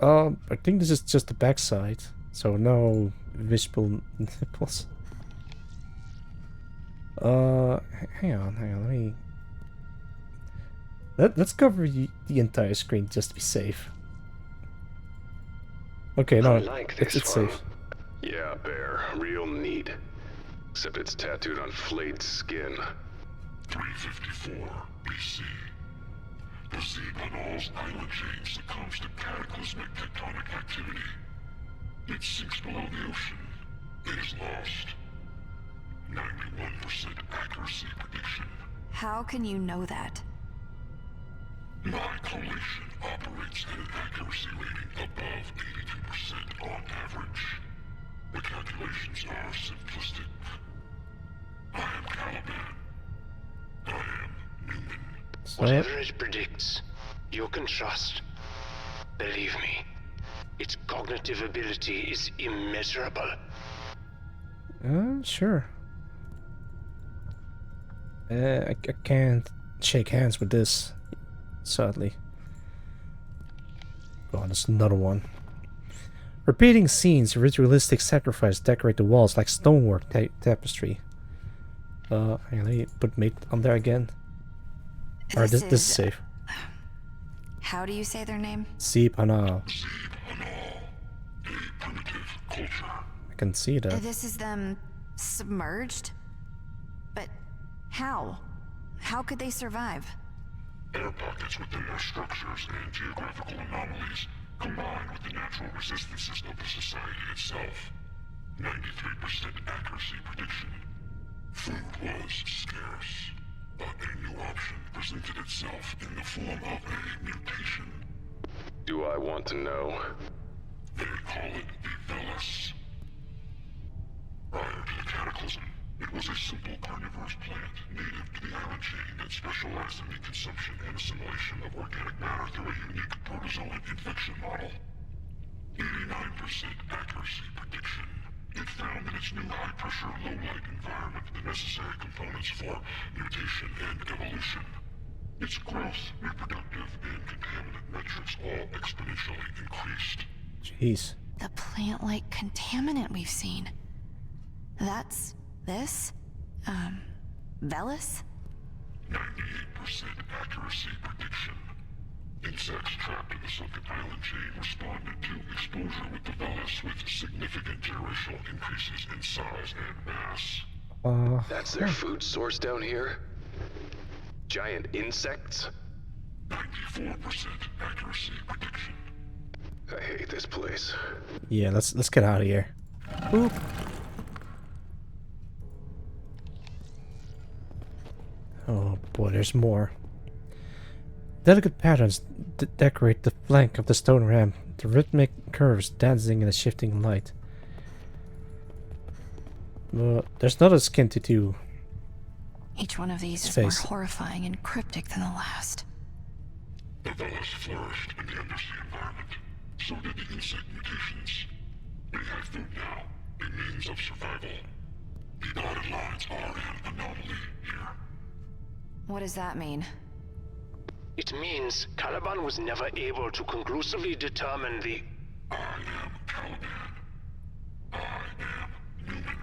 I think this is just the backside, so no visible nipples. Hang on, let me... Let's cover the entire screen just to be safe. Okay, no, it's safe. Yeah, Bear, real neat. Except it's tattooed on flayed skin. 354 BC. The Zebanal's island chain succumbs to cataclysmic tectonic activity. It sinks below the ocean. It is lost. 91% accuracy prediction. How can you know that? My collation operates at an accuracy rating above 82% on average. The calculations are simplistic. I am Caliban. I am Newman. Whatever it predicts, you can trust. Believe me, its cognitive ability is immeasurable. Sure. I can't shake hands with this, sadly. Oh, there's another one. Repeating scenes, ritualistic sacrifice decorate the walls like stonework tapestry. Hang on, let me put mate on there again. Alright, this is safe. How do you say their name? Zebanal. I can see that. This is them submerged? But how? How could they survive? Air pockets within their structures and geographical anomalies combined with the natural resistances of the society itself. 93% accuracy prediction. Food was scarce, but a new option presented itself in the form of a mutation. Do I want to know? They call it the Velis. Prior to the cataclysm, it was a simple carnivorous plant native to the island chain that specialized in the consumption and assimilation of organic matter through a unique protozoan infection model. 89% accuracy prediction. It found in its new high-pressure, low-light environment the necessary components for mutation and evolution. Its growth, reproductive, and contaminant metrics all exponentially increased. Jeez. The plant-like contaminant we've seen. That's this? Velis? 98% accuracy prediction. Insects trapped in the sunken island chain responded to exposure with the Velis with significant generational increases in size and mass. That's their food source down here? Giant insects? 94% accuracy prediction. I hate this place. Yeah, let's get out of here. Boop. Oh boy, there's more. Delicate patterns decorate the flank of the stone ramp, the rhythmic curves dancing in the shifting light. There's not a skin to do. Each one of these is more horrifying and cryptic than the last. The Velis flourished in the undersea environment So did the insect mutations. They have food now, a means of survival. The dotted lines are an anomaly here. What does that mean? It means Caliban was never able to conclusively determine the... I am Caliban. I am Newman.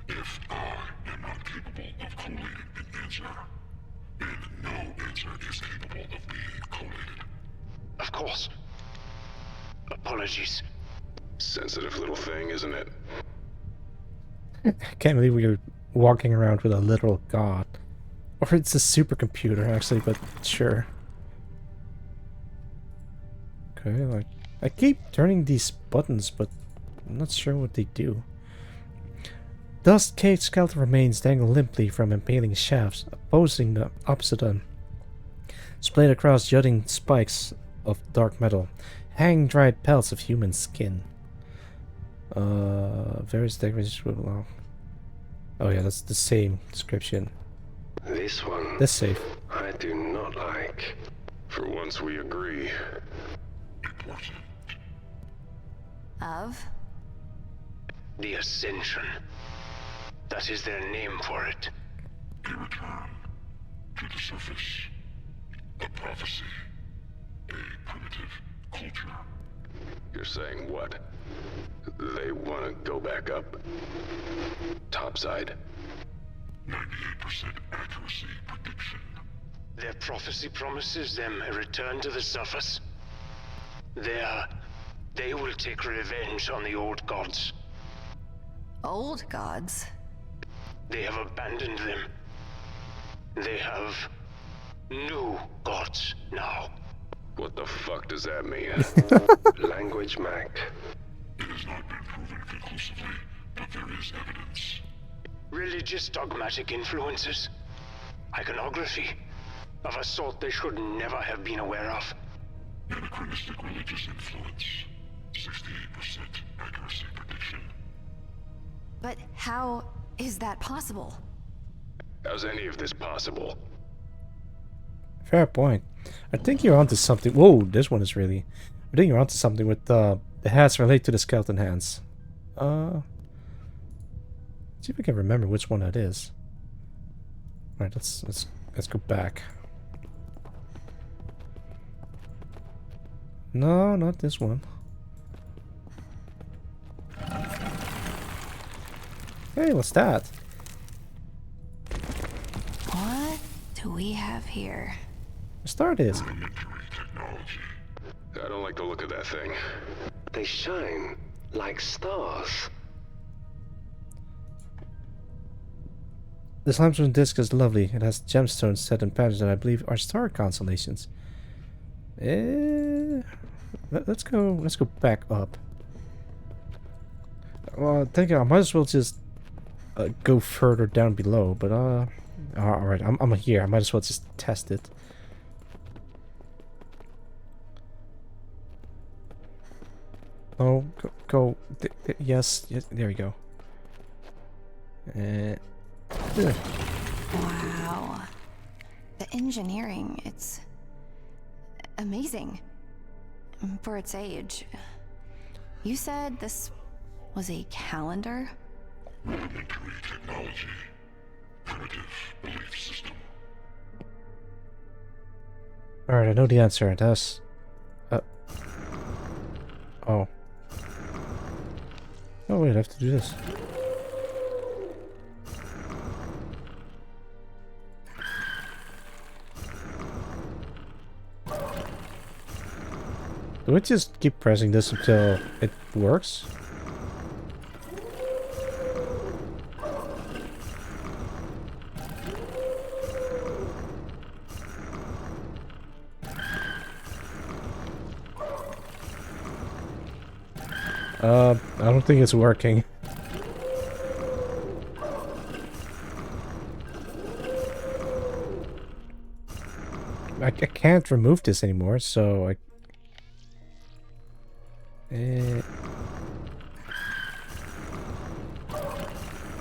If I am not capable of collating an answer, then no answer is capable of being collated. Of course. Apologies. Sensitive little thing, isn't it? I can't believe we were walking around with a literal god. Or it's a supercomputer, actually, but sure. Okay, like, I keep turning these buttons, but I'm not sure what they do. Dust caged skeleton remains dangle limply from impaling shafts, opposing the opposite splayed across jutting spikes of dark metal, hang dried pelts of human skin. Various decorations with oh yeah, that's the same description. This one. That's safe. I do not like. For once we agree. Of? The Ascension. That is their name for it. A return to the surface. A prophecy. A primitive culture. You're saying what? They want to go back up? Topside? 98% accuracy prediction. Their prophecy promises them a return to the surface. They will take revenge on the old gods. Old gods? They have abandoned them. They have new gods now. What the fuck does that mean? Language, Mac. It has not been proven conclusively, but there is evidence. Religious dogmatic influences. Iconography. Of a sort they should never have been aware of. Anachronistic religious influence. 68% accuracy prediction. But how is that possible? How's any of this possible? Fair point. I think you're onto something. Whoa, this one is really... I think you're onto something with the hats relate to the skeleton hands. Let's see if I can remember which one that is. Alright, let's go back. No, not this one. Hey, what's that? What do we have here? A star disk. I don't like the look of that thing. They shine like stars. This limestone disc is lovely. It has gemstones set in patterns that I believe are star constellations. Let's go back up. Well, I think I might as well just go further down below, but alright, I'm here. I might as well just test it. Oh, go. Yes, there we go. Wow. The engineering, it's amazing. For its age. You said this was a calendar? Rudimentary technology. Primitive belief system. Alright, I know the answer. It has... oh. Oh wait, I have to do this. Do I just keep pressing this until it works? I don't think it's working. I can't remove this anymore, so I...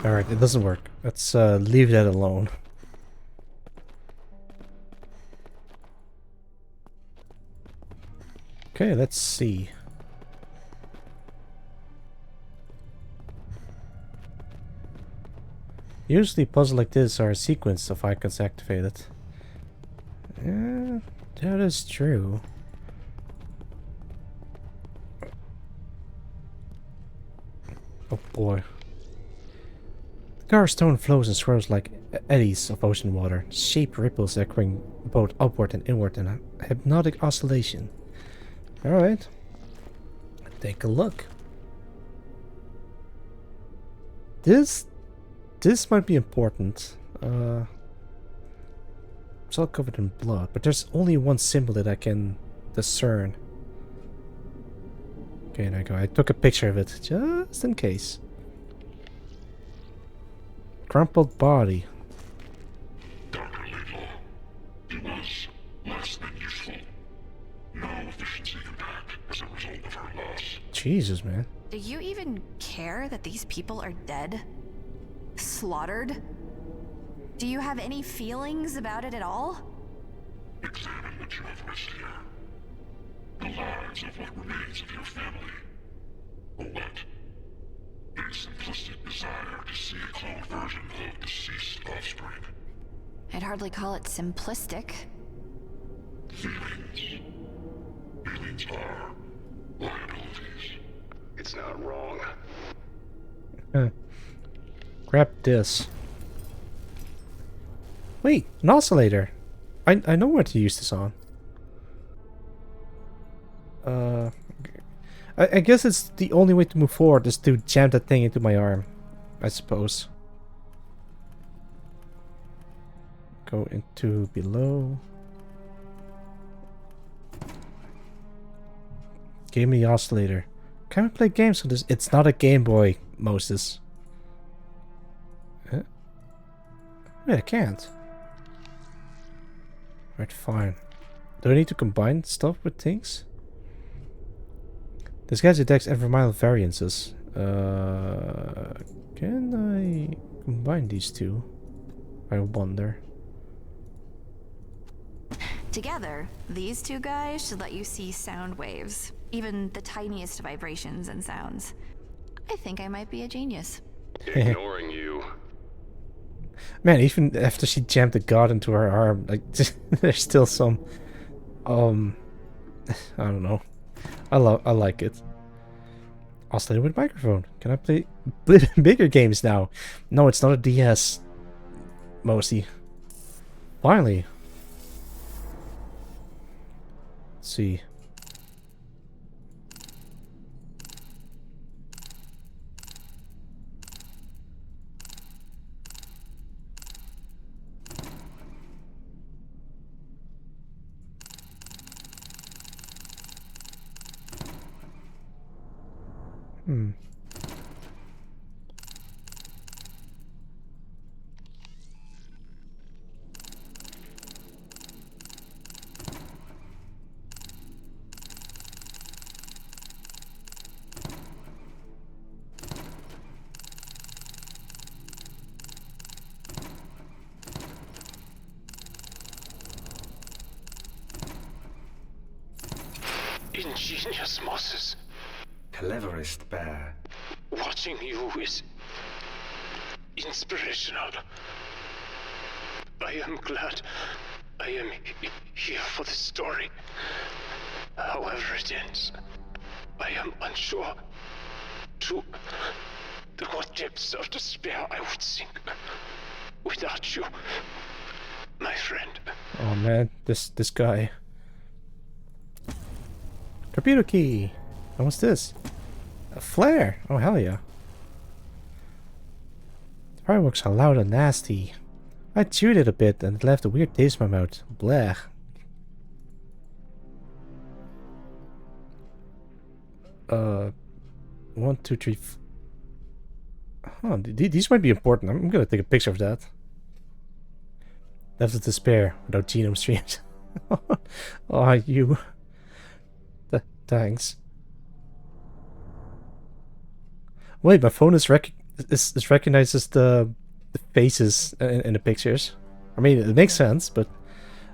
Alright, it doesn't work. Let's leave that alone. Okay, let's see. Usually puzzles like this are a sequence of icons activated. Yeah, that is true. Oh boy. The car's stone flows and swirls like eddies of ocean water, shape ripples echoing both upward and inward in a hypnotic oscillation. Alright. Take a look. This might be important. It's all covered in blood, but there's only one symbol that I can discern. Okay, there I go. I took a picture of it, just in case. Crumpled body. Dr. Laidlaw, it was less than useful. No efficiency impact as a result of her loss. Jesus, man. Do you even care that these people are dead? Slaughtered? Do you have any feelings about it at all? Examine what you have risked here. The lives of what remains of your family. Or what? A simplistic desire to see a cloned version of deceased offspring. I'd hardly call it simplistic. Feelings. Feelings are liabilities. It's not wrong. Grab this. Wait, an oscillator. I know what to use this on. I guess it's the only way to move forward is to jam that thing into my arm, I suppose. Go into below. Give me the oscillator. Can we play games with this? It's not a Game Boy, Moses. Huh? Wait, I can't. Right, fine. Do I need to combine stuff with things? This guy detects environmental variances. Can I combine these two? I wonder. Together, these two guys should let you see sound waves, even the tiniest vibrations and sounds. I think I might be a genius. Ignoring you. Man, even after she jammed the god into her arm, like there's still some I don't know. I like it. Oscillator with microphone. Can I play bigger games now? No, it's not a DS. Mostly. Finally. Let's see. Ingenious, Moses. Cleverest bear. Watching you is inspirational. I am glad I am here for the story. However it ends, I am unsure to what depths of despair I would sink without you, my friend. Oh man, this guy. Torpedo key. And what's this? A flare. Oh hell yeah. The fireworks are loud and nasty. I chewed it a bit and it left a weird taste in my mouth. Blech. 1, 2, 3. Huh, these might be important. I'm gonna take a picture of that. Left of despair without genome streams. Oh, you. Thanks. Wait, my phone is recognizes the faces in the pictures. I mean, it makes sense, but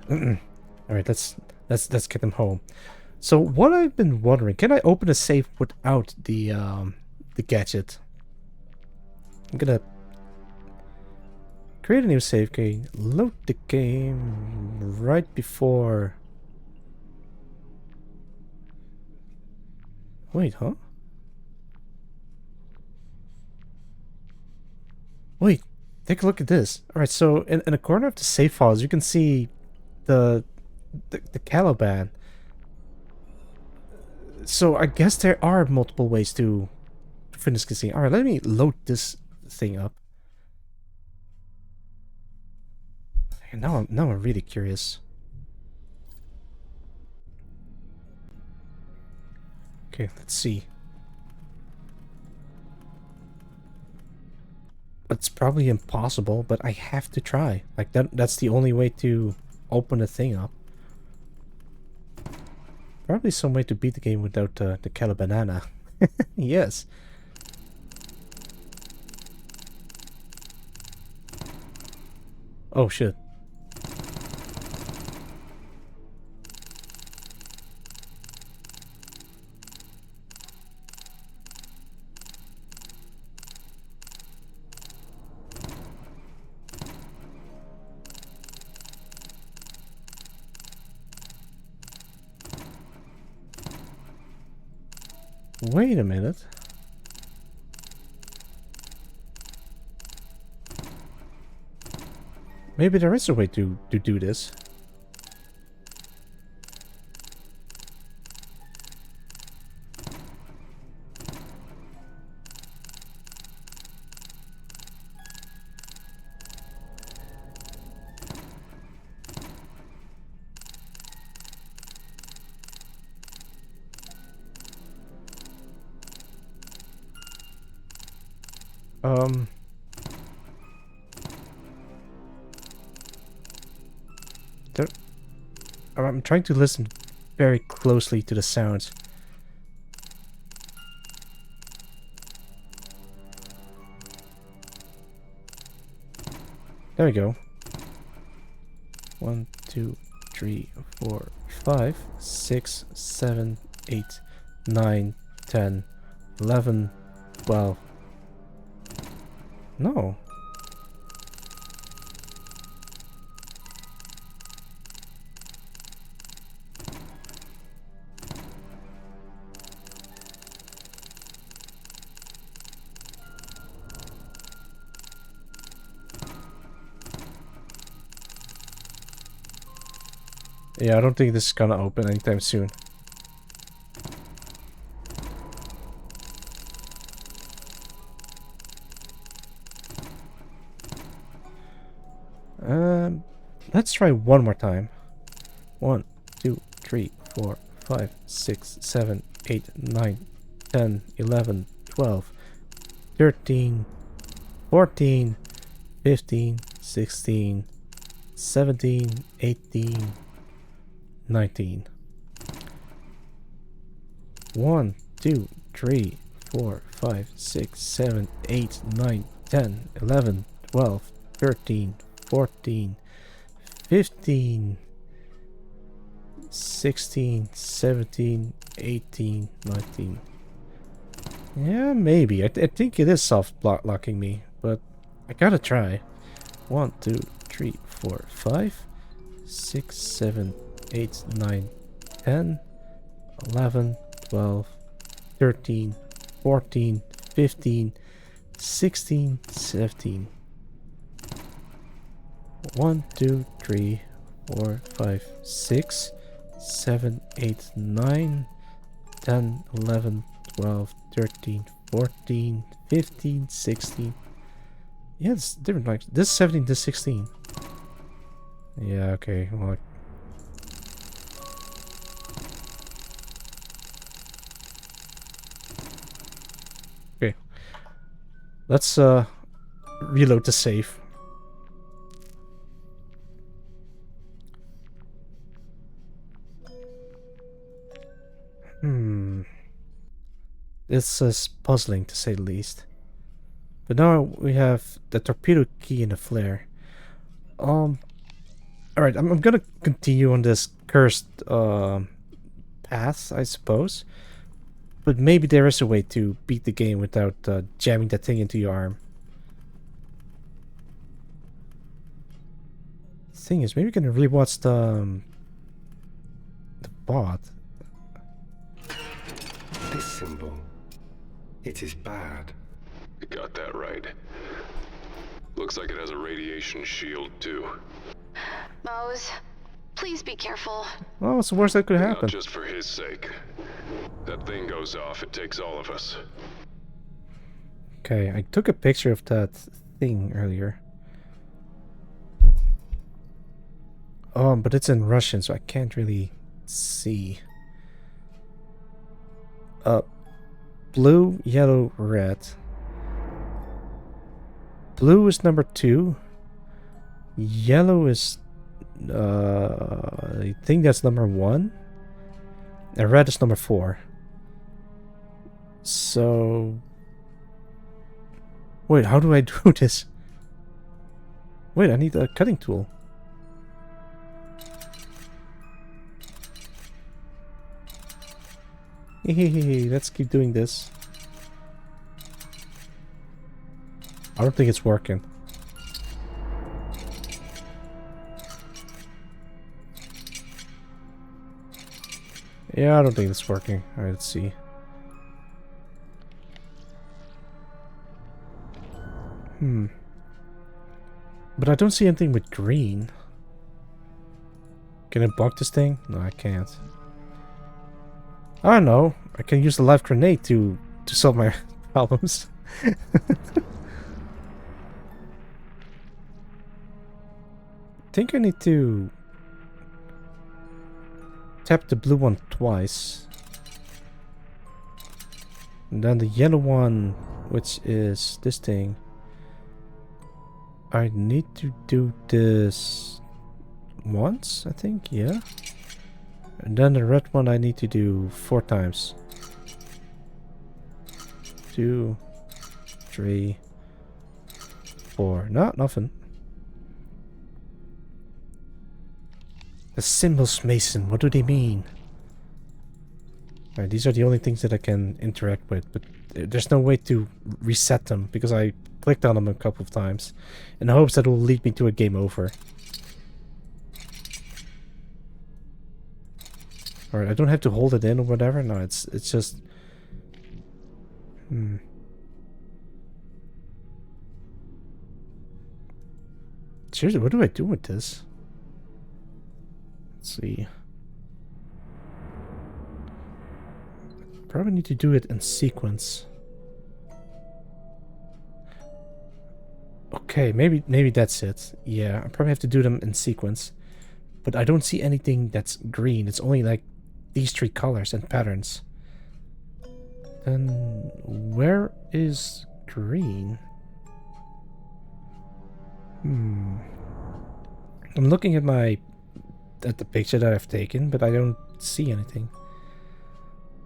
all right, let's get them home. So what I've been wondering, can I open a safe without the gadget? I'm gonna create a new save game, load the game right before. Wait, huh? Wait, take a look at this. Alright, so in the corner of the save files, you can see the Caliban. So I guess there are multiple ways to finish the scene. Alright, let me load this thing up. And now I'm really curious. Okay, let's see. It's probably impossible, but I have to try. Like that's the only way to open the thing up. Probably some way to beat the game without the Calibanana. Yes. Oh shit. Wait a minute. Maybe there is a way to do this. I'm trying to listen very closely to the sounds. There we go. 1, 2, 3, 4, 5, 6, 7, 8, 9, 10, 11, 12. No. Yeah, I don't think this is gonna open anytime soon. Let's try one more time. 1, 2, 3, 4, 5, 6, 7, 8, 9, 10, 11, 12, 13, 14, 15, 16, 17, 18, 19. 1, 2, 3, 4, 5, 6, 7, 8, 9, 10, 11, 12, 13, 14, 15, 16, 17, 18, 19. Yeah, maybe. I think it is soft locking me, but I gotta try. 1, 2, 3, 4, 5, 6, 7, 8, 9, 10, 11, 12, 13, 14, 15, 16, 17. 1, 2, 3, 4, 5, 6, 7, 8, 9, 10, 11, 12, 13, 14, 15, 16. Yeah, it's different. Like this 17, this 16. Yeah, okay. Well, okay. Let's reload the save. This is puzzling to say the least. But now we have the torpedo key and the flare. Alright, I'm gonna continue on this cursed paths, I suppose. But maybe there is a way to beat the game without jamming that thing into your arm. Thing is, maybe we can rewatch the bot. This symbol, it is bad. You got that right. Looks like it has a radiation shield, too. Mose, please be careful. Well, what's the worst that could happen? Not just for his sake. That thing goes off, it takes all of us. Okay, I took a picture of that thing earlier. But it's in Russian, so I can't really see. Blue, yellow, red. Blue is number 2. Yellow is... I think that's number 1. And red is number 4. So... Wait, how do I do this? Wait, I need a cutting tool. Let's keep doing this. I don't think it's working. Yeah, I don't think it's working. Alright, let's see. But I don't see anything with green. Can I block this thing? No, I can't. I don't know. I can use the live grenade to solve my problems. I think I need to tap the blue one twice. And then the yellow one, which is this thing. I need to do this once, I think, yeah. And then the red one I need to do 4 times. 2, 3, 4. No, nothing. The symbols, Mason, what do they mean? Alright, these are the only things that I can interact with, but there's no way to reset them because I clicked on them a couple of times in hopes that it will lead me to a game over. Alright, I don't have to hold it in or whatever. No, it's just... Seriously, what do I do with this? Let's see. Probably need to do it in sequence. Okay, maybe that's it. Yeah, I probably have to do them in sequence. But I don't see anything that's green. It's only like these 3 colors and patterns. Then where is green? I'm looking at the picture that I've taken, but I don't see anything.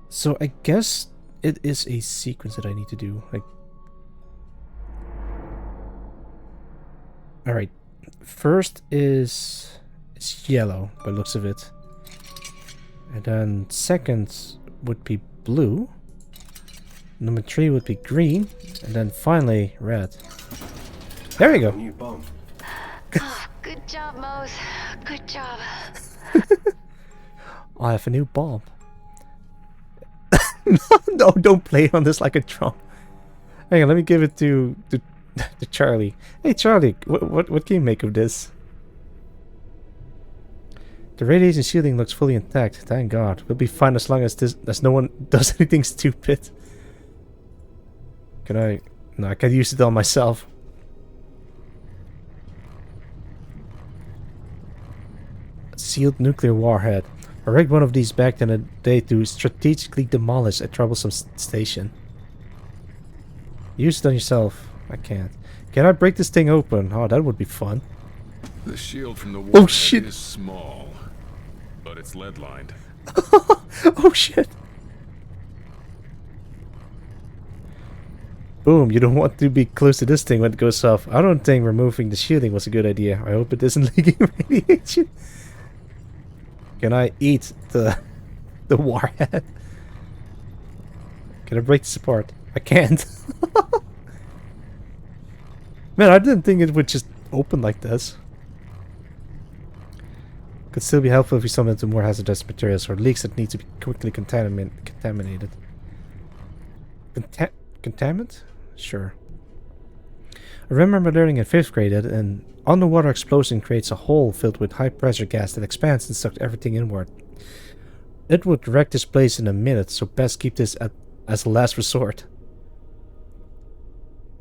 So I guess it is a sequence that I need to do. Like, all right, first is yellow by the looks of it, and then second would be blue. Number 3 would be green, and then finally red. There we go. New bomb. Oh, good job, Mose. Good job. I have a new bomb. No, don't play on this like a drum. Hang on, let me give it to Charlie. Hey Charlie, what can you make of this? The radiation shielding looks fully intact. Thank God. We'll be fine as long as no one does anything stupid. Can I? No, I can use it on myself. Sealed nuclear warhead. I rigged one of these back in the day to strategically demolish a troublesome station. Use it on yourself. I can't. Can I break this thing open? Oh, that would be fun. The shield from the warhead is small, but it's lead lined. Oh shit. Boom, you don't want to be close to this thing when it goes off. I don't think removing the shielding was a good idea. I hope it isn't leaking radiation. Can I eat the The warhead. Can I break the support? I can't. Man, I didn't think it would just open like this. Could still be helpful if we stumble into more hazardous materials or leaks that need to be quickly contaminated. Contaminant? Sure. I remember learning in 5th grade that an underwater explosion creates a hole filled with high pressure gas that expands and sucks everything inward. It would wreck this place in a minute, so best keep this as a last resort.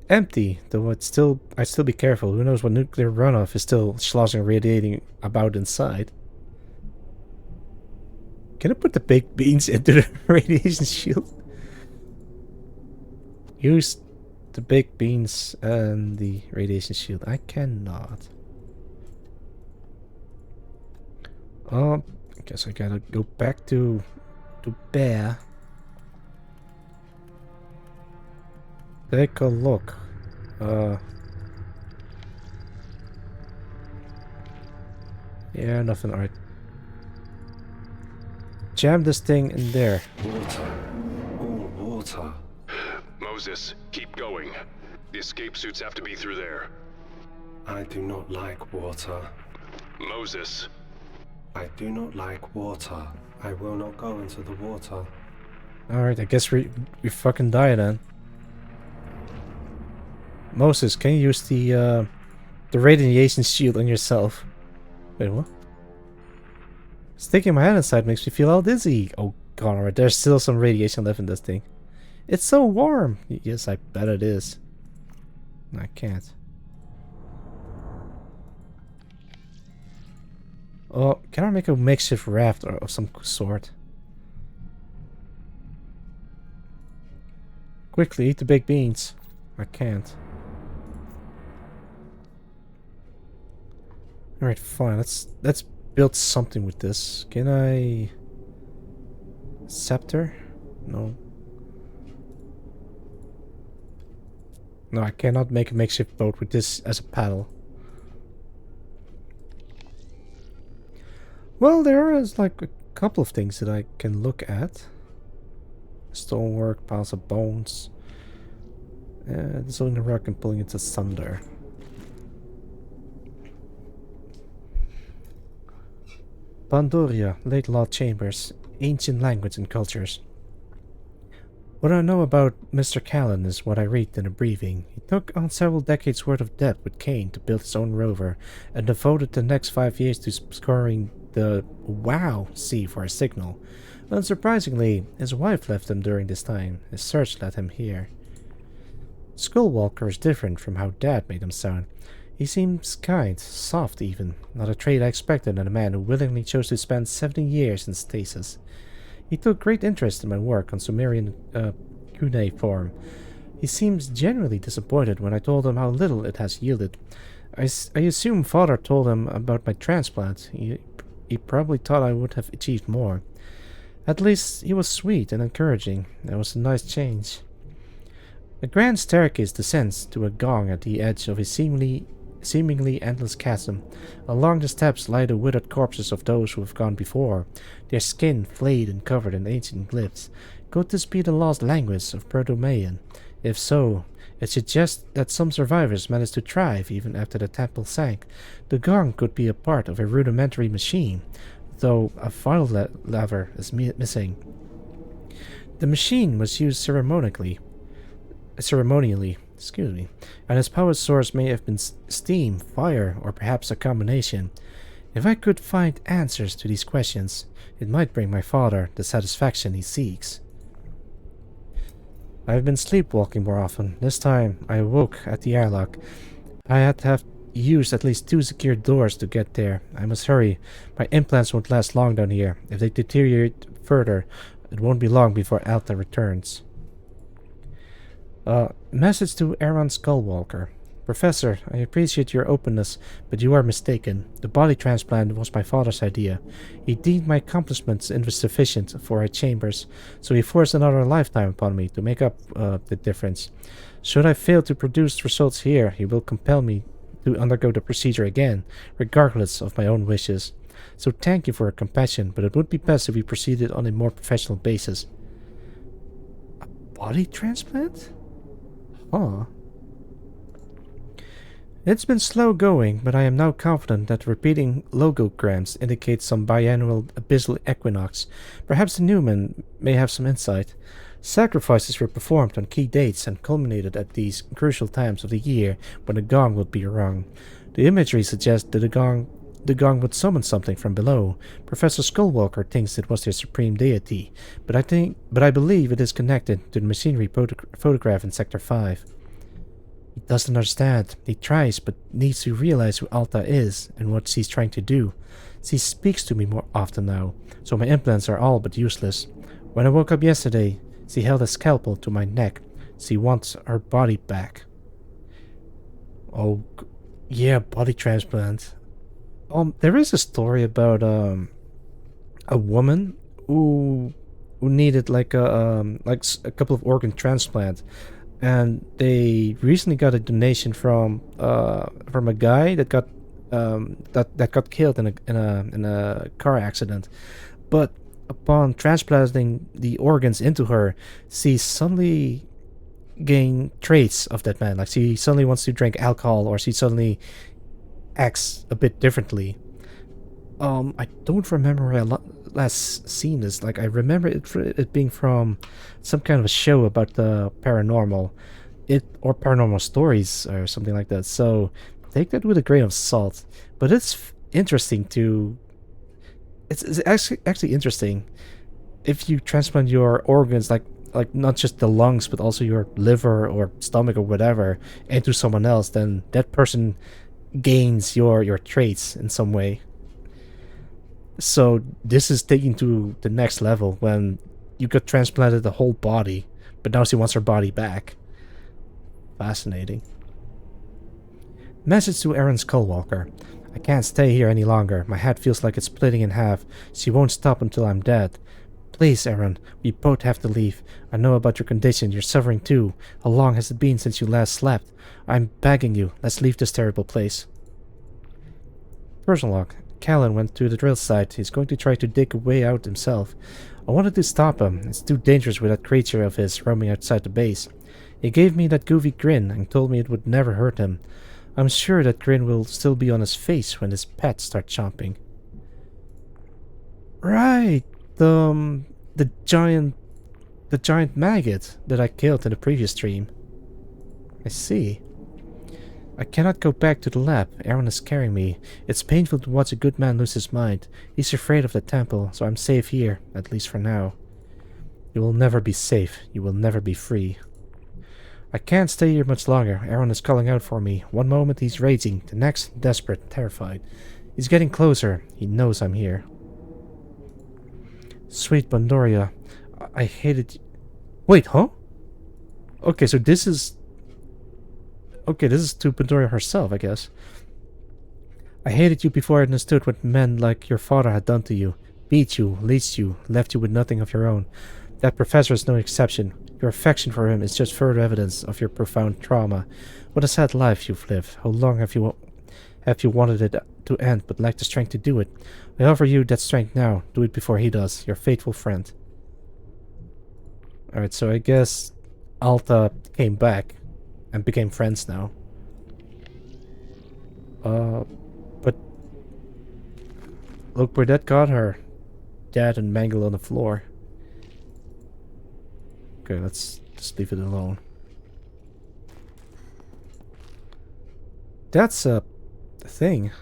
Empty, though I'd still be careful. Who knows what nuclear runoff is still sloshing and radiating about inside. Can I put the baked beans into the radiation shield? Use the baked beans and the radiation shield. I cannot. Oh, I guess I gotta go back to Bear. Take a look. Yeah, nothing. Alright. Jam this thing in there. Water. All water. Moses, keep going. The escape suits have to be through there. I do not like water. Moses. I do not like water. I will not go into the water. Alright, I guess we fucking die then. Moses, can you use the radiation shield on yourself? Wait, what? Sticking my head inside makes me feel all dizzy. Oh god, alright, there's still some radiation left in this thing. It's so warm! Yes, I bet it is. I can't. Oh, can I make a makeshift raft of some sort? Quickly, eat the baked beans. I can't. Alright, fine. Let's build something with this. Can I... Scepter? No. No, I cannot make a makeshift boat with this as a paddle. Well, there is like a couple of things that I can look at. Stonework, piles of bones. Dissolving the rock and pulling it asunder. Pandoria, late law chambers, ancient language and cultures. What I know about Mr. Callan is what I read in a briefing. He took on several decades worth of debt with Kane to build his own rover, and devoted the next 5 years to scoring the WOW Sea for a signal. Unsurprisingly, his wife left him during this time. His search led him here. Skullwalker is different from how Dad made him sound. He seems kind, soft even, not a trait I expected in a man who willingly chose to spend 70 years in stasis. He took great interest in my work on Sumerian cuneiform. He seems genuinely disappointed when I told him how little it has yielded. I assume Father told him about my transplant. He probably thought I would have achieved more. At least he was sweet and encouraging. That was a nice change. The grand staircase descends to a gong at the edge of a seemingly endless chasm. Along the steps lie the withered corpses of those who have gone before, their skin flayed and covered in ancient glyphs. Could this be the lost language of Proto-Mayan? If so, it suggests that some survivors managed to thrive even after the temple sank. The gong could be a part of a rudimentary machine, though a vital lever is missing. The machine was used ceremonially, and its power source may have been steam, fire, or perhaps a combination. If I could find answers to these questions, it might bring my father the satisfaction he seeks. I have been sleepwalking more often. This time, I awoke at the airlock. I had to have used at least 2 secured doors to get there. I must hurry. My implants won't last long down here. If they deteriorate further, it won't be long before Alta returns. Message to Aaron Skullwalker. Professor, I appreciate your openness, but you are mistaken. The body transplant was my father's idea. He deemed my accomplishments insufficient for our chambers, so he forced another lifetime upon me to make up the difference. Should I fail to produce results here, he will compel me to undergo the procedure again, regardless of my own wishes. so thank you for your compassion, but it would be best if we proceeded on a more professional basis. A body transplant? Huh. It's been slow going, but I am now confident that repeating logograms indicates some biannual abyssal equinox. Perhaps the Newman may have some insight. Sacrifices were performed on key dates and culminated at these crucial times of the year when the gong would be rung. The imagery suggests that the gong would summon something from below. Professor Skullwalker thinks it was their supreme deity, but I believe it is connected to the machinery photograph in Sector 5. He doesn't understand. He tries, but needs to realize who Alta is and what she's trying to do. She speaks to me more often now, so my implants are all but useless. When I woke up yesterday, she held a scalpel to my neck. She wants her body back. Oh, yeah, body transplant. There is a story about a woman who needed like a couple of organ transplants. And they recently got a donation from a guy that got that got killed in a car accident. But upon transplanting the organs into her, she suddenly gained traits of that man. Like she suddenly wants to drink alcohol, or she suddenly acts a bit differently. I don't remember where I last seen this. Like I remember it being from some kind of a show about the paranormal, or paranormal stories or something like that. So take that with a grain of salt. But it's interesting to. It's actually interesting if you transplant your organs, like not just the lungs but also your liver or stomach or whatever, into someone else. Then that person gains your traits in some way. So this is taking to the next level when you got transplanted the whole body, but now she wants her body back. Fascinating. Message to Aaron Skullwalker. I can't stay here any longer. My head feels like it's splitting in half. She won't stop until I'm dead. Please, Aaron, we both have to leave. I know about your condition. You're suffering too. How long has it been since you last slept? I'm begging you. Let's leave this terrible place. Personal log. Callan went to the drill site. He's going to try to dig a way out himself. I wanted to stop him. It's too dangerous with that creature of his roaming outside the base. He gave me that goofy grin and told me it would never hurt him. I'm sure that grin will still be on his face when his pets start chomping. Right, the giant maggot that I killed in the previous stream. I see. I cannot go back to the lab. Aaron is carrying me. It's painful to watch a good man lose his mind. He's afraid of the temple, so I'm safe here, at least for now. You will never be safe. You will never be free. I can't stay here much longer. Aaron is calling out for me. One moment he's raging, the next desperate, terrified. He's getting closer. He knows I'm here. Sweet Pandoria, I hated you. Wait, huh? Okay, so this is... Okay, this is to Pandoria herself, I guess. I hated you before I understood what men like your father had done to you. Beat you, leased you, left you with nothing of your own. That professor is no exception. Your affection for him is just further evidence of your profound trauma. What a sad life you've lived. How long have you wanted it to end but lacked the strength to do it? I offer you that strength now. Do it before he does. Your faithful friend. Alright, so I guess Alta came back and became friends now. But look where that got her. Dead and mangled on the floor. Okay, let's just leave it alone. That's a thing.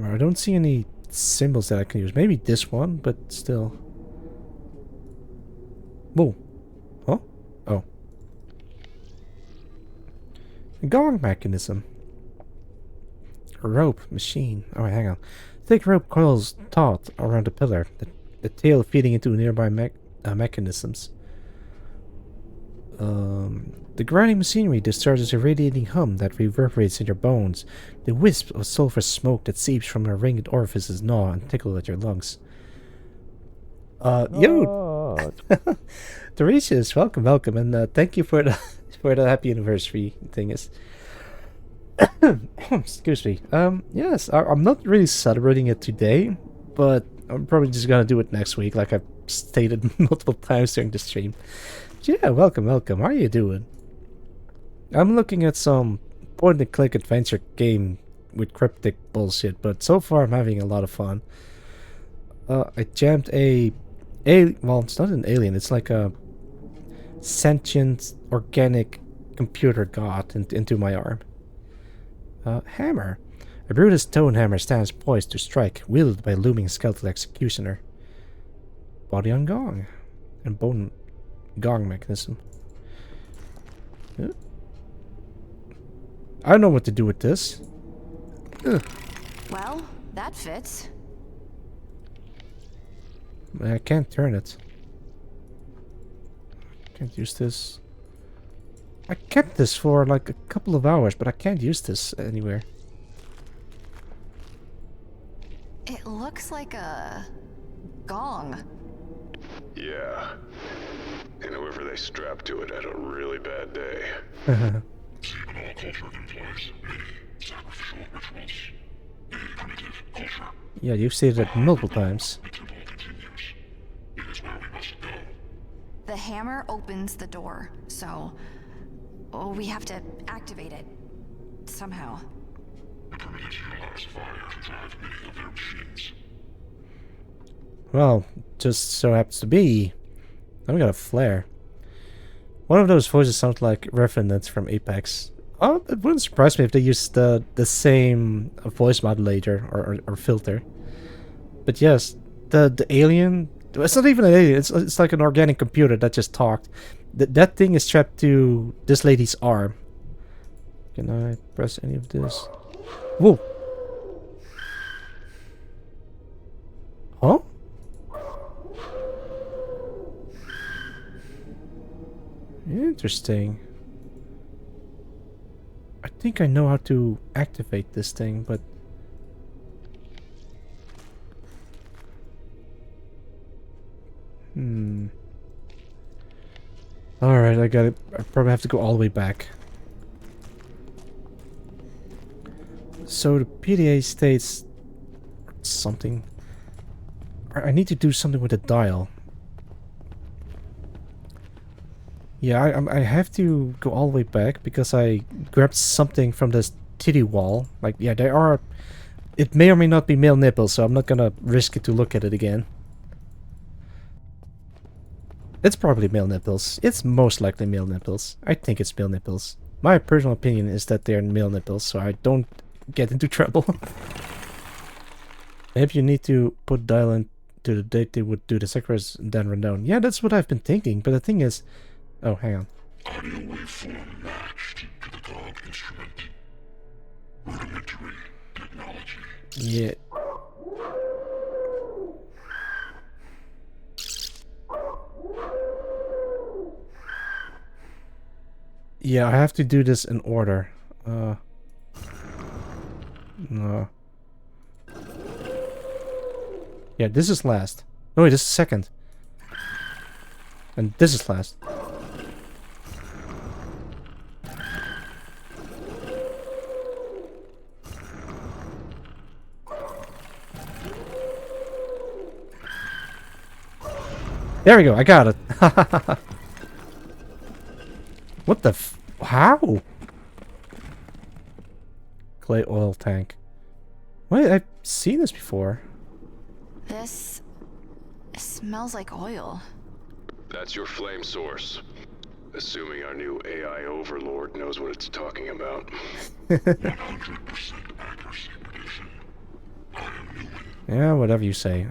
I don't see any symbols that I can use. Maybe this one, but still. Whoa. Huh? Oh. A gong mechanism. A rope machine. Oh, hang on. Thick rope coils taut around the pillar, the tail feeding into nearby mechanisms. The grinding machinery discharges a radiating hum that reverberates in your bones. The wisp of sulphurous smoke that seeps from your ringed orifices gnaw and tickle at your lungs. Yo! Teresius, welcome, and thank you for the for the happy anniversary thing. Excuse me. Yes, I'm not really celebrating it today, but I'm probably just gonna do it next week, like I've stated multiple times during the stream. Yeah, welcome, welcome. How are you doing? I'm looking at some point-and-click adventure game with cryptic bullshit, but so far I'm having a lot of fun. I jammed well, it's not an alien, it's like a sentient, organic computer god into my arm. Hammer. A brutal stone hammer stands poised to strike, wielded by a looming skeletal executioner. Body on gong. And bone gong mechanism. I don't know what to do with this. Well, that fits. I can't turn it. Can't use this. I kept this for like a couple of hours, but I can't use this anywhere. It looks like a gong. Yeah. And whoever they strapped to it had a really bad day. Even all culture implies a sacrificial rituals, a primitive culture. Yeah, you've stated it multiple times. The temple continues. It is where we must go. The hammer opens the door, so we have to activate it somehow. The primitive utilize fire to drive many of their machines. Well, just so happens to be, I've got a flare. One of those voices sounds like Revenant from Apex. Oh, it wouldn't surprise me if they used the same voice modulator or filter. But yes, the alien, it's not even an alien, it's like an organic computer that just talked. That thing is strapped to this lady's arm. Can I press any of this? Whoa! Huh? Interesting. I think I know how to activate this thing, but... Alright, I got it. I probably have to go all the way back. So the PDA states... something. I need to do something with the dial. Yeah, I have to go all the way back because I grabbed something from this titty wall. Like, yeah, they are... It may or may not be male nipples, so I'm not gonna risk it to look at it again. It's probably male nipples. It's most likely male nipples. I think it's male nipples. My personal opinion is that they're male nipples, so I don't get into trouble. Maybe you need to put dial into the date they would do the sacrifice and then run down. Yeah, that's what I've been thinking, but the thing is... Oh, hang on. Audio waveform matched to the gong instrument. Rudimentary technology. Yeah. Yeah, I have to do this in order. No. Yeah, this is last. No, wait, this is second. And this is last. There we go, I got it. What the f... How? Clay oil tank. Wait, I've seen this before. This smells like oil. That's your flame source. Assuming our new AI overlord knows what it's talking about. 100% accuracy prediction. I am Newman. Yeah, whatever you say.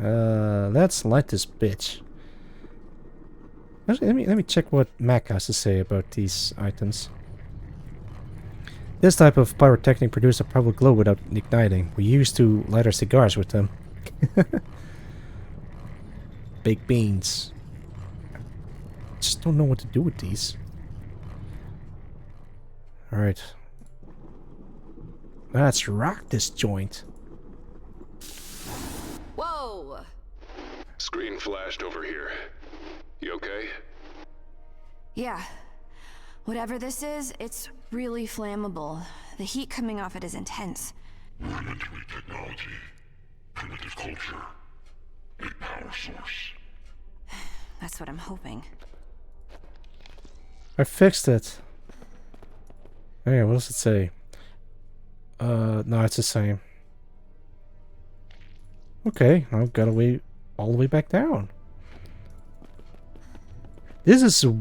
Let's light this bitch. Actually, let me check what Mac has to say about these items. This type of pyrotechnic produces a powerful glow without igniting. We used to light our cigars with them. Baked beans. Just don't know what to do with these. Alright. Let's rock this joint. Whoa! Screen flashed over here. You okay? Yeah. Whatever this is, it's really flammable. The heat coming off it is intense. Rudimentary technology, primitive culture, a power source. That's what I'm hoping. I fixed it. Okay, what does it say? No, it's the same. Okay, I've got to wait all the way back down. This is a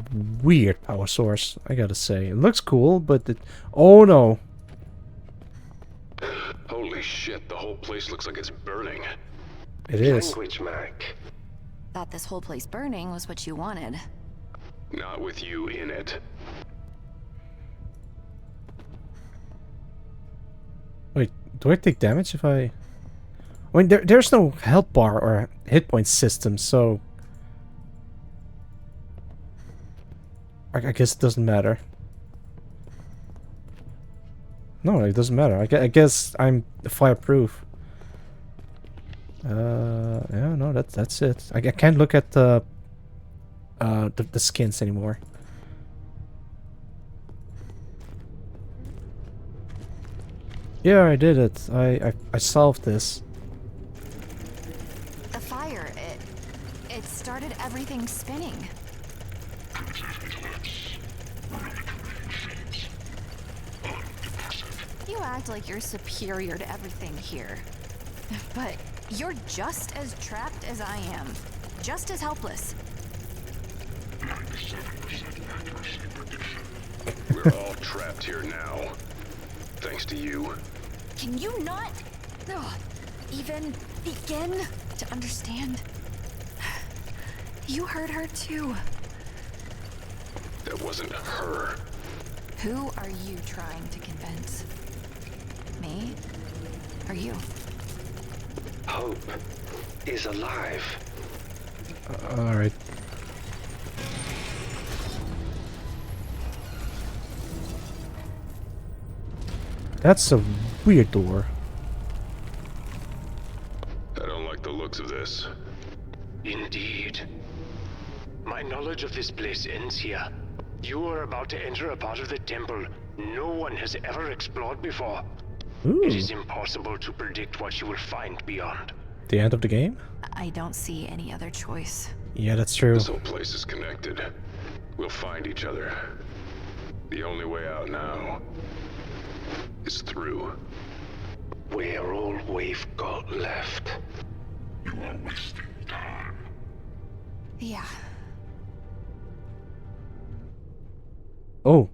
weird power source, I gotta say. It looks cool, but it... Oh no! Holy shit, the whole place looks like it's burning. It is. Language, Mac. Thought this whole place burning was what you wanted. Not with you in it. Wait, do I take damage if I... I mean, there's no health bar or hit point system, so... I guess it doesn't matter. No, it doesn't matter. I guess I'm fireproof. Yeah, no, that's it. I can't look at the skins anymore. Yeah, I did it. I solved this. The fire, it started everything spinning. You act like you're superior to everything here. But you're just as trapped as I am. Just as helpless. We're all trapped here now. Thanks to you. Can you not even begin to understand? You hurt her too. That wasn't her. Who are you trying to convince? Me? Or you? Hope is alive. Alright. That's a weird door. I don't like the looks of this. Indeed. My knowledge of this place ends here. You are about to enter a part of the temple no one has ever explored before. Ooh. It is impossible to predict what you will find beyond. The end of the game? I don't see any other choice. Yeah, that's true. This whole place is connected. We'll find each other. The only way out now is through. We're all we've got left. You are wasting time. Yeah. Oh.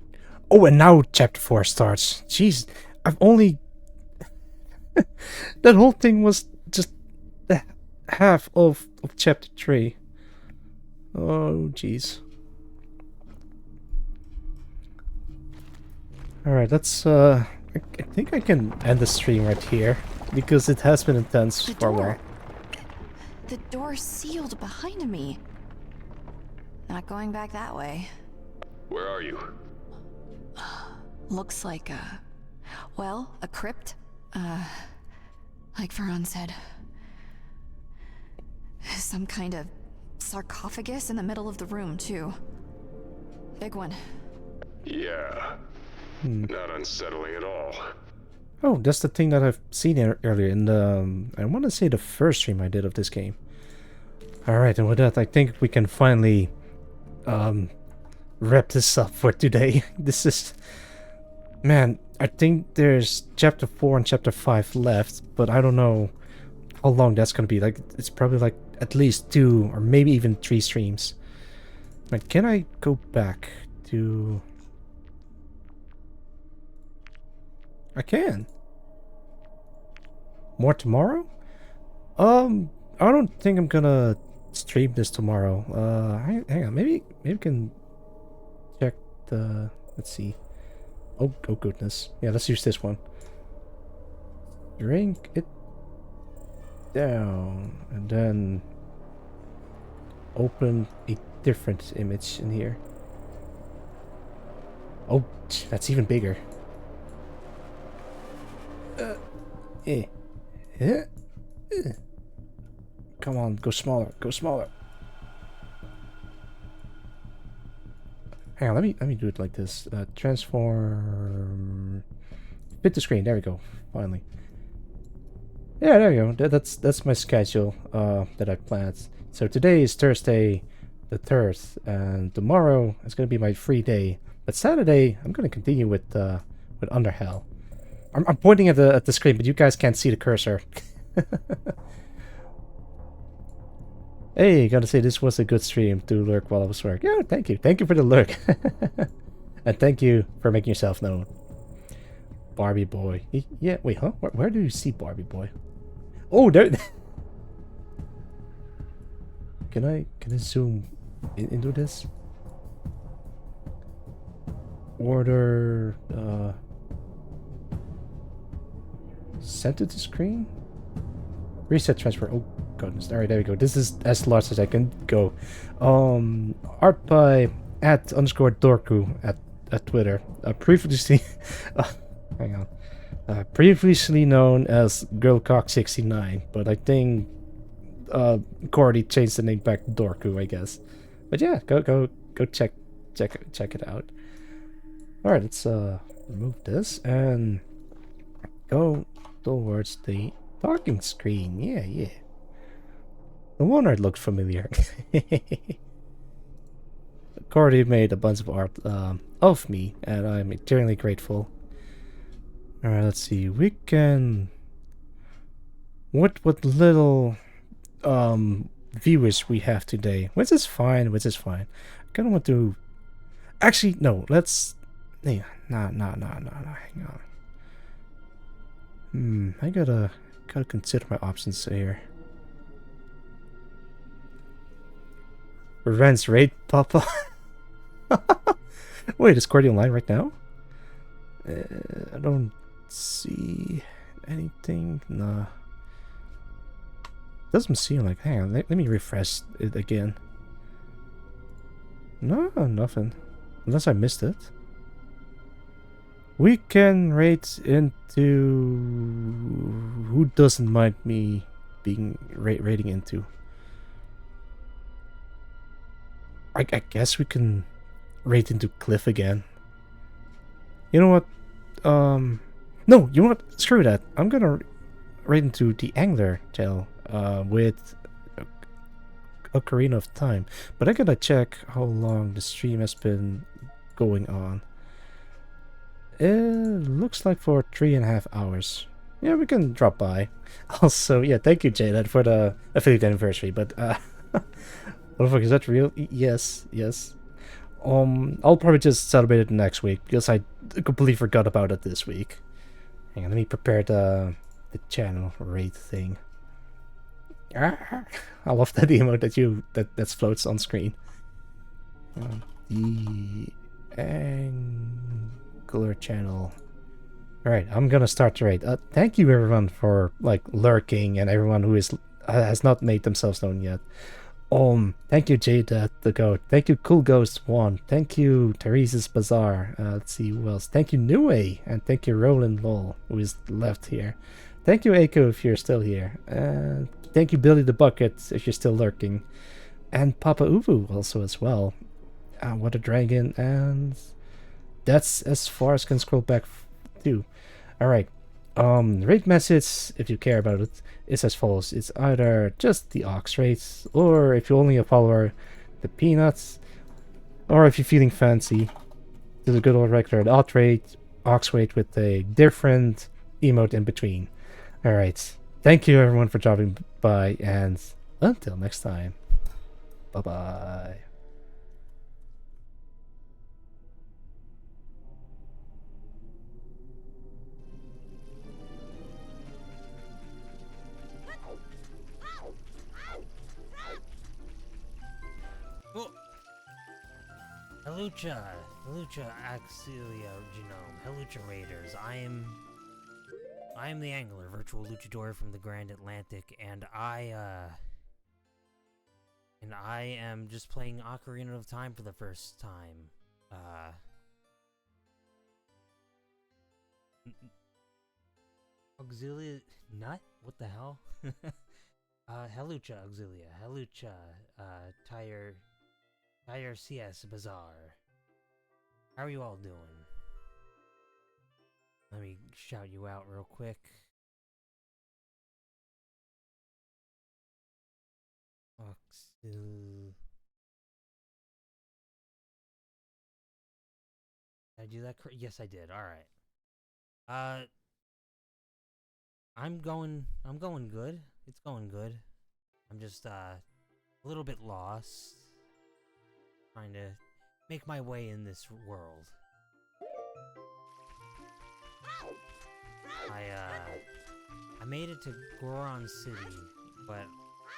Oh, and now chapter 4 starts. Jeez, I've only... that whole thing was just the half of chapter 3. Oh, jeez. Alright, let's, I think I can end the stream right here, because it has been intense for a while. The door sealed behind me. Not going back that way. Where are you? Looks like a crypt. Like Veron said. Some kind of sarcophagus in the middle of the room, too. Big one. Yeah. Not unsettling at all. Oh, that's the thing that I've seen earlier in the... I want to say the first stream I did of this game. Alright, and with that, I think we can finally wrap this up for today. This is... Man, I think there's chapter 4 and chapter 5 left, but I don't know how long that's gonna be. Like, it's probably like at least 2 or maybe even 3 streams. Like, can I go back to... I can. More tomorrow? I don't think I'm gonna stream this tomorrow. Hang on, maybe we can check the... Let's see. Oh goodness. Yeah, let's use this one. Drink it down and then open a different image in here. Oh, that's even bigger. Come on, go smaller, go smaller. Hang on, let me do it like this. Transform fit the screen. There we go. Finally. Yeah, there you go. That's my schedule that I planned. So today is Thursday the 3rd, and tomorrow is gonna be my free day. But Saturday I'm gonna continue with Underhell. I'm pointing at the screen, but you guys can't see the cursor. Hey, gotta say this was a good stream to lurk while I was working. Yeah, thank you. Thank you for the lurk. And thank you for making yourself known. Barbie boy. Yeah, wait, huh? Where do you see Barbie boy? Oh, there. Can I zoom into this? Order sent to the screen? Reset transfer. Oh goodness. Alright, there we go. This is as large as I can go. Art by @_Dorku at Twitter. Previously hang on. Previously known as Girlcock69, but I think Cordy changed the name back to Dorku, I guess. But yeah, go check it out. Alright, let's remove this and go towards the talking screen. Yeah. No wonder it looked familiar. Cordy made a bunch of art of me, and I'm eternally grateful. Alright, let's see. We can... What little viewers we have today, which is fine. I kind of want to... Actually, no, let's... Yeah, no, hang on. I gotta consider my options here. Revenge raid, Papa? Wait, is Cordy online right now? I don't see anything. Nah. Doesn't seem like... Hang on, let me refresh it again. No, nothing. Unless I missed it. We can rate into... Who doesn't mind me being rating into? I guess we can rate into Cliff again. You know what? No, you know what? Screw that. I'm gonna rate into the Angler Tale with Ocarina of Time. But I gotta check how long the stream has been going on. It looks like for 3.5 hours. Yeah, we can drop by. Also, yeah, thank you, Jaded, for the affiliate anniversary. But what the fuck, is that real? Yes. I'll probably just celebrate it next week because I completely forgot about it this week. Hang on, let me prepare the channel rate thing. I love that emote that floats on screen. The Angler channel. Alright, I'm gonna start the raid. Thank you everyone for like lurking and everyone who has not made themselves known yet. Thank you Jade the Goat. Thank you Cool Ghost 1. Thank you Therese's Bazaar. Let's see who else. Thank you Nue, and thank you Roland Lol, who is left here. Thank you Eiko if you're still here. Thank you Billy the Bucket if you're still lurking. And Papa Uvu also as well. What a Dragon, and that's as far as I can scroll back to. Alright. Raid message, if you care about it, is as follows. It's either just the Ox rates, or if you only a follower, the Peanuts, or if you're feeling fancy, there's a good old regular Alt rate, Ox rate with a different emote in between. Alright. Thank you everyone for dropping by, and until next time. Bye bye. Halucha Axilia Genome, Halucha Raiders. I am the Angler, virtual luchador from the Grand Atlantic, and I am just playing Ocarina of Time for the first time. Auxilia Nut? What the hell? Halucha Auxilia, Halucha Tire CS Bazaar. How are you all doing? Let me shout you out real quick. Did I do that correct? Yes, I did. All right. I'm going good. It's going good. I'm just a little bit lost, trying to make my way in this world. I made it to Goron City, but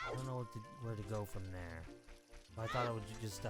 I don't know where to go from there. So I thought I would just